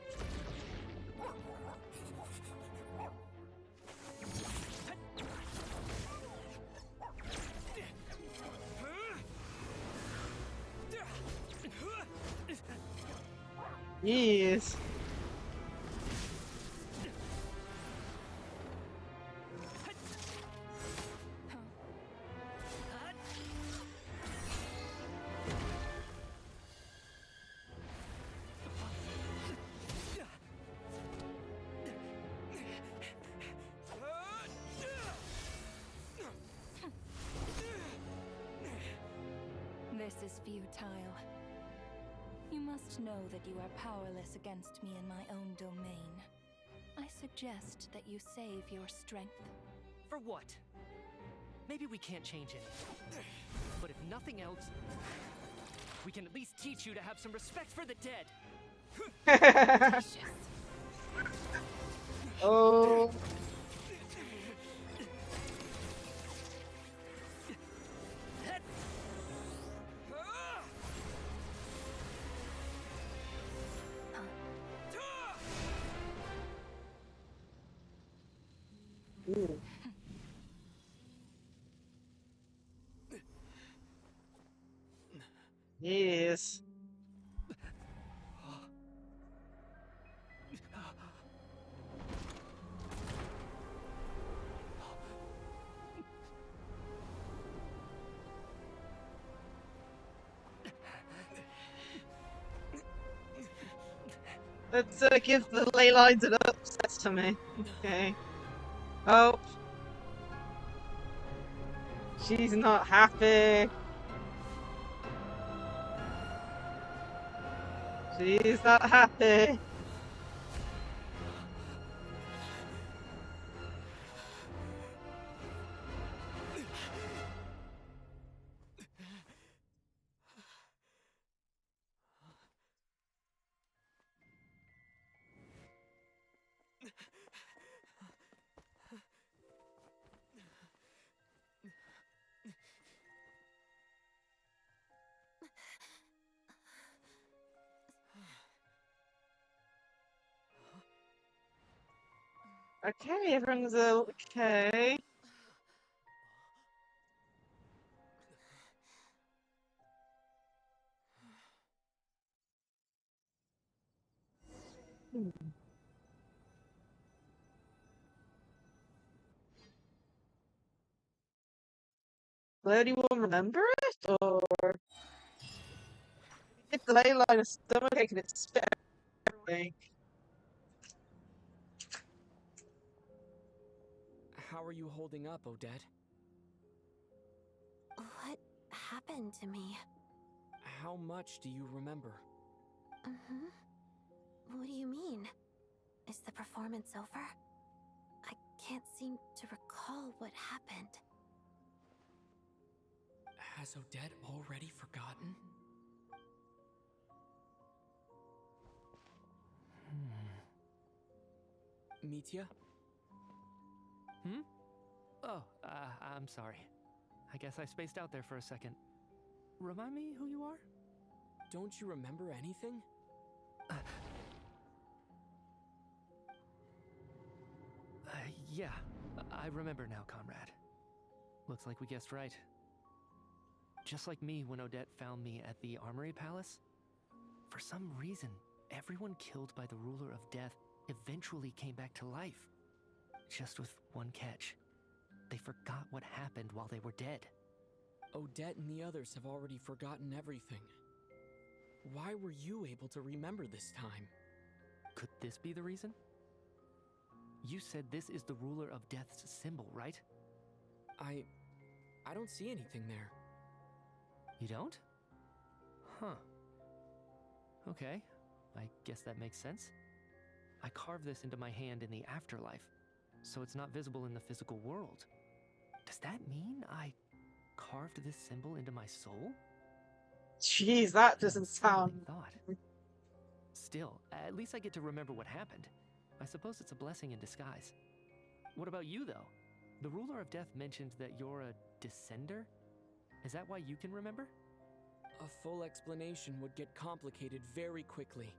Yes. This is futile. You must know that you are powerless against me in my own domain. I suggest that you save your strength. For what? Maybe we can't change it. But if nothing else, we can at least teach you to have some respect for the dead. Oh. Ooh. Yes. Let's give the ley lines an upset to me. Okay. Oh. She's not happy. She's not happy. Okay, everyone's okay. Will anyone remember it, or if the ley line is stomachache and it's spit everything? How are you holding up, Odette? What happened to me? How much do you remember? What do you mean? Is the performance over? I can't seem to recall what happened. Has Odette already forgotten? Mitya? Oh, I'm sorry. I guess I spaced out there for a second. Remind me who you are? Don't you remember anything? Yeah, I remember now, comrade. Looks like we guessed right. Just like me when Odette found me at the Armory Palace. For some reason, everyone killed by the Ruler of Death eventually came back to life. Just with one catch. They forgot what happened while they were dead. Odette and the others have already forgotten everything. Why were you able to remember this time? Could this be the reason? You said this is the ruler of death's symbol, right? I don't see anything there. You don't? Huh. Okay, I guess that makes sense. I carved this into my hand in the afterlife, so it's not visible in the physical world. Does that mean I carved this symbol into my soul? Jeez, that doesn't sound... Thought. Still, at least I get to remember what happened. I suppose it's a blessing in disguise. What about you, though? The ruler of death mentioned that you're a descender? Is that why you can remember? A full explanation would get complicated very quickly,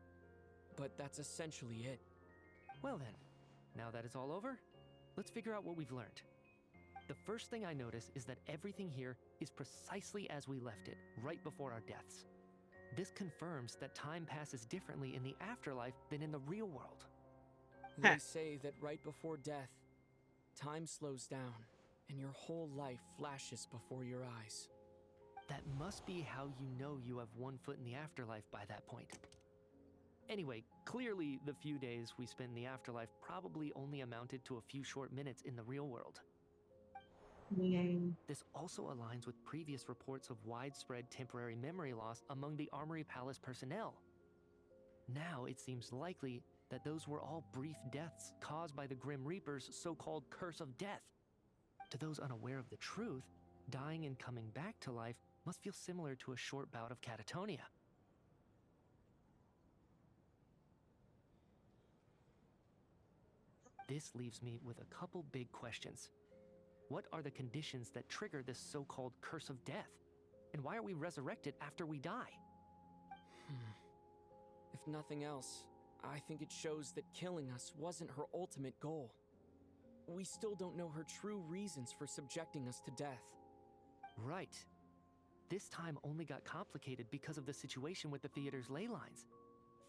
but that's essentially it. Well then, now that it's all over, let's figure out what we've learned. The first thing I notice is that everything here is precisely as we left it, right before our deaths. This confirms that time passes differently in the afterlife than in the real world. They say that right before death, time slows down, and your whole life flashes before your eyes. That must be how you know you have one foot in the afterlife by that point. Anyway, clearly the few days we spent in the afterlife probably only amounted to a few short minutes in the real world. This also aligns with previous reports of widespread temporary memory loss among the Armory Palace personnel. Now it seems likely that those were all brief deaths caused by the Grim Reaper's so-called curse of death. To those unaware of the truth, dying and coming back to life must feel similar to a short bout of catatonia. This leaves me with a couple big questions. What are the conditions that trigger this so-called curse of death? And why are we resurrected after we die? If nothing else, I think it shows that killing us wasn't her ultimate goal. We still don't know her true reasons for subjecting us to death. Right. This time only got complicated because of the situation with the theater's ley lines.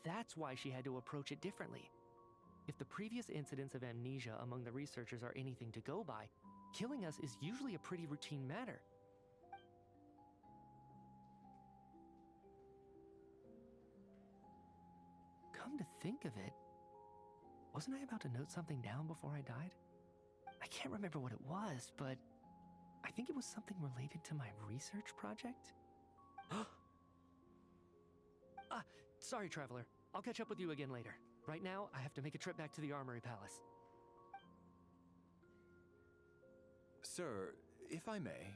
That's why she had to approach it differently. If the previous incidents of amnesia among the researchers are anything to go by, killing us is usually a pretty routine matter. Come to think of it, wasn't I about to note something down before I died? I can't remember what it was, but I think it was something related to my research project. Sorry, Traveler. I'll catch up with you again later. Right now, I have to make a trip back to the Armory Palace. Sir, if I may,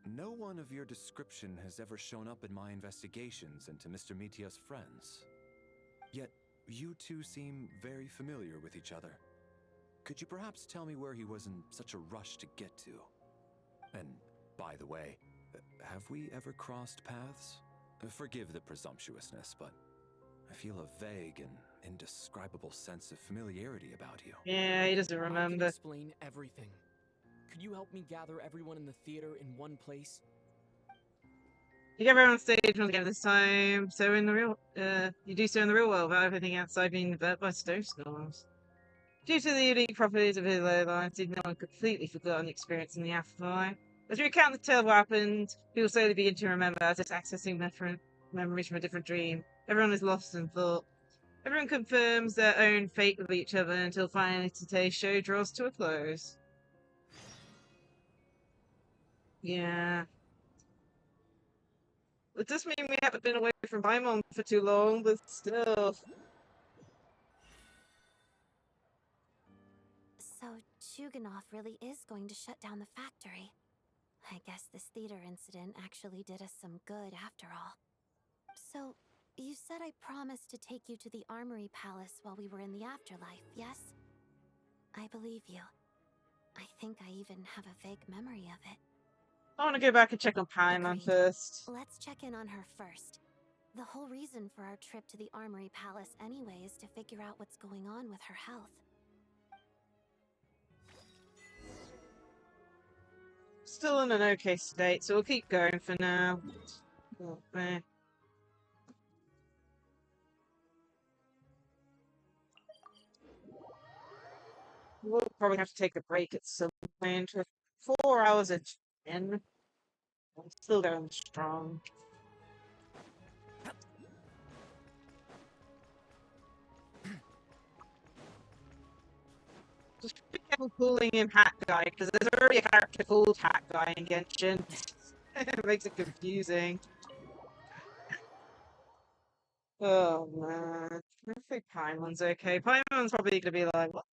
no one of your description has ever shown up in my investigations into Mr. Mitia's friends. Yet, you two seem very familiar with each other. Could you perhaps tell me where he was in such a rush to get to? And, by the way, have we ever crossed paths? Forgive the presumptuousness, but I feel a vague and indescribable sense of familiarity about you. Yeah, he doesn't remember. I can explain everything. Could you help me gather everyone in the theater in one place? You get everyone on stage once again this time. So in the real, you do so in the real world without everything outside being developed by snowstorms. Due to the unique properties of his ley lines, he'd now completely forgotten the experience in the afterlife. As we recount the tale of what happened, people slowly begin to remember as it's accessing different memories from a different dream. Everyone is lost in thought. Everyone confirms their own fate with each other until finally today's show draws to a close. Yeah. It does mean we haven't been away from Paimon for too long, but still. So, Chuganov really is going to shut down the factory. I guess this theater incident actually did us some good after all. So, you said I promised to take you to the Armory Palace while we were in the afterlife, yes? I believe you. I think I even have a vague memory of it. I want to go back and check on Paimon first. Let's check in on her first. The whole reason for our trip to the Armory Palace anyway is to figure out what's going on with her health. Still in an okay state, so we'll keep going for now. Okay. We'll probably have to take a break at some point. 4 hours at 10. I'm still going strong. Just be careful calling him Hat Guy, because there's already a character called Hat Guy in Genshin. It makes it confusing. Oh man. I think Paimon's okay. Paimon's probably gonna be like, what?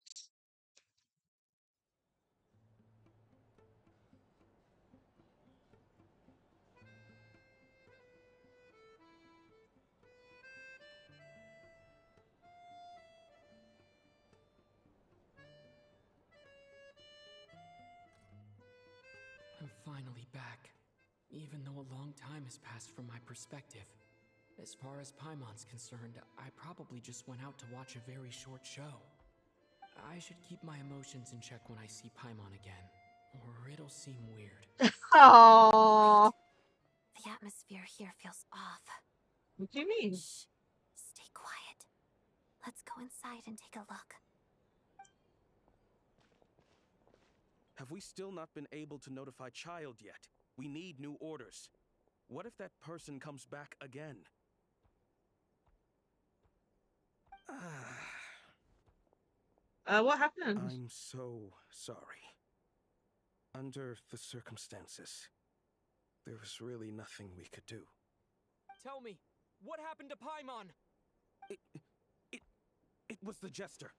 I'm finally back, even though a long time has passed from my perspective. As far as Paimon's concerned, I probably just went out to watch a very short show. I should keep my emotions in check when I see Paimon again, or it'll seem weird. Aww. The atmosphere here feels off. What do you mean? Shh. Stay quiet. Let's go inside and take a look. Have we still not been able to notify Child yet? We need new orders. What if that person comes back again? What happened? I'm so sorry. Under the circumstances, there was really nothing we could do. Tell me, what happened to Paimon? It was the Jester.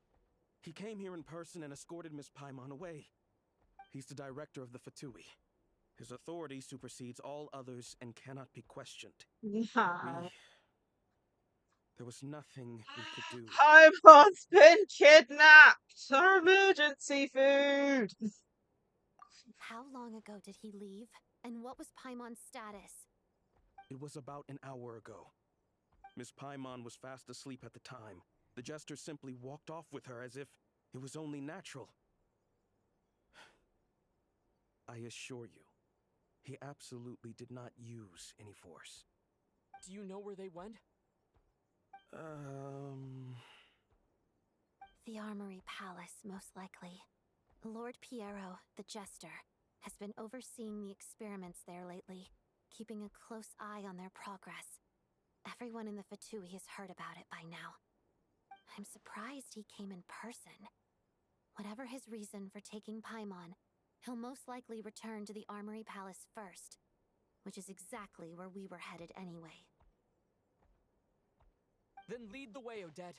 He came here in person and escorted Miss Paimon away. He's the director of the Fatui. His authority supersedes all others and cannot be questioned. There was nothing we could do. Paimon's been kidnapped! Our emergency food! How long ago did he leave? And what was Paimon's status? It was about an hour ago. Miss Paimon was fast asleep at the time. The Jester simply walked off with her as if it was only natural. I assure you, he absolutely did not use any force. Do you know where they went? The Armory Palace, most likely. Lord Piero, the Jester, has been overseeing the experiments there lately, keeping a close eye on their progress. Everyone in the Fatui has heard about it by now. I'm surprised he came in person. Whatever his reason for taking Paimon, he'll most likely return to the Armory Palace first, which is exactly where we were headed anyway. Then lead the way, Odette.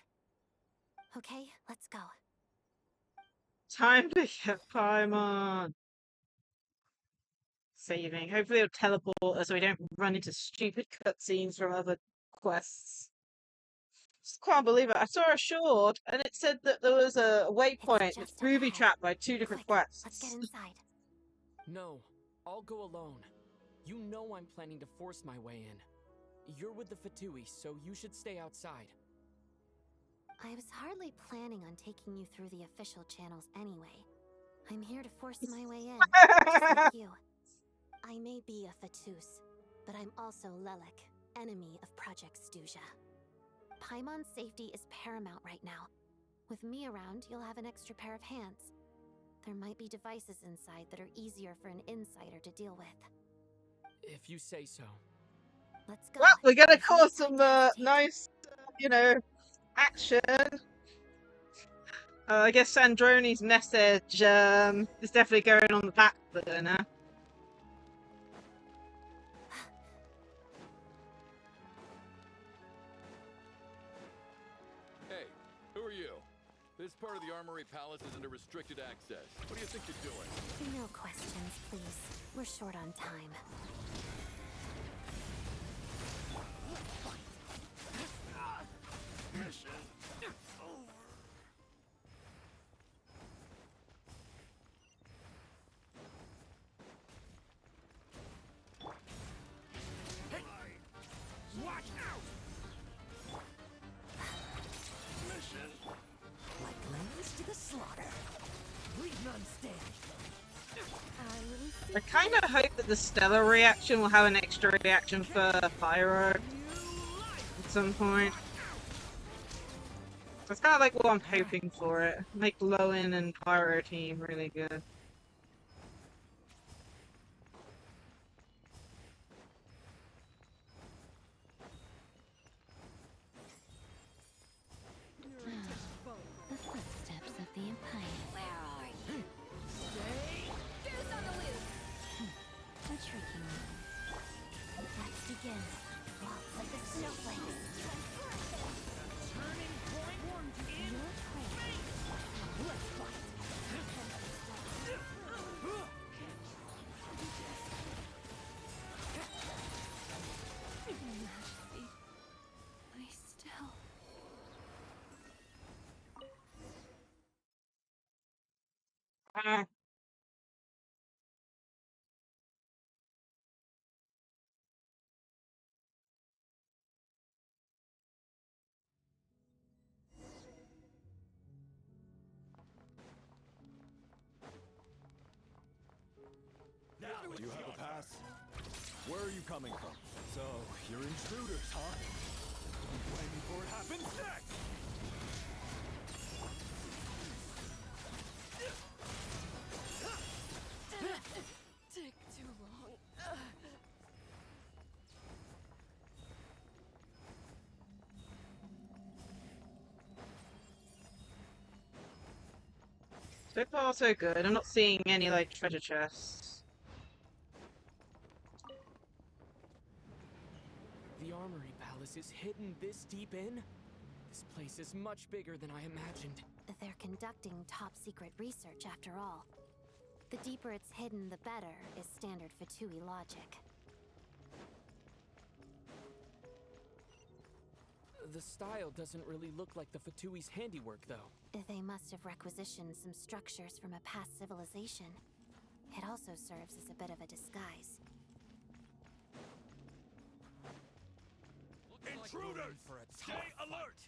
Okay, let's go. Time to get Paimon. Saving. Hopefully it'll teleport us so we don't run into stupid cutscenes from other quests. Just can't believe it. I saw a short and it said that there was a waypoint that's booby trapped by 2 different quests. Let's get inside. No, I'll go alone. You know I'm planning to force my way in. You're with the Fatui, so you should stay outside. I was hardly planning on taking you through the official channels anyway. I'm here to force my way in, just like you. I may be a Fatus, but I'm also Lelek, enemy of Project Stuzha. Paimon's safety is paramount right now. With me around, you'll have an extra pair of hands. There might be devices inside that are easier for an insider to deal with. If you say so. Let's go. Well, we're gonna cause some nice, action. I guess Sandroni's message is definitely going on the back burner. Hey, who are you? This part of the Armory Palace is under restricted access. What do you think you're doing? No questions, please. We're short on time. Watch out! Mission. Like lambs to the slaughter. Leave none standing. I kind of hope that the Stellar reaction will have an extra reaction for Pyro at some point. That's kind of like what I'm hoping for it. Make Lowen and Pyro team really good. The footsteps of the Empire. Where Ah. You have a pass? Where are you coming from? So, you're intruders, huh? You blame me for what happens next! Take too long. So far, so good. I'm not seeing any, like, treasure chests. The Armory Palace is hidden this deep in? This place is much bigger than I imagined. They're conducting top-secret research, after all. The deeper it's hidden, the better, is standard Fatui logic. The style doesn't really look like the Fatui's handiwork, though. They must have requisitioned some structures from a past civilization. It also serves as a bit of a disguise. Intruders! Stay alert!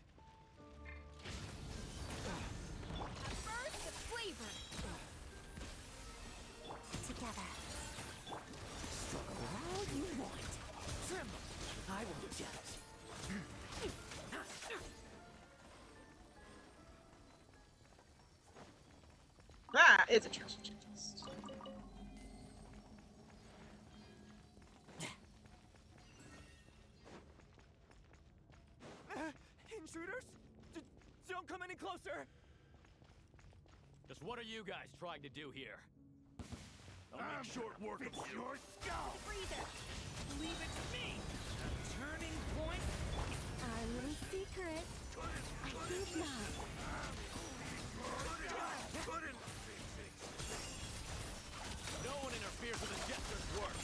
First, the flavor. Together. Struggle all you want. Tremble. I won't judge. Ah, it's a treasure chest. Intruders? Don't come any closer! Just what are you guys trying to do here? I'll make short work of your skull! Breather. Leave it to me. A turning point. Our little secret. I think not. No one interferes with a jester's work.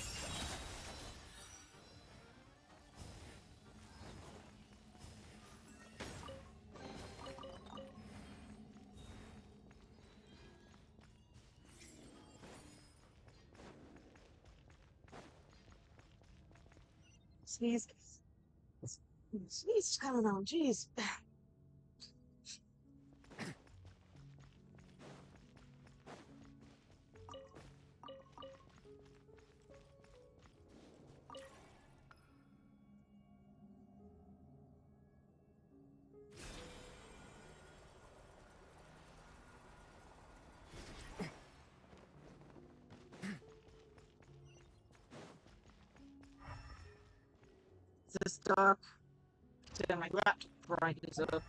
Sneeze. Sneeze coming on, jeez. This dark. Turn my laptop brightness up.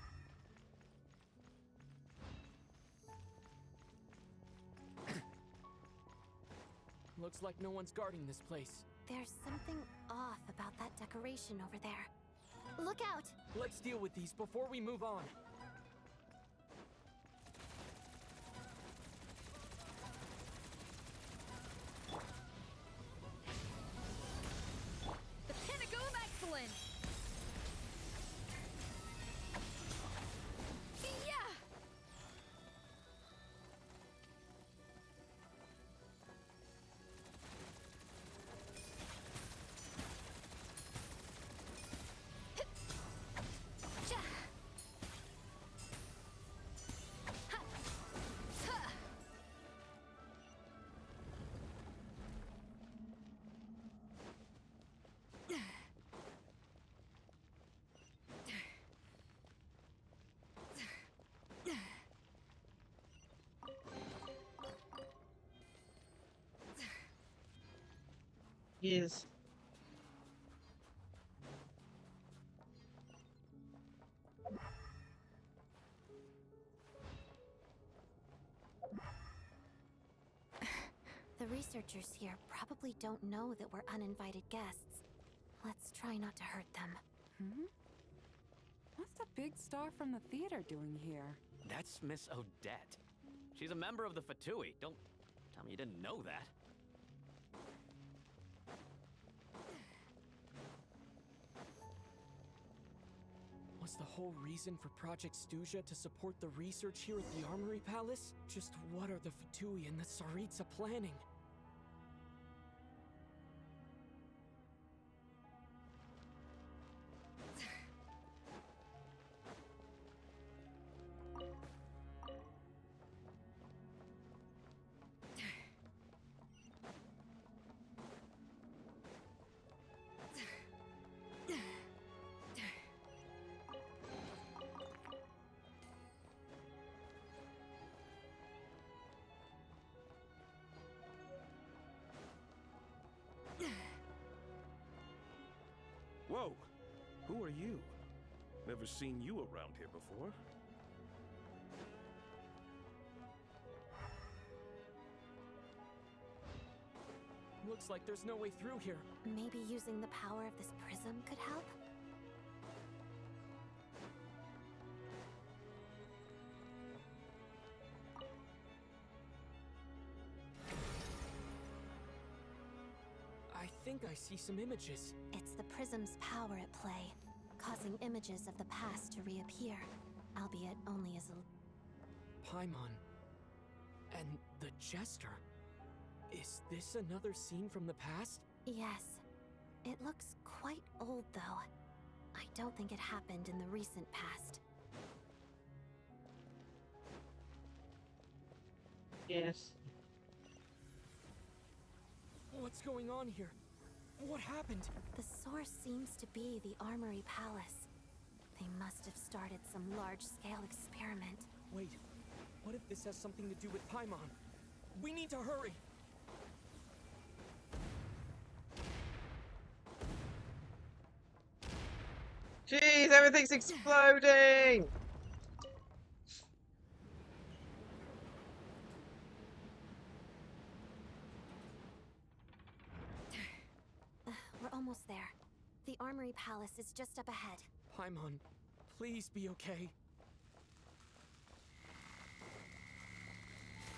Looks like no one's guarding this place. There's something off about that decoration over there. Look out! Let's deal with these before we move on. The pinnacle of excellence. Yeah. Yes. The researchers here probably don't know that we're uninvited guests. Let's try not to hurt them. Hmm? What's the big star from the theater doing here? That's Miss Odette. She's a member of the Fatui. Don't tell me you didn't know that. Was the whole reason for Project Stuja to support the research here at the Armory Palace? Just what are the Fatui and the Tsaritsa planning? Whoa! Who are you? Never seen you around here before. Looks like there's no way through here. Maybe using the power of this prism could help? I think I see some images. It's the prism's power at play, causing images of the past to reappear, albeit only as a... Paimon. And the Jester. Is this another scene from the past? Yes. It looks quite old, though. I don't think it happened in the recent past. Yes. What's going on here? What happened? The source seems to be the Armory Palace. They must have started some large-scale experiment. Wait, what if this has something to do with Paimon? We need to hurry! Jeez, everything's exploding! We're almost there. The Armory Palace is just up ahead. Paimon, please be okay.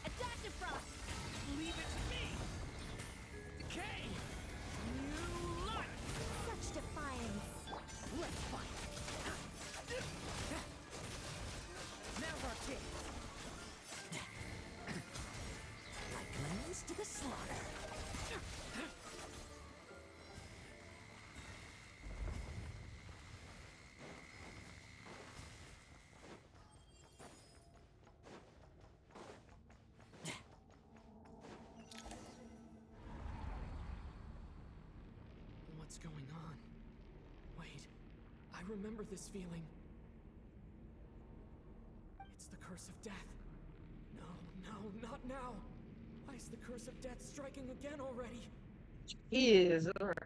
Adaptive Frost! Leave it to me! Decay! New life! Such defiance! Let's fight! Now's our chance! Like lambs to the slaughter! What's going on? Wait, I remember this feeling. It's the curse of death. No, not now. Why is the curse of death striking again already? Jeez. Odette.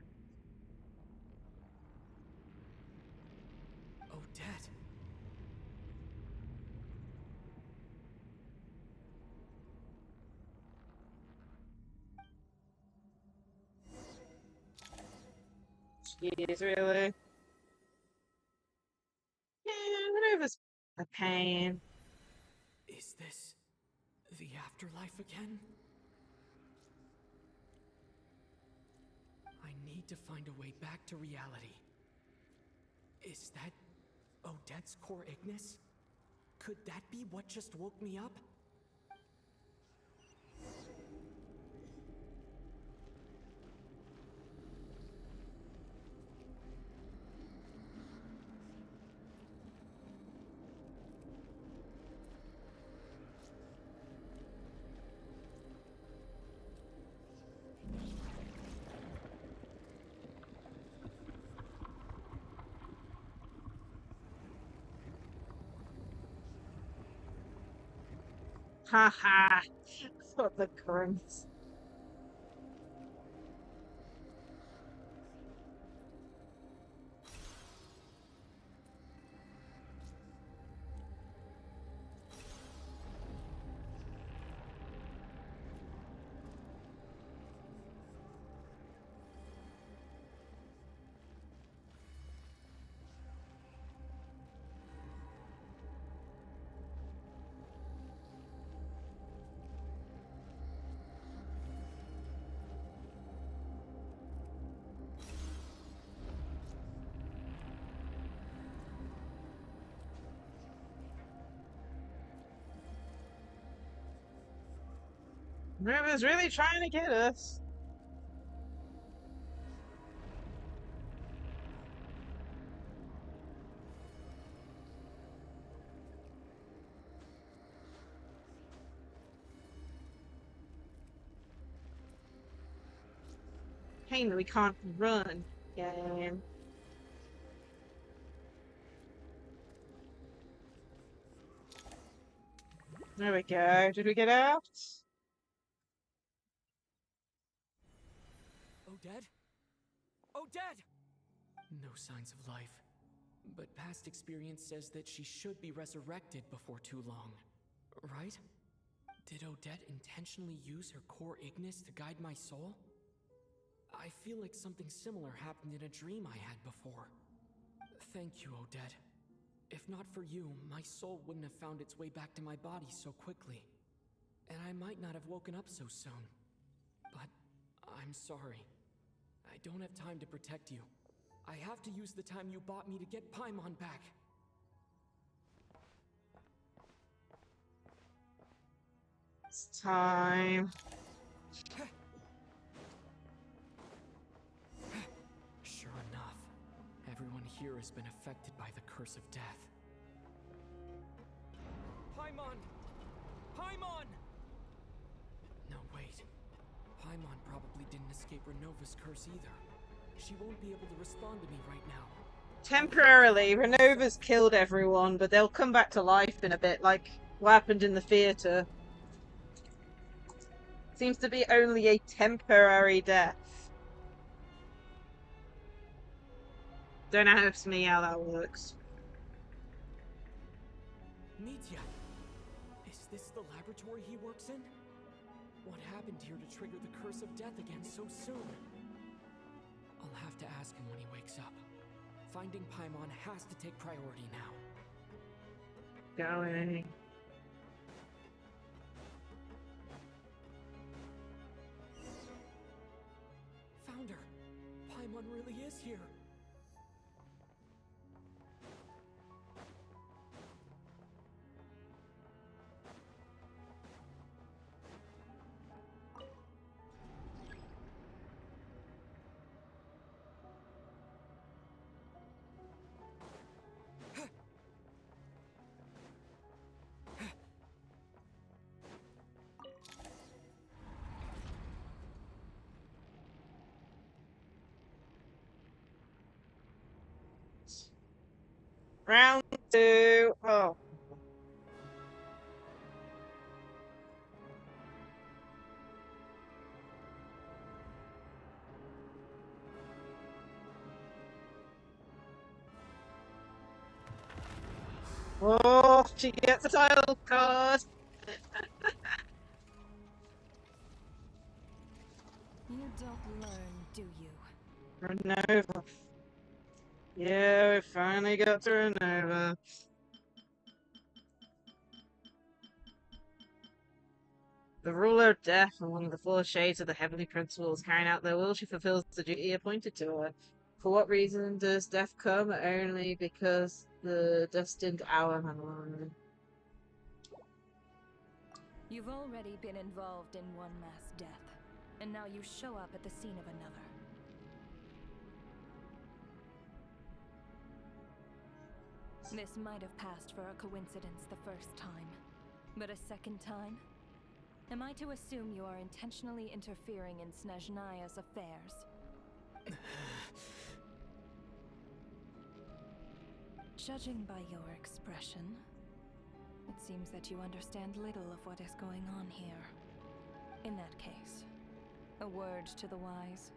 Jeez, really? Yeah, whatever's a pain. Is this the afterlife again? I need to find a way back to reality. Is that Odette's core Ignis? Could that be what just woke me up? Haha. What the crumbs. River's really trying to get us. Pain that we can't run. Yeah. There we go. Did we get out? Odette? Odette! No signs of life. But past experience says that she should be resurrected before too long. Right? Did Odette intentionally use her core Ignis to guide my soul? I feel like something similar happened in a dream I had before. Thank you, Odette. If not for you, my soul wouldn't have found its way back to my body so quickly. And I might not have woken up so soon. But I'm sorry. I don't have time to protect you. I have to use the time you bought me to get Paimon back. It's time. Sure enough, everyone here has been affected by the curse of death. Paimon! Paimon! No, wait. Paimon probably didn't escape Renova's curse either. She won't be able to respond to me right now. Temporarily, Renova's killed everyone, but they'll come back to life in a bit, like what happened in the theater. Seems to be only a temporary death. Don't ask me how that works. Mitya! Is this the laboratory he works in? What happened here to trigger the curse of death again so soon? I'll have to ask him when he wakes up. Finding Paimon has to take priority now. Going. Found her! Paimon really is here! Round 2. Oh. Oh, she gets a title card. You don't learn, do you? Renova. Yeah, we finally got to Renova. The ruler of death and one of the four shades of the heavenly principles, carrying out their will, she fulfills the duty appointed to her. For what reason does death come? Only because the destined hour had arrived. You've already been involved in one mass death, and now you show up at the scene of another. This might have passed for a coincidence the first time, but a second time? Am I to assume you are intentionally interfering in Snezhnaya's affairs? Judging by your expression, it seems that you understand little of what is going on here. In that case, a word to the wise.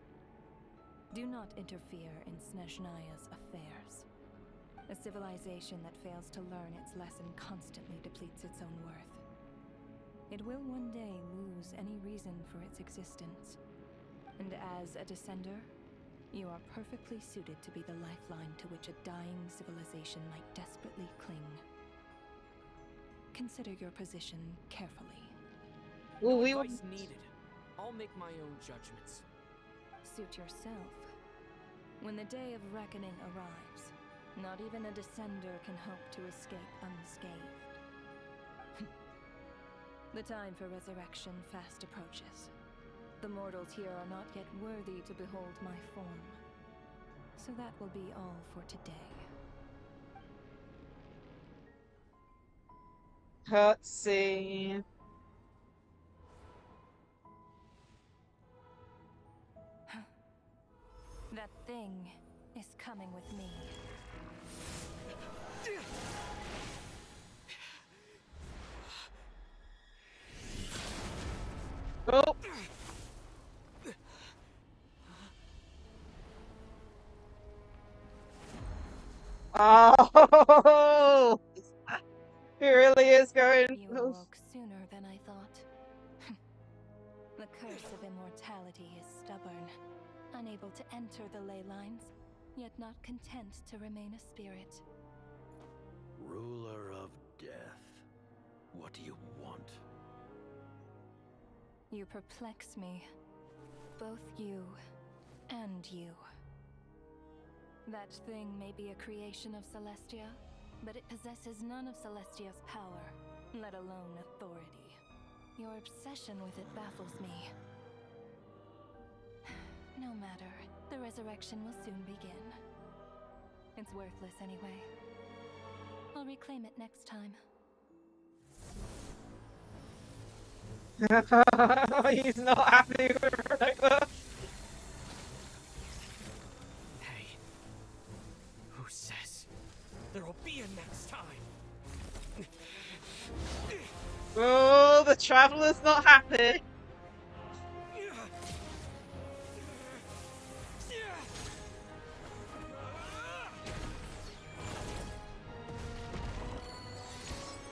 Do not interfere in Snezhnaya's affairs. A civilization that fails to learn its lesson constantly depletes its own worth. It will one day lose any reason for its existence. And as a descender, you are perfectly suited to be the lifeline to which a dying civilization might desperately cling. Consider your position carefully. No advice needed. I'll make my own judgments. Suit yourself. When the day of reckoning arrives, not even a descender can hope to escape unscathed. The time for resurrection fast approaches. The mortals here are not yet worthy to behold my form. So that will be all for today. Cutscene. That thing is coming with me. Oh! Oh! He really is going. You awoke sooner than I thought. The curse of immortality is stubborn, unable to enter the ley lines, yet not content to remain a spirit. Ruler of death. What do you want? You perplex me. Both you and you. That thing may be a creation of Celestia, but it possesses none of Celestia's power, let alone authority. Your obsession with it baffles me. No matter, the resurrection will soon begin. It's worthless anyway. I'll reclaim it next time. He's not happy with Rebecca. Hey, who says there'll be a next time? Oh, the traveler's not happy.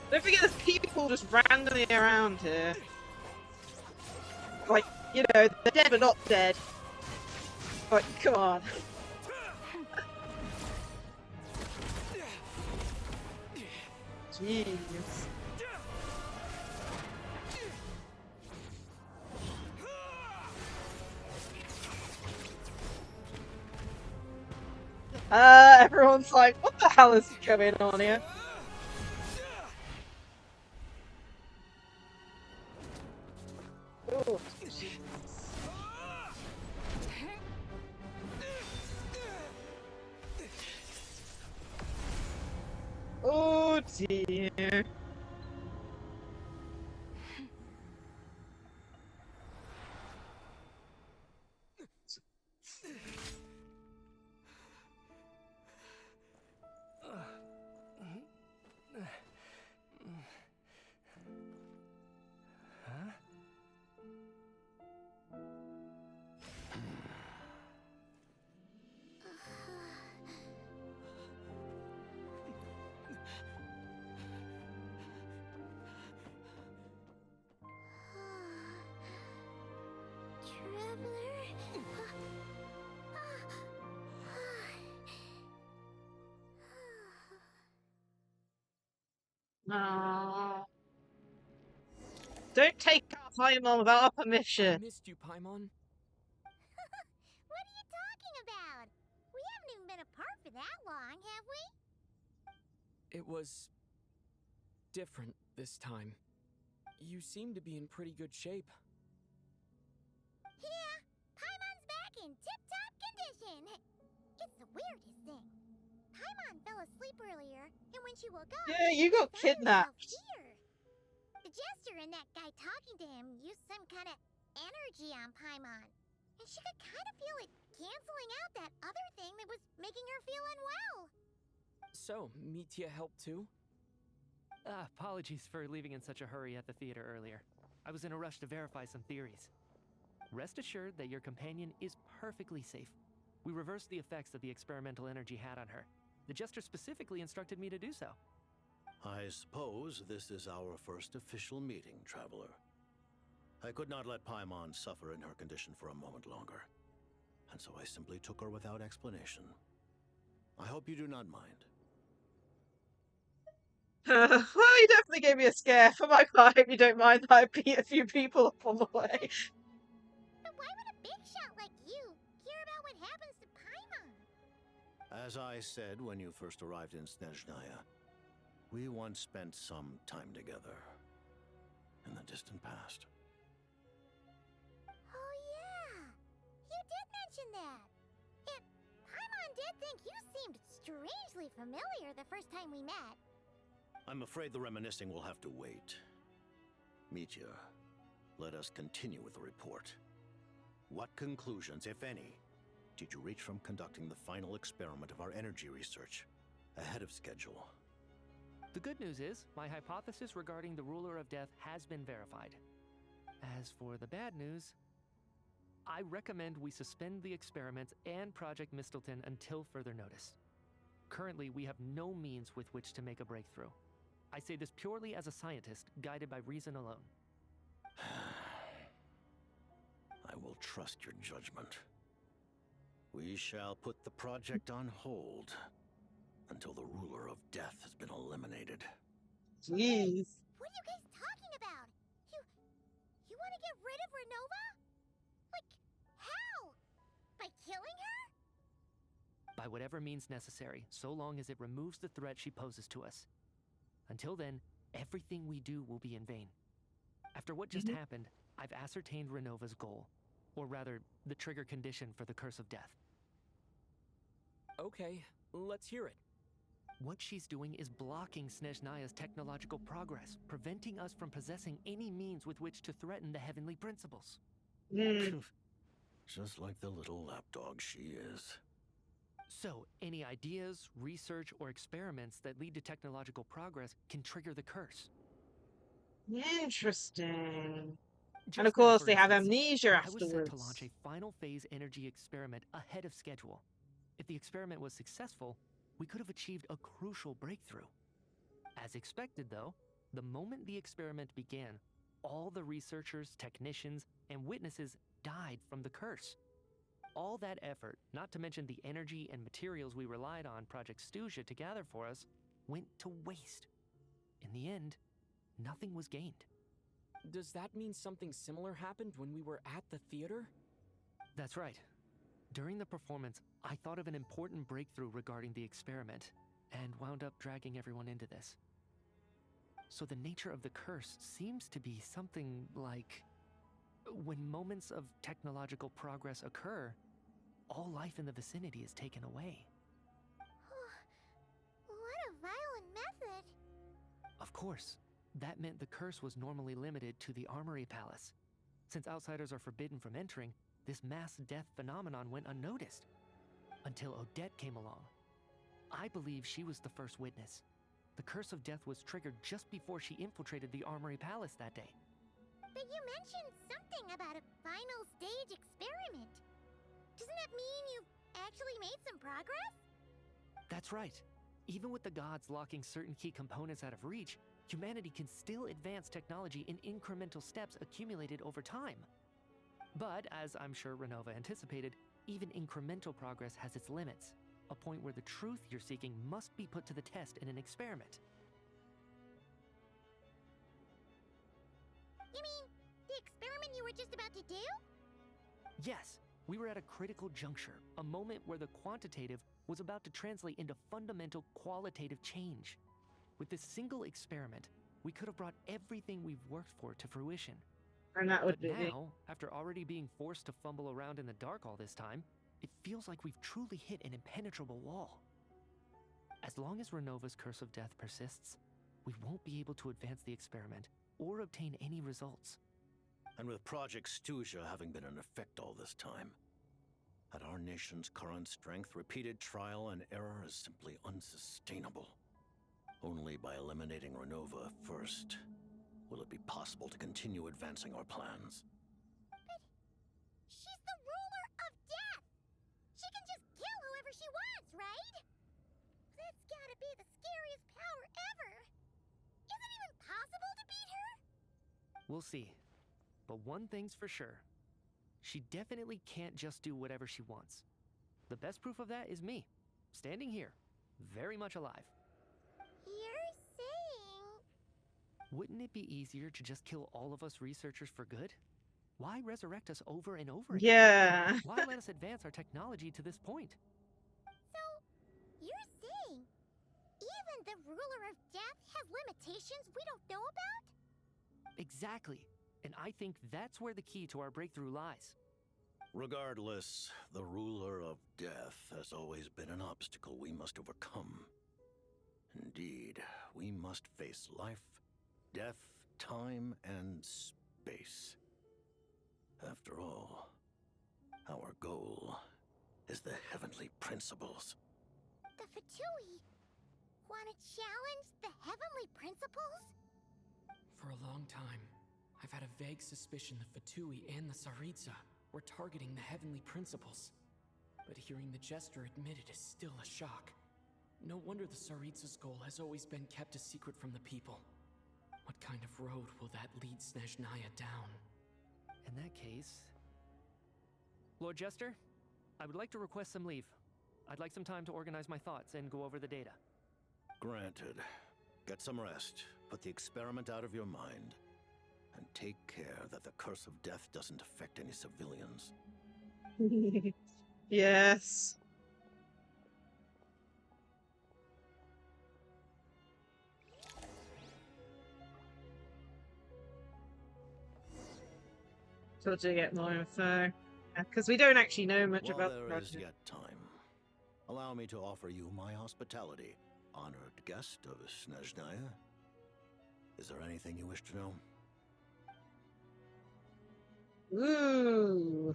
Don't forget there's people just randomly around here. Like, you know, they're dead but not dead. Like, come on. Jeez. Everyone's like, what the hell is going on here? Oh, oh dear. No. Don't take our Paimon without our permission. I missed you, Paimon. What are you talking about? We haven't even been apart for that long, have we? It was different this time. You seem to be in pretty good shape. Yeah, Paimon's back in tip-top condition. It's the weirdest thing. Paimon fell asleep earlier, and when she woke up, Yeah, you got she found herself kidnapped. here. The jester and that guy talking to him used some kind of energy on Paimon. And she could kind of feel it canceling out that other thing that was making her feel unwell. So, Mitya helped too? Apologies for leaving in such a hurry at the theater earlier. I was in a rush to verify some theories. Rest assured that your companion is perfectly safe. We reversed the effects that the experimental energy had on her. The jester specifically instructed me to do so. I suppose this is our first official meeting, Traveler. I could not let Paimon suffer in her condition for a moment longer, and so I simply took her without explanation. I hope you do not mind. Well, you definitely gave me a scare. For my part, I hope you don't mind that I beat a few people up on the way. But why would a big shot like you care about what happens to Paimon? As I said when you first arrived in Snezhnaya, we once spent some time together. in the distant past. Oh yeah, you did mention that. It, Paimon did think you seemed strangely familiar the first time we met. I'm afraid the reminiscing will have to wait. Mitya, let us continue with the report. What conclusions, if any, did you reach from conducting the final experiment of our energy research ahead of schedule? The good news is, my hypothesis regarding the Ruler of Death has been verified. As for the bad news, I recommend we suspend the experiments and Project Mistleton until further notice. Currently, we have no means with which to make a breakthrough. I say this purely as a scientist, guided by reason alone. I will trust your judgment. We shall put the project on hold until the Ruler of Death has been eliminated. Jeez. What are you guys talking about? You want to get rid of Renova? Like, how? By killing her? By whatever means necessary, so long as it removes the threat she poses to us. Until then, everything we do will be in vain. After what just happened, I've ascertained Renova's goal. Or rather, the trigger condition for the Curse of Death. Okay, let's hear it. What she's doing is blocking Snezhnaya's technological progress, preventing us from possessing any means with which to threaten the heavenly principles. Just like the little lapdog she is. So, any ideas, research, or experiments that lead to technological progress can trigger the curse. Interesting. Just And of now, course, for they have instance, amnesia I was set afterwards. to launch a final phase energy experiment ahead of schedule. If the experiment was successful, we could have achieved a crucial breakthrough. As expected, though, the moment the experiment began, all the researchers, technicians, and witnesses died from the curse. All that effort, not to mention the energy and materials we relied on Project Snezhnaya to gather for us, went to waste. In the end, nothing was gained. Does that mean something similar happened when we were at the theater? That's right. During the performance, I thought of an important breakthrough regarding the experiment, and wound up dragging everyone into this. So the nature of the curse seems to be something like, when moments of technological progress occur, all life in the vicinity is taken away. What a violent method. Of course, that meant the curse was normally limited to the Armory Palace. Since outsiders are forbidden from entering, this mass death phenomenon went unnoticed. Until Odette came along. I believe she was the first witness. The Curse of Death was triggered just before she infiltrated the Armory Palace that day. But you mentioned something about a final stage experiment. Doesn't that mean you've actually made some progress? That's right. Even with the gods locking certain key components out of reach, humanity can still advance technology in incremental steps accumulated over time. But, as I'm sure Renova anticipated, even incremental progress has its limits, a point where the truth you're seeking must be put to the test in an experiment. You mean the experiment you were just about to do? Yes, we were at a critical juncture, a moment where the quantitative was about to translate into fundamental qualitative change. With this single experiment, we could have brought everything we've worked for to fruition. And that would But be now, after already being forced to fumble around in the dark all this time, it feels like we've truly hit an impenetrable wall. As long as Renova's Curse of Death persists, we won't be able to advance the experiment or obtain any results. And with Project Snezhnaya having been in effect all this time, at our nation's current strength, repeated trial and error is simply unsustainable. Only by eliminating Renova first will it be possible to continue advancing our plans. But she's the ruler of death! She can just kill whoever she wants, right? That's gotta be the scariest power ever! Is it even possible to beat her? We'll see. But one thing's for sure. She definitely can't just do whatever she wants. The best proof of that is me, standing here, very much alive. You're saying... Wouldn't it be easier to just kill all of us researchers for good? Why resurrect us over and over again? Yeah. Why let us advance our technology to this point? So, you're saying even the ruler of death has limitations we don't know about? Exactly. And I think that's where the key to our breakthrough lies. Regardless, the ruler of death has always been an obstacle we must overcome. Indeed, we must face life, death, time, and space. After all, our goal is the heavenly principles. The Fatui want to challenge the heavenly principles? For a long time, I've had a vague suspicion the Fatui and the Tsaritsa were targeting the heavenly principles. But hearing the Jester admit it is still a shock. No wonder the Tsaritsa's goal has always been kept a secret from the people. What kind of road will that lead Snezhnaya down? In that case... Lord Jester, I would like to request some leave. I'd like some time to organize my thoughts and go over the data. Granted. Get some rest, put the experiment out of your mind, and take care that the curse of death doesn't affect any civilians. Yes. So to get more info, because we don't actually know much While about the there is project. yet time, allow me to offer you my hospitality, honored guest of Snezhnaya. Is there anything you wish to know? Ooh.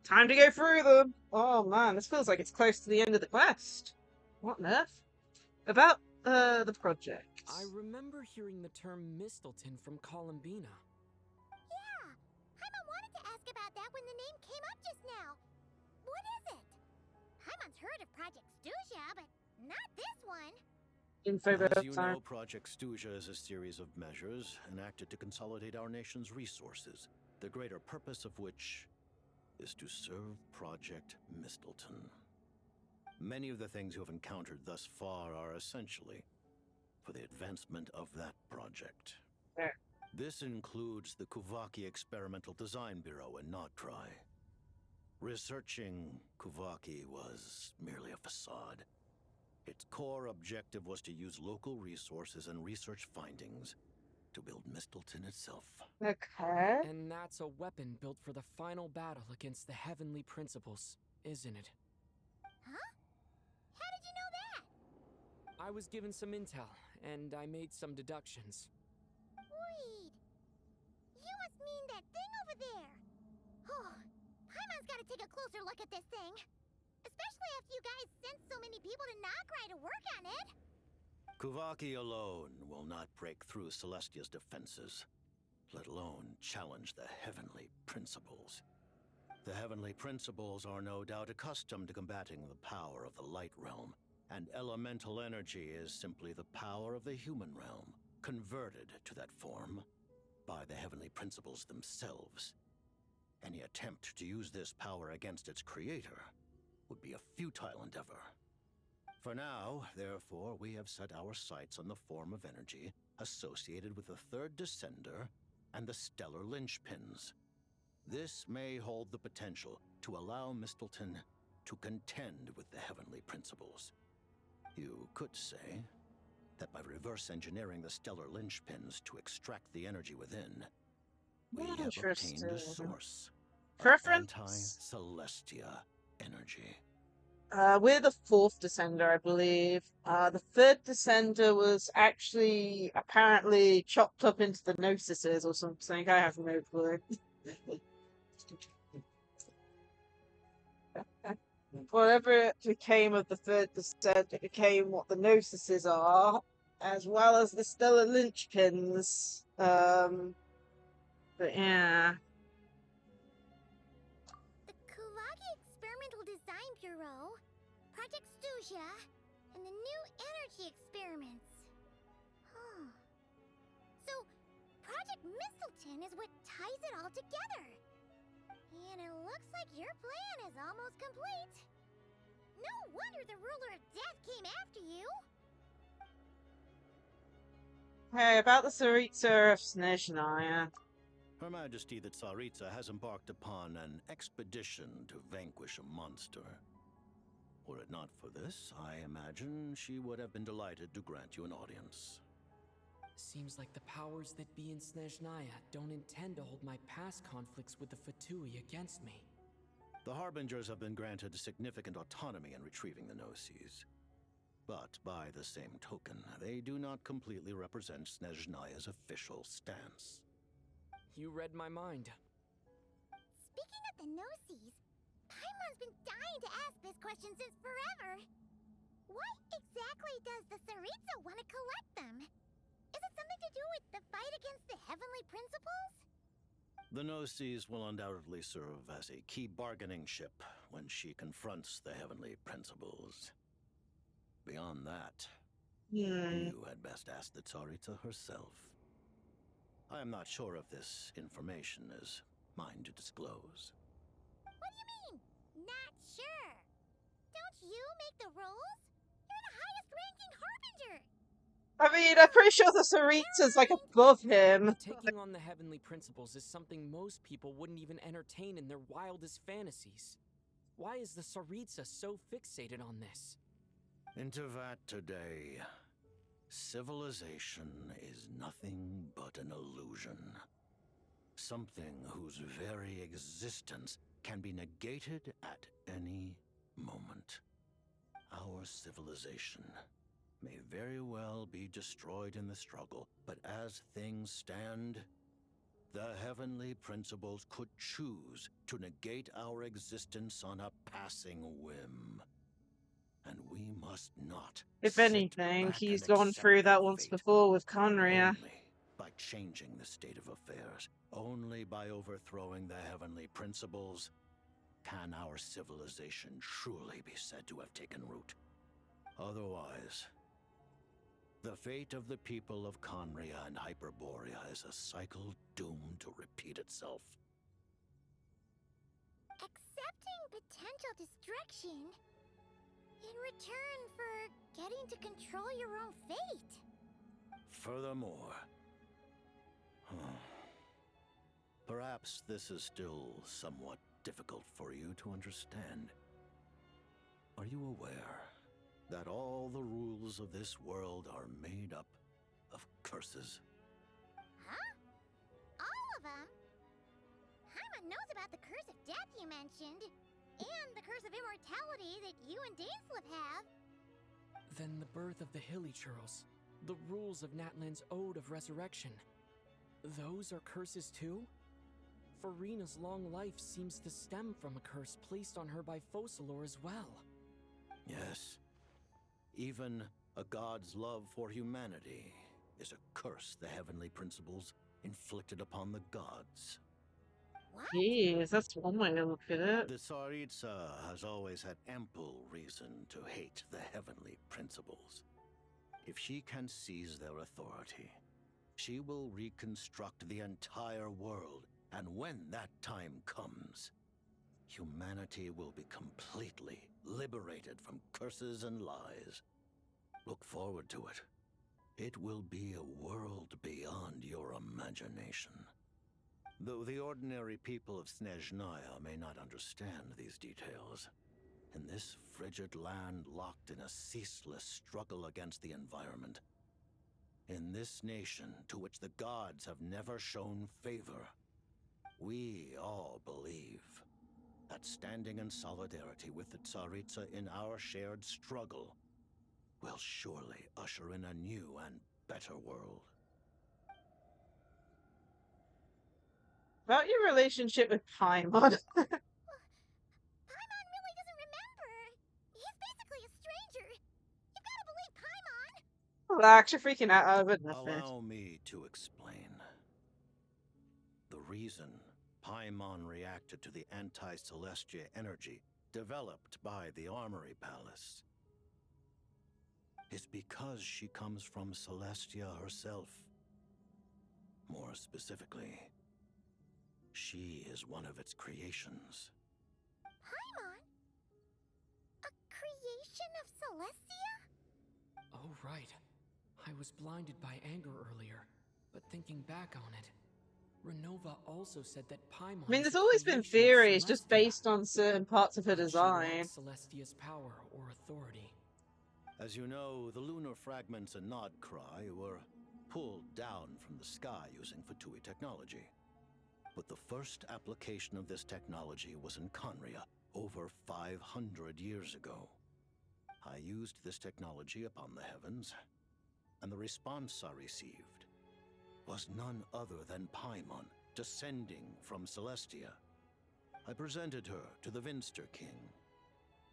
Time to go through them. Oh man, this feels like it's close to the end of the quest. What on earth? About the project. I remember hearing the term Mistleton from Columbina. Yeah, Paimon wanted to ask about that when the name came up just now. What is it? Paimon's heard of Project Stuja, but not this one. As you know, Project Stuja is a series of measures enacted to consolidate our nation's resources, the greater purpose of which is to serve Project Mistleton. Many of the things you have encountered thus far are essentially for the advancement of that project. This includes the Kuvaki Experimental Design Bureau in Nocturne. Researching Kuvaki was merely a facade. Its core objective was to use local resources and research findings to build Mistleton itself. Okay. And that's a weapon built for the final battle against the heavenly principles, isn't it? Huh? How did you know that? I was given some intel, and I made some deductions. Wait. You must mean that thing over there. Oh, Paimon's gotta take a closer look at this thing. Especially after you guys sent so many people to Nocturne to work on it. Kuvaki alone will not break through Celestia's defenses, let alone challenge the heavenly principles. The heavenly principles are no doubt accustomed to combating the power of the light realm, and elemental energy is simply the power of the human realm, converted to that form by the heavenly principles themselves. Any attempt to use this power against its creator would be a futile endeavor. For now, therefore, we have set our sights on the form of energy associated with the third descender and the stellar linchpins. This may hold the potential to allow Mistleton to contend with the heavenly principles. You could say that by reverse engineering the stellar linchpins to extract the energy within, we have obtained a source of Preference? anti-Celestia energy. We're the fourth descender, I believe. The third descender was actually apparently chopped up into the Gnosises or something. I have no clue. Whatever it became of the third descent, it became what the Gnosises are, as well as the stellar linchpins. But yeah. The Kuvaki Experimental Design Bureau, Project Stuja, and the new energy experiments. Huh. So, Project Mistleton is what ties it all together. And it looks like your plan is almost complete. No wonder the ruler of death came after you. Hey, about the Tsaritsa of Snezhnaya. Her Majesty the Tsaritsa has embarked upon an expedition to vanquish a monster. Were it not for this, I imagine she would have been delighted to grant you an audience. Seems like the powers that be in Snezhnaya don't intend to hold my past conflicts with the Fatui against me. The Harbingers have been granted significant autonomy in retrieving the Gnosis. But by the same token, they do not completely represent Snezhnaya's official stance. You read my mind. Speaking of the Gnosis, Paimon's been dying to ask this question since forever. Why exactly does the Tsaritsa want to collect them? Is it something to do with the fight against the Heavenly Principles? The Gnosis will undoubtedly serve as a key bargaining chip when she confronts the Heavenly Principles. Beyond that, you had best ask the Tsaritsa herself. I am not sure if this information is mine to disclose. What do you mean? Not sure. Don't you make the rules? You're the highest ranking Harbinger. I mean, I'm pretty sure the Tsaritsa's like above him. Taking on the Heavenly Principles is something most people wouldn't even entertain in their wildest fantasies. Why is the Tsaritsa so fixated on this? ENVtuber today. Civilization is nothing but an illusion. Something whose very existence can be negated at any moment. Our civilization may very well be destroyed in the struggle, but as things stand, the Heavenly Principles could choose to negate our existence on a passing whim. And we must not. If anything, he's gone through that once before with Conria. Only by changing the state of affairs, only by overthrowing the Heavenly Principles, can our civilization truly be said to have taken root. Otherwise, the fate of the people of Conria and Hyperborea is a cycle doomed to repeat itself. Accepting potential destruction in return for getting to control your own fate. Furthermore, perhaps this is still somewhat difficult for you to understand. Are you aware that all the rules of this world are made up of curses? Huh? All of them? Paimon knows about the curse of death you mentioned, and the curse of immortality that you and Dainsleif have. Then the birth of the Hilly-Churls, the rules of Natlan's Ode of Resurrection. Those are curses too? Farina's long life seems to stem from a curse placed on her by Focalor as well. Yes. Even a god's love for humanity is a curse the Heavenly Principles inflicted upon the gods. Jeez, that's one way to look at it. The Tsaritsa has always had ample reason to hate the Heavenly Principles. If she can seize their authority, she will reconstruct the entire world, and when that time comes, humanity will be completely liberated from curses and lies. Look forward to it. It will be a world beyond your imagination. Though the ordinary people of Snezhnaya may not understand these details, in this frigid land locked in a ceaseless struggle against the environment, in this nation to which the gods have never shown favor, we all believe that standing in solidarity with the Tsaritsa in our shared struggle will surely usher in a new and better world. About your relationship with Paimon. Paimon really doesn't remember. He's basically a stranger. You gotta believe Paimon. Relax, you're freaking out over nothing. Allow me to explain. The reason Paimon reacted to the anti-Celestia energy developed by the Armory Palace is because she comes from Celestia herself. More specifically, she is one of its creations. Paimon? A creation of Celestia? Oh, right. I was blinded by anger earlier, but thinking back on it, Renova also said that Paimon. I mean, there's always been theories just based on certain parts of her design. Celestia's power or authority. As you know, the lunar fragments in Nodcry were pulled down from the sky using Fatui technology. But the first application of this technology was in Conria over 500 years ago. I used this technology upon the heavens, and the response I received was none other than Paimon descending from Celestia. I presented her to the Vinster King,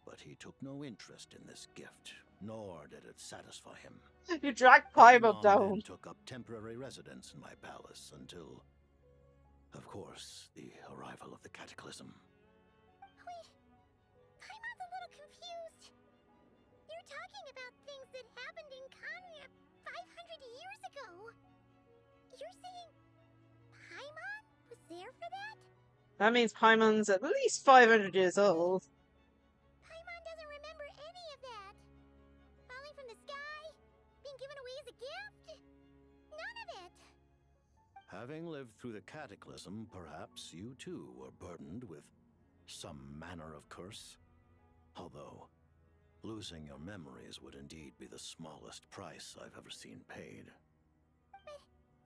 but he took no interest in this gift, nor did it satisfy him. You dragged Paimon down. Then took up temporary residence in my palace until, of course, the arrival of the Cataclysm. Wait, Paimon's a little confused. You're talking about things that happened in Conria 500 years ago. You're saying Paimon was there for that? That means Paimon's at least 500 years old. Paimon doesn't remember any of that. Falling from the sky? Being given away as a gift? None of it. Having lived through the Cataclysm, perhaps you too were burdened with some manner of curse. Although, losing your memories would indeed be the smallest price I've ever seen paid. But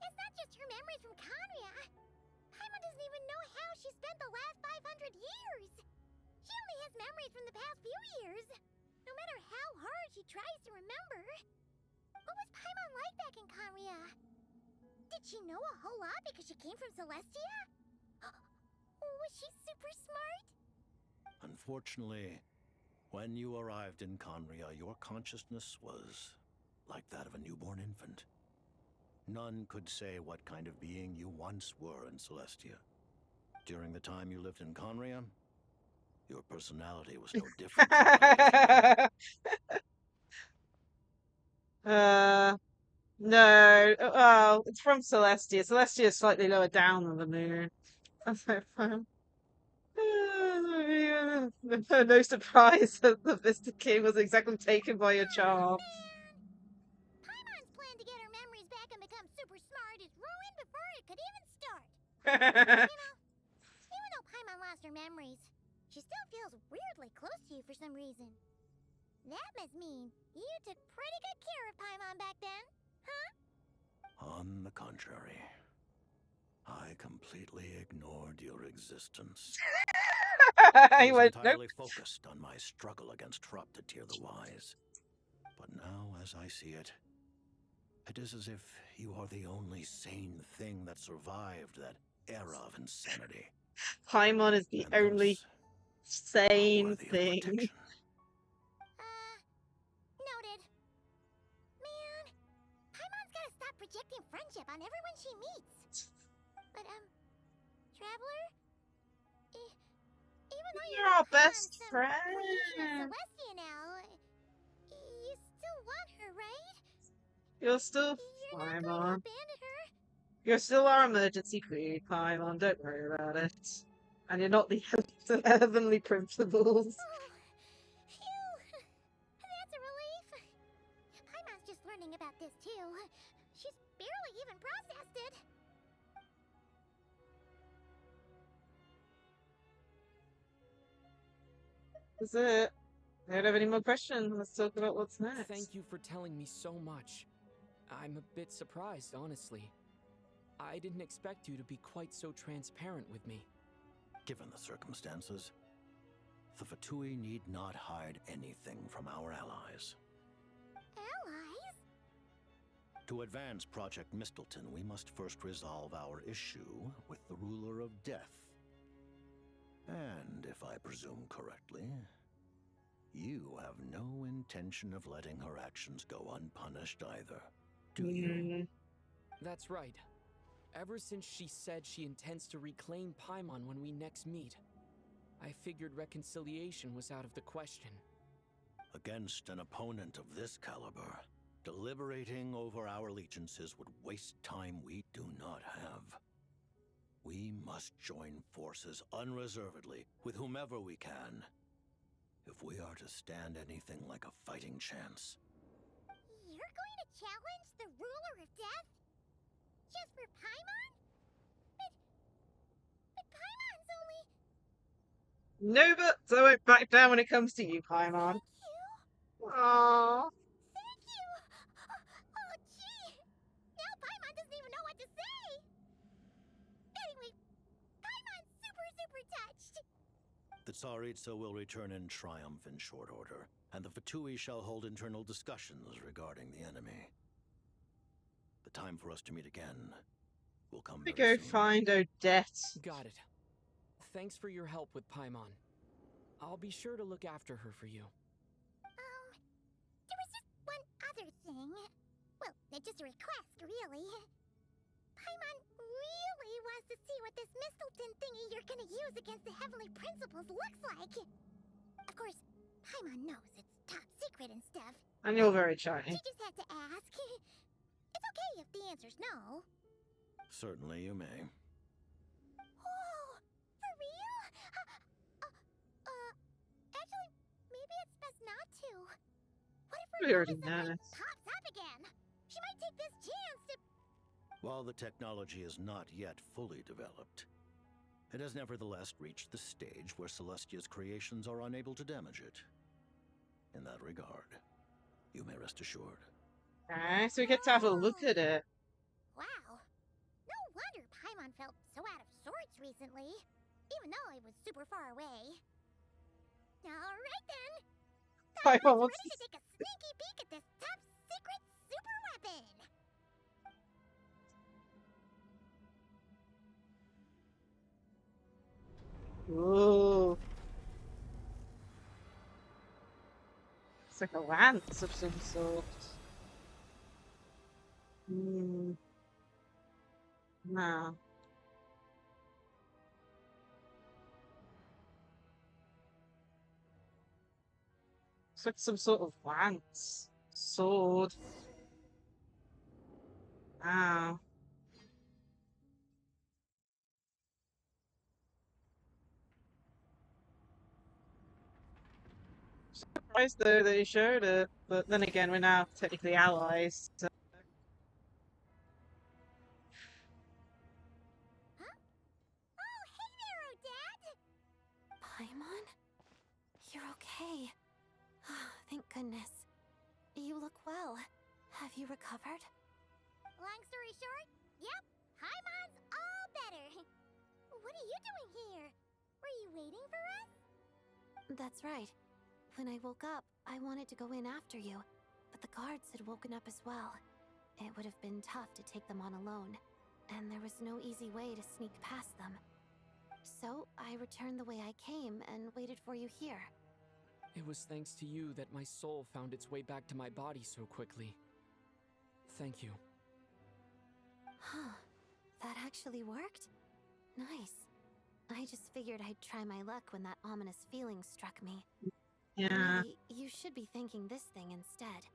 it's not just her memories from Conria. Paimon doesn't even know how she spent the last 500 years. She only has memories from the past few years. No matter how hard she tries to remember. What was Paimon like back in Conria? Did she know a whole lot because she came from Celestia? Was she super smart? Unfortunately, when you arrived in Conria, your consciousness was like that of a newborn infant. None could say what kind of being you once were in Celestia. During the time you lived in Conria, your personality was no different from what it is now. No. Well, it's from Celestia. Celestia is slightly lower down than the moon. That's so fun. No surprise that the Vista King was exactly taken by your charm. Paimon's plan to get her memories back and become super smart is ruined before it could even start. Even though Paimon lost her memories, she still feels weirdly close to you for some reason. That must mean you took pretty good care of Paimon back then, huh? On the contrary, I completely ignored your existence. I was entirely focused on my struggle against Troptatir the Wise. But now, as I see it, it is as if you are the only sane thing that survived that era of insanity. Paimon is the only sane thing. Noted. Man, Paimon's gotta stop projecting friendship on everyone she meets. But, Traveler? Even though You're our best creation of friend. Celestia now, you still want her, right? You're still You're not going to Paimon. abandon her? You're still our emergency queen, Paimon. Don't worry about it. And you're not the heavenly principles. Oh, phew. That's a relief. Paimon's just learning about this, too. She's barely even processed it. That's it. I don't have any more questions. Let's talk about what's next. Thank you for telling me so much. I'm a bit surprised, honestly. I didn't expect you to be quite so transparent with me. Given the circumstances, the Fatui need not hide anything from our allies. Allies? To advance Project Mistleton, we must first resolve our issue with the Ruler of Death. And if I presume correctly, you have no intention of letting her actions go unpunished either, do you? That's right. Ever since she said she intends to reclaim Paimon when we next meet, I figured reconciliation was out of the question. Against an opponent of this caliber, deliberating over our allegiances would waste time we do not have. We must join forces unreservedly with whomever we can, if we are to stand anything like a fighting chance. You're going to challenge the Ruler of Death? Just for Paimon? But Paimon's only... No buts. I won't back down when it comes to you, Paimon. Thank you. Aww. Thank you. Oh, gee. Now The Tsaritsa will return in triumph in short order, and the Fatui shall hold internal discussions regarding the enemy. The time for us to meet again will come We very go soon. find Odette. Got it. Thanks for your help with Paimon. I'll be sure to look after her for you. There was just one other thing. Well, just a request, really. Paimon really wants to see what this Mistelton thingy you're gonna use against the Heavenly Principles looks like. Of course, Paimon knows it's top secret and stuff. And you're very shiny. She just had to ask. It's okay if the answer's no. Certainly you may. Oh, for real? Actually, maybe it's best not to. What if We her already know. pops up again? She might take this chance to... While the technology is not yet fully developed, it has nevertheless reached the stage where Celestia's creations are unable to damage it. In that regard, you may rest assured. Okay, so we get to have a look at it. Wow. No wonder Paimon felt so out of sorts recently. Even though it was super far away. Alright then. Paimon Paimon's wants ready to take a sneaky peek at this top secret super weapon. Ooh. It's like a lance of some sort. No. It's like some sort of lance. Sword. Wow. Surprised though that he showed it, but then again, we're now technically allies. So. Oh, hey there, Odette! Paimon? You're okay. Thank goodness. You look well. Have you recovered? Long story short, yep, Paimon's all better. What are you doing here? Were you waiting for us? That's right. When I woke up, I wanted to go in after you, but the guards had woken up as well. It would have been tough to take them on alone, and there was no easy way to sneak past them. So I returned the way I came and waited for you here. It was thanks to you that my soul found its way back to my body so quickly. Thank you. Huh. That actually worked? Nice. I just figured I'd try my luck when that ominous feeling struck me. Yeah. Really, you should be thanking this thing instead.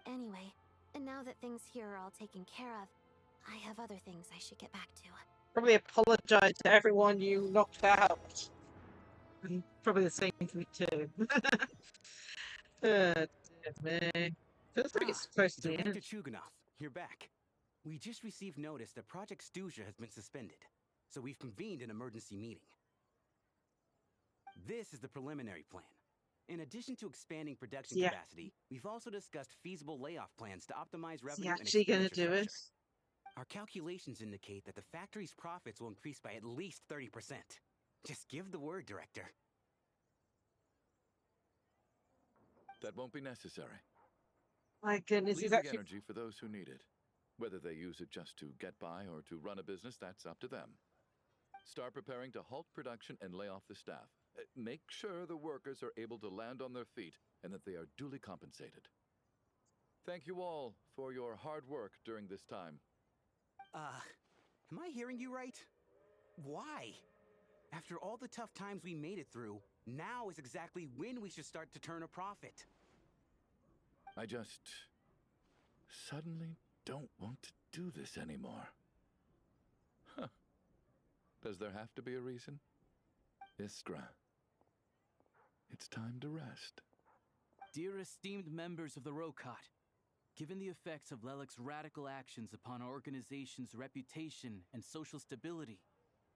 Anyway, and now that things here are all taken care of, I have other things I should get back to. Probably apologize to everyone you knocked out. And probably the same for me too. Dear me. Feels like it's supposed to be Director in. Chuganov, you're back. We just received notice that Project Stuzha has been suspended, so we've convened an emergency meeting. This is the preliminary plan. In addition to expanding production capacity, we've also discussed feasible layoff plans to optimize Is he revenue and actually gonna expenditure do it? structure. Our calculations indicate that the factory's profits will increase by at least 30%. Just give the word, Director. That won't be necessary. My goodness, Leave he's the actually. energy for those who need it. Whether they use it just to get by or to run a business, that's up to them. Start preparing to halt production and lay off the staff. Make sure the workers are able to land on their feet and that they are duly compensated. Thank you all for your hard work during this time. Am I hearing you right? Why? After all the tough times we made it through, now is exactly when we should start to turn a profit. I just suddenly don't want to do this anymore. Huh. Does there have to be a reason? Iskra, it's time to rest. Dear esteemed members of the Rokot, given the effects of Lelic's radical actions upon our organization's reputation and social stability,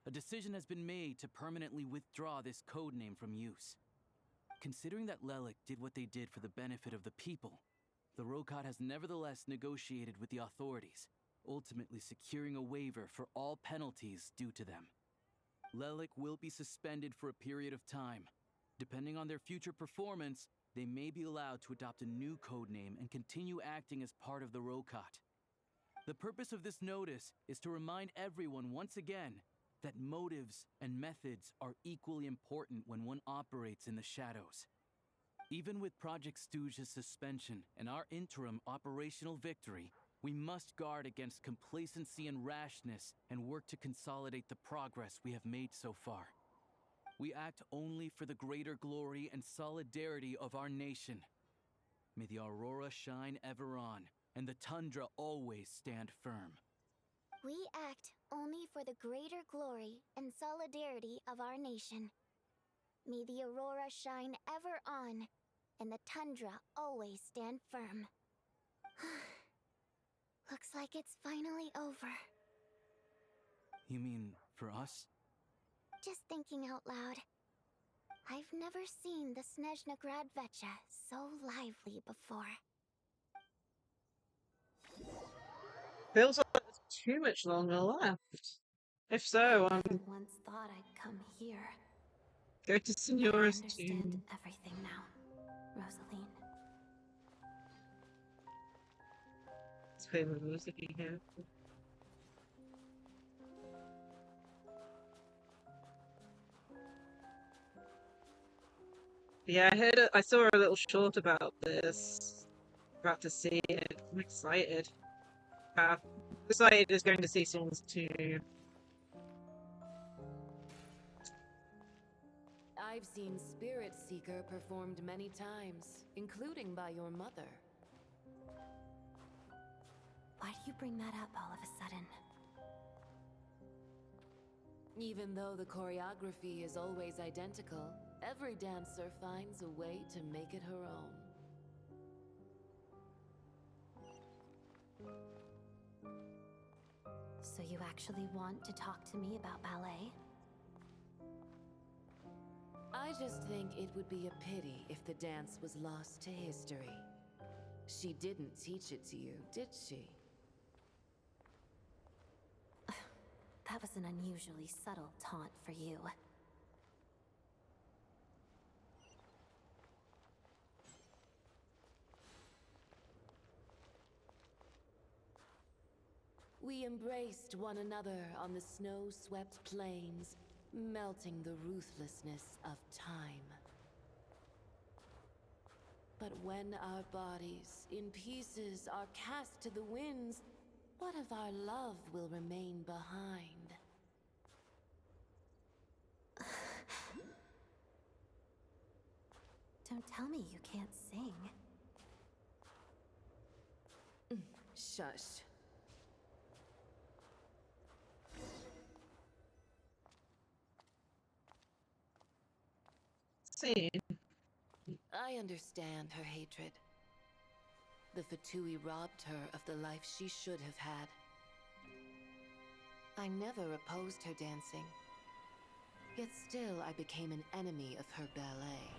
a decision has been made to permanently withdraw this codename from use. Considering that Lelic did what they did for the benefit of the people, the Rokot has nevertheless negotiated with the authorities, ultimately securing a waiver for all penalties due to them. Lelik will be suspended for a period of time. Depending on their future performance, they may be allowed to adopt a new codename and continue acting as part of the Rokat. The purpose of this notice is to remind everyone once again that motives and methods are equally important when one operates in the shadows. Even with Project Stooge's suspension and our interim operational victory, we must guard against complacency and rashness and work to consolidate the progress we have made so far. We act only for the greater glory and solidarity of our nation. May the aurora shine ever on, and the tundra always stand firm. We act only for the greater glory and solidarity of our nation. May the aurora shine ever on, and the tundra always stand firm. Looks like it's finally over. You mean for us? Just thinking out loud. I've never seen the Snezhnaya so lively before. Feels like there's too much longer left. If so, I never once thought I'd come here. go to I Signora's understand tomb. everything now, Rosaline. Let's play the music here. Yeah, I saw a little short about this. About to see it. I'm excited. Excited is going to see songs too. I've seen Spirit Seeker performed many times, including by your mother. Why do you bring that up all of a sudden? Even though the choreography is always identical, every dancer finds a way to make it her own. So you actually want to talk to me about ballet? I just think it would be a pity if the dance was lost to history. She didn't teach it to you, did she? That was an unusually subtle taunt for you. We embraced one another on the snow-swept plains, melting the ruthlessness of time. But when our bodies, in pieces, are cast to the winds, what of our love will remain behind? Don't tell me you can't sing. Shush. See. I understand her hatred. The Fatui robbed her of the life she should have had. I never opposed her dancing. Yet still I became an enemy of her ballet.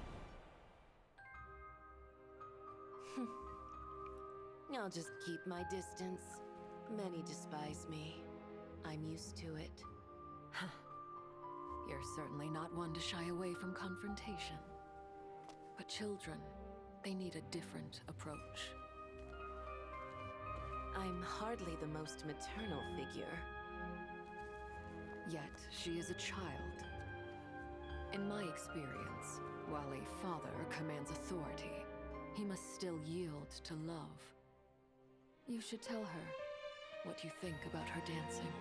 I'll just keep my distance. Many despise me. I'm used to it. You're certainly not one to shy away from confrontation. But children, they need a different approach. I'm hardly the most maternal figure. Yet, she is a child. In my experience, while a father commands authority, he must still yield to love. You should tell her what you think about her dancing.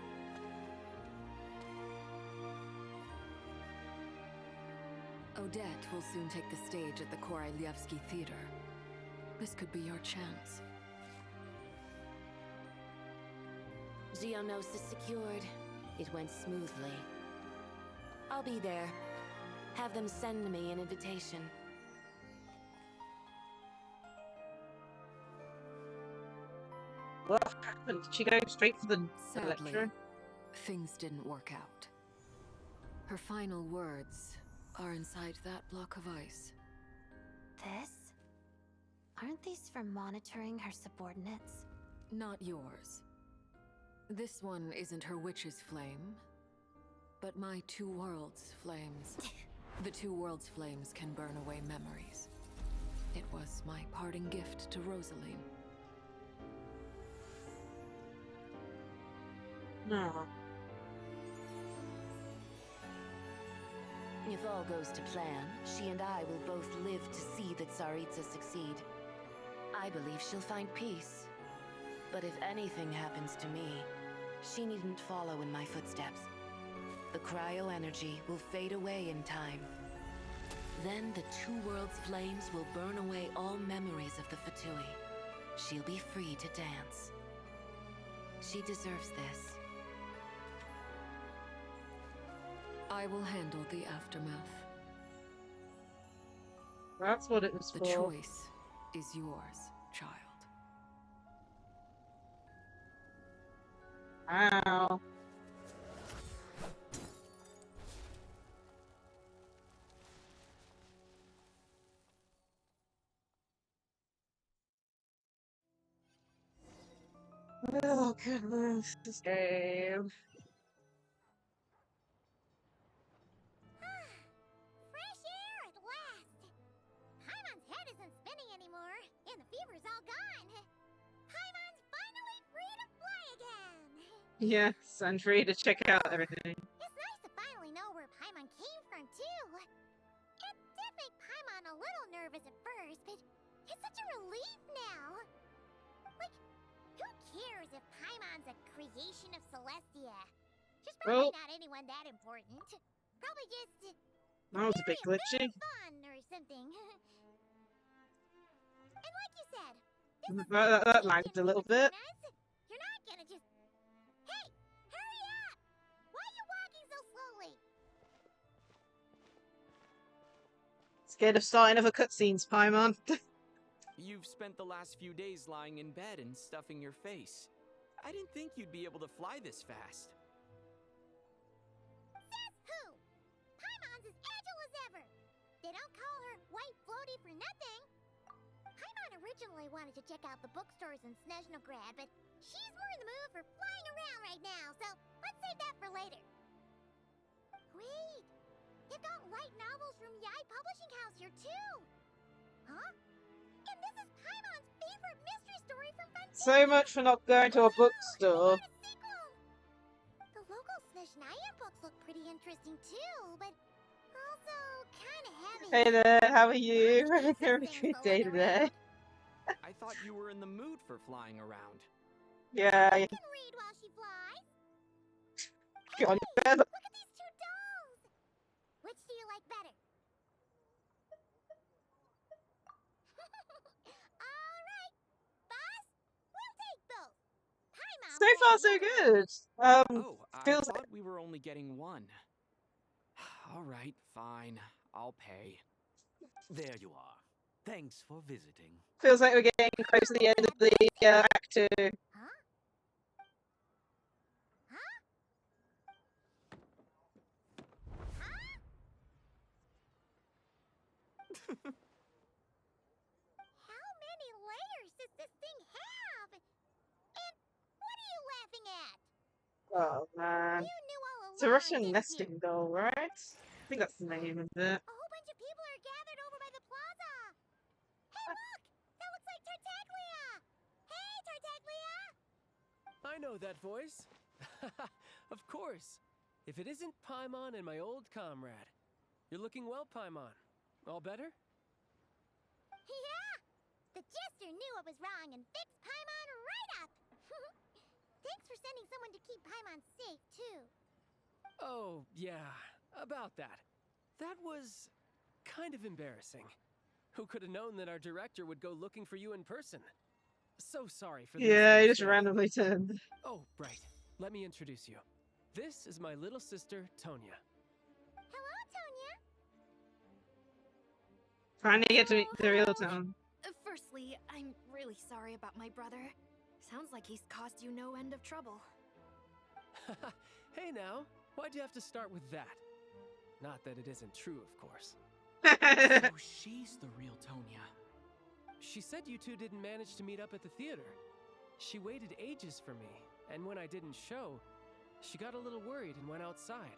Odette will soon take the stage at the Koralyevsky Theater. This could be your chance. Geonosis secured. It went smoothly. I'll be there. Have them send me an invitation. What happened? Did she go straight for the Sadly, lecturer? things didn't work out. Her final words are inside that block of ice. This? Aren't these for monitoring her subordinates? Not yours. This one isn't her witch's flame. But my two worlds flames. The two worlds flames can burn away memories. It was my parting gift to Rosaline. No. If all goes to plan, she and I will both live to see that Tsaritsa succeed. I believe she'll find peace. But if anything happens to me, she needn't follow in my footsteps. The cryo energy will fade away in time. Then the two worlds' flames will burn away all memories of the Fatui. She'll be free to dance. She deserves this. I will handle the aftermath. That's what it was The for. choice is yours, child. Wow. Oh goodness, this game. Fresh air at last! Paimon's head isn't spinning anymore, and the fever's all gone. Paimon's finally free to fly again! Yes, I'm free to check out everything. It's nice to finally know where Paimon came from, too. It did make Paimon a little nervous at first, but it's such a relief now. Like, who cares if Paimon's a creation of Celestia? She's probably not anyone that important. Probably just That was a bit glitchy. fun or something. And like you said, That lagged a little bit. you're not gonna just... Hey! Hurry up! Why are you walking so slowly? Scared of starting other cutscenes, Paimon. You've spent the last few days lying in bed and stuffing your face. I didn't think you'd be able to fly this fast. Says who? Paimon's as agile as ever. They don't call her White Floaty for nothing. Paimon originally wanted to check out the bookstores in Snezhnaya, but she's more in the mood for flying around right now, so let's save that for later. Wait, they've got light novels from Yai Publishing House here too. Huh? And this is Paimon's favorite mystery story from Frontier. So much for not going to a bookstore. The local Snezhnaya books look pretty interesting too, but also kind of heavy. Hey there, how are you? Having a good day today. I thought you were in the mood for flying around. Yeah. I can read while she flies. Get on your bed. Look at these two dolls. Which do you like better? All right, boss. We'll take both. Paimon. So far, so good. Oh, I Feels thought we were only getting one. All right, fine. I'll pay. There you are. Thanks for visiting. feels like we're getting close to the end of the Act 2. How many layers does this thing have? And what are you laughing at? Oh man. You knew all along, It's a Russian didn't nesting you? doll, right? I think that's the name of it. A whole bunch of people are gathered over by the plaza. Hey, look! That looks like Tartaglia! Hey, Tartaglia! I know that voice. Of course. If it isn't Paimon and my old comrade. You're looking well, Paimon. All better? Yeah! The jester knew I was wrong and fixed Paimon right up! Thanks for sending someone to keep Paimon safe, too. Oh, yeah. About that. That was kind of embarrassing. Who could have known that our director would go looking for you in person? So sorry for the Yeah, he just misunderstanding. randomly turned. Oh, right. Let me introduce you. This is my little sister, Tonya. Hello, Tonya. Finally get to meet the real town. Firstly, I'm really sorry about my brother. Sounds like he's caused you no end of trouble. Hey now, why'd you have to start with that? Not that it isn't true, of course. So she's the real Tonya. She said you two didn't manage to meet up at the theater. She waited ages for me, and when I didn't show, she got a little worried and went outside.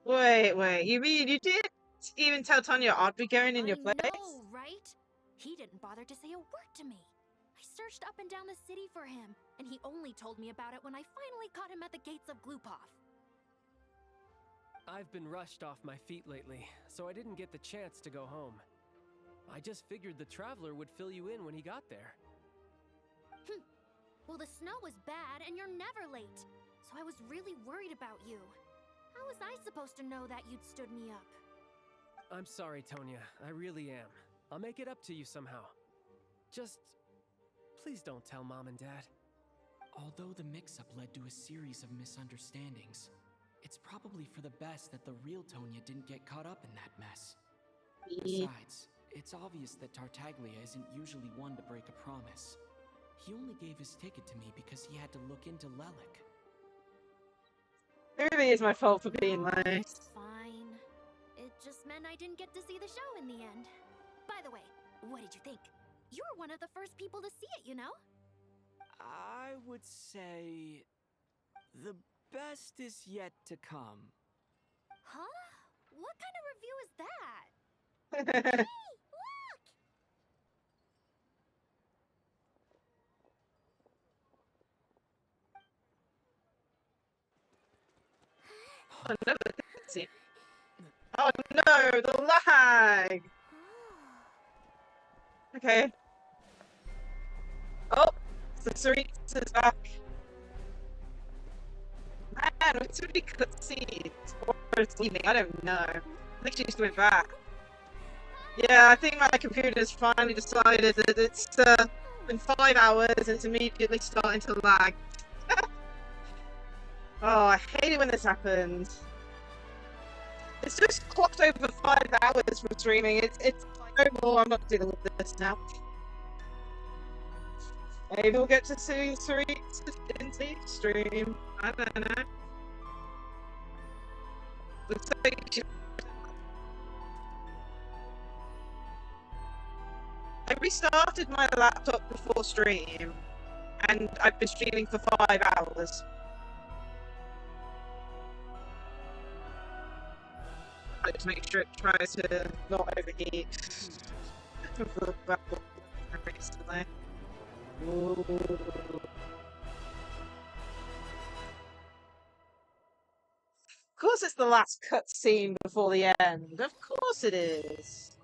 Wait. You mean you did even tell Tonya I'd be going in your place? I know, right? He didn't bother to say a word to me. I searched up and down the city for him, and he only told me about it when I finally caught him at the gates of Glupov. I've been rushed off my feet lately, so I didn't get the chance to go home. I just figured the Traveler would fill you in when he got there. Well, the snow was bad, and you're never late, so I was really worried about you. How was I supposed to know that you'd stood me up? I'm sorry, Tonya. I really am. I'll make it up to you somehow. Just... please don't tell Mom and Dad. Although the mix-up led to a series of misunderstandings, it's probably for the best that the real Tonya didn't get caught up in that mess. Besides, it's obvious that Tartaglia isn't usually one to break a promise. He only gave his ticket to me because he had to look into Lelik. It really is my fault for being late. It's fine. It just meant I didn't get to see the show in the end. By the way, what did you think? You were one of the first people to see it, you know? I would say... the best is yet to come. Huh? What kind of review is that? Hey, look! Oh no, oh no, the lag! Okay. Oh, the Cerritos is back. Man, it's really cutscenes. Or it's leaving, I don't know. I think she's going back. Yeah, I think my computer's finally decided that it's been 5 hours and it's immediately starting to lag. Oh, I hate it when this happens. It's just clocked over 5 hours for streaming. It's no more. I'm not dealing with this now. Maybe we'll get to see Cerritos in the stream. I don't know. Looks like I restarted my laptop before stream, and I've been streaming for 5 hours. To make sure it tries to not overheat. Recently. Of course it's the last cutscene before the end. Of course it is.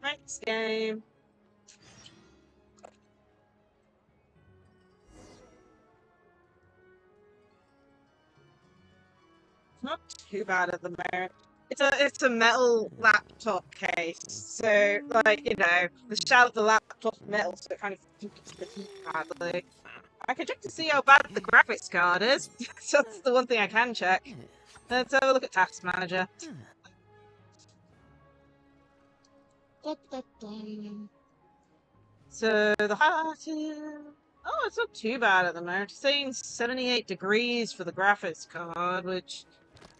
Thanks, game. Not too bad at the moment. It's a metal laptop case, so like you know, the shell of the laptop's metal, so it kind of badly. I can check to see how bad the graphics card is. So that's the one thing I can check. Let's have a look at Task Manager. So the highlight is... oh, it's not too bad at the moment. It's saying 78 degrees for the graphics card, which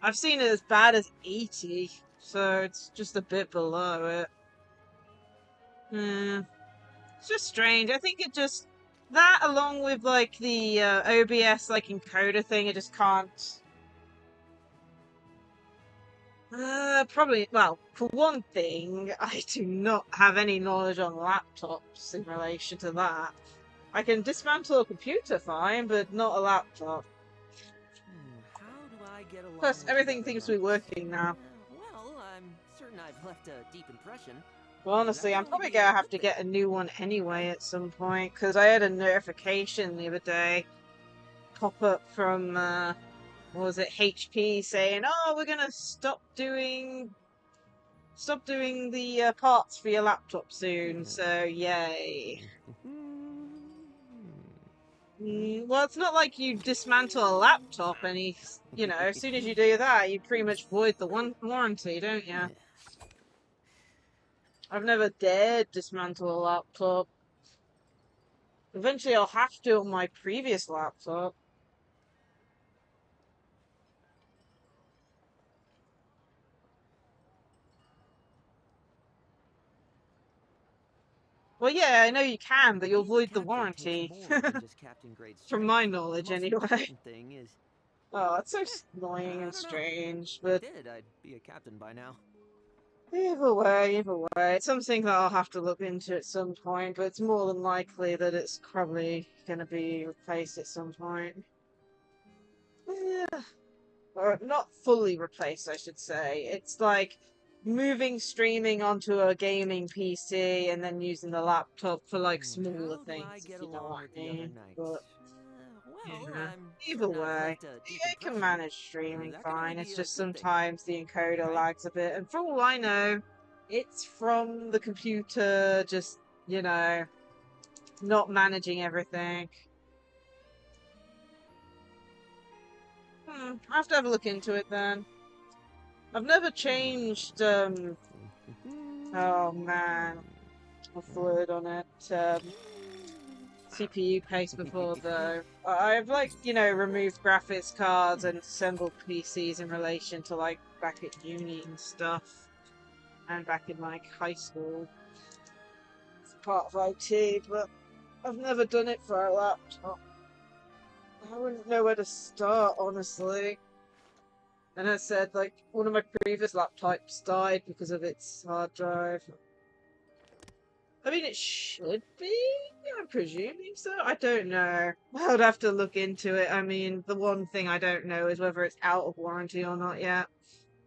I've seen it as bad as 80, so it's just a bit below it. It's just strange. I think it just... that along with like the OBS like encoder thing, it just can't... probably, well, for one thing, I do not have any knowledge on laptops in relation to that. I can dismantle a computer fine, but not a laptop. How do I get along? Plus, everything seems to be working now. Well, I'm certain I've left a deep impression. Well, honestly, I'm probably gonna have to get a new one anyway at some point, because I had a notification the other day pop up from, what was it, HP saying, oh, we're gonna stop doing the parts for your laptop soon, so yay. Well, it's not like you dismantle a laptop and you know, as soon as you do that, you pretty much void the warranty, don't you? I've never dared dismantle a laptop. Eventually I'll have to on my previous laptop. Well, yeah, I know you can, but you'll void the warranty. From my knowledge, anyway. Thing is, Oh, it's so annoying and strange, but If I did, I'd be a captain by now. either way, it's something that I'll have to look into at some point, but it's more than likely that it's probably going to be replaced at some point. Yeah. Or not fully replaced, I should say. It's like moving streaming onto a gaming PC and then using the laptop for like smaller things, if you know what I mean. But yeah, either way, I can manage streaming fine. It's just sometimes the encoder lags a bit, and for all I know, it's from the computer just, you know, not managing everything. I have to have a look into it then. I've never changed, oh man, what's the word on it? CPU paste before though. I've like, you know, removed graphics cards and assembled PCs in relation to like back at uni and stuff. And back in like high school. It's part of IT, but I've never done it for a laptop. I wouldn't know where to start, honestly. And I said, like, one of my previous laptops died because of its hard drive. I mean, it should be? I'm presuming so? I don't know. I would have to look into it. I mean, the one thing I don't know is whether it's out of warranty or not yet.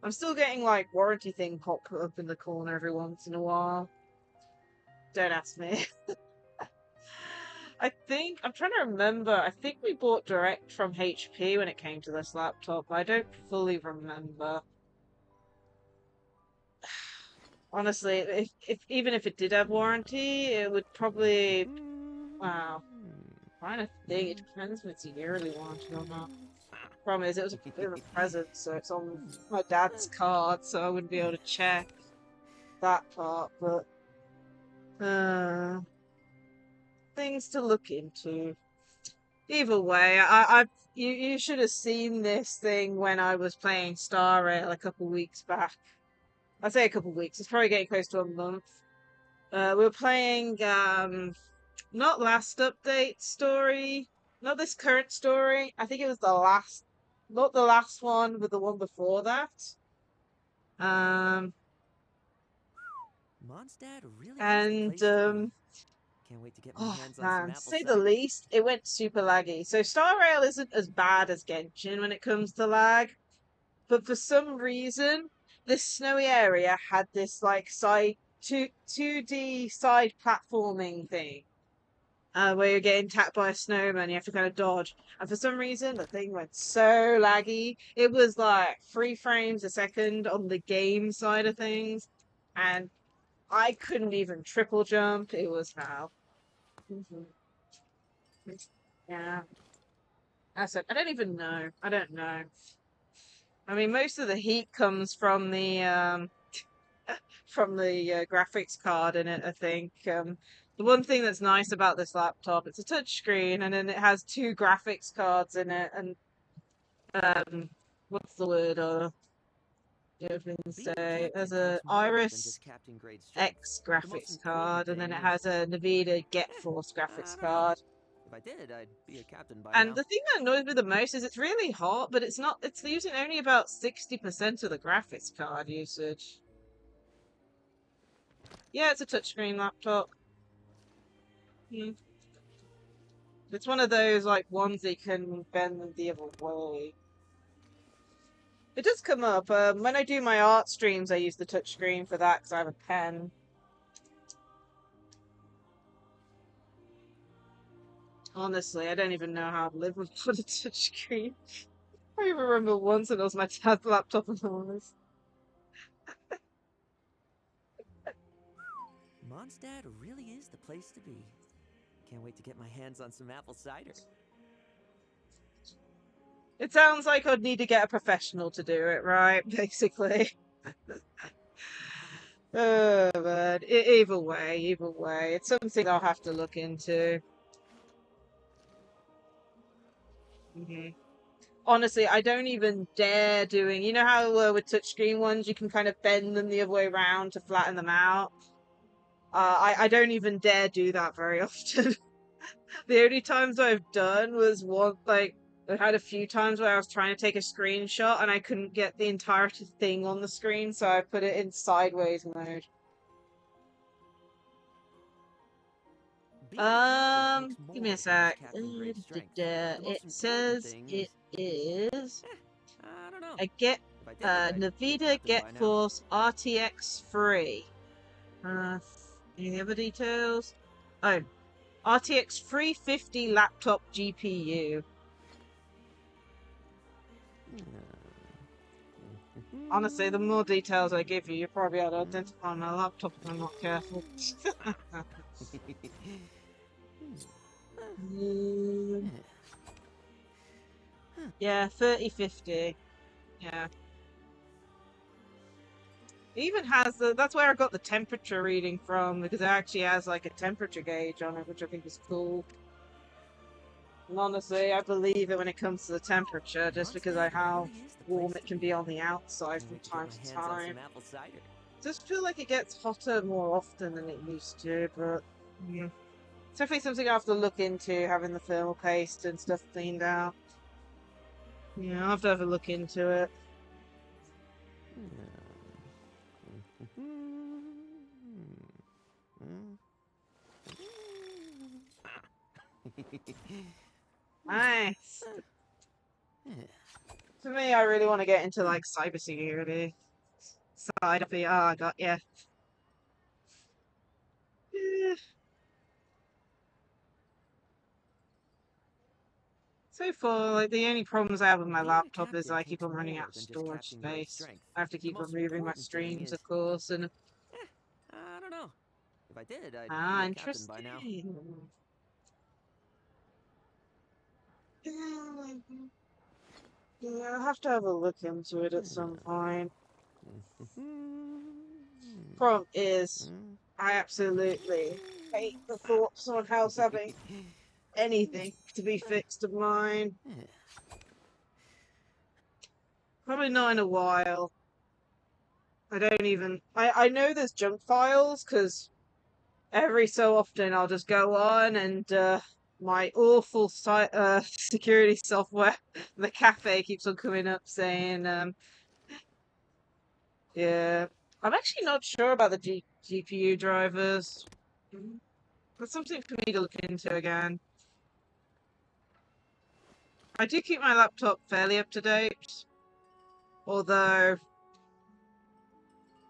I'm still getting, like, warranty thing pop up in the corner every once in a while. Don't ask me. I'm trying to remember, I think we bought direct from HP when it came to this laptop, but I don't fully remember. Honestly, if even if it did have warranty, it would probably... Wow. I'm trying to think, it depends if it's a yearly warranty or not. Problem is, it was a bit of a present, so it's on my dad's card, so I wouldn't be able to check that part, but... things to look into. Either way, you should have seen this thing when I was playing Star Rail a couple weeks back. I'd say a couple weeks. It's probably getting close to a month. We were playing not last update story, not this current story. I think it was the last, not the last one, but the one before that. Mondstadt really And is the place to be. Can't wait to get my oh hands on man, some to apple say the cider. least, it went super laggy. So Star Rail isn't as bad as Genshin when it comes to lag, but for some reason, this snowy area had this like side 2D side platforming thing. Where you're getting tapped by a snowman, you have to kind of dodge. And for some reason, the thing went so laggy. It was like 3 frames a second on the game side of things. And I couldn't even triple jump. It was hell. Yeah. I said, I don't even know. I don't know. I mean, most of the heat comes from the graphics card in it, I think. The one thing that's nice about this laptop, it's a touchscreen, and then it has 2 graphics cards in it, and what's the word? Say there's a Iris X graphics card, and then it has a Nvidia GeForce graphics card. If I did, I'd be a captain by And now. the thing that annoys me the most is it's really hot, but it's not. It's using only about 60% of the graphics card usage. Yeah, it's a touchscreen laptop. It's one of those like ones that you can bend them the other way. It does come up. When I do my art streams, I use the touchscreen for that because I have a pen. Honestly, I don't even know how to live without a touchscreen. I even remember once it was my dad's laptop and all this. Mondstadt really is the place to be. Can't wait to get my hands on some apple cider. It sounds like I'd need to get a professional to do it, right? Basically. But either way, it's something I'll have to look into. Honestly, I don't even dare doing. You know how with touchscreen ones you can kind of bend them the other way around to flatten them out. I don't even dare do that very often. The only times I've done was one like I had a few times where I was trying to take a screenshot and I couldn't get the entire thing on the screen, so I put it in sideways mode. Give me a sec. It says it is. I don't know. I get If I did, I'd be Nvidia captain Get by now. Force RTX 3. Any other details? Oh, RTX 350 laptop GPU. Honestly, the more details I give you, you'll probably able to identify my laptop if I'm not careful. Yeah, 3050. Yeah. It even has that's where I got the temperature reading from, because it actually has like a temperature gauge on it, which I think is cool. And honestly, I believe it when it comes to the temperature, just because of how warm it can be on the outside from time to time. Just feel like it gets hotter more often than it used to, but yeah. It's definitely something I have to look into, having the thermal paste and stuff cleaned out. Yeah, I'll have to have a look into it. Nice. For me, I really want to get into like cybersecurity side of it. Oh, I got yeah. So far, like the only problems I have with my laptop is I keep on running out of storage space. I have to keep removing my streams, of course, and I don't know. If I did, I'd be a captain by now. interesting. Yeah, I'll have to have a look into it at some point. Problem is, I absolutely hate the thought of someone else having anything to be fixed of mine. Probably not in a while. I don't even. I know there's junk files because every so often I'll just go on and my awful security software, the cafe, keeps on coming up saying, yeah. I'm actually not sure about the GPU drivers. That's something for me to look into again. I do keep my laptop fairly up to date, although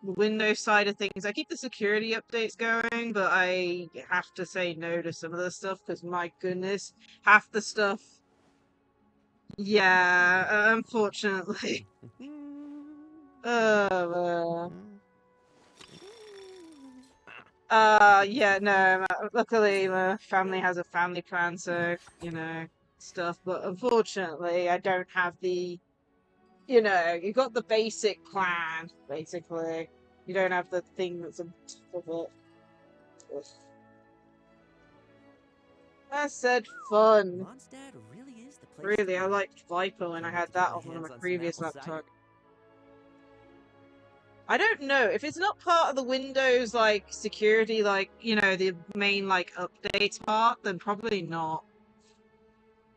the Windows side of things, I keep the security updates going, but I have to say no to some of the stuff because my goodness, half the stuff. Yeah, unfortunately. Yeah, no, luckily my family has a family plan, so, you know, stuff, but unfortunately I don't have the, you know, you got the basic plan, basically. You don't have the thing that's on top of it. Ugh. I said fun. Really, I liked Viper when I had that on one of my previous laptops. I don't know if it's not part of the Windows like security, like you know the main like updates part, then probably not.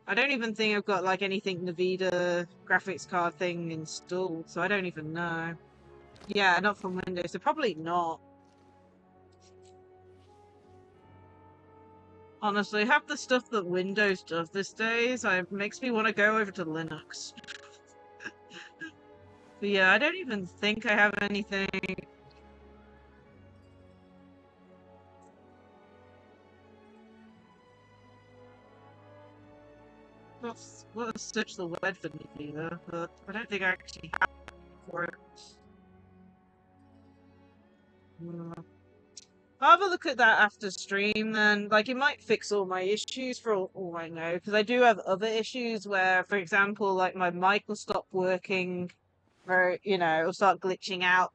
I don't even think I've got like anything Nvidia graphics card thing installed, so I don't even know. Yeah, not from Windows, so probably not. Honestly, half the stuff that Windows does these days, it makes me want to go over to Linux. But yeah, I don't even think I have anything. We'll search the web for Nvidia, but I don't think I actually have it for it. I'll have a look at that after stream, then. Like, it might fix all my issues for all I know, because I do have other issues where, for example, like, my mic will stop working, or, you know, it'll start glitching out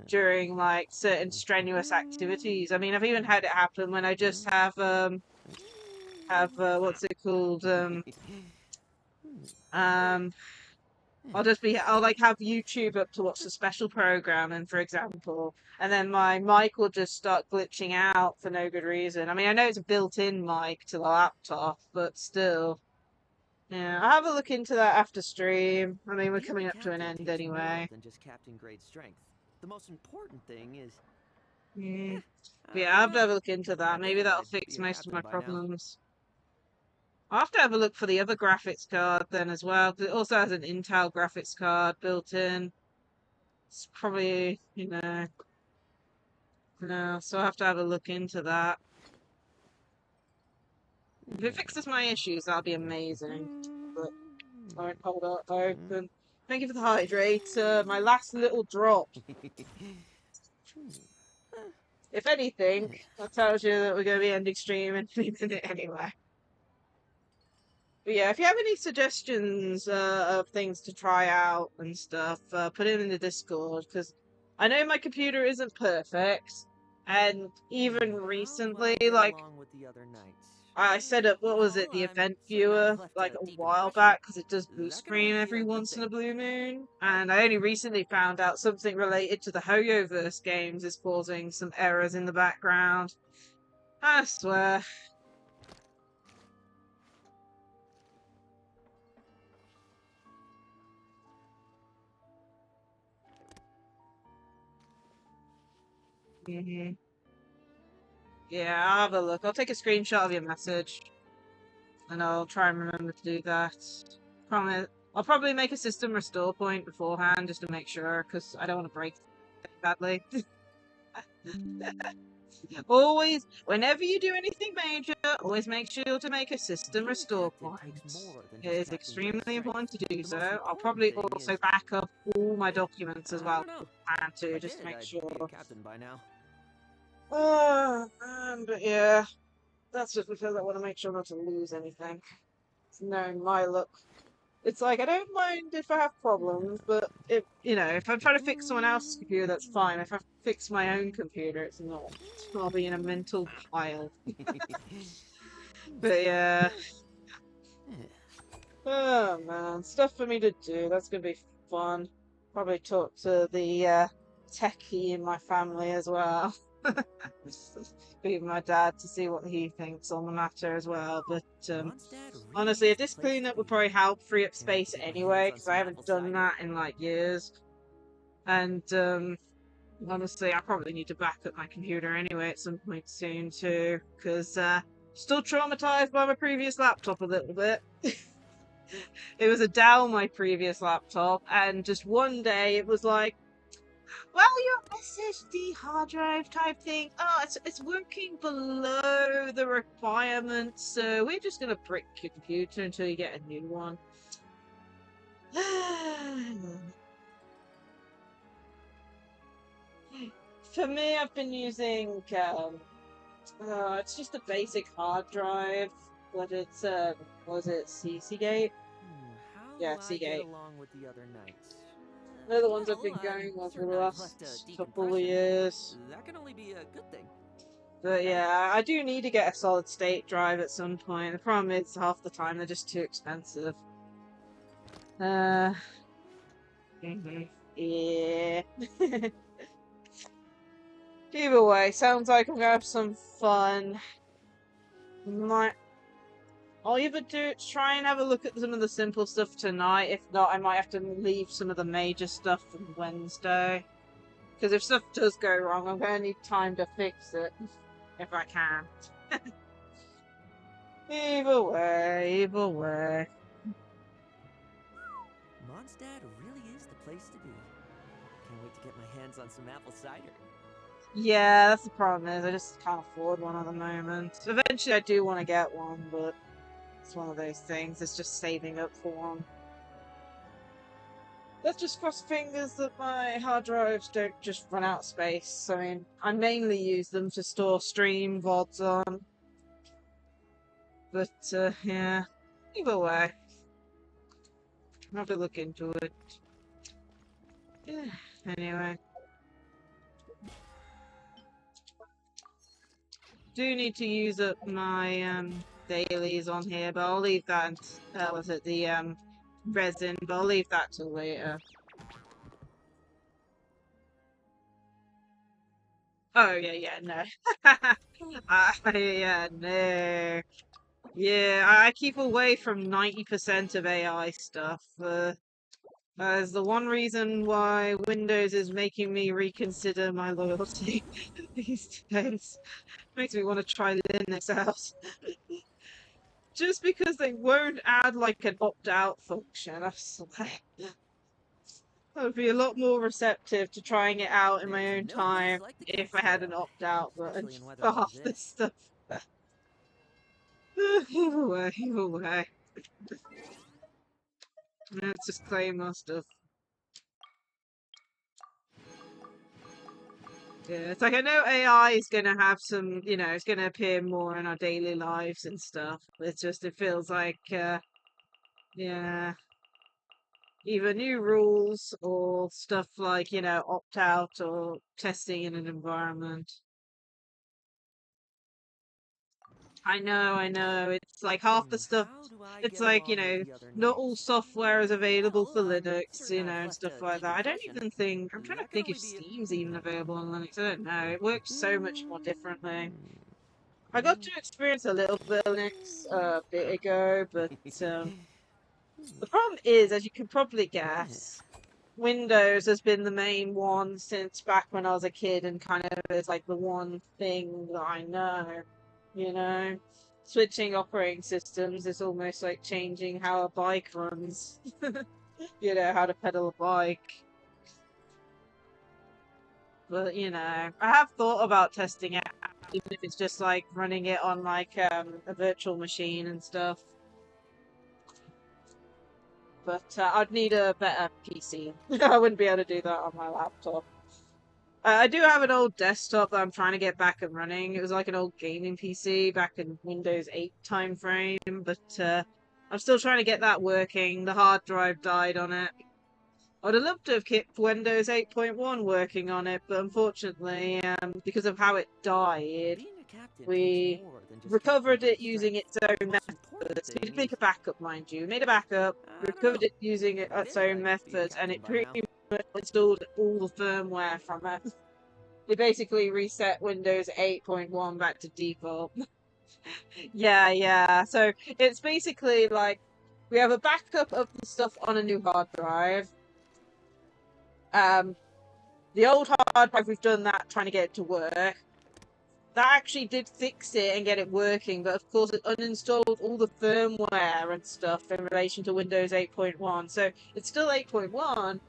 during, like, certain strenuous activities. I mean, I've even had it happen when I just have, what's it called, I'll like have YouTube up to watch the special programming, for example, and then my mic will just start glitching out for no good reason. I mean, I know it's a built-in mic to the laptop, but still. Yeah, I'll have a look into that after stream. I mean, we're Being a coming up to an captain end takes more anyway. than just captain grade strength. The most important thing is, Mm. But I yeah, I'll don't have to know. have a look into that. I Maybe figured that'll I'd fix be a most of my captain by now. problems. I'll have to have a look for the other graphics card then as well, 'cause it also has an Intel graphics card built in. It's probably, no, so I'll have to have a look into that. If it fixes my issues, that'll be amazing. But, alright, hold up, open. Thank you for the hydrator. My last little drop. If anything, that tells you that we're going to be ending stream in a minute anyway. But yeah, if you have any suggestions of things to try out and stuff, put it in the Discord, because I know my computer isn't perfect, and even recently, Get like, along with the other knights. I set up, what was it, the event viewer, like a while back, because it does boot screen every once in a blue moon, and I only recently found out something related to the Hoyoverse games is causing some errors in the background. I swear. Yeah, I'll have a look. I'll take a screenshot of your message, and I'll try and remember to do that. Promise. I'll probably make a system restore point beforehand just to make sure, because I don't want to break it badly. Always, whenever you do anything major, always make sure to make a system restore point. It is extremely important to do so. I'll probably also back up all my documents as well, and to just to make sure. Be a captain by now. Oh, man, but yeah, that's just because I want to make sure not to lose anything. It's knowing my luck. It's like, I don't mind if I have problems, but if I'm trying to fix someone else's computer, that's fine. If I fix my own computer, it's not. I'll be in a mental pile. But yeah. Oh man, stuff for me to do. That's gonna be fun. Probably talk to the techie in my family as well. Be my dad to see what he thinks on the matter as well. But honestly, a disk cleanup would probably help free up space anyway, because I haven't done that in like years. And honestly, I probably need to back up my computer anyway at some point soon too, because still traumatized by my previous laptop a little bit. It was a Dell, my previous laptop, and just one day it was like, well, your SSD hard drive type thing, oh, it's working below the requirements, so we're just gonna brick your computer until you get a new one. For me, I've been using, it's just a basic hard drive, but it's, was it CC-Gate? Yeah, Seagate. Along with the other knights. They're the ones I've been going with for the last couple of years. That can only be a good thing. But yeah, I do need to get a solid state drive at some point. The problem is half the time they're just too expensive. Yeah. Either way, sounds like I'm gonna have some fun. I'll either try and have a look at some of the simple stuff tonight. If not, I might have to leave some of the major stuff for Wednesday. Because if stuff does go wrong, I'm going to need time to fix it. If I can. Either way. Mondstadt really is the place to be. Can't wait to get my hands on some apple cider. Yeah, that's the problem is I just can't afford one at the moment. Eventually I do want to get one, but it's one of those things. It's just saving up for one. Let's just cross fingers that my hard drives don't just run out of space. I mean, I mainly use them to store stream VODs on. But, yeah. Either way. I'll have to look into it. Yeah, anyway. Do need to use up my, dailies on here, but I'll leave that, was it the, resin, but I'll leave that till later. Oh, yeah, no. Yeah, no. Yeah, I keep away from 90% of AI stuff. As the one reason why Windows is making me reconsider my loyalty these days. Makes me want to try Linux out. Just because they won't add like an opt-out function, I swear. I would be a lot more receptive to trying it out in my own time if I had an opt-out button for half this stuff. Either way, either way. Let's just claim our stuff. Yeah, it's like I know AI is gonna have some, it's gonna appear more in our daily lives and stuff. It's just, it feels like, yeah, either new rules or stuff like, opt out or testing in an environment. I know. It's like half the stuff, it's like, not all software is available for Linux, and stuff like that. I don't even think, I'm trying to think if Steam's even available on Linux. I don't know. It works so much more differently. I got to experience a little bit of Linux a bit ago, but the problem is, as you can probably guess, Windows has been the main one since back when I was a kid and kind of is like the one thing that I know, you know? Switching operating systems is almost like changing how a bike runs. How to pedal a bike. But, I have thought about testing it out, even if it's just like running it on like a virtual machine and stuff. But I'd need a better PC. I wouldn't be able to do that on my laptop. I do have an old desktop that I'm trying to get back and running. It was like an old gaming PC back in Windows 8 time frame, but I'm still trying to get that working. The hard drive died on it. I would have loved to have kept Windows 8.1 working on it, but unfortunately, because of how it died, we recovered it using its own methods. We did make a backup, mind you. We made a backup, recovered it using its own methods, and it pretty much installed all the firmware from it. It basically reset Windows 8.1 back to default. Yeah. So it's basically like we have a backup of the stuff on a new hard drive. The old hard drive, we've done that, trying to get it to work. That actually did fix it and get it working, but of course it uninstalled all the firmware and stuff in relation to Windows 8.1. So it's still 8.1,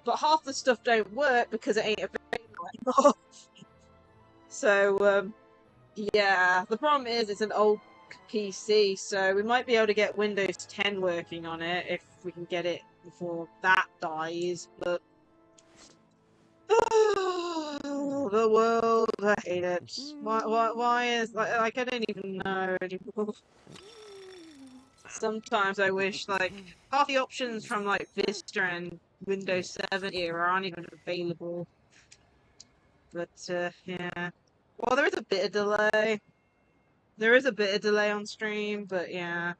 but half the stuff don't work because it ain't available anymore. So, yeah, the problem is it's an old PC, so we might be able to get Windows 10 working on it if we can get it before that dies, but the world, I hate it. Why is, like, I don't even know anymore. Sometimes I wish, like, half the options from, like, Vista and Windows 7 era aren't even available. But, yeah. Well, there is a bit of delay. There is a bit of delay on stream, but yeah.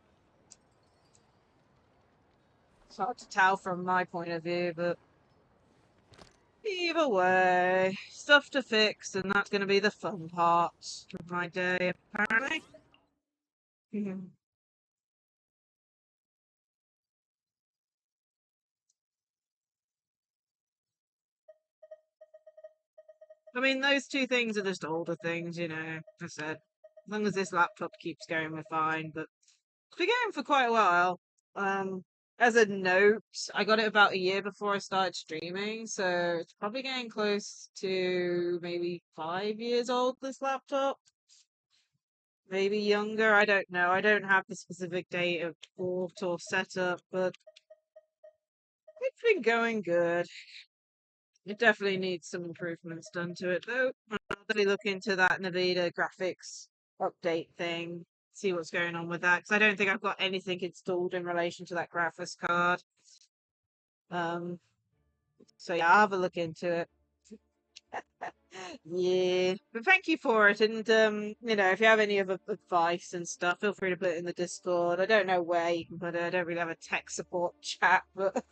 It's hard to tell from my point of view, but either way, stuff to fix, and that's going to be the fun part of my day, apparently. I mean, those two things are just older things, I said. As long as this laptop keeps going, we're fine, but it's been going for quite a while. As a note, I got it about a year before I started streaming, so it's probably getting close to maybe 5 years old, this laptop. Maybe younger, I don't know. I don't have the specific date of bought or setup, but it's been going good. It definitely needs some improvements done to it, though. I'll definitely look into that NVIDIA graphics update thing, see what's going on with that, because I don't think I've got anything installed in relation to that graphics card. So yeah, I'll have a look into it. Yeah, but thank you for it, and if you have any other advice and stuff, feel free to put it in the Discord. I don't know where you can put it. I don't really have a tech support chat, but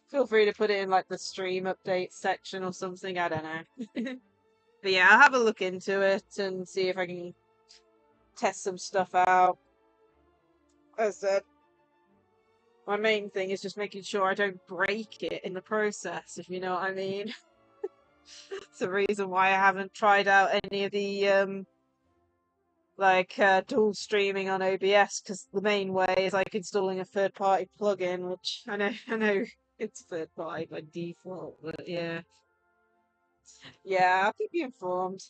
feel free to put it in like the stream update section or something. I don't know. But yeah, I'll have a look into it and see if I can test some stuff out. As I said, my main thing is just making sure I don't break it in the process, if you know what I mean. It's the reason why I haven't tried out any of the dual streaming on OBS, because the main way is like installing a third-party plugin, which I know it's third-party by default, but yeah. Yeah, I'll keep you informed.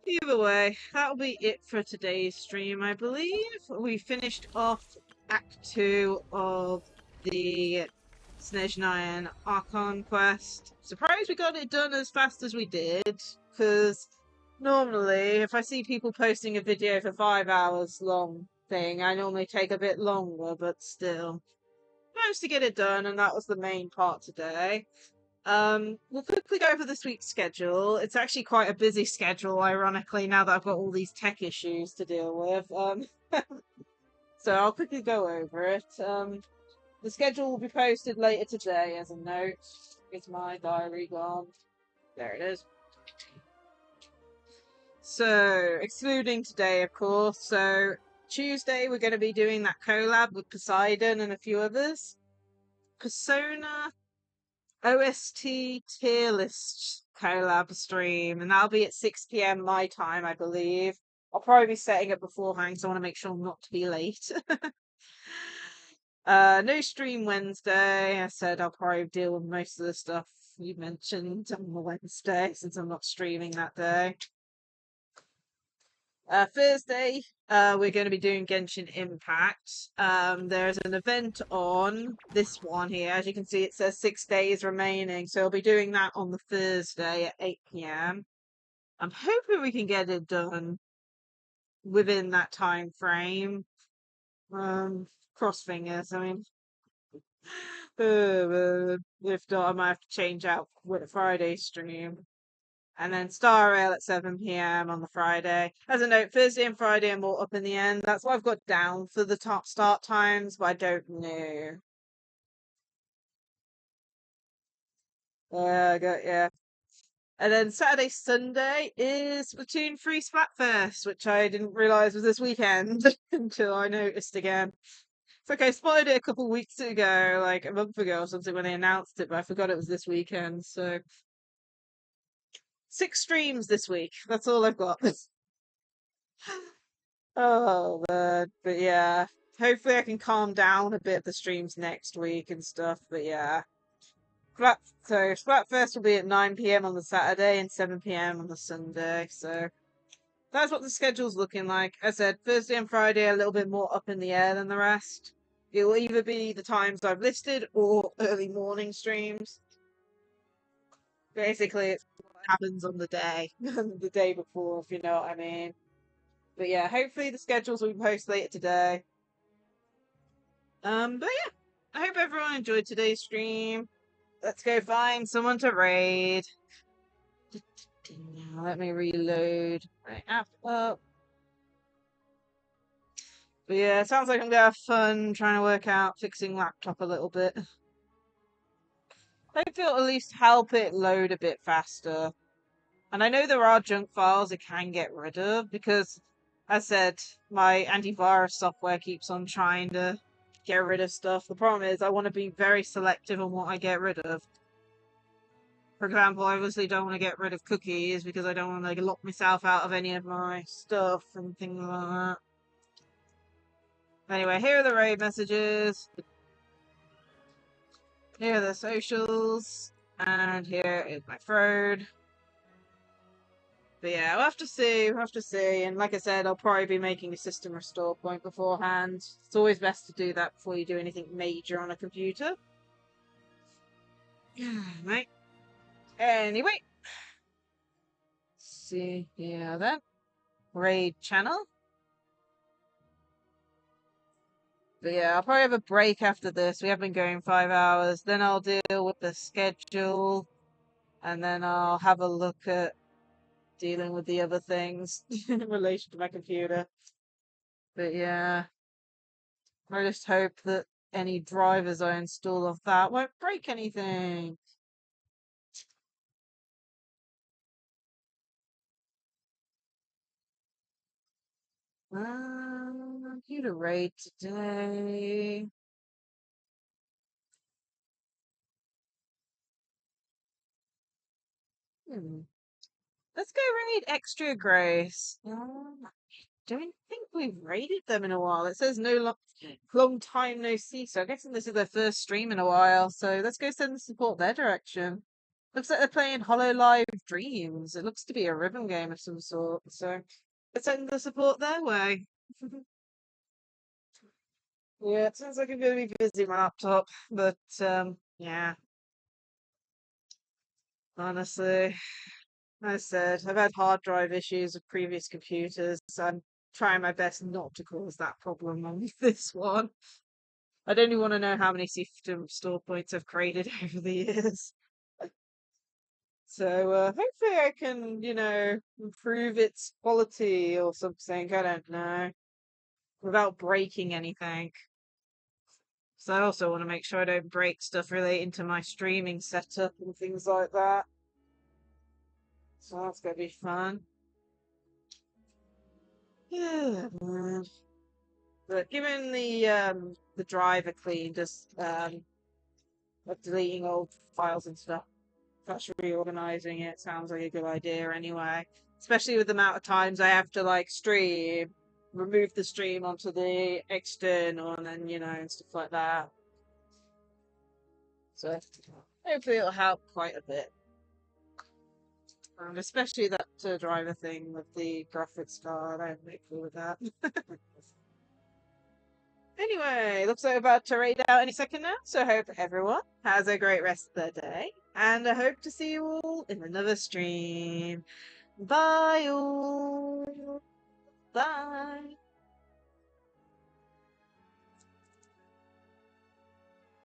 Either way, that'll be it for today's stream, I believe. We finished off Act 2 of the Snezhnaya Archon Quest. Surprised we got it done as fast as we did, because normally, if I see people posting a video for 5 hours long thing, I normally take a bit longer, but still. Managed to get it done, and that was the main part today. We'll quickly go over this week's schedule. It's actually quite a busy schedule, ironically, now that I've got all these tech issues to deal with. So I'll quickly go over it. The schedule will be posted later today as a note. Is my diary gone? There it is. So, excluding today, of course. So, Tuesday we're going to be doing that collab with Poseidon and a few others. Persona OST tier list collab stream, and that'll be at 6 p.m. my time, I believe. I'll probably be setting it beforehand, so I want to make sure not to be late. No stream Wednesday. I said I'll probably deal with most of the stuff you mentioned on the Wednesday, since I'm not streaming that day. Thursday, we're going to be doing Genshin Impact. There's an event on this one here. As you can see, it says 6 days remaining. So I'll be doing that on the Thursday at 8 p.m. I'm hoping we can get it done within that time frame. Cross fingers. I mean, if not, I might have to change out with a Friday stream. And then Star Rail at 7 p.m. on the Friday. As a note, Thursday and Friday are more up in the end. That's what I've got down for the top start times, but I don't know. Yeah. And then Saturday, Sunday is Splatoon 3 Splatfest, which I didn't realise was this weekend until I noticed again. It's like I spotted it a couple weeks ago, like a month ago or something when they announced it, but I forgot it was this weekend, so 6 streams this week. That's all I've got. Oh, man. But yeah, hopefully I can calm down a bit the streams next week and stuff. But yeah, Splatfest will be at 9 p.m. on the Saturday and 7 p.m. on the Sunday. So that's what the schedule's looking like. As I said, Thursday and Friday are a little bit more up in the air than the rest. It will either be the times I've listed or early morning streams. Basically, it's what happens on the day, the day before, if you know what I mean. But yeah, hopefully the schedules will be posted later today. But yeah, I hope everyone enjoyed today's stream. Let's go find someone to raid. Now let me reload my app up. But yeah, it sounds like I'm gonna have fun trying to work out fixing laptop a little bit. Hopefully it'll at least help it load a bit faster. And I know there are junk files it can get rid of, because, as I said, my antivirus software keeps on trying to get rid of stuff. The problem is I want to be very selective on what I get rid of. For example, I obviously don't want to get rid of cookies because I don't want to lock myself out of any of my stuff and things like that. Anyway, here are the raid messages. Here are the socials. And here is my throat. But yeah, we'll have to see. And like I said, I'll probably be making a system restore point beforehand. It's always best to do that before you do anything major on a computer. Right. Anyway. See here then. Raid channel. But yeah, I'll probably have a break after this. We have been going 5 hours. Then I'll deal with the schedule. And then I'll have a look at dealing with the other things in relation to my computer. But yeah, I just hope that any drivers I install of that won't break anything. Who to raid today? Let's go raid Extra Grace. Don't think we've raided them in a while. It says long time no see, so I'm guessing this is their first stream in a while. So let's go send the support their direction. Looks like they're playing Hollow Live Dreams. It looks to be a rhythm game of some sort. So let's send the support their way. Yeah, it sounds like I'm going to be busy on my laptop, but yeah. Honestly, I said I've had hard drive issues with previous computers, so I'm trying my best not to cause that problem on this one. I don't even want to know how many system store points I've created over the years. So hopefully I can, improve its quality or something. I don't know. Without breaking anything. So I also want to make sure I don't break stuff relating to my streaming setup and things like that. So that's gonna be fun. Yeah, man. But given the drive a clean, just of deleting old files and stuff, perhaps reorganizing it sounds like a good idea anyway. Especially with the amount of times I have to like stream, remove the stream onto the external, and then and stuff like that. So hopefully it'll help quite a bit. And especially that driver thing with the graphics card, I'm hopeful with that. Anyway, looks like we're about to raid out any second now, so I hope everyone has a great rest of their day, and I hope to see you all in another stream. Bye all. Bye.